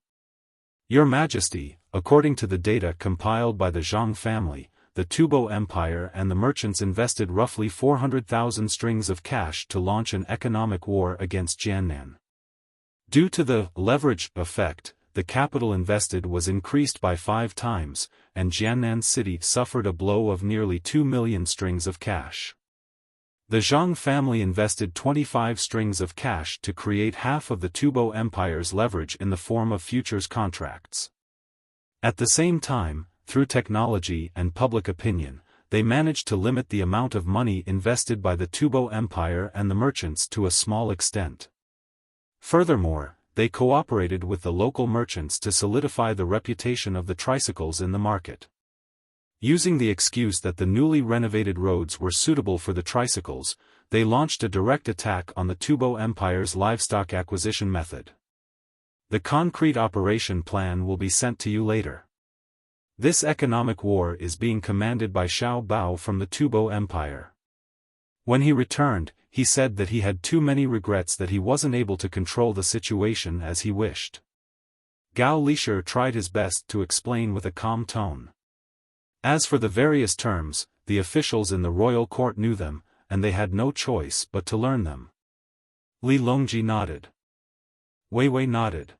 "Your Majesty, according to the data compiled by the Zhang family, the Tubo Empire and the merchants invested roughly 400,000 strings of cash to launch an economic war against Jiannan. Due to the leverage effect, the capital invested was increased by 5 times, and Jiannan city suffered a blow of nearly 2 million strings of cash. The Zhang family invested 25 strings of cash to create half of the Tubo Empire's leverage in the form of futures contracts. At the same time, through technology and public opinion, they managed to limit the amount of money invested by the Tubo Empire and the merchants to a small extent. Furthermore, they cooperated with the local merchants to solidify the reputation of the tricycles in the market. Using the excuse that the newly renovated roads were suitable for the tricycles, they launched a direct attack on the Tubo Empire's livestock acquisition method. The concrete operation plan will be sent to you later. This economic war is being commanded by Xiaobao from the Tubo Empire. When he returned, he said that he had too many regrets that he wasn't able to control the situation as he wished. Gao Lishur tried his best to explain with a calm tone. As for the various terms, the officials in the royal court knew them, and they had no choice but to learn them. Li Longji nodded. Wei Wei nodded.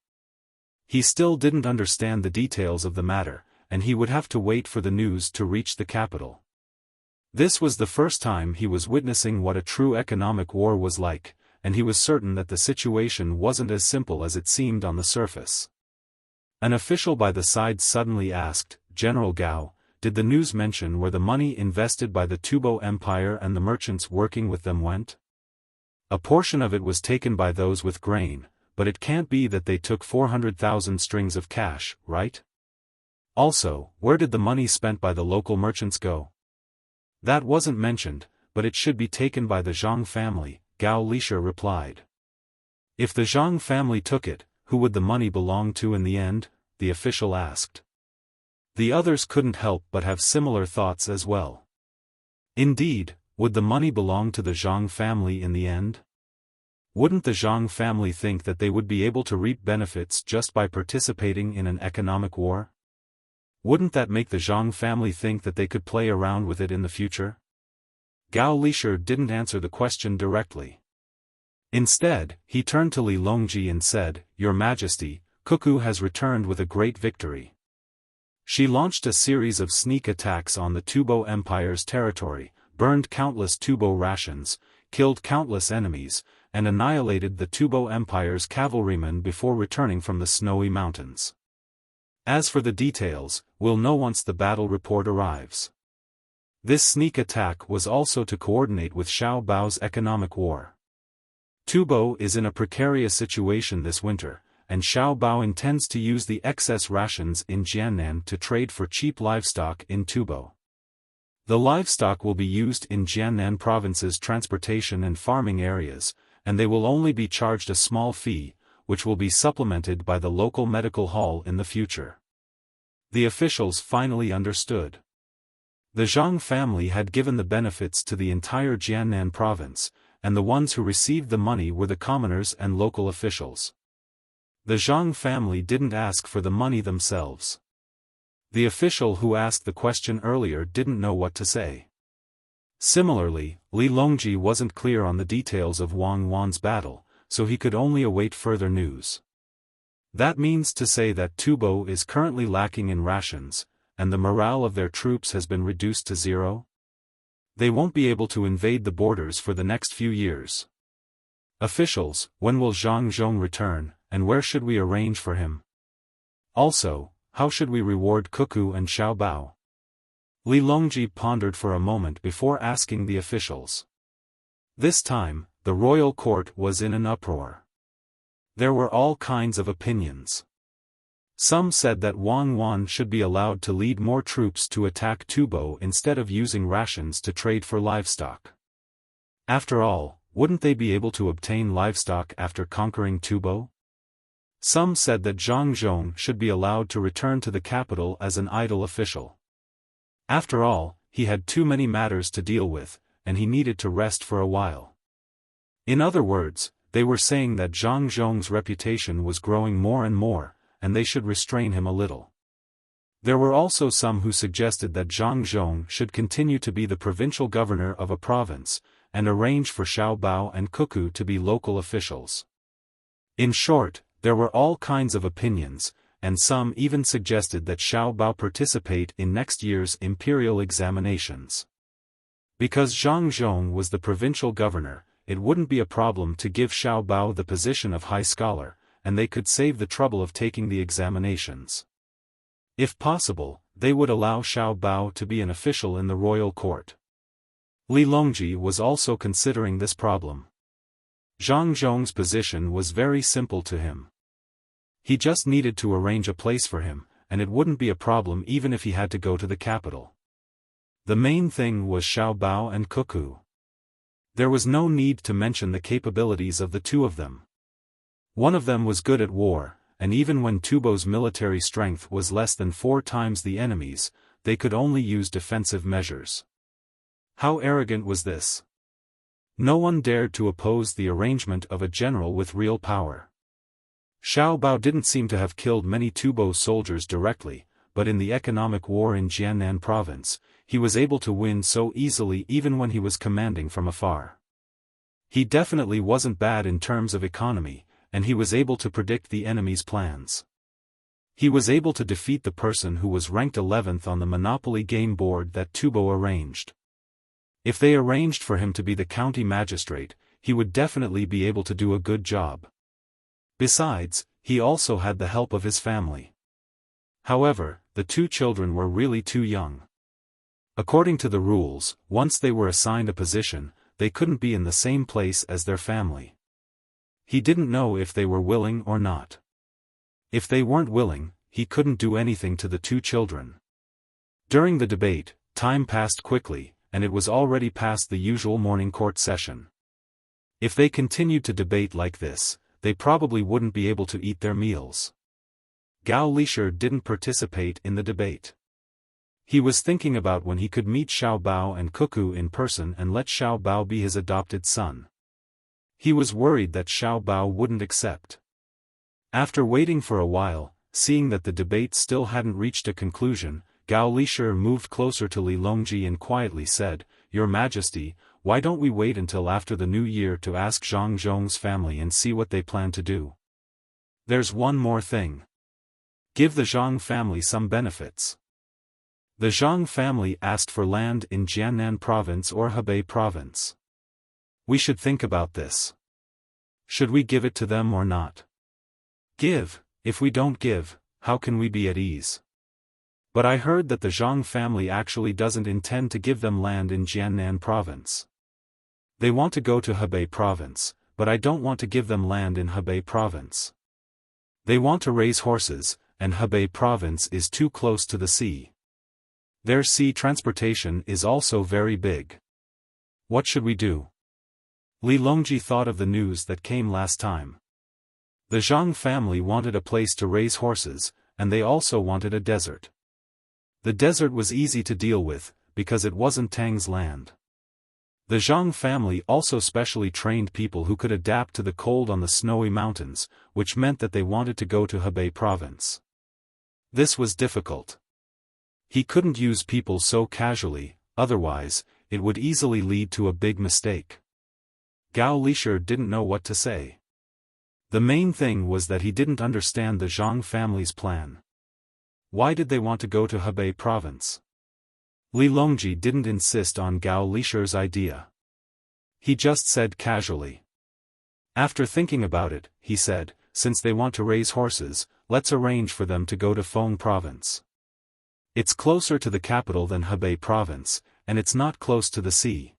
He still didn't understand the details of the matter, and he would have to wait for the news to reach the capital. This was the first time he was witnessing what a true economic war was like, and he was certain that the situation wasn't as simple as it seemed on the surface. An official by the side suddenly asked, "General Gao, did the news mention where the money invested by the Tubo Empire and the merchants working with them went? A portion of it was taken by those with grain, but it can't be that they took 400,000 strings of cash, right? Also, where did the money spent by the local merchants go?" "That wasn't mentioned, but it should be taken by the Zhang family," Gao Lishur replied. "If the Zhang family took it, who would the money belong to in the end?" the official asked. The others couldn't help but have similar thoughts as well. Indeed, would the money belong to the Zhang family in the end? Wouldn't the Zhang family think that they would be able to reap benefits just by participating in an economic war? Wouldn't that make the Zhang family think that they could play around with it in the future? Gao Lisher didn't answer the question directly. Instead, he turned to Li Longji and said, "Your Majesty, Cuckoo has returned with a great victory." She launched a series of sneak attacks on the Tubo Empire's territory, burned countless Tubo rations, killed countless enemies, and annihilated the Tubo Empire's cavalrymen before returning from the snowy mountains. As for the details, we'll know once the battle report arrives. This sneak attack was also to coordinate with Xiao Bao's economic war. Tubo is in a precarious situation this winter, and Xiao Bao intends to use the excess rations in Jiannan to trade for cheap livestock in Tubo. The livestock will be used in Jiannan province's transportation and farming areas, and they will only be charged a small fee, which will be supplemented by the local medical hall in the future. The officials finally understood. The Zhang family had given the benefits to the entire Jiannan province, and the ones who received the money were the commoners and local officials. The Zhang family didn't ask for the money themselves. The official who asked the question earlier didn't know what to say. Similarly, Li Longji wasn't clear on the details of Wang Wan's battle, so he could only await further news. That means to say that Tubo is currently lacking in rations, and the morale of their troops has been reduced to zero? They won't be able to invade the borders for the next few years. Officials, when will Zhang Zhong return, and where should we arrange for him? Also, how should we reward Cuckoo and Xiao Bao? Li Longji pondered for a moment before asking the officials. This time, the royal court was in an uproar. There were all kinds of opinions. Some said that Wang Wan should be allowed to lead more troops to attack Tubo instead of using rations to trade for livestock. After all, wouldn't they be able to obtain livestock after conquering Tubo? Some said that Zhang Zhong should be allowed to return to the capital as an idle official. After all, he had too many matters to deal with, and he needed to rest for a while. In other words, they were saying that Zhang Zhong's reputation was growing more and more, and they should restrain him a little. There were also some who suggested that Zhang Zhong should continue to be the provincial governor of a province, and arrange for Xiao Bao and Cuckoo to be local officials. In short, there were all kinds of opinions, and some even suggested that Xiao Bao participate in next year's imperial examinations. Because Zhang Zhong was the provincial governor, it wouldn't be a problem to give Xiao Bao the position of high scholar, and they could save the trouble of taking the examinations. If possible, they would allow Xiao Bao to be an official in the royal court. Li Longji was also considering this problem. Zhang Zhong's position was very simple to him. He just needed to arrange a place for him, and it wouldn't be a problem even if he had to go to the capital. The main thing was Xiao Bao and Cuckoo. There was no need to mention the capabilities of the two of them. One of them was good at war, and even when Tubo's military strength was less than 4 times the enemy's, they could only use defensive measures. How arrogant was this? No one dared to oppose the arrangement of a general with real power. Xiao Bao didn't seem to have killed many Tubo soldiers directly, but in the economic war in Jiannan province, he was able to win so easily even when he was commanding from afar. He definitely wasn't bad in terms of economy, and he was able to predict the enemy's plans. He was able to defeat the person who was ranked 11th on the Monopoly game board that Tubo arranged. If they arranged for him to be the county magistrate, he would definitely be able to do a good job. Besides, he also had the help of his family. However, the 2 children were really too young. According to the rules, once they were assigned a position, they couldn't be in the same place as their family. He didn't know if they were willing or not. If they weren't willing, he couldn't do anything to the 2 children. During the debate, time passed quickly, and it was already past the usual morning court session. If they continued to debate like this, they probably wouldn't be able to eat their meals. Gao Lisher didn't participate in the debate. He was thinking about when he could meet Xiao Bao and Cuckoo in person and let Xiao Bao be his adopted son. He was worried that Xiao Bao wouldn't accept. After waiting for a while, seeing that the debate still hadn't reached a conclusion, Gao Lisher moved closer to Li Longji and quietly said, "Your Majesty, why don't we wait until after the new year to ask Zhang Zhong's family and see what they plan to do? There's one more thing. Give the Zhang family some benefits." The Zhang family asked for land in Jiannan province or Hebei province. "We should think about this. Should we give it to them or not? Give. If we don't give, how can we be at ease? But I heard that the Zhang family actually doesn't intend to give them land in Jiannan province. They want to go to Hebei province, but I don't want to give them land in Hebei province. They want to raise horses, and Hebei province is too close to the sea. Their sea transportation is also very big. What should we do?" Li Longji thought of the news that came last time. The Zhang family wanted a place to raise horses, and they also wanted a desert. The desert was easy to deal with, because it wasn't Tang's land. The Zhang family also specially trained people who could adapt to the cold on the snowy mountains, which meant that they wanted to go to Hebei province. This was difficult. He couldn't use people so casually, otherwise, it would easily lead to a big mistake. Gao Lisher didn't know what to say. The main thing was that he didn't understand the Zhang family's plan. Why did they want to go to Hebei province? Li Longji didn't insist on Gao Lisher's idea. He just said casually. After thinking about it, he said, "Since they want to raise horses, let's arrange for them to go to Feng province. It's closer to the capital than Hebei province, and it's not close to the sea.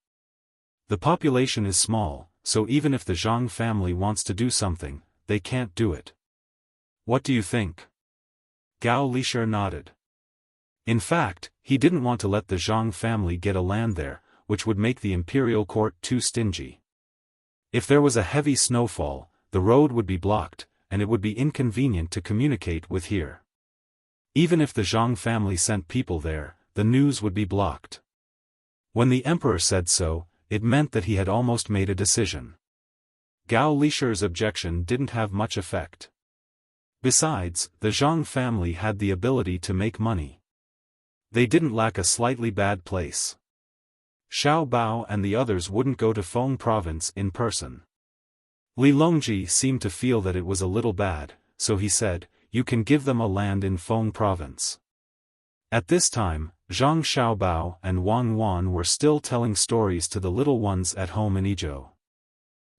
The population is small, so even if the Zhang family wants to do something, they can't do it. What do you think?" Gao Lisher nodded. In fact, he didn't want to let the Zhang family get a land there, which would make the imperial court too stingy. If there was a heavy snowfall, the road would be blocked, and it would be inconvenient to communicate with here. Even if the Zhang family sent people there, the news would be blocked. When the emperor said so, it meant that he had almost made a decision. Gao Lisher's objection didn't have much effect. Besides, the Zhang family had the ability to make money. They didn't lack a slightly bad place. Xiao Bao and the others wouldn't go to Feng province in person. Li Longji seemed to feel that it was a little bad, so he said, "You can give them a land in Feng province." At this time, Zhang Xiaobao and Wang Wan were still telling stories to the little ones at home in Izhou.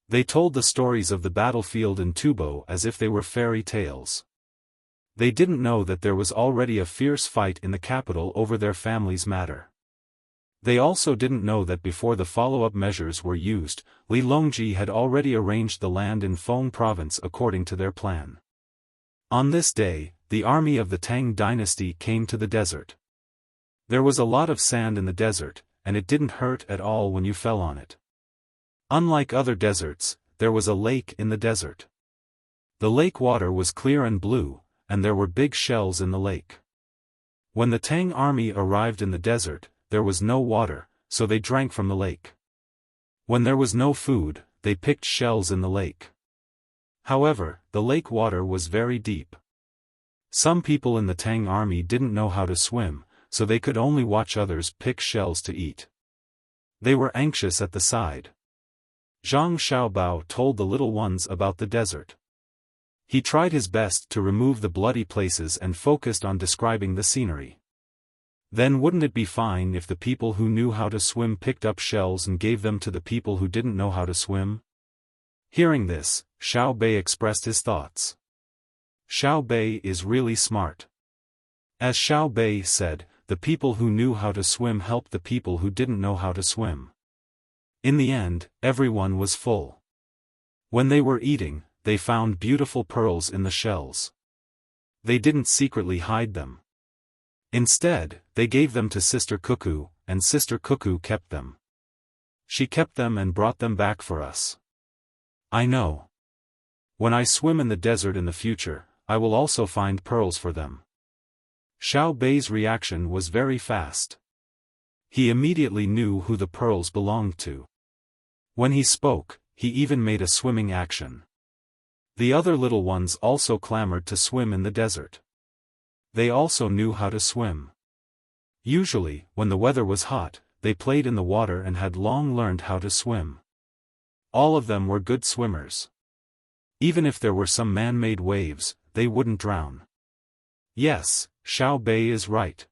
They told the stories of the battlefield in Tubo as if they were fairy tales. They didn't know that there was already a fierce fight in the capital over their family's matter. They also didn't know that before the follow-up measures were used, Li Longji had already arranged the land in Feng province according to their plan. On this day, the army of the Tang Dynasty came to the desert. There was a lot of sand in the desert, and it didn't hurt at all when you fell on it. Unlike other deserts, there was a lake in the desert. The lake water was clear and blue, and there were big shells in the lake. When the Tang army arrived in the desert, there was no water, so they drank from the lake. When there was no food, they picked shells in the lake. However, the lake water was very deep. Some people in the Tang army didn't know how to swim, so they could only watch others pick shells to eat. They were anxious at the side. Zhang Xiaobao told the little ones about the desert. He tried his best to remove the bloody places and focused on describing the scenery. Then wouldn't it be fine if the people who knew how to swim picked up shells and gave them to the people who didn't know how to swim? Hearing this, Xiao Bei expressed his thoughts. Xiao Bei is really smart. As Xiao Bei said, the people who knew how to swim helped the people who didn't know how to swim. In the end, everyone was full. When they were eating, they found beautiful pearls in the shells. They didn't secretly hide them. Instead, they gave them to Sister Cuckoo, and Sister Cuckoo kept them. She kept them and brought them back for us. I know. When I swim in the desert in the future, I will also find pearls for them. Xiao Bei's reaction was very fast. He immediately knew who the pearls belonged to. When he spoke, he even made a swimming action. The other little ones also clamored to swim in the desert. They also knew how to swim. Usually, when the weather was hot, they played in the water and had long learned how to swim. All of them were good swimmers. Even if there were some man-made waves, they wouldn't drown. Yes, Xiao Bei is right.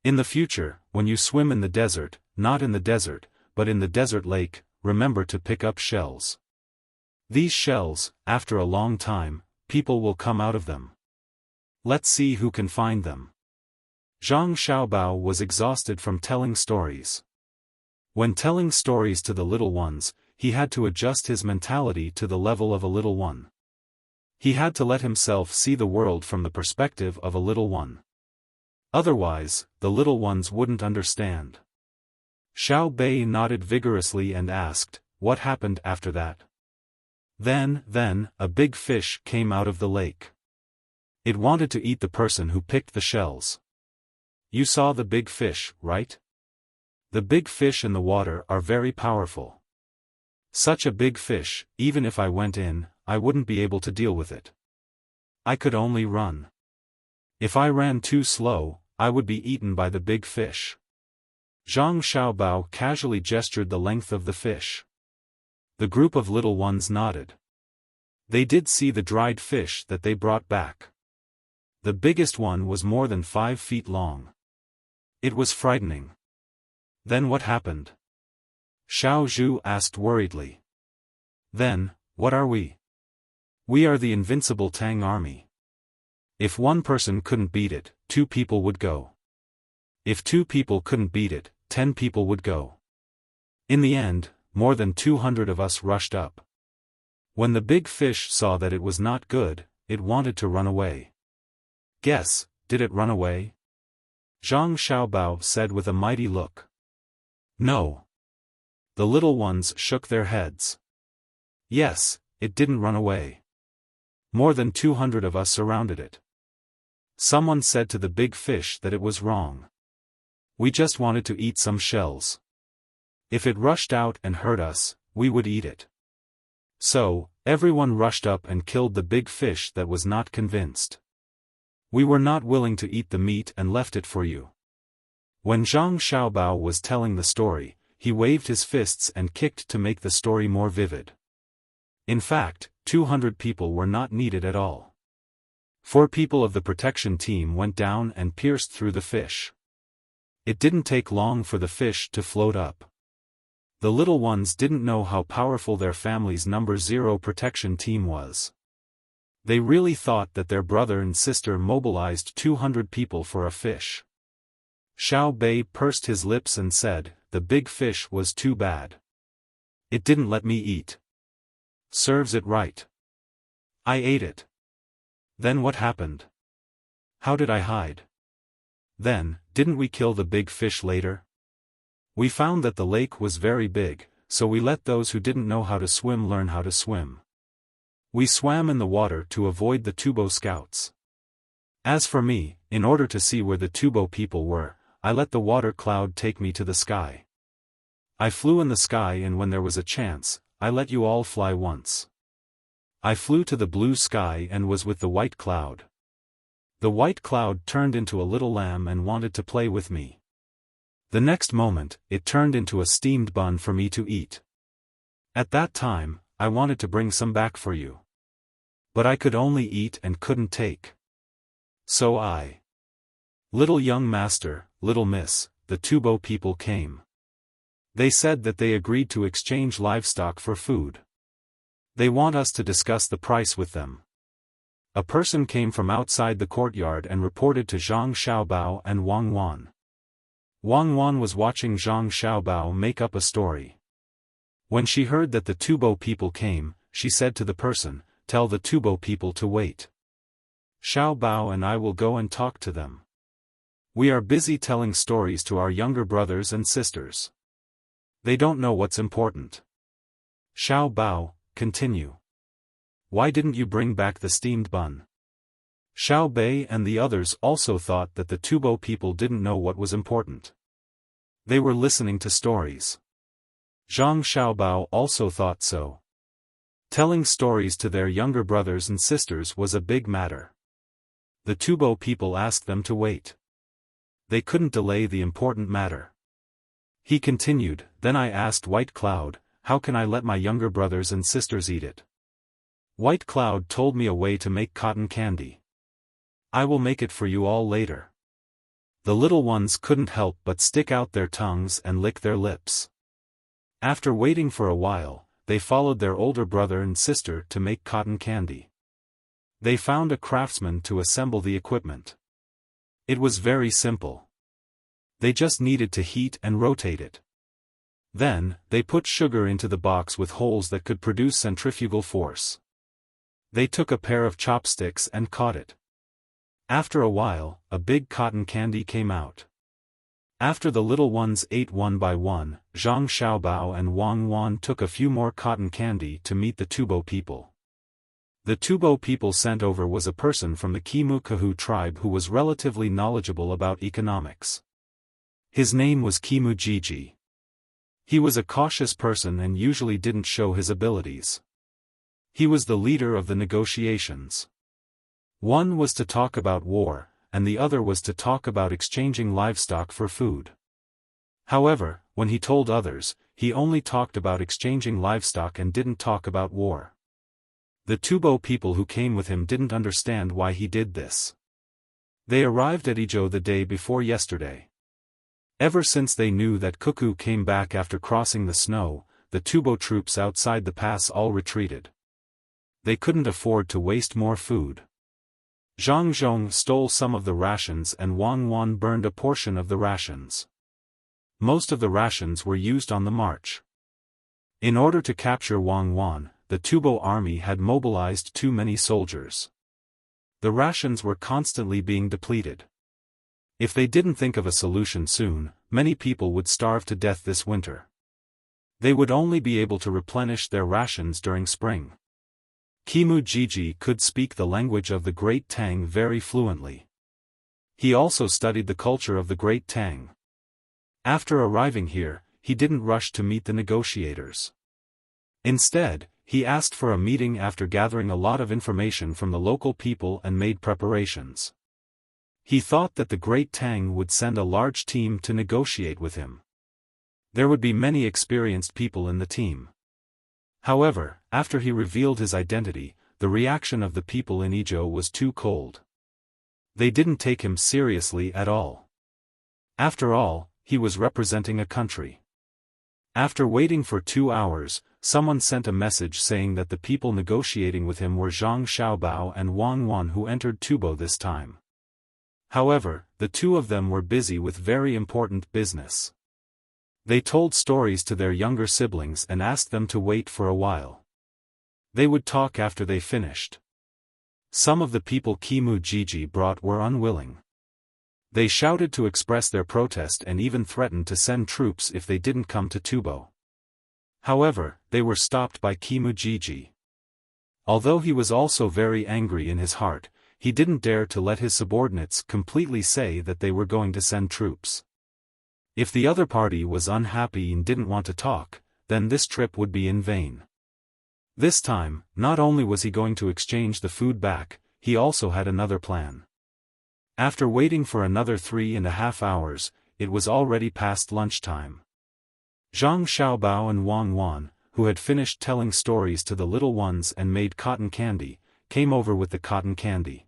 In the future, when you swim in the desert, not in the desert, but in the desert lake, remember to pick up shells. These shells, after a long time, people will come out of them. Let's see who can find them. Zhang Xiaobao was exhausted from telling stories. When telling stories to the little ones, he had to adjust his mentality to the level of a little one. He had to let himself see the world from the perspective of a little one. Otherwise, the little ones wouldn't understand. Xiao Bei nodded vigorously and asked, "What happened after that?" Then, a big fish came out of the lake. It wanted to eat the person who picked the shells. You saw the big fish, right? The big fish in the water are very powerful. Such a big fish, even if I went in, I wouldn't be able to deal with it. I could only run. If I ran too slow, I would be eaten by the big fish. Zhang Xiaobao casually gestured the length of the fish. The group of little ones nodded. They did see the dried fish that they brought back. The biggest one was more than 5 feet long. It was frightening. Then what happened? Xiao Zhu asked worriedly. Then, what are we? We are the invincible Tang army. If one person couldn't beat it, 2 people would go. If 2 people couldn't beat it, 10 people would go. In the end, more than 200 of us rushed up. When the big fish saw that it was not good, it wanted to run away. Guess, did it run away? Zhang Xiaobao said with a mighty look. No. The little ones shook their heads. Yes, it didn't run away. More than 200 of us surrounded it. Someone said to the big fish that it was wrong. We just wanted to eat some shells. If it rushed out and hurt us, we would eat it. So, everyone rushed up and killed the big fish that was not convinced. We were not willing to eat the meat and left it for you. When Zhang Xiaobao was telling the story, he waved his fists and kicked to make the story more vivid. In fact, 200 people were not needed at all. 4 people of the protection team went down and pierced through the fish. It didn't take long for the fish to float up. The little ones didn't know how powerful their family's number 0 protection team was. They really thought that their brother and sister mobilized 200 people for a fish. Xiao Bei pursed his lips and said, "The big fish was too bad. It didn't let me eat. Serves it right. I ate it. Then what happened? How did I hide? Then, didn't we kill the big fish later? We found that the lake was very big, so we let those who didn't know how to swim learn how to swim. We swam in the water to avoid the Tubo scouts. As for me, in order to see where the Tubo people were, I let the water cloud take me to the sky. I flew in the sky, and when there was a chance, I let you all fly once. I flew to the blue sky and was with the white cloud. The white cloud turned into a little lamb and wanted to play with me. The next moment, it turned into a steamed bun for me to eat. At that time, I wanted to bring some back for you. But I could only eat and couldn't take. So I. Little young master, little miss, the Tubo people came. They said that they agreed to exchange livestock for food. They want us to discuss the price with them. A person came from outside the courtyard and reported to Zhang Xiaobao and Wang Wan. Wang Wan was watching Zhang Xiaobao make up a story. When she heard that the Tubo people came, she said to the person, "Tell the Tubo people to wait. Xiaobao and I will go and talk to them. We are busy telling stories to our younger brothers and sisters. They don't know what's important. Xiaobao, continue. Why didn't you bring back the steamed bun?" Xiao Bei and the others also thought that the Tubo people didn't know what was important. They were listening to stories. Zhang Xiaobao also thought so. Telling stories to their younger brothers and sisters was a big matter. The Tubo people asked them to wait. They couldn't delay the important matter. He continued, then I asked White Cloud, how can I let my younger brothers and sisters eat it? White Cloud told me a way to make cotton candy. I will make it for you all later. The little ones couldn't help but stick out their tongues and lick their lips. After waiting for a while, they followed their older brother and sister to make cotton candy. They found a craftsman to assemble the equipment. It was very simple. They just needed to heat and rotate it. Then, they put sugar into the box with holes that could produce centrifugal force. They took a pair of chopsticks and caught it. After a while, a big cotton candy came out. After the little ones ate one by one, Zhang Xiaobao and Wang Wan took a few more cotton candy to meet the Tubo people. The Tubo people sent over was a person from the Kimu tribe who was relatively knowledgeable about economics. His name was Kimu Jiji. He was a cautious person and usually didn't show his abilities. He was the leader of the negotiations. One was to talk about war, and the other was to talk about exchanging livestock for food. However, when he told others, he only talked about exchanging livestock and didn't talk about war. The Tubo people who came with him didn't understand why he did this. They arrived at Ijo the day before yesterday. Ever since they knew that Cuckoo came back after crossing the snow, the Tubo troops outside the pass all retreated. They couldn't afford to waste more food. Zhang Zhong stole some of the rations and Wang Wan burned a portion of the rations. Most of the rations were used on the march. In order to capture Wang Wan, the Tubo army had mobilized too many soldiers. The rations were constantly being depleted. If they didn't think of a solution soon, many people would starve to death this winter. They would only be able to replenish their rations during spring. Kimu Jiji could speak the language of the Great Tang very fluently. He also studied the culture of the Great Tang. After arriving here, he didn't rush to meet the negotiators. Instead, he asked for a meeting after gathering a lot of information from the local people and made preparations. He thought that the Great Tang would send a large team to negotiate with him. There would be many experienced people in the team. However, after he revealed his identity, the reaction of the people in Ijo was too cold. They didn't take him seriously at all. After all, he was representing a country. After waiting for 2 hours, someone sent a message saying that the people negotiating with him were Zhang Xiaobao and Wang Wan who entered Tubo this time. However, the two of them were busy with very important business. They told stories to their younger siblings and asked them to wait for a while. They would talk after they finished. Some of the people Kimu Jiji brought were unwilling. They shouted to express their protest and even threatened to send troops if they didn't come to Tubo. However, they were stopped by Kimu Jiji. Although he was also very angry in his heart, he didn't dare to let his subordinates completely say that they were going to send troops. If the other party was unhappy and didn't want to talk, then this trip would be in vain. This time, not only was he going to exchange the food back, he also had another plan. After waiting for another 3.5 hours, it was already past lunchtime. Zhang Xiaobao and Wang Wan, who had finished telling stories to the little ones and made cotton candy, came over with the cotton candy.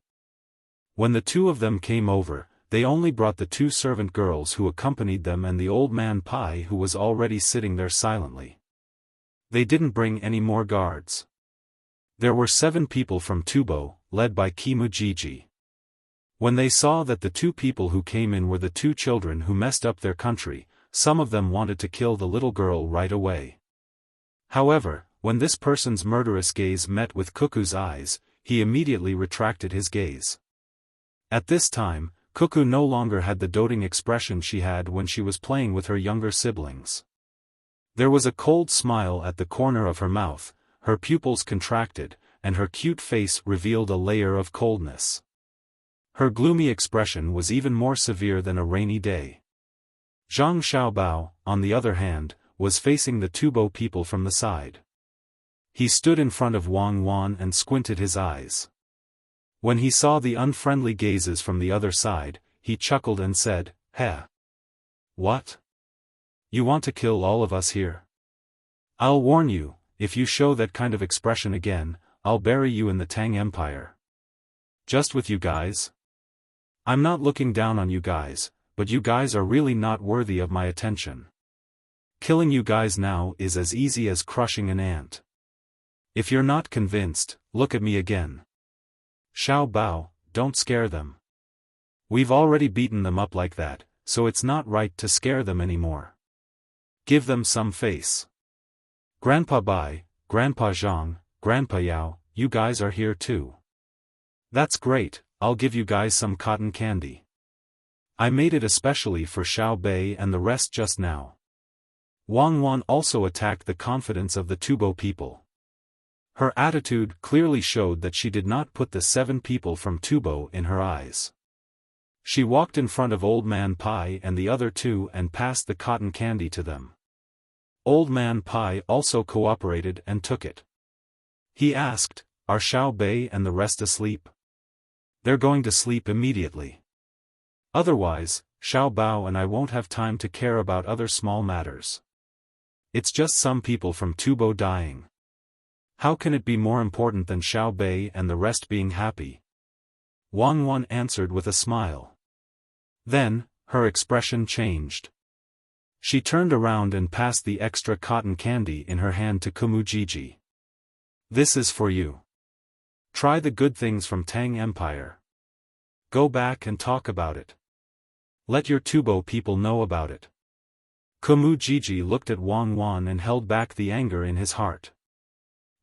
When the two of them came over, they only brought the 2 servant girls who accompanied them and the old man Pai who was already sitting there silently. They didn't bring any more guards. There were 7 people from Tubo, led by Kimu Jiji. When they saw that the 2 people who came in were the 2 children who messed up their country, some of them wanted to kill the little girl right away. However, when this person's murderous gaze met with Cuckoo's eyes, he immediately retracted his gaze. At this time, Cuckoo no longer had the doting expression she had when she was playing with her younger siblings. There was a cold smile at the corner of her mouth, her pupils contracted, and her cute face revealed a layer of coldness. Her gloomy expression was even more severe than a rainy day. Zhang Xiaobao, on the other hand, was facing the Tubo people from the side. He stood in front of Wang Wan and squinted his eyes. When he saw the unfriendly gazes from the other side, he chuckled and said, "Heh. What? You want to kill all of us here? I'll warn you, if you show that kind of expression again, I'll bury you in the Tang Empire. Just with you guys? I'm not looking down on you guys, but you guys are really not worthy of my attention. Killing you guys now is as easy as crushing an ant. If you're not convinced, look at me again. Xiao Bao, don't scare them. We've already beaten them up like that, so it's not right to scare them anymore. Give them some face. Grandpa Bai, Grandpa Zhang, Grandpa Yao, you guys are here too. That's great, I'll give you guys some cotton candy. I made it especially for Xiao Bei and the rest just now. Wang Wan also attacked the confidence of the Tubo people. Her attitude clearly showed that she did not put the 7 people from Tubo in her eyes. She walked in front of Old Man Pai and the other 2 and passed the cotton candy to them. Old Man Pai also cooperated and took it. He asked, "Are Xiao Bei and the rest asleep?" "They're going to sleep immediately. Otherwise, Xiao Bao and I won't have time to care about other small matters. It's just some people from Tubo dying. How can it be more important than Xiao Bei and the rest being happy?" Wang Wan answered with a smile. Then, her expression changed. She turned around and passed the extra cotton candy in her hand to Kumujiji. "This is for you. Try the good things from Tang Empire. Go back and talk about it. Let your Tubo people know about it." Kumujiji looked at Wang Wan and held back the anger in his heart.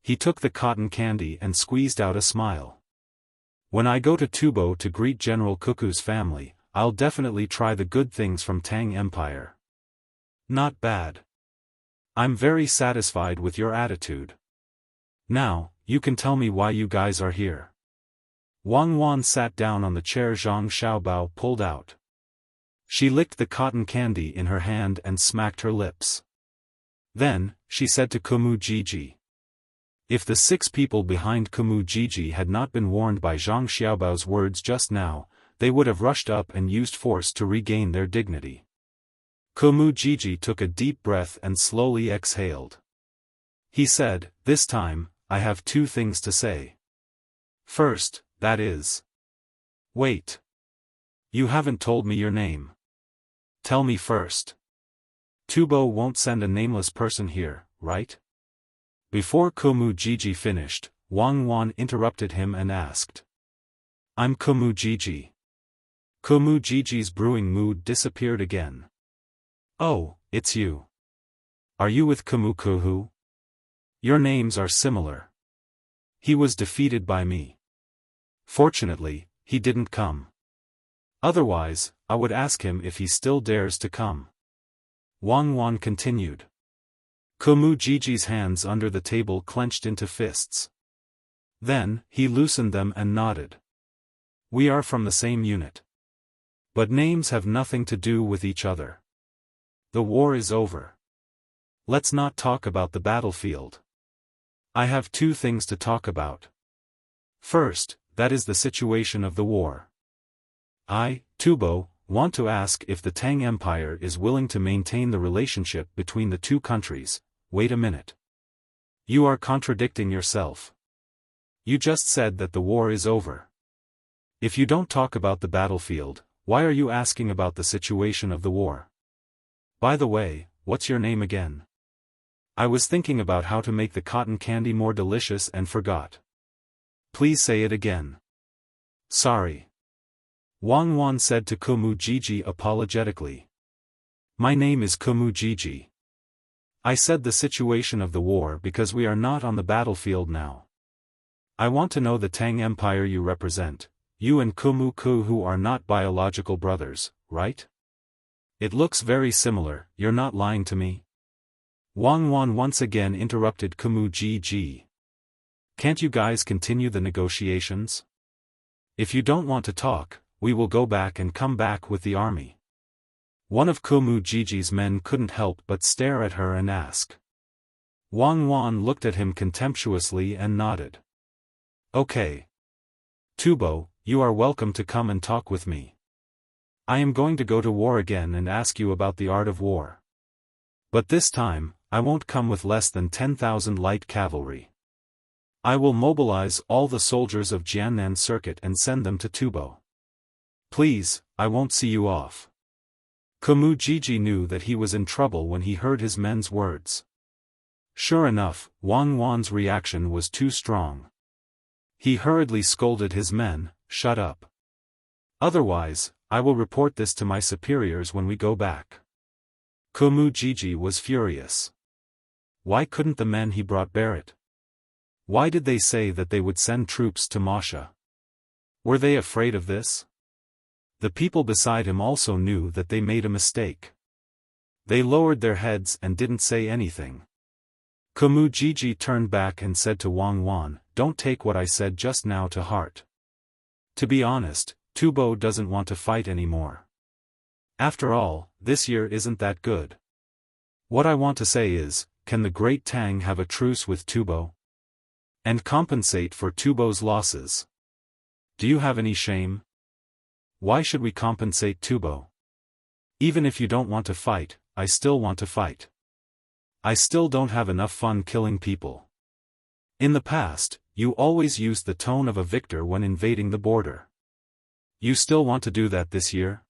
He took the cotton candy and squeezed out a smile. "When I go to Tubo to greet General Cuckoo's family, I'll definitely try the good things from Tang Empire." "Not bad. I'm very satisfied with your attitude. Now, you can tell me why you guys are here." Wang Wan sat down on the chair Zhang Xiaobao pulled out. She licked the cotton candy in her hand and smacked her lips. Then, she said to Kumujiji. If the 6 people behind Kumujiji had not been warned by Zhang Xiaobao's words just now, they would have rushed up and used force to regain their dignity. Kumujiji took a deep breath and slowly exhaled. He said, "This time, I have 2 things to say. First, that is... Wait. You haven't told me your name. Tell me first. Tubo won't send a nameless person here, right?" Before Kumujiji finished, Wang Wan interrupted him and asked. "I'm Kumujiji." Kumujiji's brewing mood disappeared again. "Oh, it's you. Are you with Kumukuhu? Your names are similar. He was defeated by me. Fortunately, he didn't come. Otherwise, I would ask him if he still dares to come." Wang Wan continued. Kumujiji's hands under the table clenched into fists. Then, he loosened them and nodded. "We are from the same unit. But names have nothing to do with each other. The war is over. Let's not talk about the battlefield. I have 2 things to talk about. First, that is the situation of the war. I, Tubo, want to ask if the Tang Empire is willing to maintain the relationship between the 2 countries. Wait a minute. You are contradicting yourself. You just said that the war is over. If you don't talk about the battlefield, why are you asking about the situation of the war? By the way, what's your name again? I was thinking about how to make the cotton candy more delicious and forgot. Please say it again." "Sorry." Wang Wan said to Kumujiji apologetically. "My name is Kumujiji. I said the situation of the war because we are not on the battlefield now. I want to know the Tang Empire you represent. You and Kumukuhu are not biological brothers, right? It looks very similar, you're not lying to me?" Wang Wan once again interrupted Kumujiji. "Can't you guys continue the negotiations? If you don't want to talk, we will go back and come back with the army." One of Kumujiji's men couldn't help but stare at her and ask. Wang Wan looked at him contemptuously and nodded. "Okay. Tubo, you are welcome to come and talk with me. I am going to go to war again and ask you about the art of war. But this time, I won't come with less than 10,000 light cavalry. I will mobilize all the soldiers of Jiannan Circuit and send them to Tubo. Please, I won't see you off. Kumu Jiji knew that he was in trouble when he heard his men's words. Sure enough, Wang Wan's reaction was too strong. He hurriedly scolded his men, "Shut up. Otherwise, I will report this to my superiors when we go back." Kumu Jiji was furious. Why couldn't the men he brought bear it? Why did they say that they would send troops to Masha? Were they afraid of this? The people beside him also knew that they made a mistake. They lowered their heads and didn't say anything. Kumu Jiji turned back and said to Wang Wan, "Don't take what I said just now to heart. To be honest, Tubo doesn't want to fight anymore. After all, this year isn't that good. What I want to say is, can the great Tang have a truce with Tubo? And compensate for Tubo's losses? Do you have any shame? Why should we compensate Tubo? Even if you don't want to fight, I still want to fight. I still don't have enough fun killing people. In the past, you always used the tone of a victor when invading the border. You still want to do that this year?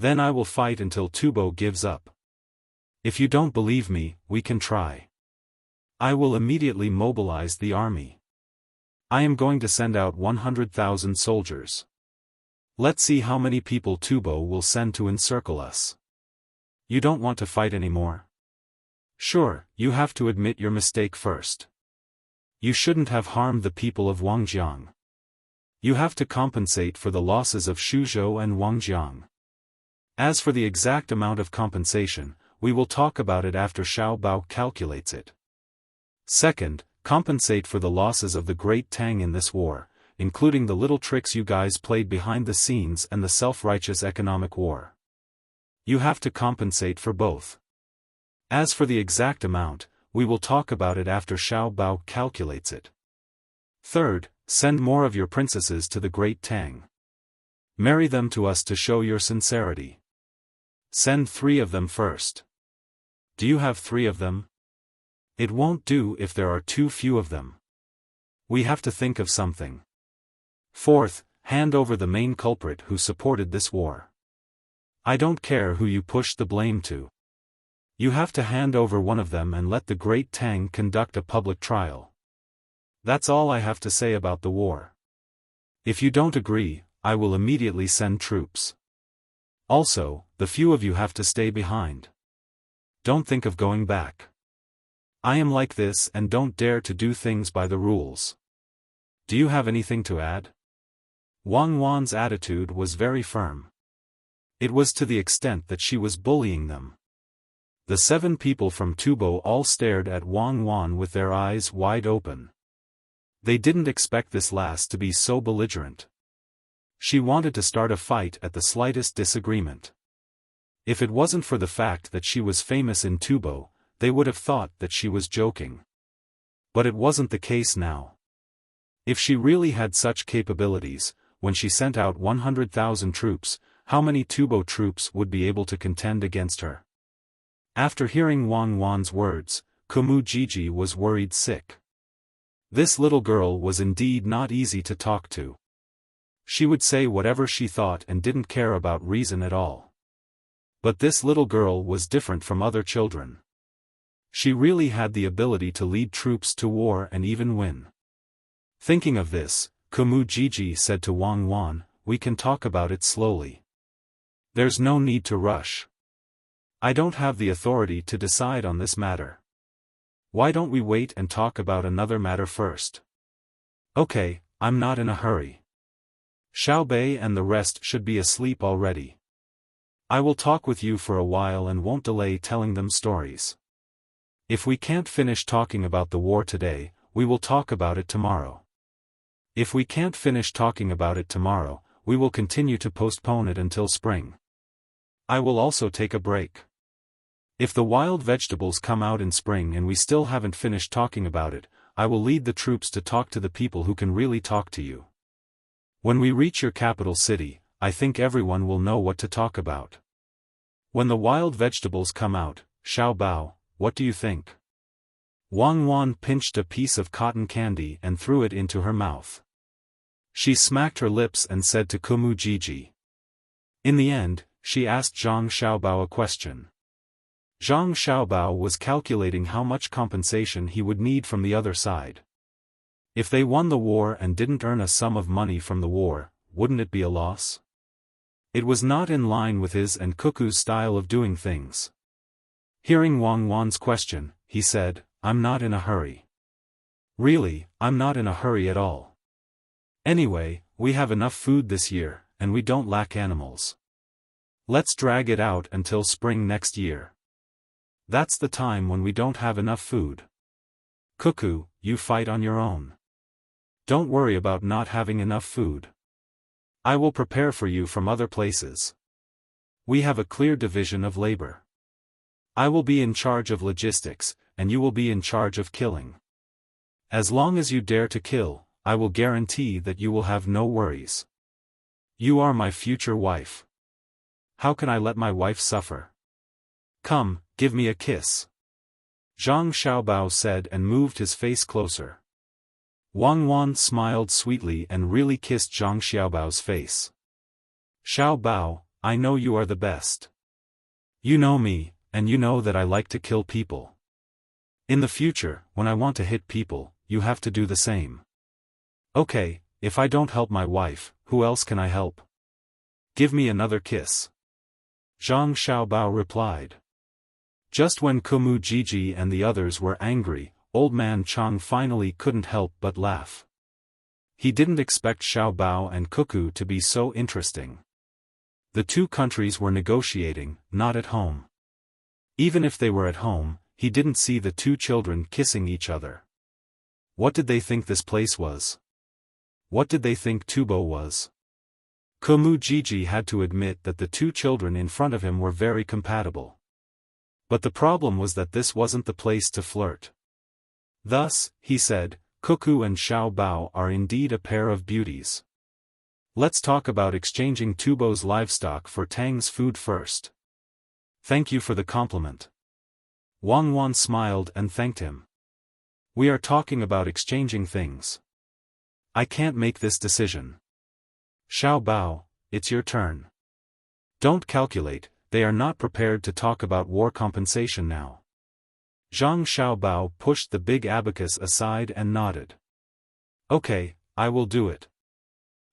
Then I will fight until Tubo gives up. If you don't believe me, we can try. I will immediately mobilize the army. I am going to send out 100,000 soldiers. Let's see how many people Tubo will send to encircle us. You don't want to fight anymore? Sure, you have to admit your mistake first. You shouldn't have harmed the people of Wangjiang. You have to compensate for the losses of Shuzhou and Wangjiang. As for the exact amount of compensation, we will talk about it after Xiao Bao calculates it. Second, compensate for the losses of the great Tang in this war, including the little tricks you guys played behind the scenes and the self-righteous economic war. You have to compensate for both. As for the exact amount, we will talk about it after Xiao Bao calculates it. Third, send more of your princesses to the great Tang. Marry them to us to show your sincerity. Send 3 of them first. Do you have 3 of them? It won't do if there are too few of them. We have to think of something. Fourth, hand over the main culprit who supported this war. I don't care who you push the blame to. You have to hand over one of them and let the great Tang conduct a public trial. That's all I have to say about the war. If you don't agree, I will immediately send troops. Also, the few of you have to stay behind. Don't think of going back. I am like this and don't dare to do things by the rules. Do you have anything to add? Wang Wan's attitude was very firm. It was to the extent that she was bullying them. The 7 people from Tubo all stared at Wang Wan with their eyes wide open. They didn't expect this last to be so belligerent. She wanted to start a fight at the slightest disagreement. If it wasn't for the fact that she was famous in Tubo, they would have thought that she was joking. But it wasn't the case now. If she really had such capabilities, when she sent out 100,000 troops, how many Tubo troops would be able to contend against her? After hearing Wang Wan's words, Kumu Jiji was worried sick. This little girl was indeed not easy to talk to. She would say whatever she thought and didn't care about reason at all. But this little girl was different from other children. She really had the ability to lead troops to war and even win. Thinking of this, Kumu Jiji said to Wang Wan, "We can talk about it slowly. There's no need to rush. I don't have the authority to decide on this matter. Why don't we wait and talk about another matter first?" "Okay, I'm not in a hurry. Xiao Bei and the rest should be asleep already. I will talk with you for a while and won't delay telling them stories. If we can't finish talking about the war today, we will talk about it tomorrow. If we can't finish talking about it tomorrow, we will continue to postpone it until spring. I will also take a break. If the wild vegetables come out in spring and we still haven't finished talking about it, I will lead the troops to talk to the people who can really talk to you. When we reach your capital city, I think everyone will know what to talk about. When the wild vegetables come out, Xiao Bao, what do you think? Wang Wan pinched a piece of cotton candy and threw it into her mouth. She smacked her lips and said to Kumu Jiji. In the end, she asked Zhang Xiaobao a question. Zhang Xiaobao was calculating how much compensation he would need from the other side. If they won the war and didn't earn a sum of money from the war, wouldn't it be a loss? It was not in line with his and Cuckoo's style of doing things. Hearing Wang Wan's question, he said, I'm not in a hurry. Really, I'm not in a hurry at all. Anyway, we have enough food this year, and we don't lack animals. Let's drag it out until spring next year. That's the time when we don't have enough food. Cuckoo, you fight on your own. Don't worry about not having enough food. I will prepare for you from other places. We have a clear division of labor. I will be in charge of logistics, and you will be in charge of killing. As long as you dare to kill, I will guarantee that you will have no worries. You are my future wife. How can I let my wife suffer? Come, give me a kiss. Zhang Xiaobao said and moved his face closer. Wang Wan smiled sweetly and really kissed Zhang Xiaobao's face. Xiaobao, I know you are the best. You know me, and you know that I like to kill people. In the future, when I want to hit people, you have to do the same. Okay, if I don't help my wife, who else can I help? Give me another kiss. Zhang Xiaobao replied. Just when Kumu Jiji and the others were angry, Old Man Chang finally couldn't help but laugh. He didn't expect Xiaobao and Cuckoo to be so interesting. The two countries were negotiating, not at home. Even if they were at home, he didn't see the two children kissing each other. What did they think this place was? What did they think Tubo was? Kumu Jiji had to admit that the two children in front of him were very compatible. But the problem was that this wasn't the place to flirt. Thus, he said, Cuckoo and Xiao Bao are indeed a pair of beauties. Let's talk about exchanging Tubo's livestock for Tang's food first. Thank you for the compliment. Wang Wan smiled and thanked him. We are talking about exchanging things. I can't make this decision. Xiao Bao, it's your turn. Don't calculate, they are not prepared to talk about war compensation now. Zhang Xiaobao pushed the big abacus aside and nodded. Okay, I will do it.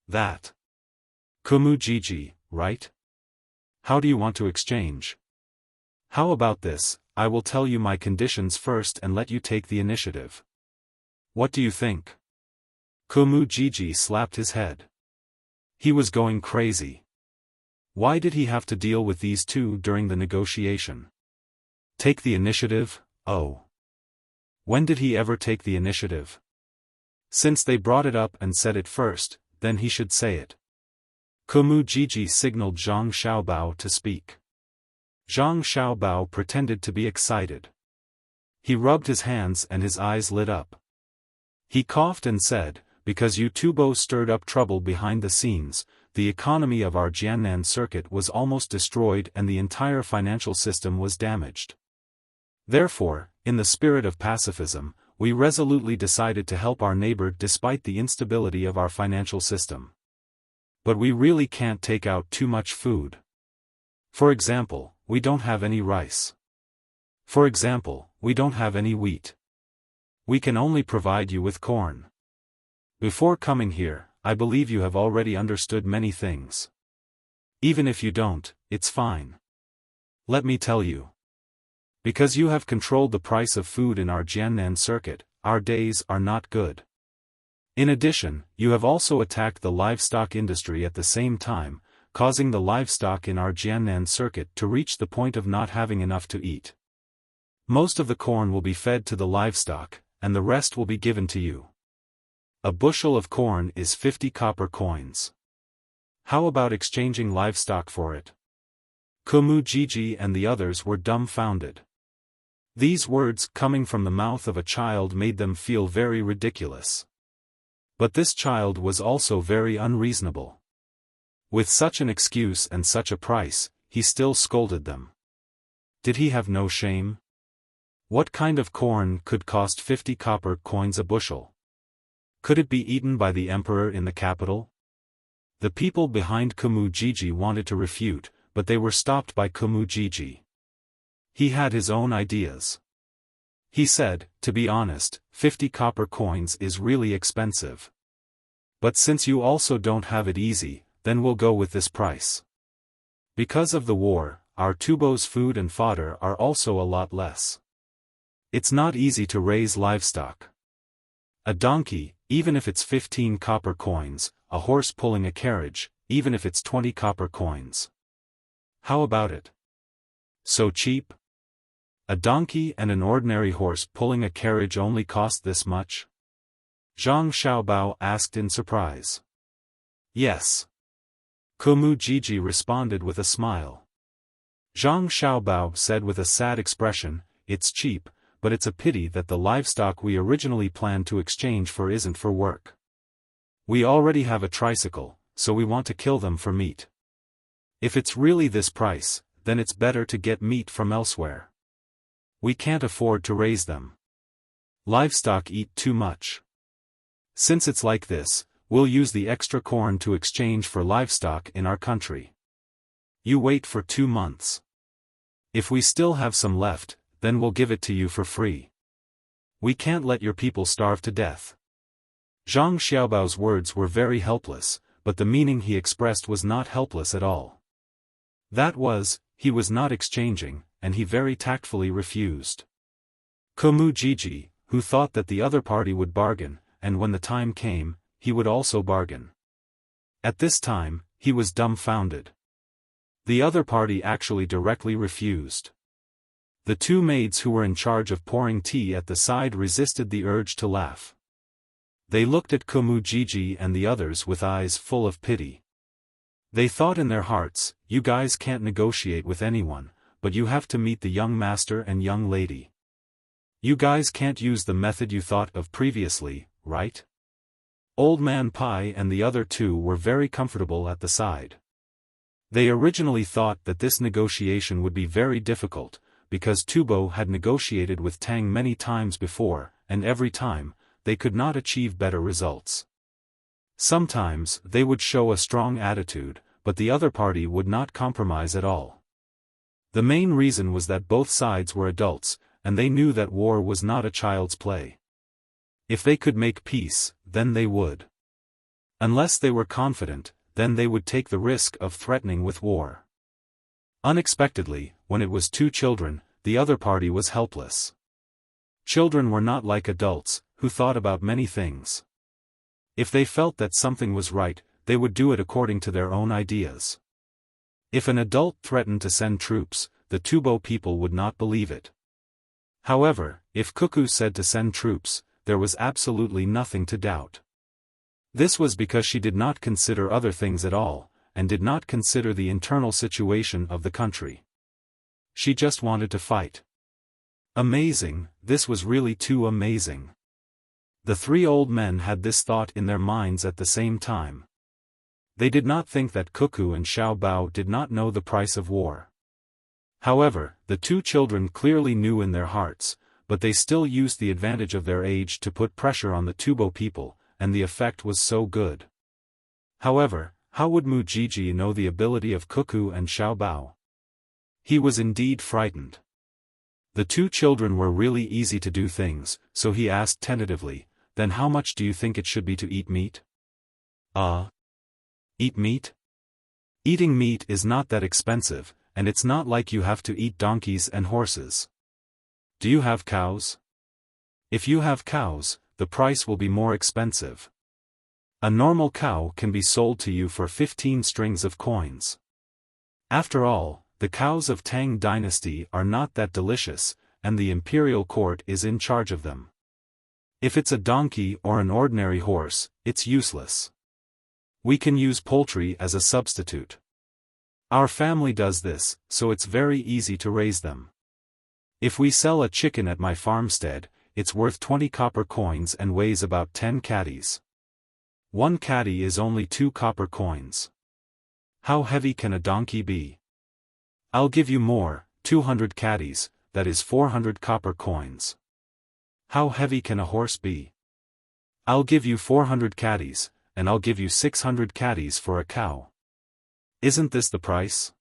That. Kumu Jiji, right? How do you want to exchange? How about this, I will tell you my conditions first and let you take the initiative. What do you think? Kumu Jiji slapped his head. He was going crazy. Why did he have to deal with these two during the negotiation? Take the initiative? Oh. When did he ever take the initiative? Since they brought it up and said it first, then he should say it. Kumu Jiji signaled Zhang Xiaobao to speak. Zhang Xiaobao pretended to be excited. He rubbed his hands and his eyes lit up. He coughed and said, because you Tubo stirred up trouble behind the scenes, the economy of our Jiannan circuit was almost destroyed and the entire financial system was damaged. Therefore, in the spirit of pacifism, we resolutely decided to help our neighbor despite the instability of our financial system. But we really can't take out too much food. For example, we don't have any rice. For example, we don't have any wheat. We can only provide you with corn. Before coming here, I believe you have already understood many things. Even if you don't, it's fine. Let me tell you. Because you have controlled the price of food in our Jiannan circuit, our days are not good. In addition, you have also attacked the livestock industry at the same time, causing the livestock in our Jiannan circuit to reach the point of not having enough to eat. Most of the corn will be fed to the livestock, and the rest will be given to you. A bushel of corn is 50 copper coins. How about exchanging livestock for it? Kumu Jiji and the others were dumbfounded. These words coming from the mouth of a child made them feel very ridiculous. But this child was also very unreasonable. With such an excuse and such a price, he still scolded them. Did he have no shame? What kind of corn could cost 50 copper coins a bushel? Could it be eaten by the emperor in the capital? The people behind Kumujiji wanted to refute, but they were stopped by Kumujiji. He had his own ideas. He said, to be honest, 50 copper coins is really expensive. But since you also don't have it easy, then we'll go with this price. Because of the war, our Tubo's food and fodder are also a lot less. It's not easy to raise livestock. A donkey, even if it's 15 copper coins, a horse pulling a carriage, even if it's 20 copper coins. How about it? So cheap? A donkey and an ordinary horse pulling a carriage only cost this much? Zhang Xiaobao asked in surprise. Yes. Kumujiji responded with a smile. Zhang Xiaobao said with a sad expression, it's cheap, but it's a pity that the livestock we originally planned to exchange for isn't for work. We already have a tricycle, so we want to kill them for meat. If it's really this price, then it's better to get meat from elsewhere. We can't afford to raise them. Livestock eat too much. Since it's like this, we'll use the extra corn to exchange for livestock in our country. You wait for 2 months. If we still have some left, then we'll give it to you for free. We can't let your people starve to death. Zhang Xiaobao's words were very helpless, but the meaning he expressed was not helpless at all. That was, he was not exchanging, and he very tactfully refused. Kumujiji, who thought that the other party would bargain, and when the time came, he would also bargain. At this time, he was dumbfounded. The other party actually directly refused. The 2 maids who were in charge of pouring tea at the side resisted the urge to laugh. They looked at Kumujiji and the others with eyes full of pity. They thought in their hearts, you guys can't negotiate with anyone, but you have to meet the young master and young lady. You guys can't use the method you thought of previously, right? Old Man Pai and the other 2 were very comfortable at the side. They originally thought that this negotiation would be very difficult, because Tubo had negotiated with Tang many times before, and every time, they could not achieve better results. Sometimes they would show a strong attitude, but the other party would not compromise at all. The main reason was that both sides were adults, and they knew that war was not a child's play. If they could make peace, then they would. Unless they were confident, then they would take the risk of threatening with war. Unexpectedly, when it was 2 children, the other party was helpless. Children were not like adults, who thought about many things. If they felt that something was right, they would do it according to their own ideas. If an adult threatened to send troops, the Tubo people would not believe it. However, if Cuckoo said to send troops, there was absolutely nothing to doubt. This was because she did not consider other things at all, and did not consider the internal situation of the country. She just wanted to fight. Amazing, this was really too amazing. The 3 old men had this thought in their minds at the same time. They did not think that Cuckoo and Xiaobao did not know the price of war. However, the 2 children clearly knew in their hearts, but they still used the advantage of their age to put pressure on the Tubo people, and the effect was so good. However, how would Mujiji know the ability of Cuckoo and Xiaobao? He was indeed frightened. The 2 children were really easy to do things, so he asked tentatively, then how much do you think it should be to eat meat? Eat meat? Eating meat is not that expensive, and it's not like you have to eat donkeys and horses. Do you have cows? If you have cows, the price will be more expensive. A normal cow can be sold to you for 15 strings of coins. After all, the cows of Tang Dynasty are not that delicious, and the imperial court is in charge of them. If it's a donkey or an ordinary horse, it's useless. We can use poultry as a substitute. Our family does this, so it's very easy to raise them. If we sell a chicken at my farmstead, it's worth 20 copper coins and weighs about 10 catties. 1 catty is only 2 copper coins. How heavy can a donkey be? I'll give you more, 200 caddies, that is 400 copper coins. How heavy can a horse be? I'll give you 400 caddies, and I'll give you 600 caddies for a cow. Isn't this the price?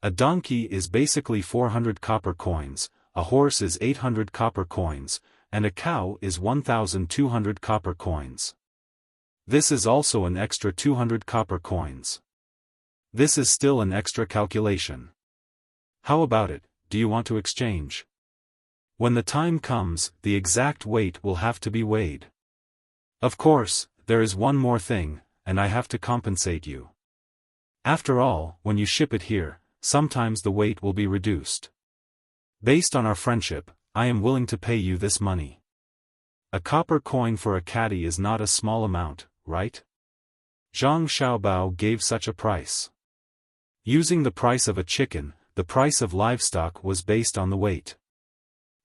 A donkey is basically 400 copper coins, a horse is 800 copper coins, and a cow is 1,200 copper coins. This is also an extra 200 copper coins. This is still an extra calculation. How about it, do you want to exchange? When the time comes, the exact weight will have to be weighed. Of course, there is one more thing, and I have to compensate you. After all, when you ship it here, sometimes the weight will be reduced. Based on our friendship, I am willing to pay you this money. A copper coin for a caddy is not a small amount, right? Zhang Xiaobao gave such a price. Using the price of a chicken, the price of livestock was based on the weight.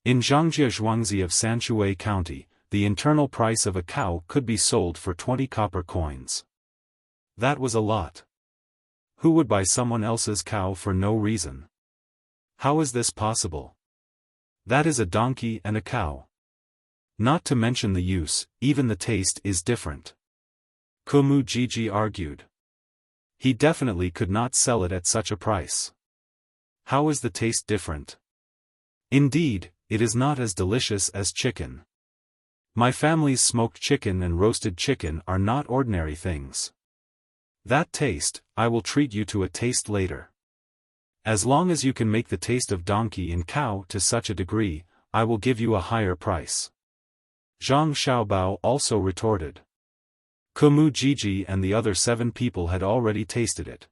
In Zhangjia Zhuangzi of Sanshui County, the internal price of a cow could be sold for 20 copper coins. That was a lot. Who would buy someone else's cow for no reason? How is this possible? That is a donkey and a cow. Not to mention the use, even the taste is different. Kumu Jiji argued. He definitely could not sell it at such a price. How is the taste different? Indeed, it is not as delicious as chicken. My family's smoked chicken and roasted chicken are not ordinary things. That taste, I will treat you to a taste later. As long as you can make the taste of donkey and cow to such a degree, I will give you a higher price. Zhang Xiaobao also retorted. Kumu Jiji and the other 7 people had already tasted it.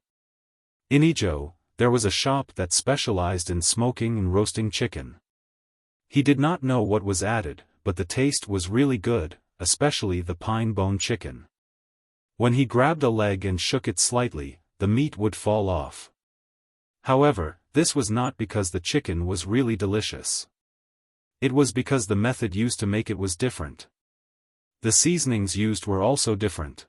In Izhou, there was a shop that specialized in smoking and roasting chicken. He did not know what was added, but the taste was really good, especially the pine bone chicken. When he grabbed a leg and shook it slightly, the meat would fall off. However, this was not because the chicken was really delicious. It was because the method used to make it was different. The seasonings used were also different.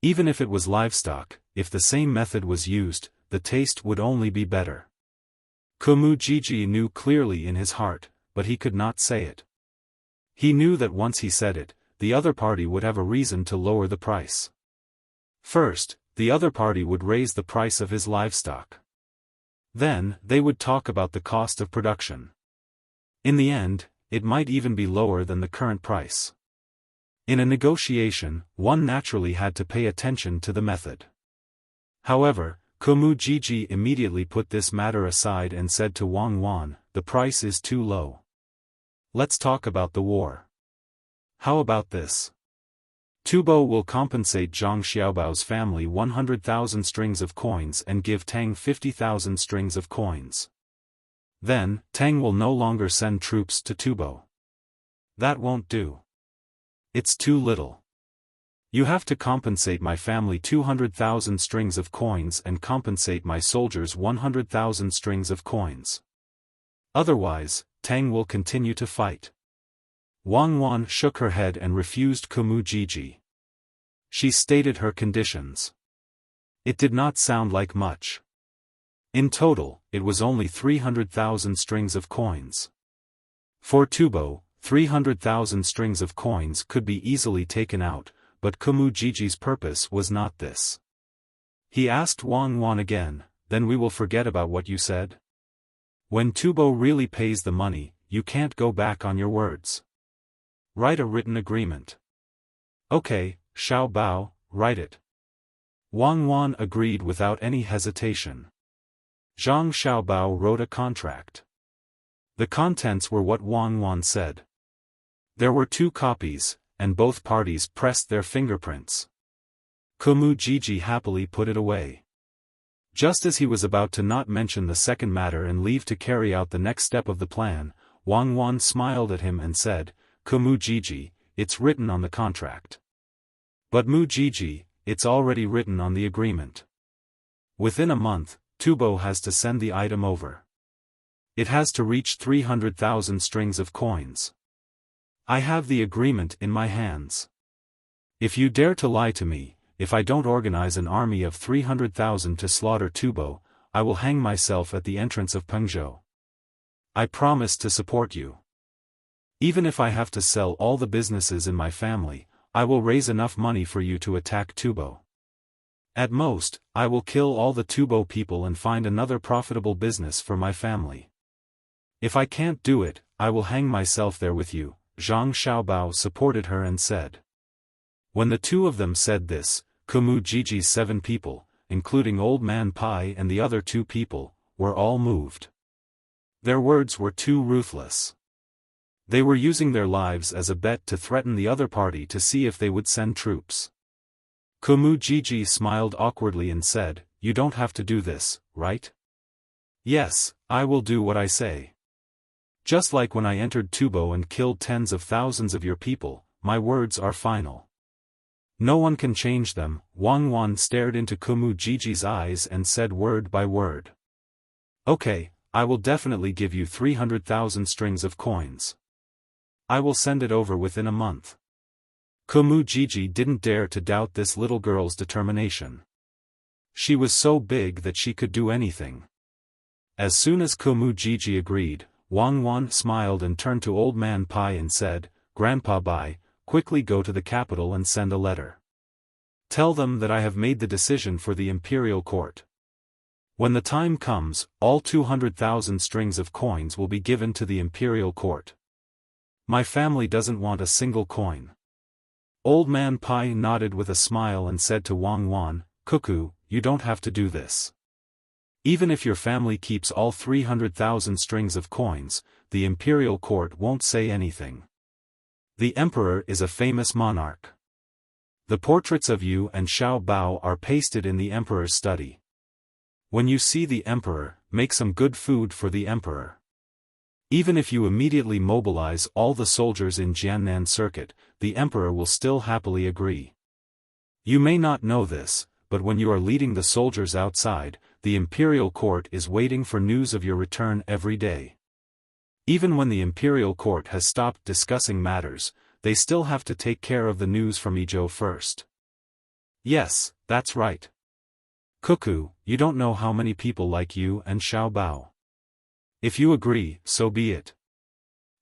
Even if it was livestock, if the same method was used, the taste would only be better. Kumu Jiji knew clearly in his heart, but he could not say it. He knew that once he said it, the other party would have a reason to lower the price. First, the other party would raise the price of his livestock. Then, they would talk about the cost of production. In the end, it might even be lower than the current price. In a negotiation, one naturally had to pay attention to the method. However, Kumu Jiji immediately put this matter aside and said to Wang Wan, "The price is too low. Let's talk about the war. How about this? Tubo will compensate Zhang Xiaobao's family 100,000 strings of coins and give Tang 50,000 strings of coins. Then, Tang will no longer send troops to Tubo. That won't do. It's too little. You have to compensate my family 200,000 strings of coins and compensate my soldiers 100,000 strings of coins. Otherwise, Tang will continue to fight." Wang Wan shook her head and refused Kumu Jiji. She stated her conditions. It did not sound like much. In total, it was only 300,000 strings of coins. For Tubo, 300,000 strings of coins could be easily taken out, but Kumu Jiji's purpose was not this. He asked Wang Wan again, "Then we will forget about what you said? When Tubo really pays the money, you can't go back on your words. Write a written agreement." "Okay, Xiaobao, write it." Wang Wan agreed without any hesitation. Zhang Xiaobao wrote a contract. The contents were what Wang Wan said. There were 2 copies, and both parties pressed their fingerprints. Kumu Jiji happily put it away. Just as he was about to not mention the second matter and leave to carry out the next step of the plan, Wang Wan smiled at him and said, "Kumu Jiji, it's written on the contract. But Mu Jiji, it's already written on the agreement. Within a month, Tubo has to send the item over. It has to reach 300,000 strings of coins. I have the agreement in my hands. If you dare to lie to me, if I don't organize an army of 300,000 to slaughter Tubo, I will hang myself at the entrance of Pengzhou. I promise to support you. Even if I have to sell all the businesses in my family, I will raise enough money for you to attack Tubo. At most, I will kill all the Tubo people and find another profitable business for my family. If I can't do it, I will hang myself there with you." Zhang Xiaobao supported her and said. When the two of them said this, Kumu Jiji's 7 people, including Old Man Pai and the other 2 people, were all moved. Their words were too ruthless. They were using their lives as a bet to threaten the other party to see if they would send troops. Kumu Jiji smiled awkwardly and said, "You don't have to do this, right?" "Yes, I will do what I say. Just like when I entered Tubo and killed tens of thousands of your people, my words are final. No one can change them." Wang Wan stared into Kumu Jiji's eyes and said word by word. "Okay, I will definitely give you 300,000 strings of coins. I will send it over within a month." Kumu Jiji didn't dare to doubt this little girl's determination. She was so big that she could do anything. As soon as Kumu Jiji agreed, Wang Wan smiled and turned to Old Man Pai and said, "Grandpa Bai, quickly go to the capital and send a letter. Tell them that I have made the decision for the imperial court. When the time comes, all 200,000 strings of coins will be given to the imperial court. My family doesn't want a single coin." Old Man Pai nodded with a smile and said to Wang Wan, "Cuckoo, you don't have to do this. Even if your family keeps all 300,000 strings of coins, the imperial court won't say anything. The emperor is a famous monarch. The portraits of you and Xiao Bao are pasted in the emperor's study. When you see the emperor, make some good food for the emperor. Even if you immediately mobilize all the soldiers in Jiannan Circuit, the emperor will still happily agree. You may not know this, but when you are leading the soldiers outside, the imperial court is waiting for news of your return every day. Even when the imperial court has stopped discussing matters, they still have to take care of the news from Izhou first." "Yes, that's right. Cuckoo, you don't know how many people like you and Xiao Bao. If you agree, so be it.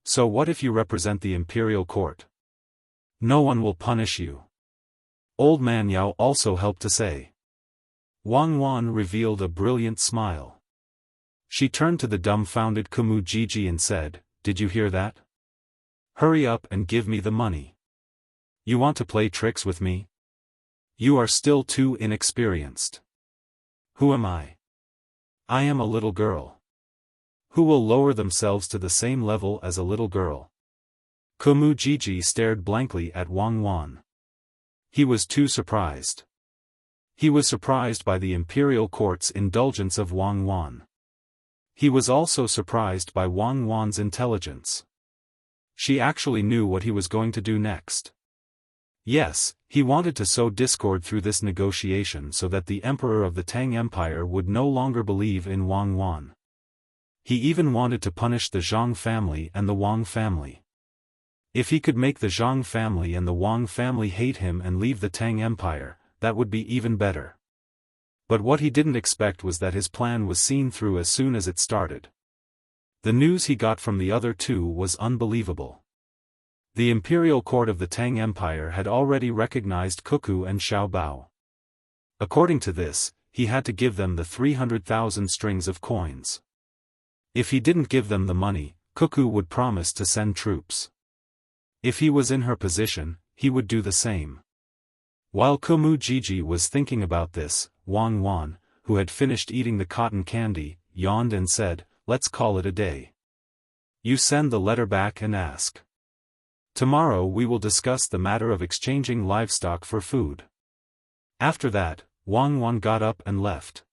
So what if you represent the imperial court? No one will punish you." Old Man Yao also helped to say. Wang Wan revealed a brilliant smile. She turned to the dumbfounded Kumu Jiji and said, "Did you hear that? Hurry up and give me the money. You want to play tricks with me? You are still too inexperienced. Who am I? I am a little girl. Who will lower themselves to the same level as a little girl?" Kumu Jiji stared blankly at Wang Wan. He was too surprised. He was surprised by the imperial court's indulgence of Wang Wan. He was also surprised by Wang Wan's intelligence. She actually knew what he was going to do next. Yes, he wanted to sow discord through this negotiation so that the emperor of the Tang Empire would no longer believe in Wang Wan. He even wanted to punish the Zhang family and the Wang family. If he could make the Zhang family and the Wang family hate him and leave the Tang Empire, that would be even better. But what he didn't expect was that his plan was seen through as soon as it started. The news he got from the other two was unbelievable. The imperial court of the Tang Empire had already recognized Cuckoo and Xiao Bao. According to this, he had to give them the 300,000 strings of coins. If he didn't give them the money, Cuckoo would promise to send troops. If he was in her position, he would do the same. While Kumu Jiji was thinking about this, Wang Wan, who had finished eating the cotton candy, yawned and said, "Let's call it a day. You send the letter back and ask. Tomorrow we will discuss the matter of exchanging livestock for food." After that, Wang Wan got up and left.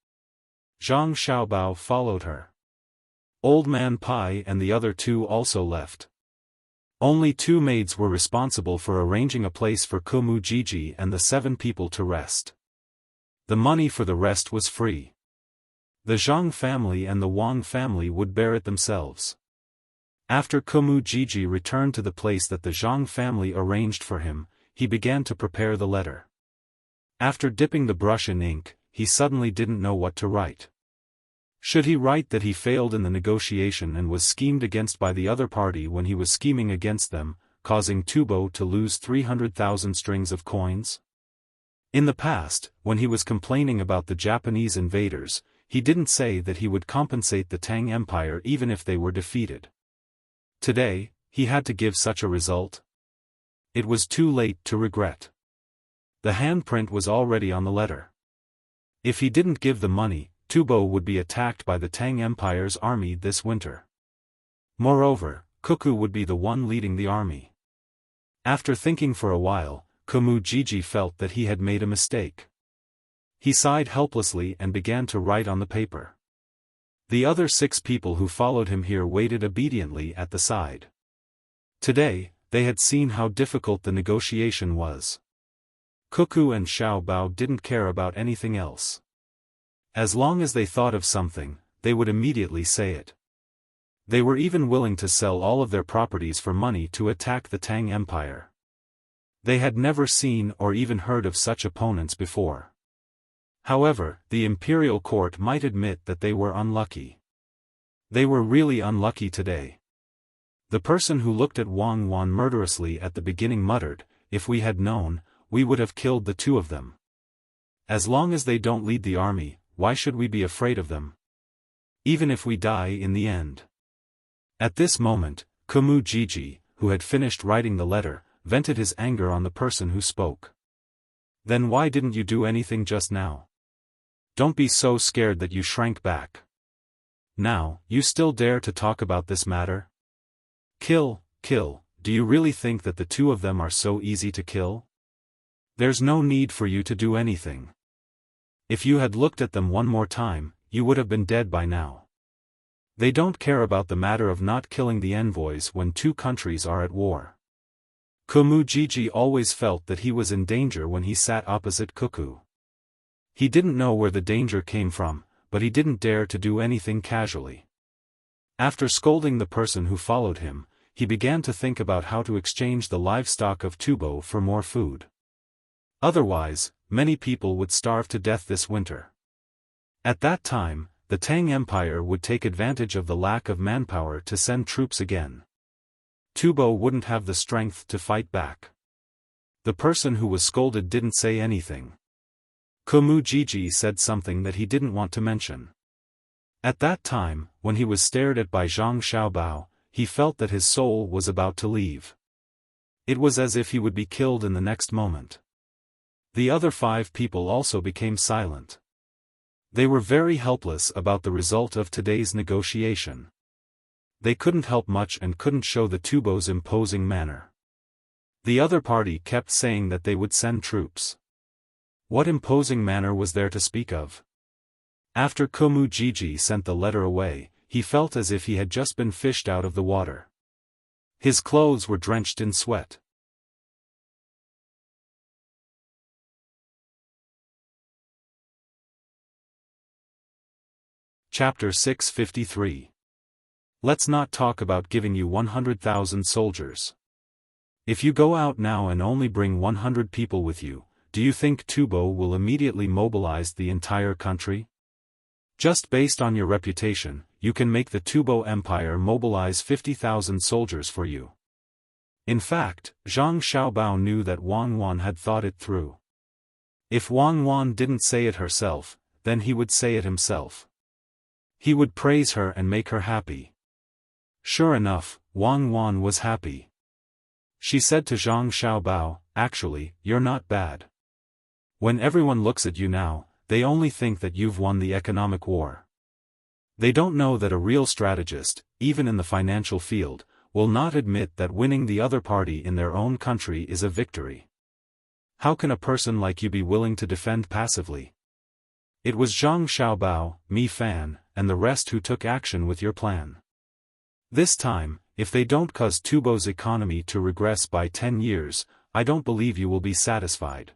Zhang Xiaobao followed her. Old Man Pai and the other two also left. Only 2 maids were responsible for arranging a place for Kumu Jiji and the 7 people to rest. The money for the rest was free. The Zhang family and the Wang family would bear it themselves. After Kumu Jiji returned to the place that the Zhang family arranged for him, he began to prepare the letter. After dipping the brush in ink, he suddenly didn't know what to write. Should he write that he failed in the negotiation and was schemed against by the other party when he was scheming against them, causing Tubo to lose 300,000 strings of coins? In the past, when he was complaining about the Japanese invaders, he didn't say that he would compensate the Tang Empire even if they were defeated. Today, he had to give such a result. It was too late to regret. The handprint was already on the letter. If he didn't give the money, Tubo would be attacked by the Tang Empire's army this winter. Moreover, Cuckoo would be the one leading the army. After thinking for a while, Komujiji felt that he had made a mistake. He sighed helplessly and began to write on the paper. The other 6 people who followed him here waited obediently at the side. Today, they had seen how difficult the negotiation was. Cuckoo and Xiao Bao didn't care about anything else. As long as they thought of something, they would immediately say it. They were even willing to sell all of their properties for money to attack the Tang Empire. They had never seen or even heard of such opponents before. However, the imperial court might admit that they were unlucky. They were really unlucky today. The person who looked at Wang Wan murderously at the beginning muttered, "If we had known, we would have killed the 2 of them. As long as they don't lead the army, why should we be afraid of them? Even if we die in the end." At this moment, Komujiji, who had finished writing the letter, vented his anger on the person who spoke. "Then why didn't you do anything just now? Don't be so scared that you shrank back. Now, you still dare to talk about this matter? Kill, do you really think that the 2 of them are so easy to kill? There's no need for you to do anything. If you had looked at them one more time, you would have been dead by now. They don't care about the matter of not killing the envoys when 2 countries are at war." Komujiji always felt that he was in danger when he sat opposite Cuckoo. He didn't know where the danger came from, but he didn't dare to do anything casually. After scolding the person who followed him, he began to think about how to exchange the livestock of Tubo for more food. Otherwise, many people would starve to death this winter. At that time, the Tang Empire would take advantage of the lack of manpower to send troops again. Tubo wouldn't have the strength to fight back. The person who was scolded didn't say anything. Komujiji said something that he didn't want to mention. At that time, when he was stared at by Zhang Xiaobao, he felt that his soul was about to leave. It was as if he would be killed in the next moment. The other 5 people also became silent. They were very helpless about the result of today's negotiation. They couldn't help much and couldn't show the Tubo's imposing manner. The other party kept saying that they would send troops. What imposing manner was there to speak of? After Komujiji sent the letter away, he felt as if he had just been fished out of the water. His clothes were drenched in sweat. Chapter 653. Let's not talk about giving you 100,000 soldiers. If you go out now and only bring 100 people with you, do you think Tubo will immediately mobilize the entire country? Just based on your reputation, you can make the Tubo Empire mobilize 50,000 soldiers for you. In fact, Zhang Xiaobao knew that Wang Wan had thought it through. If Wang Wan didn't say it herself, then he would say it himself. He would praise her and make her happy. Sure enough, Wang Wan was happy. She said to Zhang Xiaobao, "Actually, you're not bad. When everyone looks at you now, they only think that you've won the economic war. They don't know that a real strategist, even in the financial field, will not admit that winning the other party in their own country is a victory. How can a person like you be willing to defend passively?" It was Zhang Xiaobao, Mi Fan, and the rest who took action with your plan. This time, if they don't cause Tubo's economy to regress by 10 years, I don't believe you will be satisfied.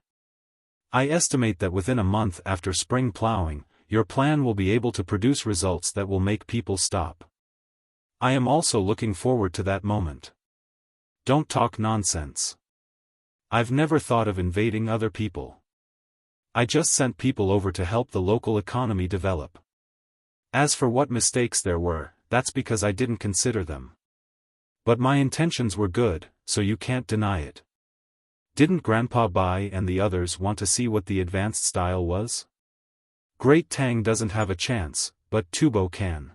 I estimate that within a month after spring plowing, your plan will be able to produce results that will make people stop. I am also looking forward to that moment. Don't talk nonsense. I've never thought of invading other people. I just sent people over to help the local economy develop. As for what mistakes there were, that's because I didn't consider them. But my intentions were good, so you can't deny it. Didn't Grandpa Bai and the others want to see what the advanced style was? Great Tang doesn't have a chance, but Tubo can.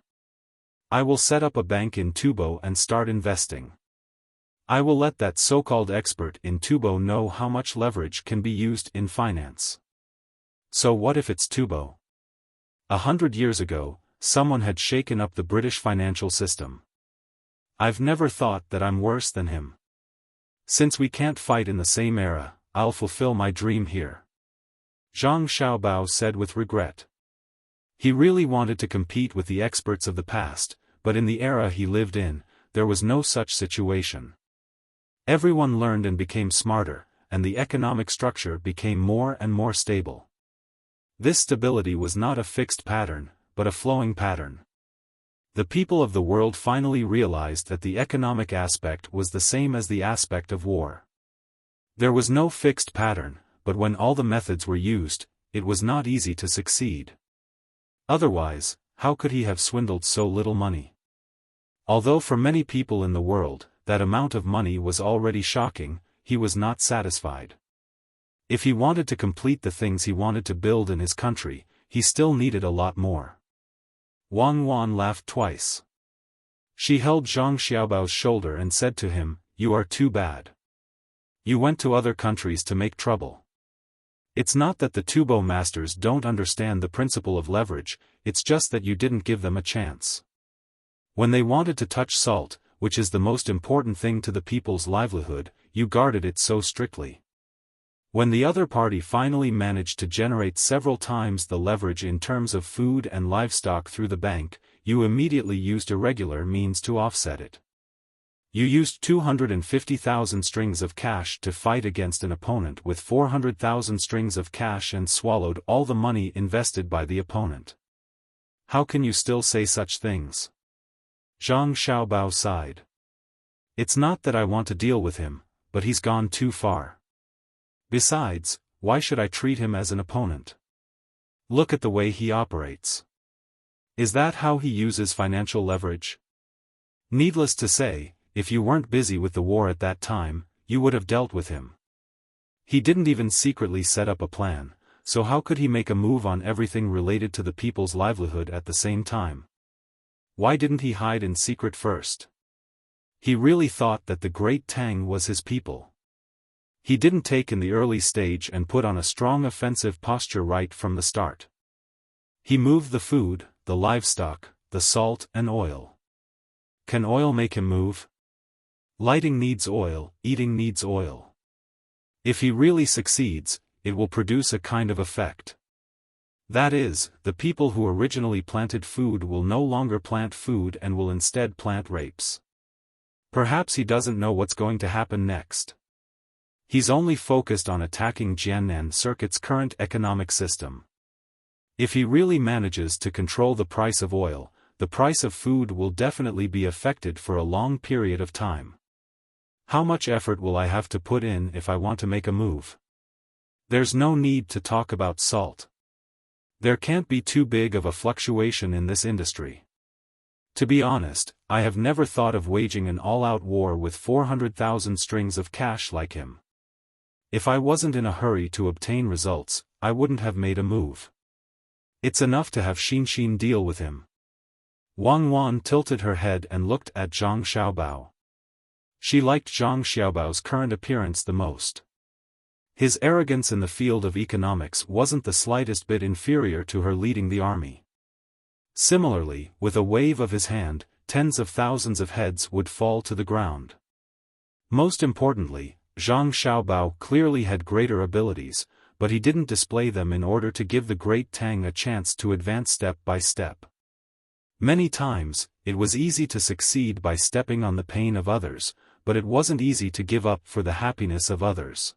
I will set up a bank in Tubo and start investing. I will let that so-called expert in Tubo know how much leverage can be used in finance. So what if it's Tubo? 100 years ago, someone had shaken up the British financial system. I've never thought that I'm worse than him. Since we can't fight in the same era, I'll fulfill my dream here. Zhang Xiaobao said with regret. He really wanted to compete with the experts of the past, but in the era he lived in, there was no such situation. Everyone learned and became smarter, and the economic structure became more and more stable. This stability was not a fixed pattern, but a flowing pattern. The people of the world finally realized that the economic aspect was the same as the aspect of war. There was no fixed pattern, but when all the methods were used, it was not easy to succeed. Otherwise, how could he have swindled so little money? Although for many people in the world, that amount of money was already shocking, he was not satisfied. If he wanted to complete the things he wanted to build in his country, he still needed a lot more. Wang Wan laughed twice. She held Zhang Xiaobao's shoulder and said to him, "You are too bad. You went to other countries to make trouble. It's not that the Tubo masters don't understand the principle of leverage, it's just that you didn't give them a chance. When they wanted to touch salt, which is the most important thing to the people's livelihood, you guarded it so strictly. When the other party finally managed to generate several times the leverage in terms of food and livestock through the bank, you immediately used irregular means to offset it. You used 250,000 strings of cash to fight against an opponent with 400,000 strings of cash and swallowed all the money invested by the opponent. How can you still say such things?" Zhang Xiaobao sighed. "It's not that I want to deal with him, but he's gone too far. Besides, why should I treat him as an opponent? Look at the way he operates. Is that how he uses financial leverage? Needless to say, if you weren't busy with the war at that time, you would have dealt with him. He didn't even secretly set up a plan, so how could he make a move on everything related to the people's livelihood at the same time? Why didn't he hide in secret first? He really thought that the great Tang was his people. He didn't take in the early stage and put on a strong offensive posture right from the start. He moved the food, the livestock, the salt and oil. Can oil make him move? Lighting needs oil, eating needs oil. If he really succeeds, it will produce a kind of effect. That is, the people who originally planted food will no longer plant food and will instead plant rapes. Perhaps he doesn't know what's going to happen next. He's only focused on attacking Jiannan Circuit's current economic system. If he really manages to control the price of oil, the price of food will definitely be affected for a long period of time. How much effort will I have to put in if I want to make a move? There's no need to talk about salt. There can't be too big of a fluctuation in this industry. To be honest, I have never thought of waging an all-out war with 400,000 strings of cash like him. If I wasn't in a hurry to obtain results, I wouldn't have made a move. It's enough to have Xin deal with him." Wang Wan tilted her head and looked at Zhang Xiaobao. She liked Zhang Xiaobao's current appearance the most. His arrogance in the field of economics wasn't the slightest bit inferior to her leading the army. Similarly, with a wave of his hand, tens of thousands of heads would fall to the ground. Most importantly, Zhang Xiaobao clearly had greater abilities, but he didn't display them in order to give the great Tang a chance to advance step by step. Many times, it was easy to succeed by stepping on the pain of others, but it wasn't easy to give up for the happiness of others.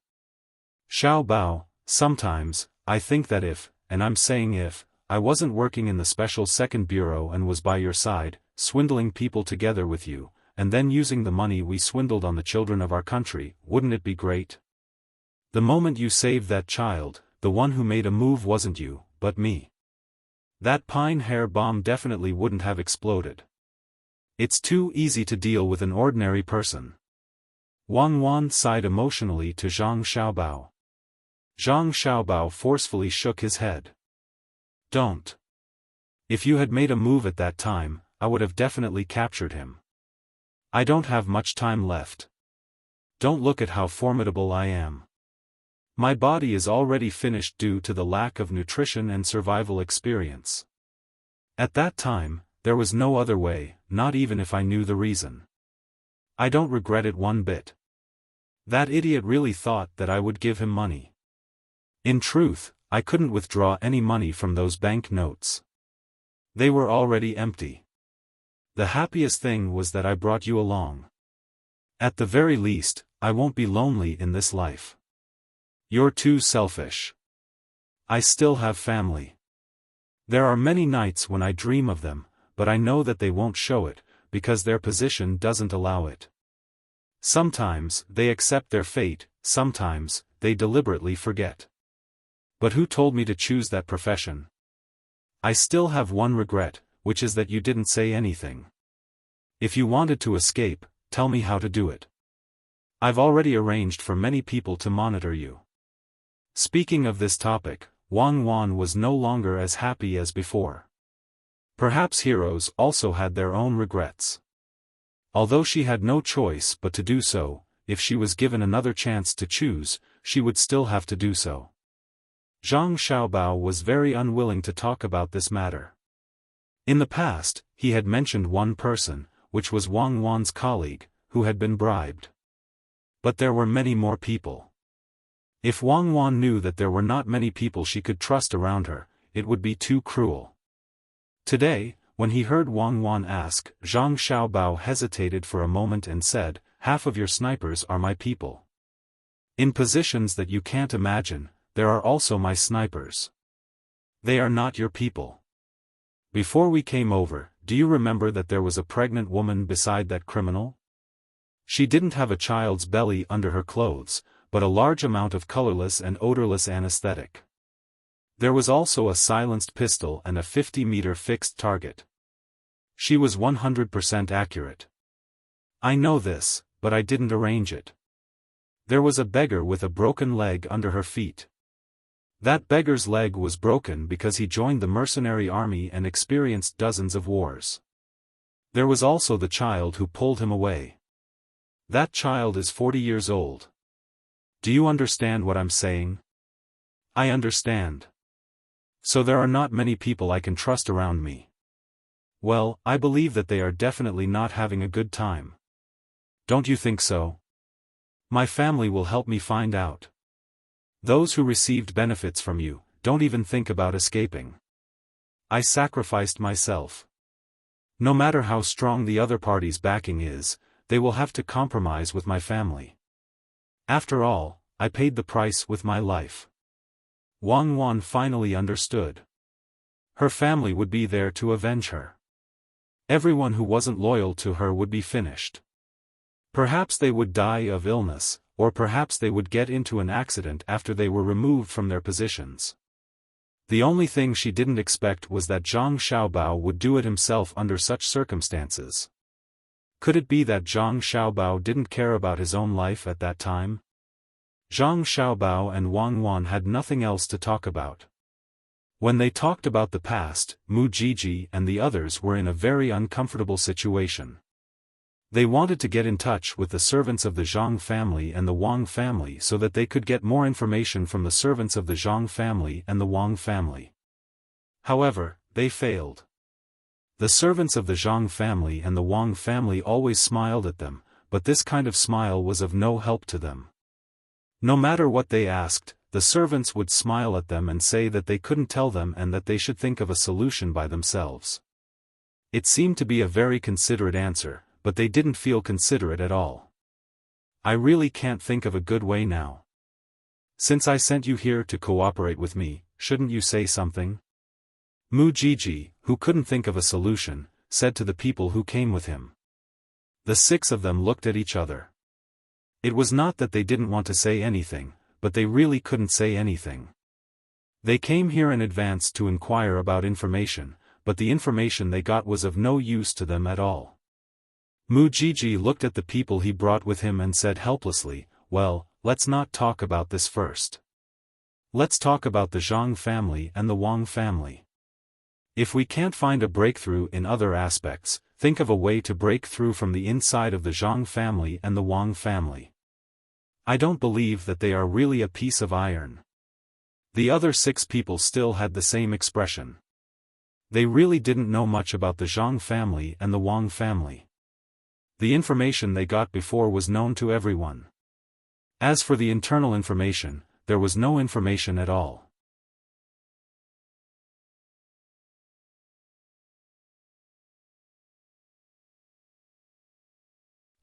Xiaobao, sometimes, I think that if, and I'm saying if, I wasn't working in the Special Second Bureau and was by your side, swindling people together with you, and then using the money we swindled on the children of our country, wouldn't it be great? The moment you saved that child, the one who made a move wasn't you, but me. That pine hair bomb definitely wouldn't have exploded. It's too easy to deal with an ordinary person. Wang Wan sighed emotionally to Zhang Xiaobao. Zhang Xiaobao forcefully shook his head. Don't. If you had made a move at that time, I would have definitely captured him. I don't have much time left. Don't look at how formidable I am. My body is already finished due to the lack of nutrition and survival experience. At that time, there was no other way, not even if I knew the reason. I don't regret it one bit. That idiot really thought that I would give him money. In truth, I couldn't withdraw any money from those bank notes. They were already empty. The happiest thing was that I brought you along. At the very least, I won't be lonely in this life. You're too selfish. I still have family. There are many nights when I dream of them, but I know that they won't show it, because their position doesn't allow it. Sometimes, they accept their fate, sometimes, they deliberately forget. But who told me to choose that profession? I still have one regret, which is that you didn't say anything. If you wanted to escape, tell me how to do it. I've already arranged for many people to monitor you. Speaking of this topic, Wang Wan was no longer as happy as before. Perhaps heroes also had their own regrets. Although she had no choice but to do so, if she was given another chance to choose, she would still have to do so. Zhang Xiaobao was very unwilling to talk about this matter. In the past, he had mentioned one person, which was Wang Wan's colleague, who had been bribed. But there were many more people. If Wang Wan knew that there were not many people she could trust around her, it would be too cruel. Today, when he heard Wang Wan ask, Zhang Xiaobao hesitated for a moment and said, "Half of your snipers are my people. In positions that you can't imagine, there are also my snipers. They are not your people. Before we came over, do you remember that there was a pregnant woman beside that criminal? She didn't have a child's belly under her clothes, but a large amount of colorless and odorless anesthetic. There was also a silenced pistol and a 50-meter fixed target. She was 100% accurate. I know this, but I didn't arrange it. There was a beggar with a broken leg under her feet. That beggar's leg was broken because he joined the mercenary army and experienced dozens of wars. There was also the child who pulled him away. That child is 40 years old. Do you understand what I'm saying? I understand. So there are not many people I can trust around me. Well, I believe that they are definitely not having a good time. Don't you think so? My family will help me find out. Those who received benefits from you, don't even think about escaping. I sacrificed myself. No matter how strong the other party's backing is, they will have to compromise with my family. After all, I paid the price with my life. Wang Wan finally understood. Her family would be there to avenge her. Everyone who wasn't loyal to her would be finished. Perhaps they would die of illness, or perhaps they would get into an accident after they were removed from their positions. The only thing she didn't expect was that Zhang Xiaobao would do it himself under such circumstances. Could it be that Zhang Xiaobao didn't care about his own life at that time? Zhang Xiaobao and Wang Wan had nothing else to talk about. When they talked about the past, Mu Jiji and the others were in a very uncomfortable situation. They wanted to get in touch with the servants of the Zhang family and the Wang family so that they could get more information from the servants of the Zhang family and the Wang family. However, they failed. The servants of the Zhang family and the Wang family always smiled at them, but this kind of smile was of no help to them. No matter what they asked, the servants would smile at them and say that they couldn't tell them and that they should think of a solution by themselves. It seemed to be a very considerate answer, but they didn't feel considerate at all. I really can't think of a good way now. Since I sent you here to cooperate with me, shouldn't you say something? Mu Jiji, who couldn't think of a solution, said to the people who came with him. The 6 of them looked at each other. It was not that they didn't want to say anything, but they really couldn't say anything. They came here in advance to inquire about information, but the information they got was of no use to them at all. Mujiji looked at the people he brought with him and said helplessly, "Well, let's not talk about this first. Let's talk about the Zhang family and the Wang family. If we can't find a breakthrough in other aspects, think of a way to break through from the inside of the Zhang family and the Wang family. I don't believe that they are really a piece of iron." The other 6 people still had the same expression. They really didn't know much about the Zhang family and the Wang family. The information they got before was known to everyone. As for the internal information, there was no information at all.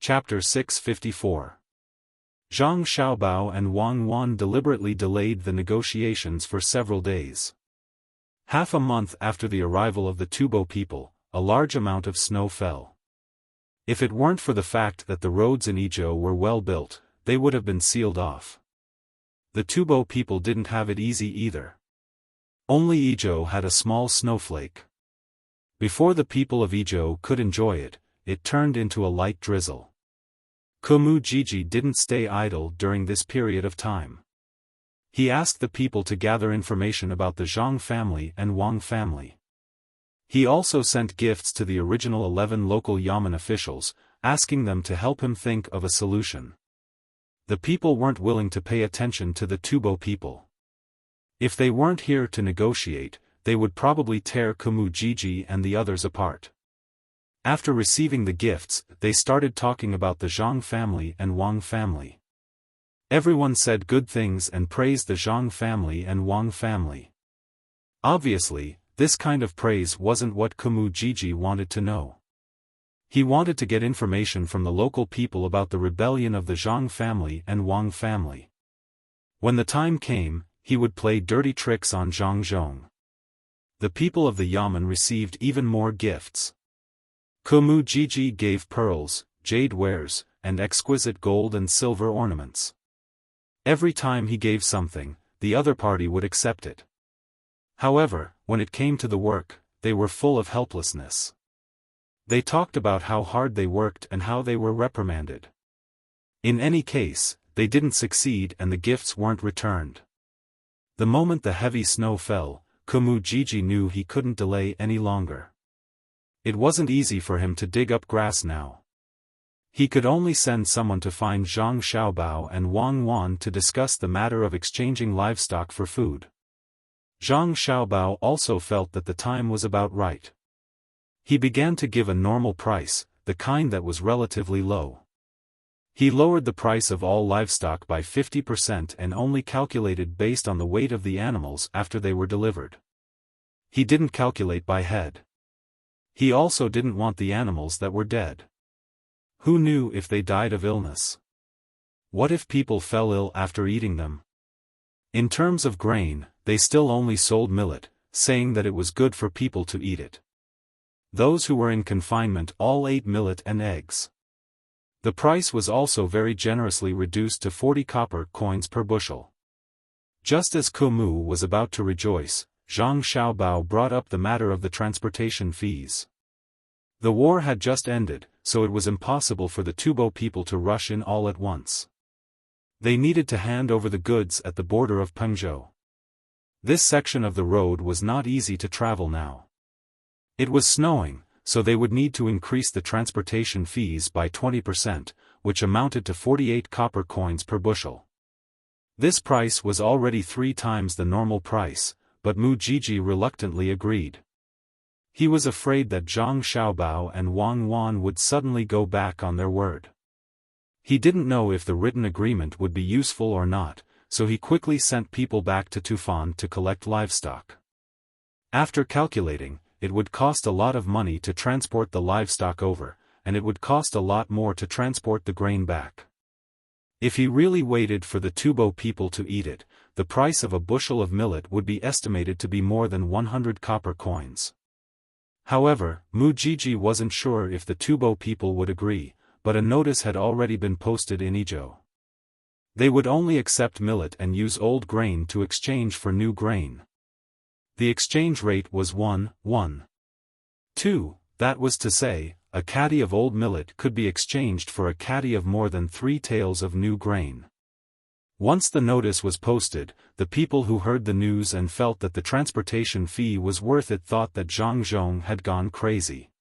Chapter 654. Zhang Xiaobao and Wang Wan deliberately delayed the negotiations for several days. Half a month after the arrival of the Tubo people, a large amount of snow fell. If it weren't for the fact that the roads in Izhou were well built, they would have been sealed off. The Tubo people didn't have it easy either. Only Izhou had a small snowflake. Before the people of Izhou could enjoy it, it turned into a light drizzle. Mujiji didn't stay idle during this period of time. He asked the people to gather information about the Zhang family and Wang family. He also sent gifts to the original 11 local Yamen officials, asking them to help him think of a solution. The people weren't willing to pay attention to the Tubo people. If they weren't here to negotiate, they would probably tear Mujiji and the others apart. After receiving the gifts, they started talking about the Zhang family and Wang family. Everyone said good things and praised the Zhang family and Wang family. Obviously, this kind of praise wasn't what Mujiji wanted to know. He wanted to get information from the local people about the rebellion of the Zhang family and Wang family. When the time came, he would play dirty tricks on Zhang Zhong. The people of the Yamen received even more gifts. Mujiji gave pearls, jade wares, and exquisite gold and silver ornaments. Every time he gave something, the other party would accept it. However, when it came to the work, they were full of helplessness. They talked about how hard they worked and how they were reprimanded. In any case, they didn't succeed and the gifts weren't returned. The moment the heavy snow fell, Mujiji knew he couldn't delay any longer. It wasn't easy for him to dig up grass now. He could only send someone to find Zhang Xiaobao and Wang Wan to discuss the matter of exchanging livestock for food. Zhang Xiaobao also felt that the time was about right. He began to give a normal price, the kind that was relatively low. He lowered the price of all livestock by 50% and only calculated based on the weight of the animals after they were delivered. He didn't calculate by head. He also didn't want the animals that were dead. Who knew if they died of illness? What if people fell ill after eating them? In terms of grain, they still only sold millet, saying that it was good for people to eat it. Those who were in confinement all ate millet and eggs. The price was also very generously reduced to 40 copper coins per bushel. Just as Kumu was about to rejoice, Zhang Xiaobao brought up the matter of the transportation fees. The war had just ended, so it was impossible for the Tubo people to rush in all at once. They needed to hand over the goods at the border of Pengzhou. This section of the road was not easy to travel now. It was snowing, so they would need to increase the transportation fees by 20%, which amounted to 48 copper coins per bushel. This price was already 3 times the normal price, but Mujiji reluctantly agreed. He was afraid that Zhang Xiaobao and Wang Wan would suddenly go back on their word. He didn't know if the written agreement would be useful or not, so he quickly sent people back to Tufan to collect livestock. After calculating, it would cost a lot of money to transport the livestock over, and it would cost a lot more to transport the grain back. If he really waited for the Tubo people to eat it, the price of a bushel of millet would be estimated to be more than 100 copper coins. However, Mujiji wasn't sure if the Tubo people would agree, but a notice had already been posted in Izhou. They would only accept millet and use old grain to exchange for new grain. The exchange rate was 1:1. 2, that was to say, a caddy of old millet could be exchanged for a caddy of more than 3 taels of new grain. Once the notice was posted, the people who heard the news and felt that the transportation fee was worth it thought that Zhang Zhong had gone crazy.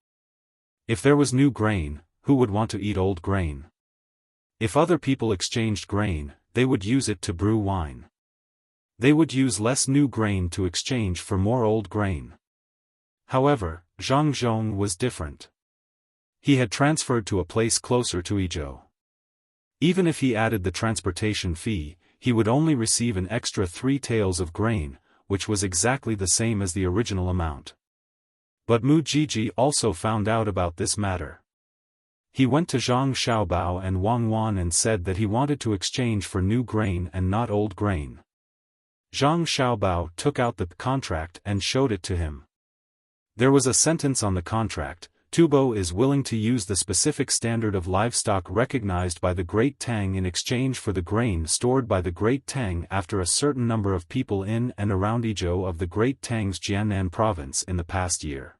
If there was new grain, who would want to eat old grain? If other people exchanged grain, they would use it to brew wine. They would use less new grain to exchange for more old grain. However, Zhang Zhong was different. He had transferred to a place closer to Izhou. Even if he added the transportation fee, he would only receive an extra 3 taels of grain, which was exactly the same as the original amount. But Mu Jiji also found out about this matter. He went to Zhang Xiaobao and Wang Wan and said that he wanted to exchange for new grain and not old grain. Zhang Xiaobao took out the contract and showed it to him. There was a sentence on the contract: Tubo is willing to use the specific standard of livestock recognized by the Great Tang in exchange for the grain stored by the Great Tang after a certain number of people in and around Izhou of the Great Tang's Jiannan province in the past year.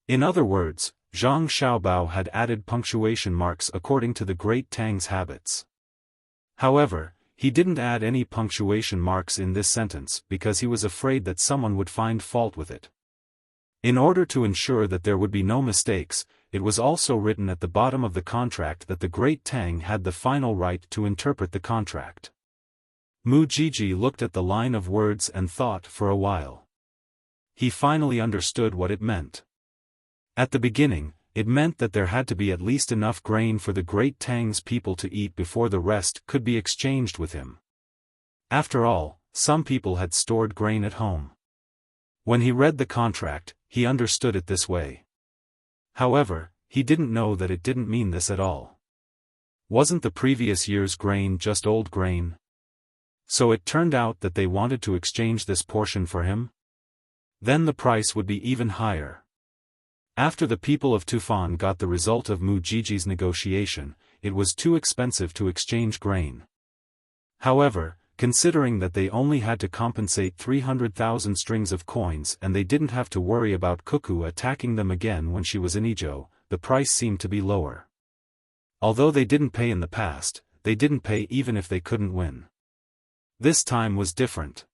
In other words, Zhang Xiaobao had added punctuation marks according to the Great Tang's habits. However, he didn't add any punctuation marks in this sentence because he was afraid that someone would find fault with it. In order to ensure that there would be no mistakes, it was also written at the bottom of the contract that the Great Tang had the final right to interpret the contract. Mu Jiji looked at the line of words and thought for a while. He finally understood what it meant. At the beginning, it meant that there had to be at least enough grain for the Great Tang's people to eat before the rest could be exchanged with him. After all, some people had stored grain at home. When he read the contract, he understood it this way. However, he didn't know that it didn't mean this at all. Wasn't the previous year's grain just old grain? So it turned out that they wanted to exchange this portion for him? Then the price would be even higher. After the people of Tufan got the result of Mu Jiji's negotiation, it was too expensive to exchange grain. However, considering that they only had to compensate 300,000 strings of coins and they didn't have to worry about Cuckoo attacking them again when she was in Izhou, the price seemed to be lower. Although they didn't pay in the past, they didn't pay even if they couldn't win. This time was different.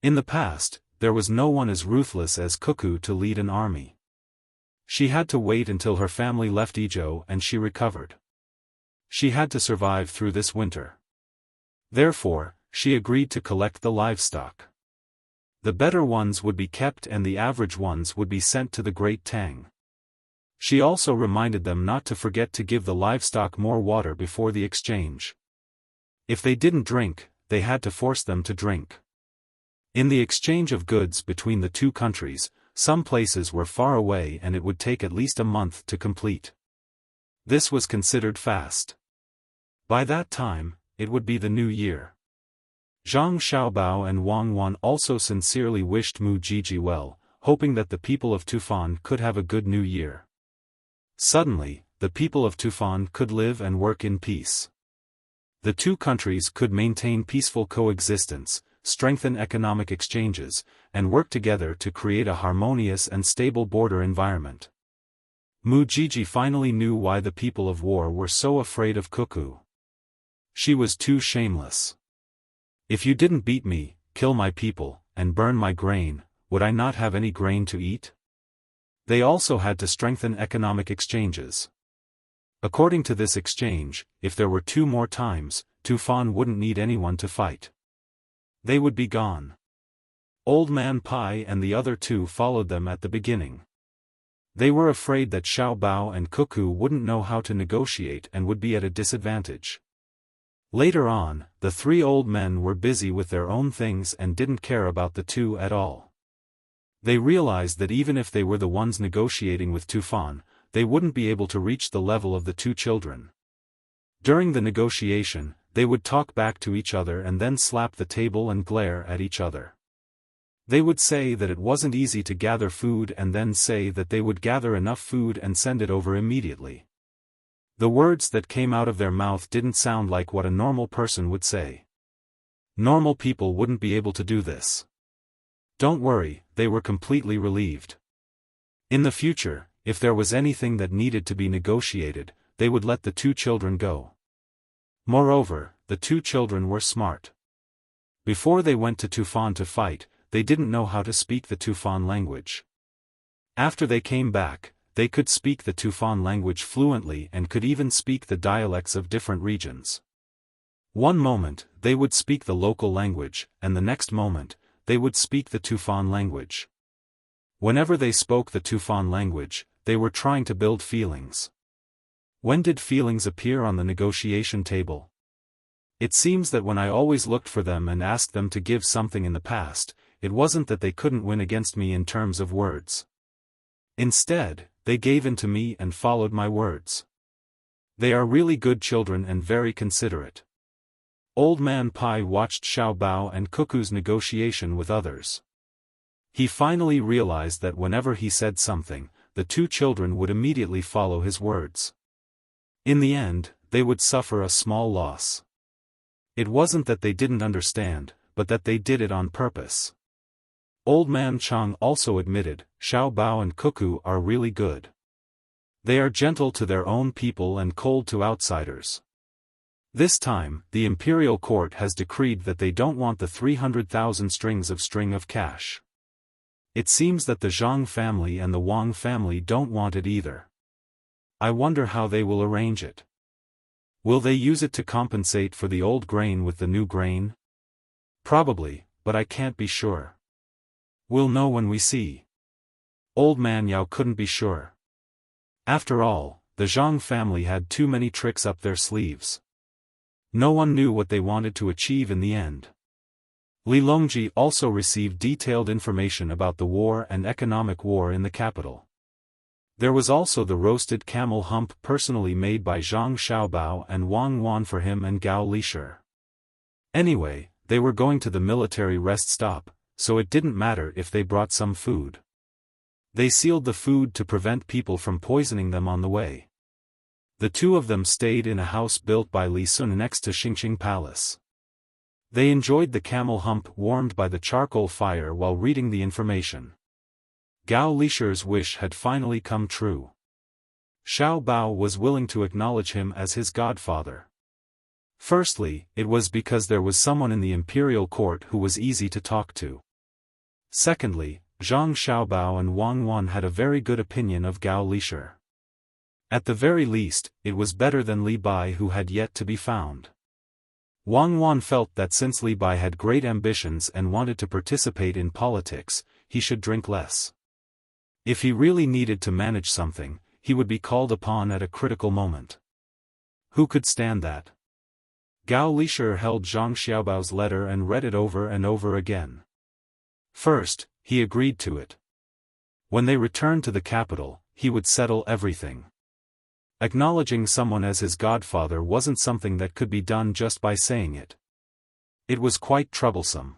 In the past, there was no one as ruthless as Cuckoo to lead an army. She had to wait until her family left Izhou and she recovered. She had to survive through this winter. Therefore, she agreed to collect the livestock. The better ones would be kept and the average ones would be sent to the Great Tang. She also reminded them not to forget to give the livestock more water before the exchange. If they didn't drink, they had to force them to drink. In the exchange of goods between the two countries, some places were far away and it would take at least a month to complete. This was considered fast. By that time, it would be the new year. Zhang Xiaobao and Wang Wan also sincerely wished Mu Jiji well, hoping that the people of Tufan could have a good new year. Suddenly, the people of Tufan could live and work in peace. The two countries could maintain peaceful coexistence, strengthen economic exchanges, and work together to create a harmonious and stable border environment. Mu Jiji finally knew why the people of War were so afraid of Cuckoo. She was too shameless. If you didn't beat me, kill my people, and burn my grain, would I not have any grain to eat? They also had to strengthen economic exchanges. According to this exchange, if there were 2 more times, Tufan wouldn't need anyone to fight. They would be gone. Old Man Pai and the other 2 followed them at the beginning. They were afraid that Xiaobao and Cuckoo wouldn't know how to negotiate and would be at a disadvantage. Later on, the 3 old men were busy with their own things and didn't care about the 2 at all. They realized that even if they were the ones negotiating with Tufan, they wouldn't be able to reach the level of the 2 children. During the negotiation, they would talk back to each other and then slap the table and glare at each other. They would say that it wasn't easy to gather food and then say that they would gather enough food and send it over immediately. The words that came out of their mouth didn't sound like what a normal person would say. Normal people wouldn't be able to do this. Don't worry, they were completely relieved. In the future, if there was anything that needed to be negotiated, they would let the two children go. Moreover, the two children were smart. Before they went to Tufan to fight, they didn't know how to speak the Tufan language. After they came back, they could speak the Tufan language fluently and could even speak the dialects of different regions. One moment, they would speak the local language, and the next moment, they would speak the Tufan language. Whenever they spoke the Tufan language, they were trying to build feelings. When did feelings appear on the negotiation table? It seems that when I always looked for them and asked them to give something in the past, it wasn't that they couldn't win against me in terms of words. Instead, they gave in to me and followed my words. They are really good children and very considerate. Old Man Pai watched Xiao Bao and Cuckoo's negotiation with others. He finally realized that whenever he said something, the two children would immediately follow his words. In the end, they would suffer a small loss. It wasn't that they didn't understand, but that they did it on purpose. Old Man Chang also admitted, Xiao Bao and Cuckoo are really good. They are gentle to their own people and cold to outsiders. This time, the imperial court has decreed that they don't want the 300,000 strings of cash. It seems that the Zhang family and the Wang family don't want it either. I wonder how they will arrange it. Will they use it to compensate for the old grain with the new grain? Probably, but I can't be sure. We'll know when we see. Old Man Yao couldn't be sure. After all, the Zhang family had too many tricks up their sleeves. No one knew what they wanted to achieve in the end. Li Longji also received detailed information about the war and economic war in the capital. There was also the roasted camel hump personally made by Zhang Xiaobao and Wang Wan for him and Gao Lishir. Anyway, they were going to the military rest stop, so it didn't matter if they brought some food. They sealed the food to prevent people from poisoning them on the way. The two of them stayed in a house built by Li Sun next to Xingqing Palace. They enjoyed the camel hump warmed by the charcoal fire while reading the information. Gao Lishir's wish had finally come true. Xiao Bao was willing to acknowledge him as his godfather. Firstly, it was because there was someone in the imperial court who was easy to talk to. Secondly, Zhang Xiaobao and Wang Wan had a very good opinion of Gao Lishir. At the very least, it was better than Li Bai who had yet to be found. Wang Wan felt that since Li Bai had great ambitions and wanted to participate in politics, he should drink less. If he really needed to manage something, he would be called upon at a critical moment. Who could stand that? Gao Lishir held Zhang Xiaobao's letter and read it over and over again. First, he agreed to it. When they returned to the capital, he would settle everything. Acknowledging someone as his godfather wasn't something that could be done just by saying it. It was quite troublesome.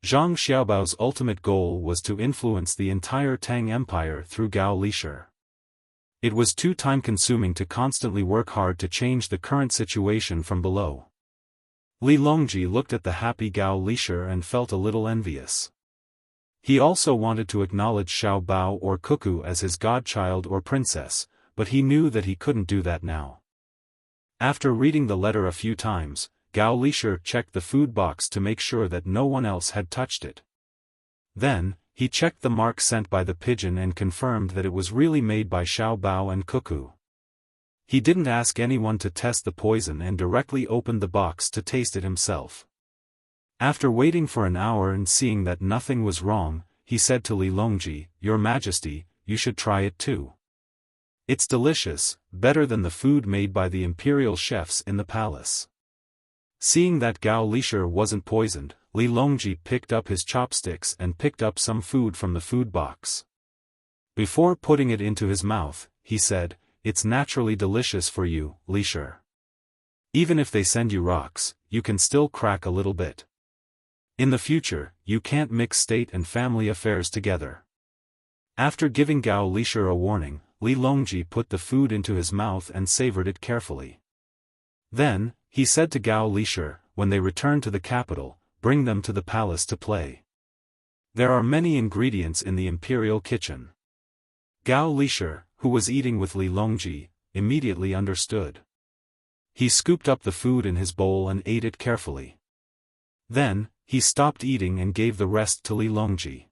Zhang Xiaobao's ultimate goal was to influence the entire Tang Empire through Gao Lishir. It was too time-consuming to constantly work hard to change the current situation from below. Li Longji looked at the happy Gao Lishir and felt a little envious. He also wanted to acknowledge Xiao Bao or Cuckoo as his godchild or princess, but he knew that he couldn't do that now. After reading the letter a few times, Gao Lishir checked the food box to make sure that no one else had touched it. Then, he checked the mark sent by the pigeon and confirmed that it was really made by Xiao Bao and Cuckoo. He didn't ask anyone to test the poison and directly opened the box to taste it himself. After waiting for an hour and seeing that nothing was wrong, he said to Li Longji, "Your Majesty, you should try it too. It's delicious, better than the food made by the imperial chefs in the palace." Seeing that Gao Lishir wasn't poisoned, Li Longji picked up his chopsticks and picked up some food from the food box. Before putting it into his mouth, he said, "It's naturally delicious for you, Lishir. Even if they send you rocks, you can still crack a little bit. In the future, you can't mix state and family affairs together." After giving Gao Lishir a warning, Li Longji put the food into his mouth and savored it carefully. Then, he said to Gao Lishir, "When they return to the capital, bring them to the palace to play. There are many ingredients in the imperial kitchen. Gao Lisher, who was eating with Li Longji, immediately understood. He scooped up the food in his bowl and ate it carefully. Then, he stopped eating and gave the rest to Li Longji.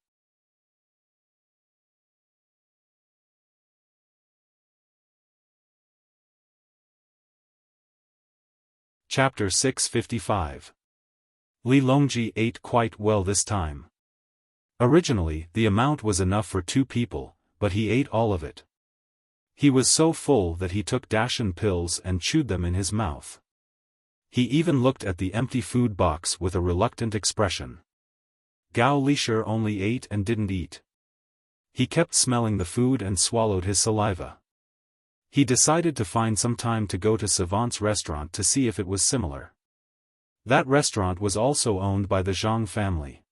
Chapter 655. Li Longji ate quite well this time. Originally, the amount was enough for 2 people, but he ate all of it. He was so full that he took Dashan pills and chewed them in his mouth. He even looked at the empty food box with a reluctant expression. Gao Lisher only ate and didn't eat. He kept smelling the food and swallowed his saliva. He decided to find some time to go to Savant's restaurant to see if it was similar. That restaurant was also owned by the Zhang family.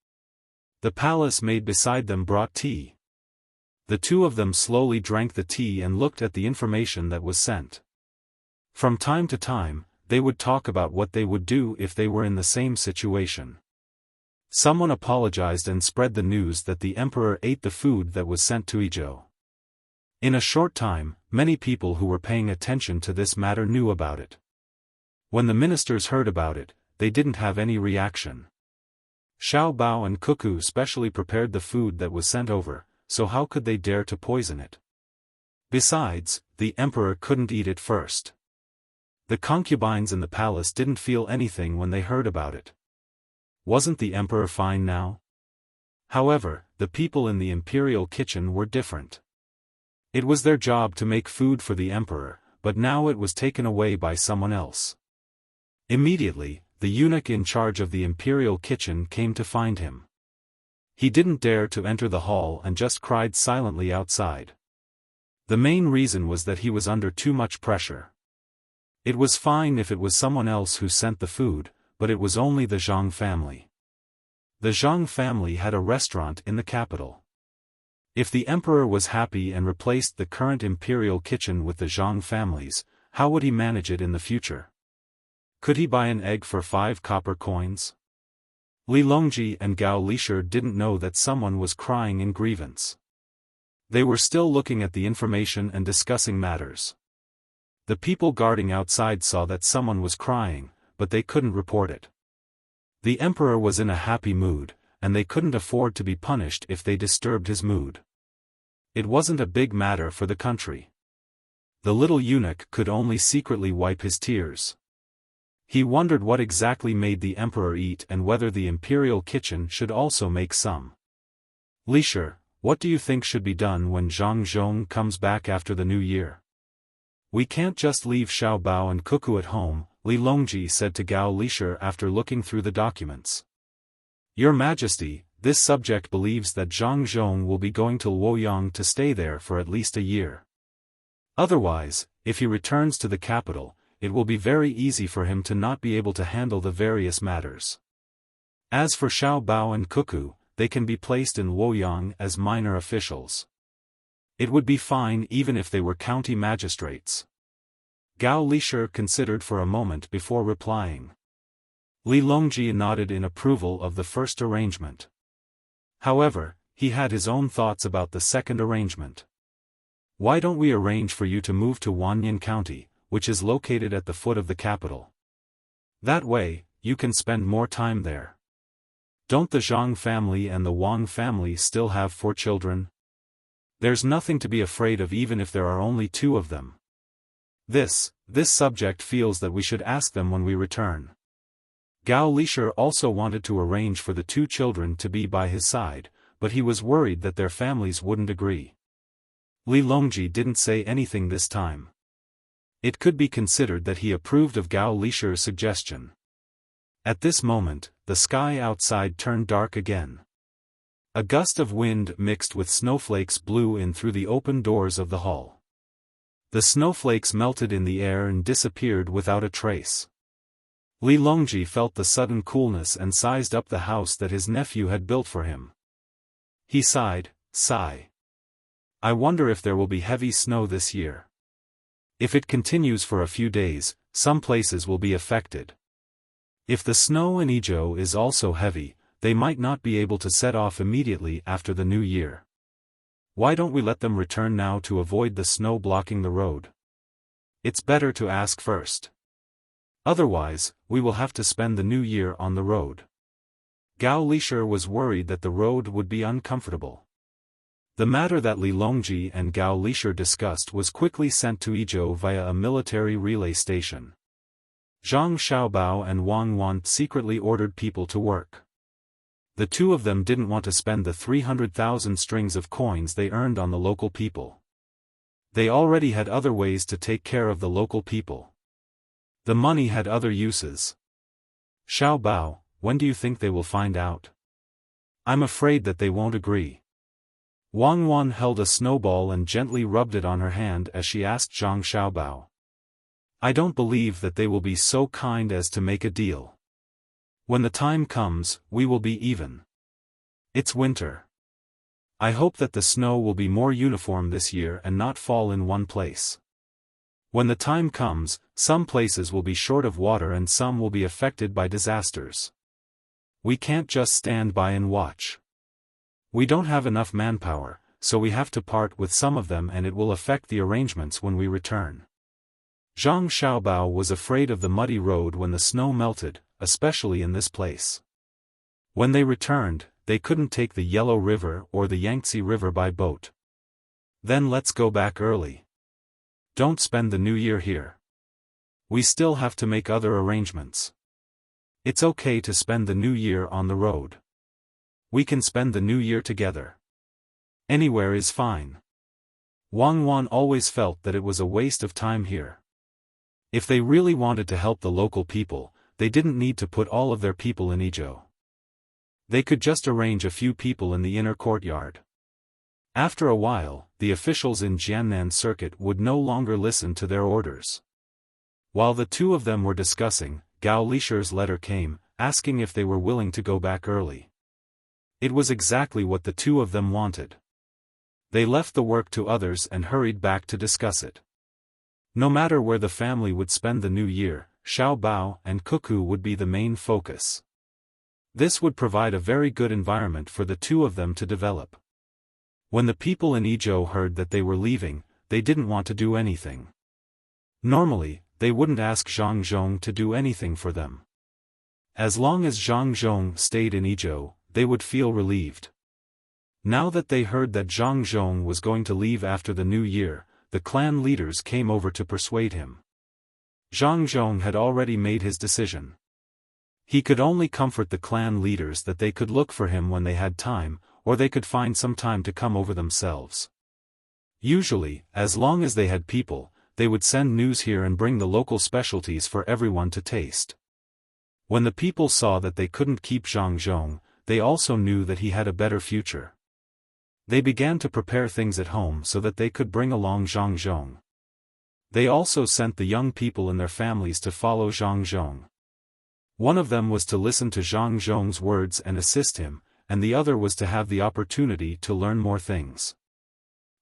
The palace maid beside them brought tea. The 2 of them slowly drank the tea and looked at the information that was sent. From time to time, they would talk about what they would do if they were in the same situation. Someone apologized and spread the news that the emperor ate the food that was sent to Izhou. In a short time, many people who were paying attention to this matter knew about it. When the ministers heard about it, they didn't have any reaction. Xiao Bao and Cuckoo specially prepared the food that was sent over, so how could they dare to poison it? Besides, the emperor couldn't eat it first. The concubines in the palace didn't feel anything when they heard about it. Wasn't the emperor fine now? However, the people in the imperial kitchen were different. It was their job to make food for the emperor, but now it was taken away by someone else. Immediately, the eunuch in charge of the imperial kitchen came to find him. He didn't dare to enter the hall and just cried silently outside. The main reason was that he was under too much pressure. It was fine if it was someone else who sent the food, but it was only the Zhang family. The Zhang family had a restaurant in the capital. If the emperor was happy and replaced the current imperial kitchen with the Zhang families, how would he manage it in the future? Could he buy an egg for 5 copper coins? Li Longji and Gao Lisher didn't know that someone was crying in grievance. They were still looking at the information and discussing matters. The people guarding outside saw that someone was crying, but they couldn't report it. The emperor was in a happy mood, and they couldn't afford to be punished if they disturbed his mood. It wasn't a big matter for the country. The little eunuch could only secretly wipe his tears. He wondered what exactly made the emperor eat and whether the imperial kitchen should also make some. Lisher, what do you think should be done when Zhang Zhong comes back after the new year? We can't just leave Xiao Bao and Cuckoo at home, Li Longji said to Gao Lisher after looking through the documents. Your Majesty, this subject believes that Zhang Zhong will be going to Luoyang to stay there for at least a year. Otherwise, if he returns to the capital, it will be very easy for him to not be able to handle the various matters. As for Xiao Bao and Cuckoo, they can be placed in Luoyang as minor officials. It would be fine even if they were county magistrates. Gao Lisher considered for a moment before replying. Li Longji nodded in approval of the first arrangement. However, he had his own thoughts about the second arrangement. Why don't we arrange for you to move to Wanyan County, which is located at the foot of the capital? That way, you can spend more time there. Don't the Zhang family and the Wang family still have 4 children? There's nothing to be afraid of even if there are only 2 of them. This subject feels that we should ask them when we return. Gao Lisher also wanted to arrange for the 2 children to be by his side, but he was worried that their families wouldn't agree. Li Longji didn't say anything this time. It could be considered that he approved of Gao Lisher's suggestion. At this moment, the sky outside turned dark again. A gust of wind mixed with snowflakes blew in through the open doors of the hall. The snowflakes melted in the air and disappeared without a trace. Li Longji felt the sudden coolness and sized up the house that his nephew had built for him. He sighed, sigh. I wonder if there will be heavy snow this year. If it continues for a few days, some places will be affected. If the snow in Izhou is also heavy, they might not be able to set off immediately after the new year. Why don't we let them return now to avoid the snow blocking the road? It's better to ask first. Otherwise, we will have to spend the new year on the road. Gao Lishir was worried that the road would be uncomfortable. The matter that Li Longji and Gao Lishir discussed was quickly sent to Yizhou via a military relay station. Zhang Xiaobao and Wang Wan secretly ordered people to work. The two of them didn't want to spend the 300,000 strings of coins they earned on the local people. They already had other ways to take care of the local people. The money had other uses. Xiaobao, when do you think they will find out? I'm afraid that they won't agree. Wang Wan held a snowball and gently rubbed it on her hand as she asked Zhang Xiaobao. I don't believe that they will be so kind as to make a deal. When the time comes, we will be even. It's winter. I hope that the snow will be more uniform this year and not fall in one place. When the time comes, some places will be short of water and some will be affected by disasters. We can't just stand by and watch. We don't have enough manpower, so we have to part with some of them and it will affect the arrangements when we return. Zhang Xiaobao was afraid of the muddy road when the snow melted, especially in this place. When they returned, they couldn't take the Yellow River or the Yangtze River by boat. Then let's go back early. Don't spend the new year here. We still have to make other arrangements. It's okay to spend the new year on the road. We can spend the new year together. Anywhere is fine. Wang Wan always felt that it was a waste of time here. If they really wanted to help the local people, they didn't need to put all of their people in Yizhou. They could just arrange a few people in the inner courtyard. After a while, the officials in Jiannan Circuit would no longer listen to their orders. While the two of them were discussing, Gao Lishir's letter came, asking if they were willing to go back early. It was exactly what the two of them wanted. They left the work to others and hurried back to discuss it. No matter where the family would spend the new year, Xiaobao and Cuckoo would be the main focus. This would provide a very good environment for the two of them to develop. When the people in Yizhou heard that they were leaving, they didn't want to do anything. Normally, they wouldn't ask Zhang Zhong to do anything for them. As long as Zhang Zhong stayed in Yizhou, they would feel relieved. Now that they heard that Zhang Zhong was going to leave after the new year, the clan leaders came over to persuade him. Zhang Zhong had already made his decision. He could only comfort the clan leaders that they could look for him when they had time, or they could find some time to come over themselves. Usually, as long as they had people, they would send news here and bring the local specialties for everyone to taste. When the people saw that they couldn't keep Zhang Zhong, they also knew that he had a better future. They began to prepare things at home so that they could bring along Zhang Zhong. They also sent the young people and their families to follow Zhang Zhong. One of them was to listen to Zhang Zhong's words and assist him, and the other was to have the opportunity to learn more things.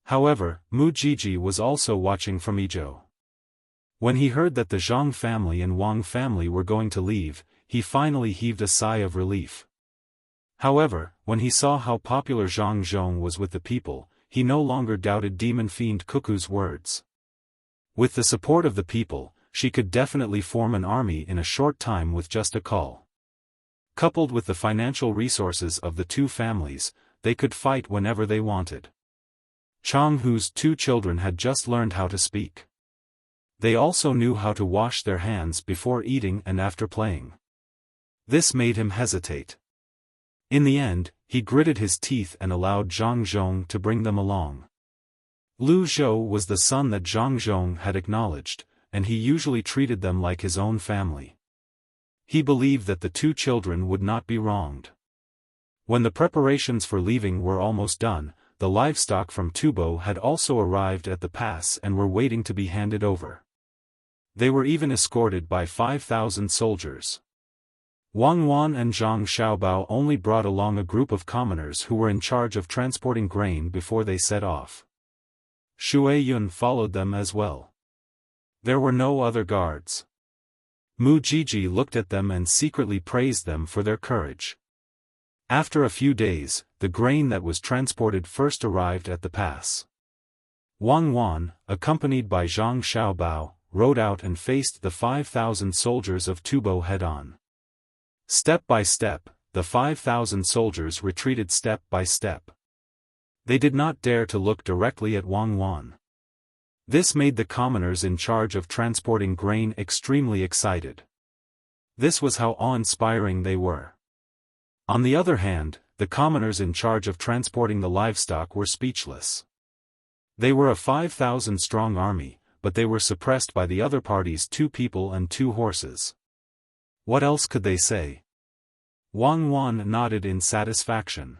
However, Mu Jiji was also watching from Yizhou. When he heard that the Zhang family and Wang family were going to leave, he finally heaved a sigh of relief. However, when he saw how popular Zhang Zhong was with the people, he no longer doubted Demon Fiend Cuckoo's words. With the support of the people, she could definitely form an army in a short time with just a call. Coupled with the financial resources of the two families, they could fight whenever they wanted. Chang Hu's two children had just learned how to speak. They also knew how to wash their hands before eating and after playing. This made him hesitate. In the end, he gritted his teeth and allowed Zhang Zhong to bring them along. Lu Zhou was the son that Zhang Zhong had acknowledged, and he usually treated them like his own family. He believed that the two children would not be wronged. When the preparations for leaving were almost done, the livestock from Tubo had also arrived at the pass and were waiting to be handed over. They were even escorted by 5,000 soldiers. Wang Wan and Zhang Xiaobao only brought along a group of commoners who were in charge of transporting grain before they set off. Shui Yun followed them as well. There were no other guards. Mu Jiji looked at them and secretly praised them for their courage. After a few days, the grain that was transported first arrived at the pass. Wang Wan, accompanied by Zhang Xiaobao, rode out and faced the 5,000 soldiers of Tubo head-on. Step by step, the 5,000 soldiers retreated step by step. They did not dare to look directly at Wang Wan. This made the commoners in charge of transporting grain extremely excited. This was how awe-inspiring they were. On the other hand, the commoners in charge of transporting the livestock were speechless. They were a 5,000-strong army, but they were suppressed by the other party's 2 people and 2 horses. What else could they say? Wang Wan nodded in satisfaction.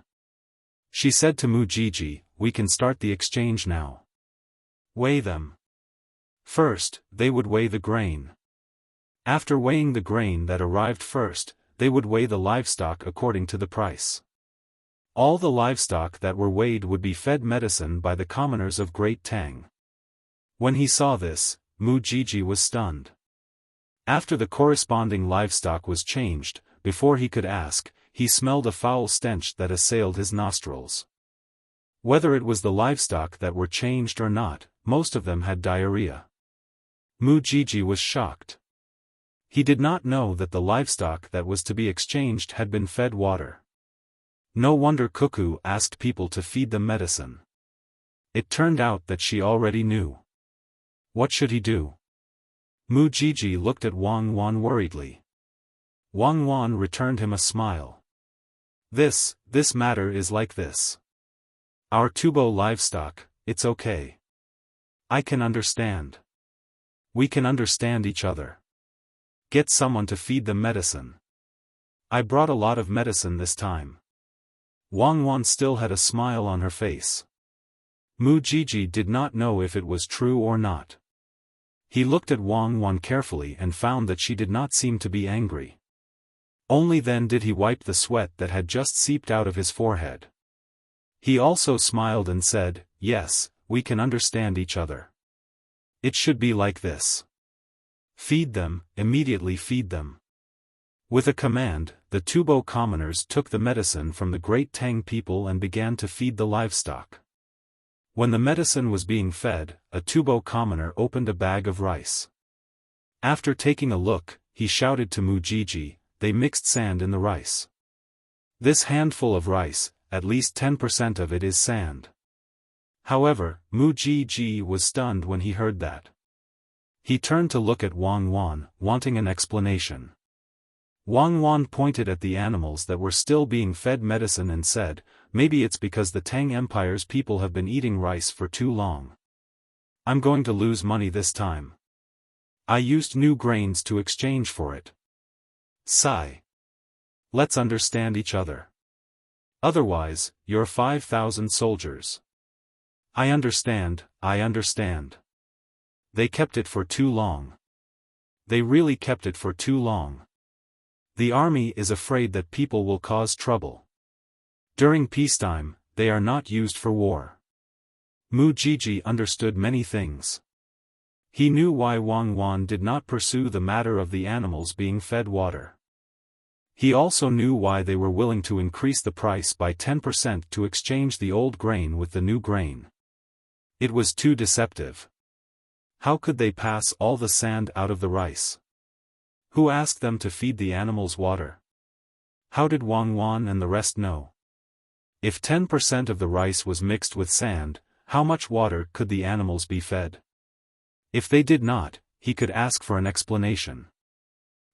She said to Mujiji, "We can start the exchange now. Weigh them." First, they would weigh the grain. After weighing the grain that arrived first, they would weigh the livestock according to the price. All the livestock that were weighed would be fed medicine by the commoners of Great Tang. When he saw this, Mujiji was stunned. After the corresponding livestock was changed, before he could ask, he smelled a foul stench that assailed his nostrils. Whether it was the livestock that were changed or not, most of them had diarrhea. Mujiji was shocked. He did not know that the livestock that was to be exchanged had been fed water. No wonder Cuckoo asked people to feed them medicine. It turned out that she already knew. What should he do? Mujiji looked at Wang Wan worriedly. Wang Wan returned him a smile. This matter is like this. Our Tubo livestock, it's okay. I can understand. We can understand each other. Get someone to feed them medicine. I brought a lot of medicine this time. Wang Wan still had a smile on her face. Mujiji did not know if it was true or not. He looked at Wang Wan carefully and found that she did not seem to be angry. Only then did he wipe the sweat that had just seeped out of his forehead. He also smiled and said, "Yes, we can understand each other. It should be like this. Feed them, immediately feed them." With a command, the Tubo commoners took the medicine from the Great Tang people and began to feed the livestock. When the medicine was being fed, a Tubo commoner opened a bag of rice. After taking a look, he shouted to Mujiji, "They mixed sand in the rice. This handful of rice, at least 10% of it is sand." However, Mujiji was stunned when he heard that. He turned to look at Wang Wan, wanting an explanation. Wang Wan pointed at the animals that were still being fed medicine and said, "Maybe it's because the Tang Empire's people have been eating rice for too long. I'm going to lose money this time. I used new grains to exchange for it. Sigh. Let's understand each other. Otherwise, you're 5,000 soldiers." I understand. They kept it for too long. They really kept it for too long. The army is afraid that people will cause trouble. During peacetime, they are not used for war. Mujiji understood many things. He knew why Wang Wan did not pursue the matter of the animals being fed water. He also knew why they were willing to increase the price by 10% to exchange the old grain with the new grain. It was too deceptive. How could they pass all the sand out of the rice? Who asked them to feed the animals water? How did Wang Wan and the rest know? If 10% of the rice was mixed with sand, how much water could the animals be fed? If they did not, he could ask for an explanation.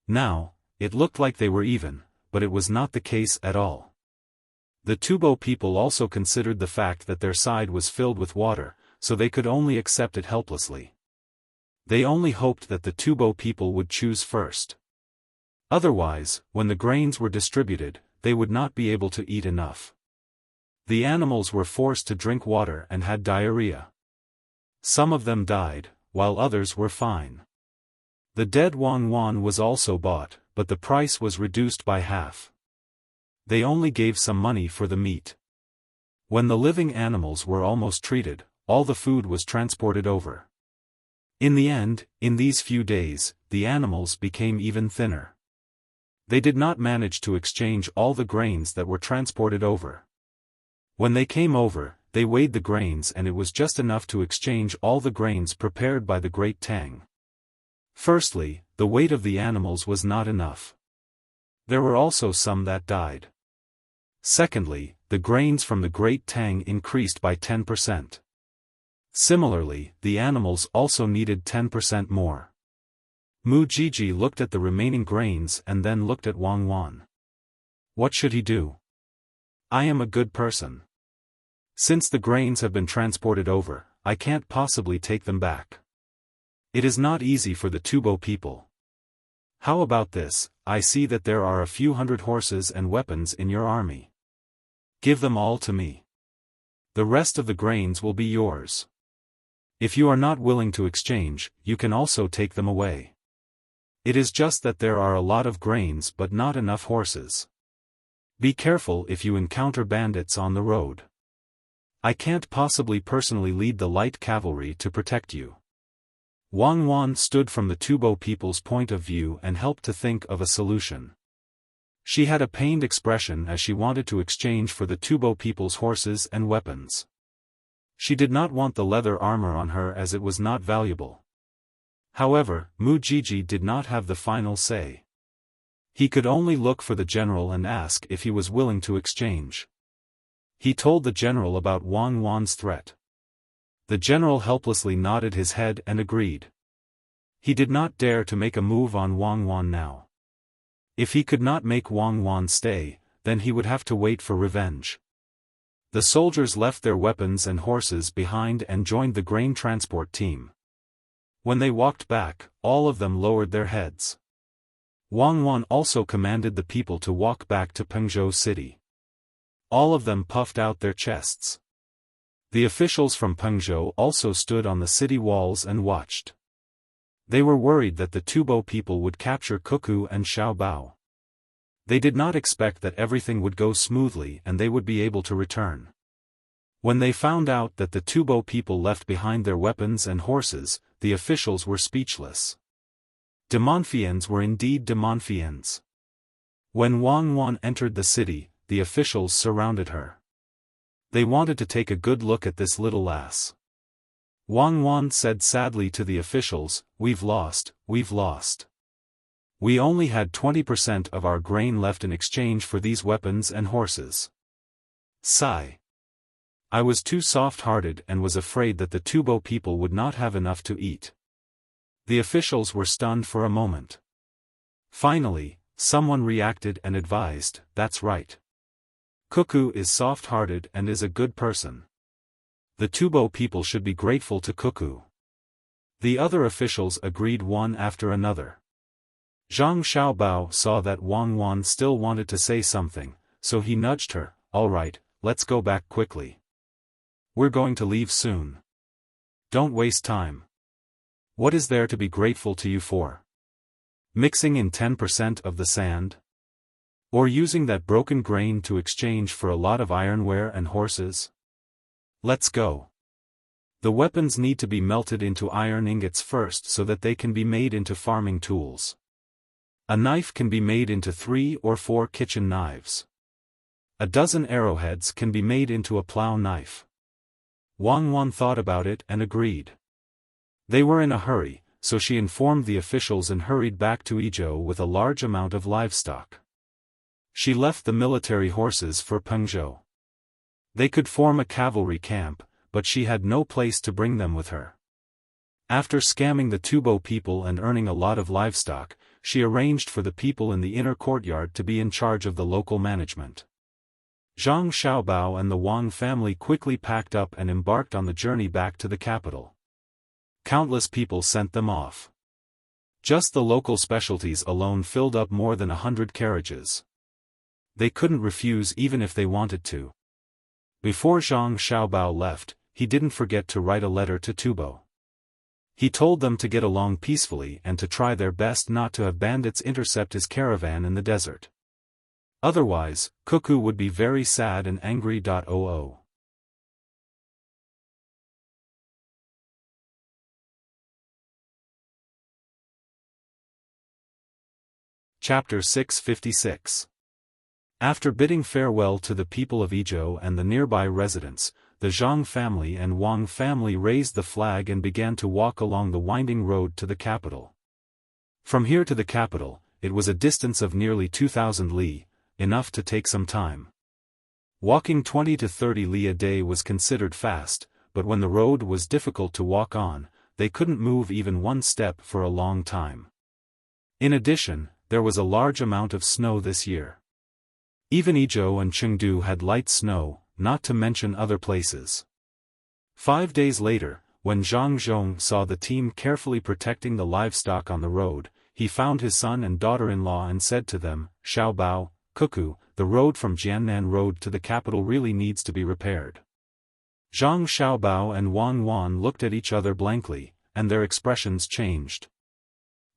Now, it looked like they were even, but it was not the case at all. The Tubo people also considered the fact that their side was filled with water, so they could only accept it helplessly. They only hoped that the Tubo people would choose first. Otherwise, when the grains were distributed, they would not be able to eat enough. The animals were forced to drink water and had diarrhea. Some of them died, while others were fine. The dead Wang Wan was also bought, but the price was reduced by half. They only gave some money for the meat. When the living animals were almost treated, all the food was transported over. In the end, in these few days, the animals became even thinner. They did not manage to exchange all the grains that were transported over. When they came over, they weighed the grains and it was just enough to exchange all the grains prepared by the great Tang. Firstly, the weight of the animals was not enough. There were also some that died. Secondly, the grains from the great Tang increased by 10%. Similarly, the animals also needed 10% more. Mu Jiji looked at the remaining grains and then looked at Wang Wan. What should he do? I am a good person. Since the grains have been transported over, I can't possibly take them back. It is not easy for the Tubo people. How about this? I see that there are a few hundred horses and weapons in your army. Give them all to me. The rest of the grains will be yours. If you are not willing to exchange, you can also take them away. It is just that there are a lot of grains but not enough horses. Be careful if you encounter bandits on the road. I can't possibly personally lead the light cavalry to protect you. Wang Wan stood from the Tubo people's point of view and helped to think of a solution. She had a pained expression as she wanted to exchange for the Tubo people's horses and weapons. She did not want the leather armor on her as it was not valuable. However, Mu Jiji did not have the final say. He could only look for the general and ask if he was willing to exchange. He told the general about Wang Wan's threat. The general helplessly nodded his head and agreed. He did not dare to make a move on Wang Wan now. If he could not make Wang Wan stay, then he would have to wait for revenge. The soldiers left their weapons and horses behind and joined the grain transport team. When they walked back, all of them lowered their heads. Wang Wan also commanded the people to walk back to Pengzhou city. All of them puffed out their chests. The officials from Pengzhou also stood on the city walls and watched. They were worried that the Tubo people would capture Cuckoo and Xiaobao. They did not expect that everything would go smoothly and they would be able to return. When they found out that the Tubo people left behind their weapons and horses, the officials were speechless. Demonfians were indeed Demonfians. When Wang Wan entered the city, the officials surrounded her. They wanted to take a good look at this little lass. Wang Wan said sadly to the officials, "We've lost, we've lost. We only had 20% of our grain left in exchange for these weapons and horses. Sigh. I was too soft-hearted and was afraid that the Tubo people would not have enough to eat." The officials were stunned for a moment. Finally, someone reacted and advised, "That's right. Cuckoo is soft-hearted and is a good person. The Tubo people should be grateful to Cuckoo." The other officials agreed one after another. Zhang Xiaobao saw that Wang Wan still wanted to say something, so he nudged her, "All right, let's go back quickly. We're going to leave soon. Don't waste time. What is there to be grateful to you for? Mixing in 10% of the sand? Or using that broken grain to exchange for a lot of ironware and horses? Let's go. The weapons need to be melted into iron ingots first so that they can be made into farming tools. A knife can be made into 3 or 4 kitchen knives. A dozen arrowheads can be made into a plow knife." Wang Wan thought about it and agreed. They were in a hurry, so she informed the officials and hurried back to Yizhou with a large amount of livestock. She left the military horses for Pengzhou. They could form a cavalry camp, but she had no place to bring them with her. After scamming the Tubo people and earning a lot of livestock, she arranged for the people in the inner courtyard to be in charge of the local management. Zhang Xiaobao and the Wang family quickly packed up and embarked on the journey back to the capital. Countless people sent them off. Just the local specialties alone filled up more than 100 carriages. They couldn't refuse even if they wanted to. Before Zhang Xiaobao left, he didn't forget to write a letter to Tubo. He told them to get along peacefully and to try their best not to have bandits intercept his caravan in the desert. Otherwise, Cuckoo would be very sad and angry. Chapter 656. After bidding farewell to the people of Izhou and the nearby residents, the Zhang family and Wang family raised the flag and began to walk along the winding road to the capital. From here to the capital, it was a distance of nearly 2,000 li, enough to take some time. Walking 20 to 30 li a day was considered fast, but when the road was difficult to walk on, they couldn't move even one step for a long time. In addition, there was a large amount of snow this year. Even Izhou and Chengdu had light snow, not to mention other places. 5 days later, when Zhang Zhong saw the team carefully protecting the livestock on the road, he found his son and daughter-in-law and said to them, Xiaobao, Cuckoo, the road from Jiannan Road to the capital really needs to be repaired. Zhang Xiaobao and Wang Wan looked at each other blankly, and their expressions changed.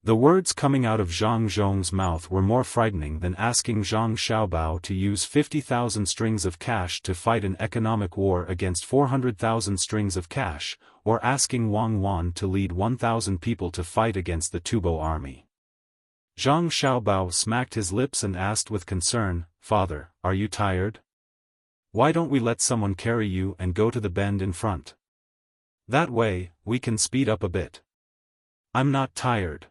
The words coming out of Zhang Zhong's mouth were more frightening than asking Zhang Xiaobao to use 50,000 strings of cash to fight an economic war against 400,000 strings of cash, or asking Wang Wan to lead 1,000 people to fight against the Tubo army. Zhang Xiaobao smacked his lips and asked with concern, Father, are you tired? Why don't we let someone carry you and go to the bend in front? That way, we can speed up a bit. I'm not tired.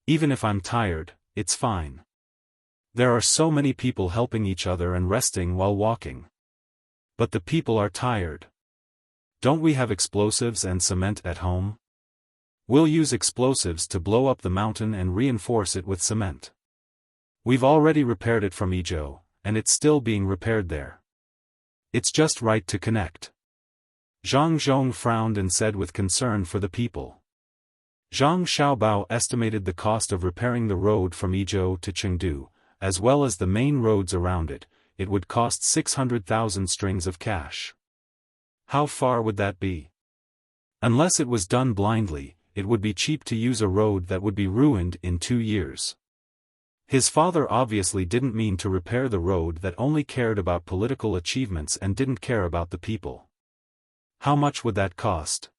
Even if I'm tired, it's fine. There are so many people helping each other and resting while walking. But the people are tired. Don't we have explosives and cement at home? We'll use explosives to blow up the mountain and reinforce it with cement. We've already repaired it from Izhou, and it's still being repaired there. It's just right to connect. Zhang Zhong frowned and said with concern for the people. Zhang Xiaobao estimated the cost of repairing the road from Izhou to Chengdu, as well as the main roads around it. It would cost 600,000 strings of cash. How far would that be? Unless it was done blindly, it would be cheap to use a road that would be ruined in 2 years. His father obviously didn't mean to repair the road that only cared about political achievements and didn't care about the people. How much would that cost?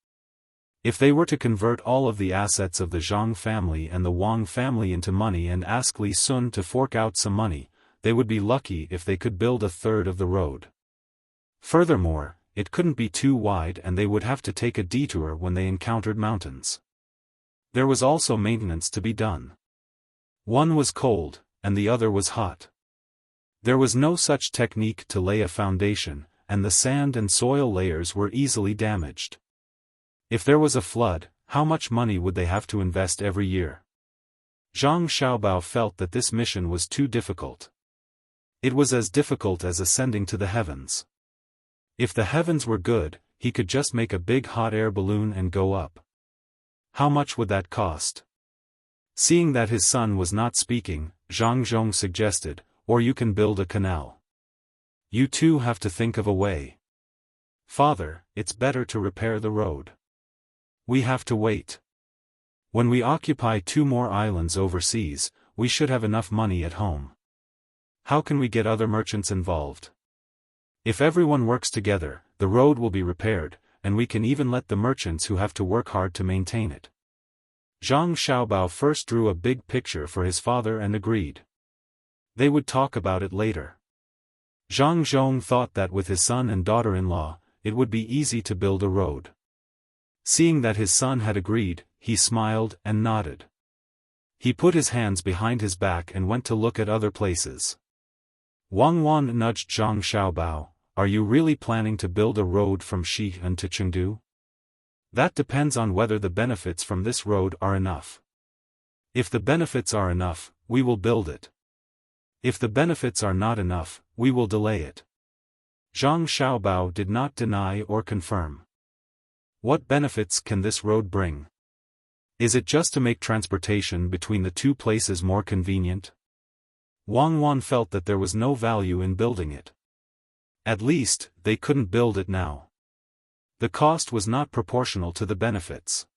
If they were to convert all of the assets of the Zhang family and the Wang family into money and ask Li Sun to fork out some money, they would be lucky if they could build a third of the road. Furthermore, it couldn't be too wide and they would have to take a detour when they encountered mountains. There was also maintenance to be done. One was cold, and the other was hot. There was no such technique to lay a foundation, and the sand and soil layers were easily damaged. If there was a flood, how much money would they have to invest every year? Zhang Xiaobao felt that this mission was too difficult. It was as difficult as ascending to the heavens. If the heavens were good, he could just make a big hot air balloon and go up. How much would that cost? Seeing that his son was not speaking, Zhang Zhong suggested, or you can build a canal. You too have to think of a way. Father, it's better to repair the road. We have to wait. When we occupy 2 more islands overseas, we should have enough money at home. How can we get other merchants involved? If everyone works together, the road will be repaired, and we can even let the merchants who have to work hard to maintain it. Zhang Xiaobao first drew a big picture for his father and agreed. They would talk about it later. Zhang Zhong thought that with his son and daughter-in-law, it would be easy to build a road. Seeing that his son had agreed, he smiled and nodded. He put his hands behind his back and went to look at other places. Wang Wan nudged Zhang Xiaobao, are you really planning to build a road from Xi'an to Chengdu? That depends on whether the benefits from this road are enough. If the benefits are enough, we will build it. If the benefits are not enough, we will delay it. Zhang Xiaobao did not deny or confirm. What benefits can this road bring? Is it just to make transportation between the 2 places more convenient? Wang Wan felt that there was no value in building it. At least, they couldn't build it now. The cost was not proportional to the benefits.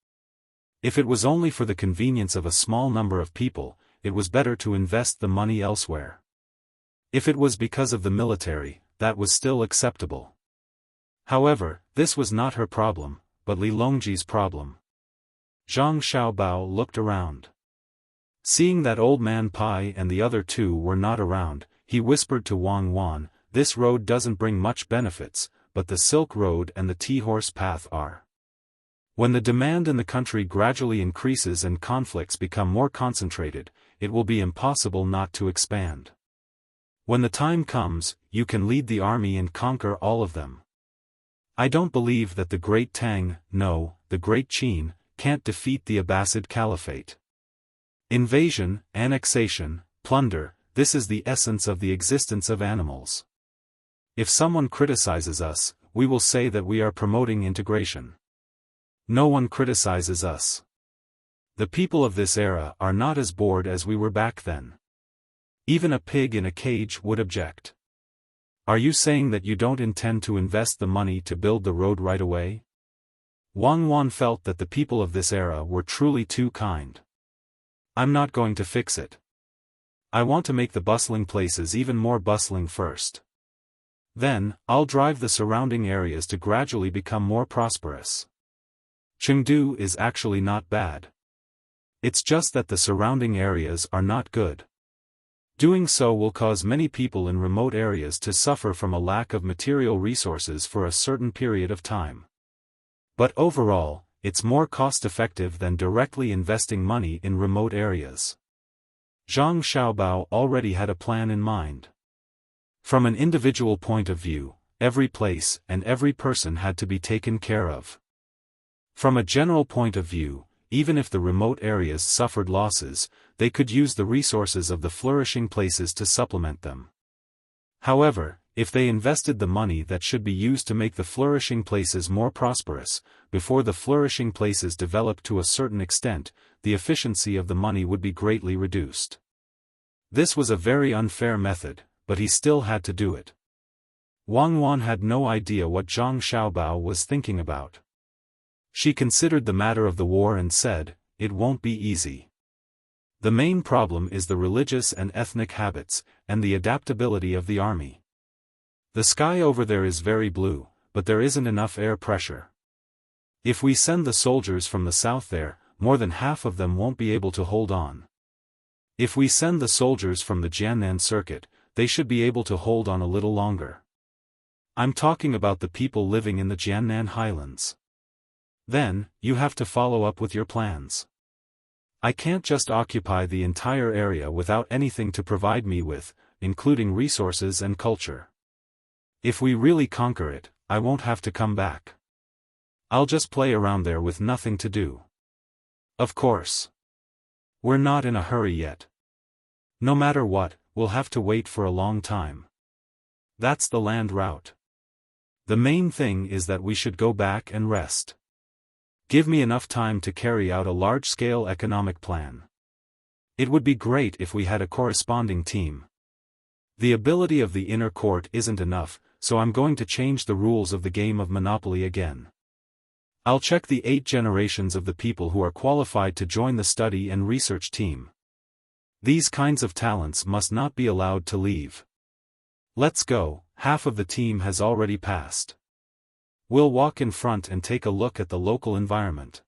If it was only for the convenience of a small number of people, it was better to invest the money elsewhere. If it was because of the military, that was still acceptable. However, this was not her problem, but Li Longji's problem. Zhang Xiaobao looked around. Seeing that Old Man Pai and the other two were not around, he whispered to Wang Wan, "This road doesn't bring much benefits, but the Silk Road and the Tea-Horse Path are. When the demand in the country gradually increases and conflicts become more concentrated, it will be impossible not to expand. When the time comes, you can lead the army and conquer all of them. I don't believe that the great Tang, no, the great Qin, can't defeat the Abbasid Caliphate. Invasion, annexation, plunder, this is the essence of the existence of animals. If someone criticizes us, we will say that we are promoting integration. No one criticizes us. The people of this era are not as bored as we were back then. Even a pig in a cage would object. Are you saying that you don't intend to invest the money to build the road right away?" Wang Wan felt that the people of this era were truly too kind. "I'm not going to fix it. I want to make the bustling places even more bustling first. Then, I'll drive the surrounding areas to gradually become more prosperous. Chengdu is actually not bad. It's just that the surrounding areas are not good. Doing so will cause many people in remote areas to suffer from a lack of material resources for a certain period of time. But overall, it's more cost-effective than directly investing money in remote areas." Zhang Xiaobao already had a plan in mind. From an individual point of view, every place and every person had to be taken care of. From a general point of view, even if the remote areas suffered losses, they could use the resources of the flourishing places to supplement them. However, if they invested the money that should be used to make the flourishing places more prosperous, before the flourishing places developed to a certain extent, the efficiency of the money would be greatly reduced. This was a very unfair method, but he still had to do it. Wang Wan had no idea what Zhang Xiaobao was thinking about. She considered the matter of the war and said, "It won't be easy. The main problem is the religious and ethnic habits, and the adaptability of the army. The sky over there is very blue, but there isn't enough air pressure. If we send the soldiers from the south there, more than half of them won't be able to hold on. If we send the soldiers from the Jiannan circuit, they should be able to hold on a little longer. I'm talking about the people living in the Jiannan highlands. Then, you have to follow up with your plans. I can't just occupy the entire area without anything to provide me with, including resources and culture. If we really conquer it, I won't have to come back. I'll just play around there with nothing to do. Of course. We're not in a hurry yet. No matter what, we'll have to wait for a long time. That's the land route. The main thing is that we should go back and rest. Give me enough time to carry out a large-scale economic plan. It would be great if we had a corresponding team. The ability of the inner court isn't enough, so I'm going to change the rules of the game of Monopoly again. I'll check the 8 generations of the people who are qualified to join the study and research team. These kinds of talents must not be allowed to leave. Let's go, half of the team has already passed. We'll walk in front and take a look at the local environment.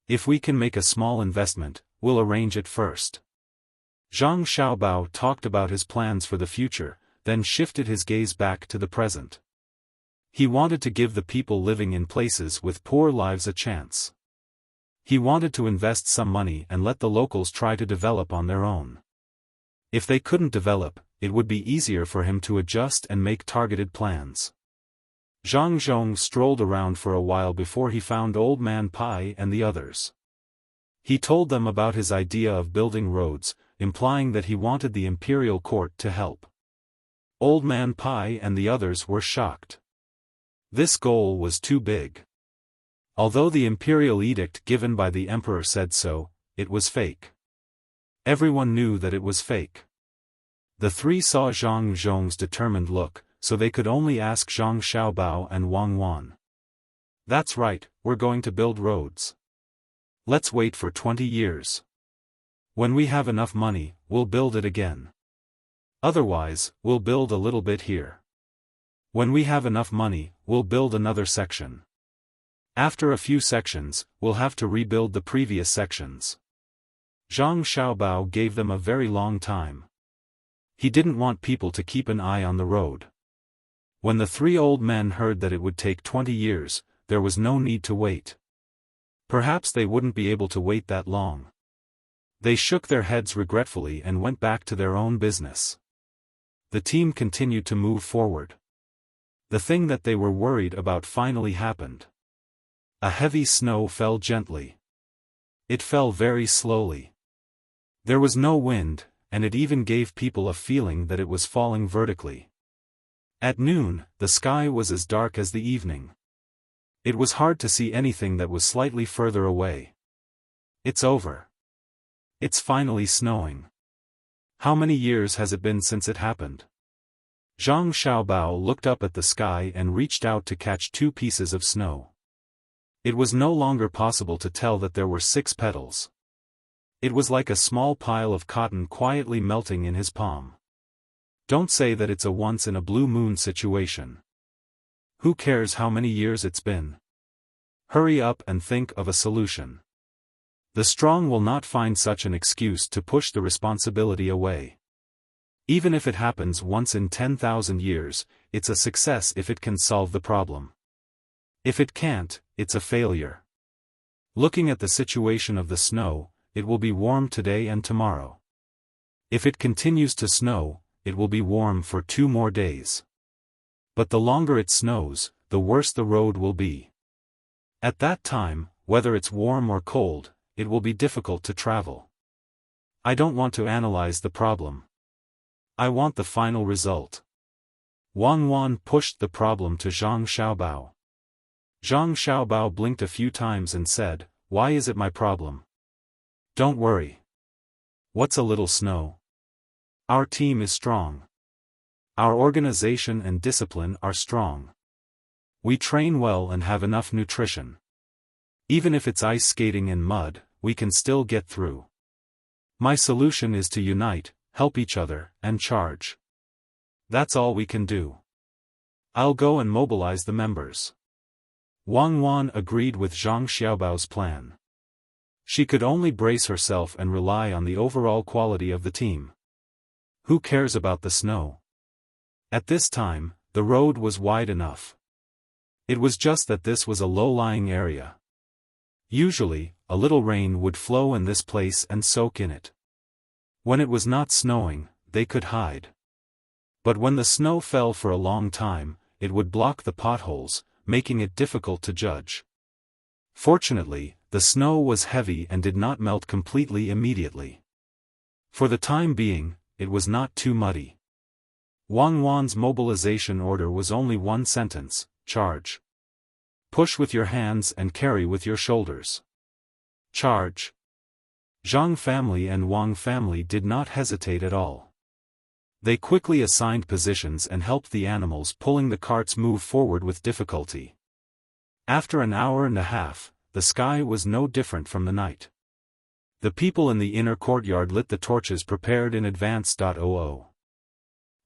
If we can make a small investment, we'll arrange it first. Zhang Xiaobao talked about his plans for the future, then shifted his gaze back to the present. He wanted to give the people living in places with poor lives a chance. He wanted to invest some money and let the locals try to develop on their own. If they couldn't develop, it would be easier for him to adjust and make targeted plans. Zhang Zhong strolled around for a while before he found Old Man Pai and the others. He told them about his idea of building roads, implying that he wanted the imperial court to help. Old Man Pai and the others were shocked. This goal was too big. Although the imperial edict given by the emperor said so, it was fake. Everyone knew that it was fake. The three saw Zhang Zhong's determined look, so they could only ask Zhang Xiaobao and Wang Wan. That's right, we're going to build roads. Let's wait for 20 years. When we have enough money, we'll build it again. Otherwise, we'll build a little bit here. When we have enough money, we'll build another section. After a few sections, we'll have to rebuild the previous sections. Zhang Xiaobao gave them a very long time. He didn't want people to keep an eye on the road. When the three old men heard that it would take 20 years, there was no need to wait. Perhaps they wouldn't be able to wait that long. They shook their heads regretfully and went back to their own business. The team continued to move forward. The thing that they were worried about finally happened. A heavy snow fell gently. It fell very slowly. There was no wind, and it even gave people a feeling that it was falling vertically. At noon, the sky was as dark as the evening. It was hard to see anything that was slightly further away. It's over. It's finally snowing. How many years has it been since it happened? Zhang Xiaobao looked up at the sky and reached out to catch 2 pieces of snow. It was no longer possible to tell that there were 6 petals. It was like a small pile of cotton quietly melting in his palm. Don't say that it's a once-in-a-blue-moon situation. Who cares how many years it's been? Hurry up and think of a solution. The strong will not find such an excuse to push the responsibility away. Even if it happens once in 10,000 years, it's a success if it can solve the problem. If it can't, it's a failure. Looking at the situation of the snow, it will be warm today and tomorrow. If it continues to snow, it will be warm for 2 more days. But the longer it snows, the worse the road will be. At that time, whether it's warm or cold, it will be difficult to travel. I don't want to analyze the problem. I want the final result. Wang Wan pushed the problem to Zhang Xiaobao. Zhang Xiaobao blinked a few times and said, "Why is it my problem? Don't worry. What's a little snow? Our team is strong. Our organization and discipline are strong. We train well and have enough nutrition. Even if it's ice skating in mud, we can still get through. My solution is to unite, help each other, and charge. That's all we can do. I'll go and mobilize the members." Wang Wan agreed with Zhang Xiaobao's plan. She could only brace herself and rely on the overall quality of the team. Who cares about the snow? At this time, the road was wide enough. It was just that this was a low-lying area. Usually, a little rain would flow in this place and soak in it. When it was not snowing, they could hide. But when the snow fell for a long time, it would block the potholes, making it difficult to judge. Fortunately, the snow was heavy and did not melt completely immediately. For the time being, it was not too muddy. Wang Wan's mobilization order was only 1 sentence: charge. Push with your hands and carry with your shoulders. Charge. Zhang family and Wang family did not hesitate at all. They quickly assigned positions and helped the animals pulling the carts move forward with difficulty. After an hour and a half, the sky was no different from the night. The people in the inner courtyard lit the torches prepared in advance.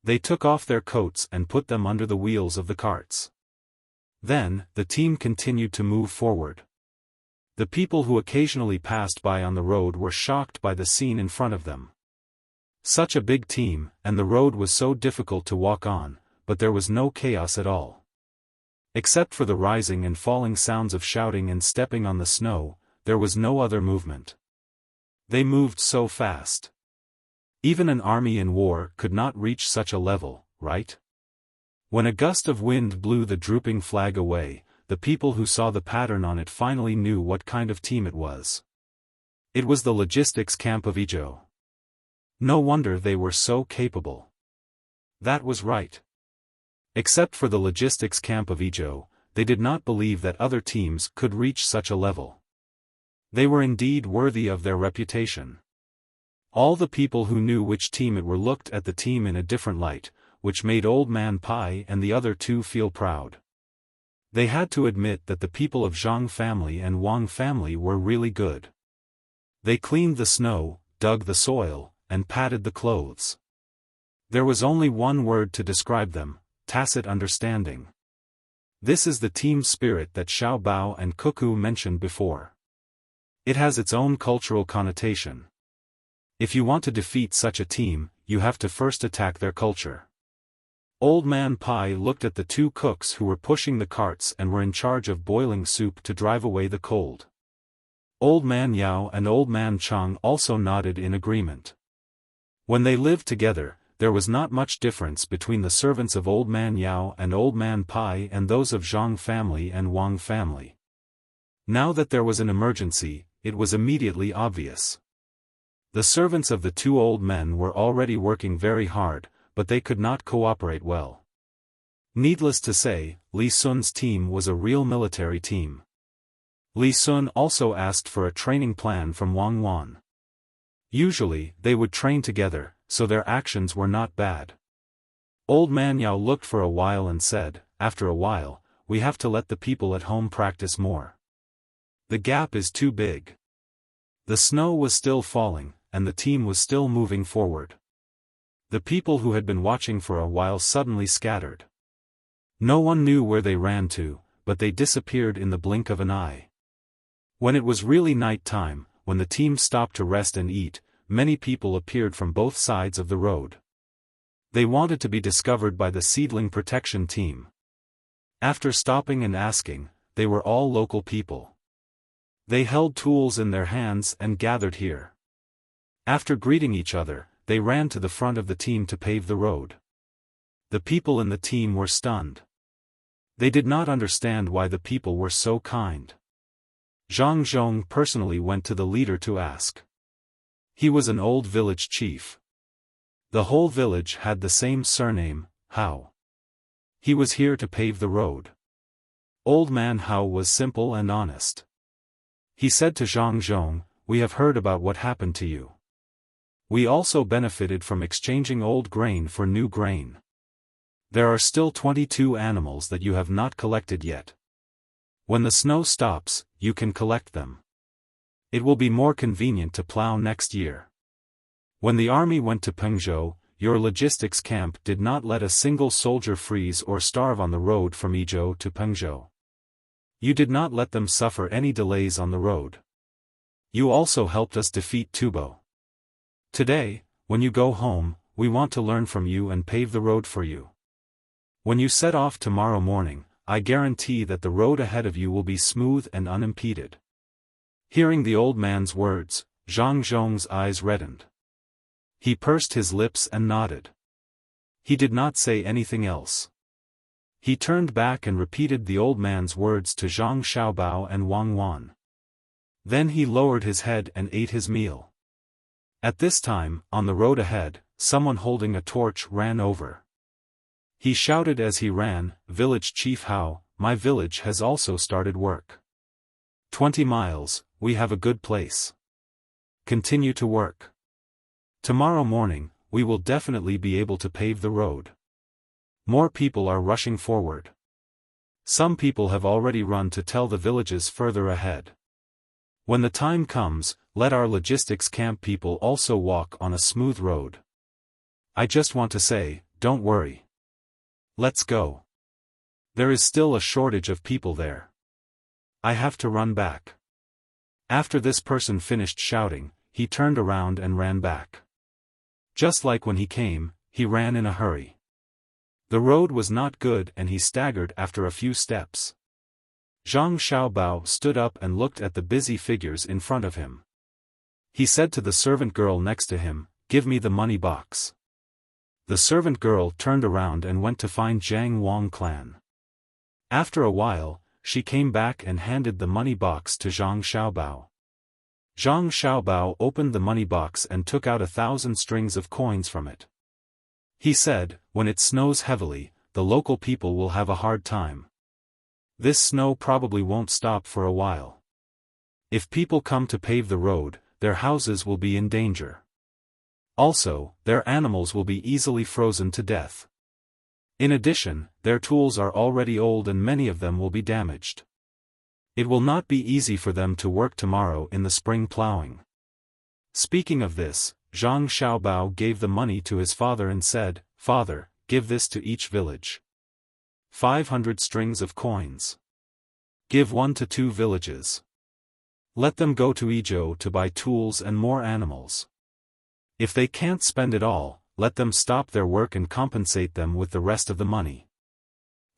They took off their coats and put them under the wheels of the carts. Then, the team continued to move forward. The people who occasionally passed by on the road were shocked by the scene in front of them. Such a big team, and the road was so difficult to walk on, but there was no chaos at all. Except for the rising and falling sounds of shouting and stepping on the snow, there was no other movement. They moved so fast. Even an army in war could not reach such a level, right? When a gust of wind blew the drooping flag away, the people who saw the pattern on it finally knew what kind of team it was. It was the logistics camp of Izhou. No wonder they were so capable. That was right. Except for the logistics camp of Izhou, they did not believe that other teams could reach such a level. They were indeed worthy of their reputation. All the people who knew which team it were looked at the team in a different light, which made Old Man Pai and the other 2 feel proud. They had to admit that the people of Zhang family and Wang family were really good. They cleaned the snow, dug the soil, and patted the clothes. There was only one word to describe them: tacit understanding. This is the team spirit that Xiaobao and Cuckoo mentioned before. It has its own cultural connotation. If you want to defeat such a team, you have to first attack their culture. Old Man Pai looked at the two cooks who were pushing the carts and were in charge of boiling soup to drive away the cold. Old Man Yao and Old Man Chang also nodded in agreement. When they lived together, there was not much difference between the servants of Old Man Yao and Old Man Pai and those of Zhang family and Wang family. Now that there was an emergency, it was immediately obvious. The servants of the two old men were already working very hard, but they could not cooperate well. Needless to say, Li Sun's team was a real military team. Li Sun also asked for a training plan from Wang Wan. Usually, they would train together, so their actions were not bad. Old Man Yao looked for a while and said, after a while, we have to let the people at home practice more. The gap is too big. The snow was still falling, and the team was still moving forward. The people who had been watching for a while suddenly scattered. No one knew where they ran to, but they disappeared in the blink of an eye. When it was really night time, when the team stopped to rest and eat, many people appeared from both sides of the road. They wanted to be discovered by the seedling protection team. After stopping and asking, they were all local people. They held tools in their hands and gathered here. After greeting each other, they ran to the front of the team to pave the road. The people in the team were stunned. They did not understand why the people were so kind. Zhang Zhong personally went to the leader to ask. He was an old village chief. The whole village had the same surname, Hao. He was here to pave the road. Old Man Hao was simple and honest. He said to Zhang Zhong, "We have heard about what happened to you. We also benefited from exchanging old grain for new grain. There are still 22 animals that you have not collected yet. When the snow stops, you can collect them. It will be more convenient to plow next year." When the army went to Pengzhou, your logistics camp did not let a single soldier freeze or starve on the road from Yizhou to Pengzhou. You did not let them suffer any delays on the road. You also helped us defeat Tubo. Today, when you go home, we want to learn from you and pave the road for you. When you set off tomorrow morning, I guarantee that the road ahead of you will be smooth and unimpeded. Hearing the old man's words, Zhang Zhong's eyes reddened. He pursed his lips and nodded. He did not say anything else. He turned back and repeated the old man's words to Zhang Xiaobao and Wang Wan. Then he lowered his head and ate his meal. At this time, on the road ahead, someone holding a torch ran over. He shouted as he ran, "Village Chief Hao, my village has also started work. 20 miles, we have a good place. Continue to work. Tomorrow morning, we will definitely be able to pave the road." More people are rushing forward. Some people have already run to tell the villages further ahead. When the time comes, let our logistics camp people also walk on a smooth road. I just want to say, don't worry. Let's go. There is still a shortage of people there. I have to run back. After this person finished shouting, he turned around and ran back. Just like when he came, he ran in a hurry. The road was not good and he staggered after a few steps. Zhang Xiaobao stood up and looked at the busy figures in front of him. He said to the servant girl next to him, "Give me the money box." The servant girl turned around and went to find Jiang Wang clan. After a while, she came back and handed the money box to Zhang Xiaobao. Zhang Xiaobao opened the money box and took out 1,000 strings of coins from it. He said, "When it snows heavily, the local people will have a hard time. This snow probably won't stop for a while. If people come to pave the road, their houses will be in danger. Also, their animals will be easily frozen to death. In addition, their tools are already old and many of them will be damaged. It will not be easy for them to work tomorrow in the spring plowing." Speaking of this, Zhang Xiaobao gave the money to his father and said, "Father, give this to each village. 500 strings of coins. Give 1 to 2 villages. Let them go to Yizhou to buy tools and more animals. If they can't spend it all, let them stop their work and compensate them with the rest of the money.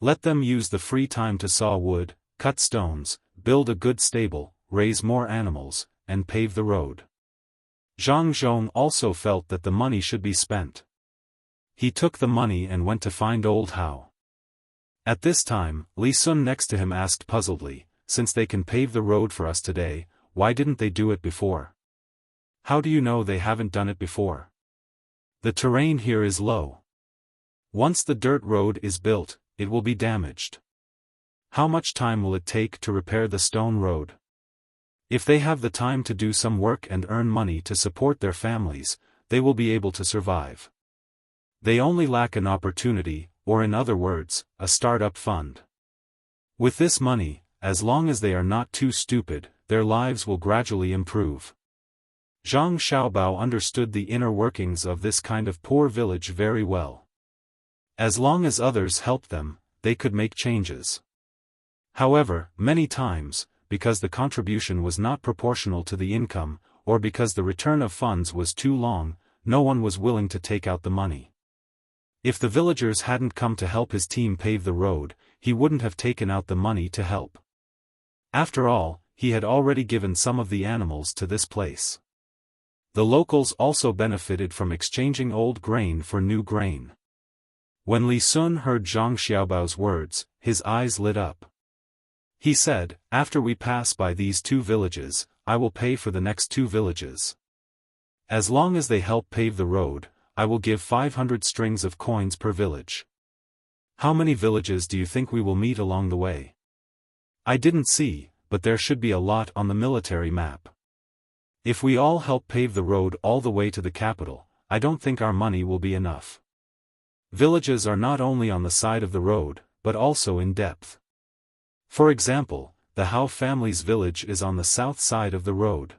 Let them use the free time to saw wood, cut stones, build a good stable, raise more animals, and pave the road. Zhang Zhong also felt that the money should be spent. He took the money and went to find old Hao. At this time, Li Sun next to him asked puzzledly, since they can pave the road for us today, why didn't they do it before? How do you know they haven't done it before? The terrain here is low. Once the dirt road is built, it will be damaged. How much time will it take to repair the stone road? If they have the time to do some work and earn money to support their families, they will be able to survive. They only lack an opportunity, or in other words, a startup fund. With this money, as long as they are not too stupid, their lives will gradually improve. Zhang Xiaobao understood the inner workings of this kind of poor village very well. As long as others helped them, they could make changes. However, many times, because the contribution was not proportional to the income, or because the return of funds was too long, no one was willing to take out the money. If the villagers hadn't come to help his team pave the road, he wouldn't have taken out the money to help. After all, he had already given some of the animals to this place. The locals also benefited from exchanging old grain for new grain. When Li Sun heard Zhang Xiaobao's words, his eyes lit up. He said, after we pass by these 2 villages, I will pay for the next 2 villages. As long as they help pave the road, I will give 500 strings of coins per village. How many villages do you think we will meet along the way? I didn't see, but there should be a lot on the military map. If we all help pave the road all the way to the capital, I don't think our money will be enough. Villages are not only on the side of the road, but also in depth. For example, the Hao family's village is on the south side of the road.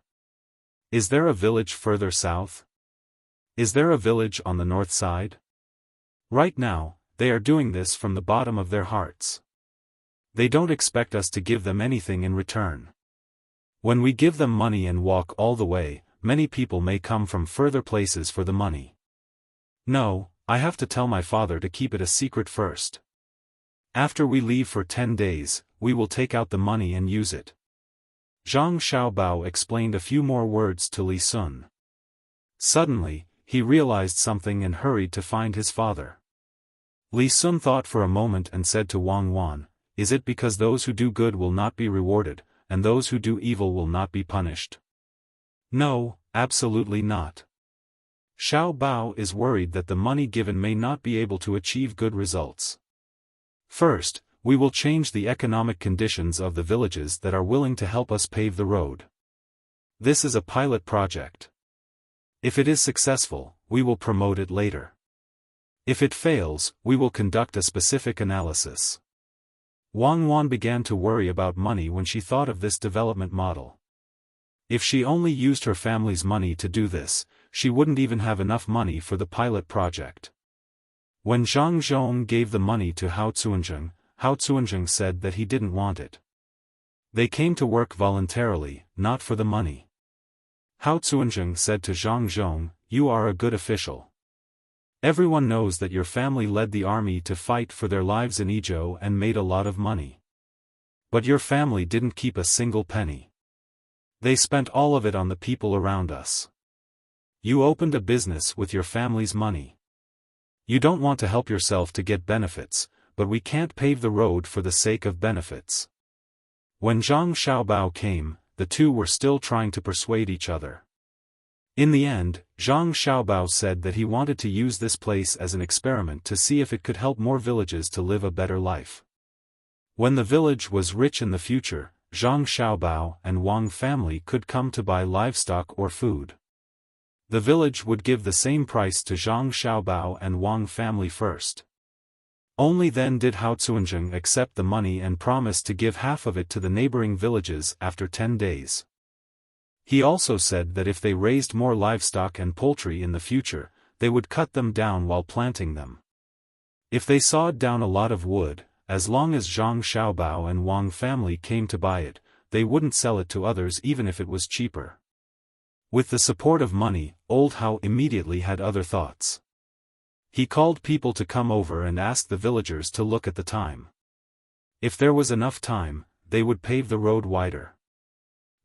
Is there a village further south? Is there a village on the north side? Right now, they are doing this from the bottom of their hearts. They don't expect us to give them anything in return. When we give them money and walk all the way, many people may come from further places for the money. No, I have to tell my father to keep it a secret first. After we leave for 10 days, we will take out the money and use it. Zhang Xiaobao explained a few more words to Li Sun. Suddenly, he realized something and hurried to find his father. Li Sun thought for a moment and said to Wang Wan, is it because those who do good will not be rewarded, and those who do evil will not be punished? No, absolutely not. Xiao Bao is worried that the money given may not be able to achieve good results. First, we will change the economic conditions of the villages that are willing to help us pave the road. This is a pilot project. If it is successful, we will promote it later. If it fails, we will conduct a specific analysis. Wang Wan began to worry about money when she thought of this development model. If she only used her family's money to do this, she wouldn't even have enough money for the pilot project. When Zhang Zhong gave the money to Hao Cuanzheng said that he didn't want it. They came to work voluntarily, not for the money. Hao Cuanzheng said to Zhang Zhong, you are a good official. Everyone knows that your family led the army to fight for their lives in Ezhou and made a lot of money. But your family didn't keep a single penny. They spent all of it on the people around us. You opened a business with your family's money. You don't want to help yourself to get benefits, but we can't pave the road for the sake of benefits. When Zhang Xiaobao came, the two were still trying to persuade each other. In the end, Zhang Xiaobao said that he wanted to use this place as an experiment to see if it could help more villages to live a better life. When the village was rich in the future, Zhang Xiaobao and Wang family could come to buy livestock or food. The village would give the same price to Zhang Xiaobao and Wang family first. Only then did Hao Cuanzheng accept the money and promise to give half of it to the neighboring villages after 10 days. He also said that if they raised more livestock and poultry in the future, they would cut them down while planting them. If they sawed down a lot of wood, as long as Zhang Xiaobao and Wang family came to buy it, they wouldn't sell it to others even if it was cheaper. With the support of money, Old Hao immediately had other thoughts. He called people to come over and asked the villagers to look at the time. If there was enough time, they would pave the road wider.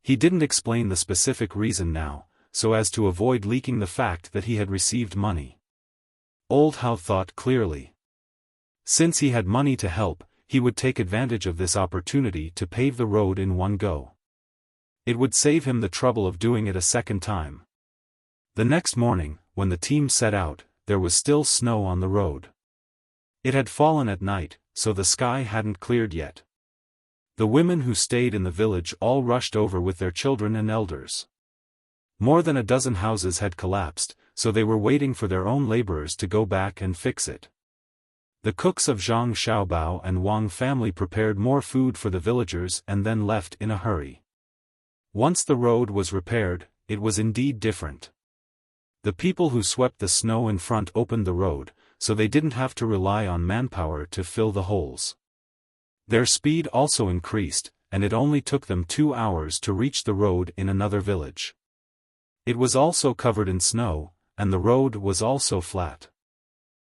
He didn't explain the specific reason now, so as to avoid leaking the fact that he had received money. Old Hao thought clearly. Since he had money to help, he would take advantage of this opportunity to pave the road in one go. It would save him the trouble of doing it a second time. The next morning, when the team set out, there was still snow on the road. It had fallen at night, so the sky hadn't cleared yet. The women who stayed in the village all rushed over with their children and elders. More than a dozen houses had collapsed, so they were waiting for their own laborers to go back and fix it. The cooks of Zhang Xiaobao and Wang family prepared more food for the villagers and then left in a hurry. Once the road was repaired, it was indeed different. The people who swept the snow in front opened the road, so they didn't have to rely on manpower to fill the holes. Their speed also increased, and it only took them 2 hours to reach the road in another village. It was also covered in snow, and the road was also flat.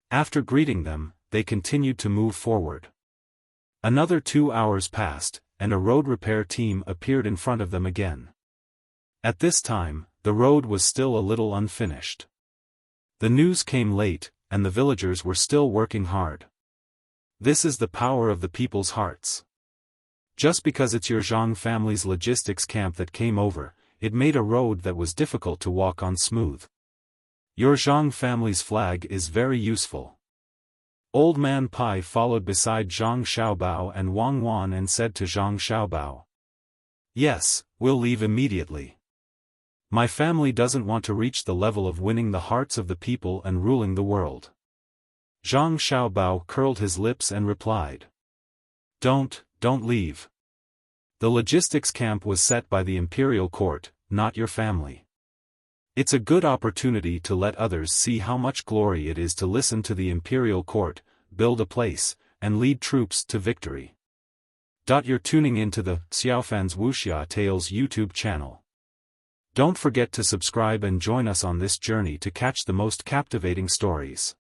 After greeting them, they continued to move forward. Another 2 hours passed, and a road repair team appeared in front of them again. At this time, the road was still a little unfinished. The news came late, and the villagers were still working hard. This is the power of the people's hearts. Just because it's your Zhang family's logistics camp that came over, it made a road that was difficult to walk on smooth. Your Zhang family's flag is very useful. Old Man Pai followed beside Zhang Xiaobao and Wang Wan and said to Zhang Xiaobao, "Yes, we'll leave immediately. My family doesn't want to reach the level of winning the hearts of the people and ruling the world." Zhang Xiaobao curled his lips and replied, Don't leave. The logistics camp was set by the imperial court, not your family. It's a good opportunity to let others see how much glory it is to listen to the imperial court, build a place, and lead troops to victory. You're tuning into the Xiaofan's Wuxia Tales YouTube channel. Don't forget to subscribe and join us on this journey to catch the most captivating stories.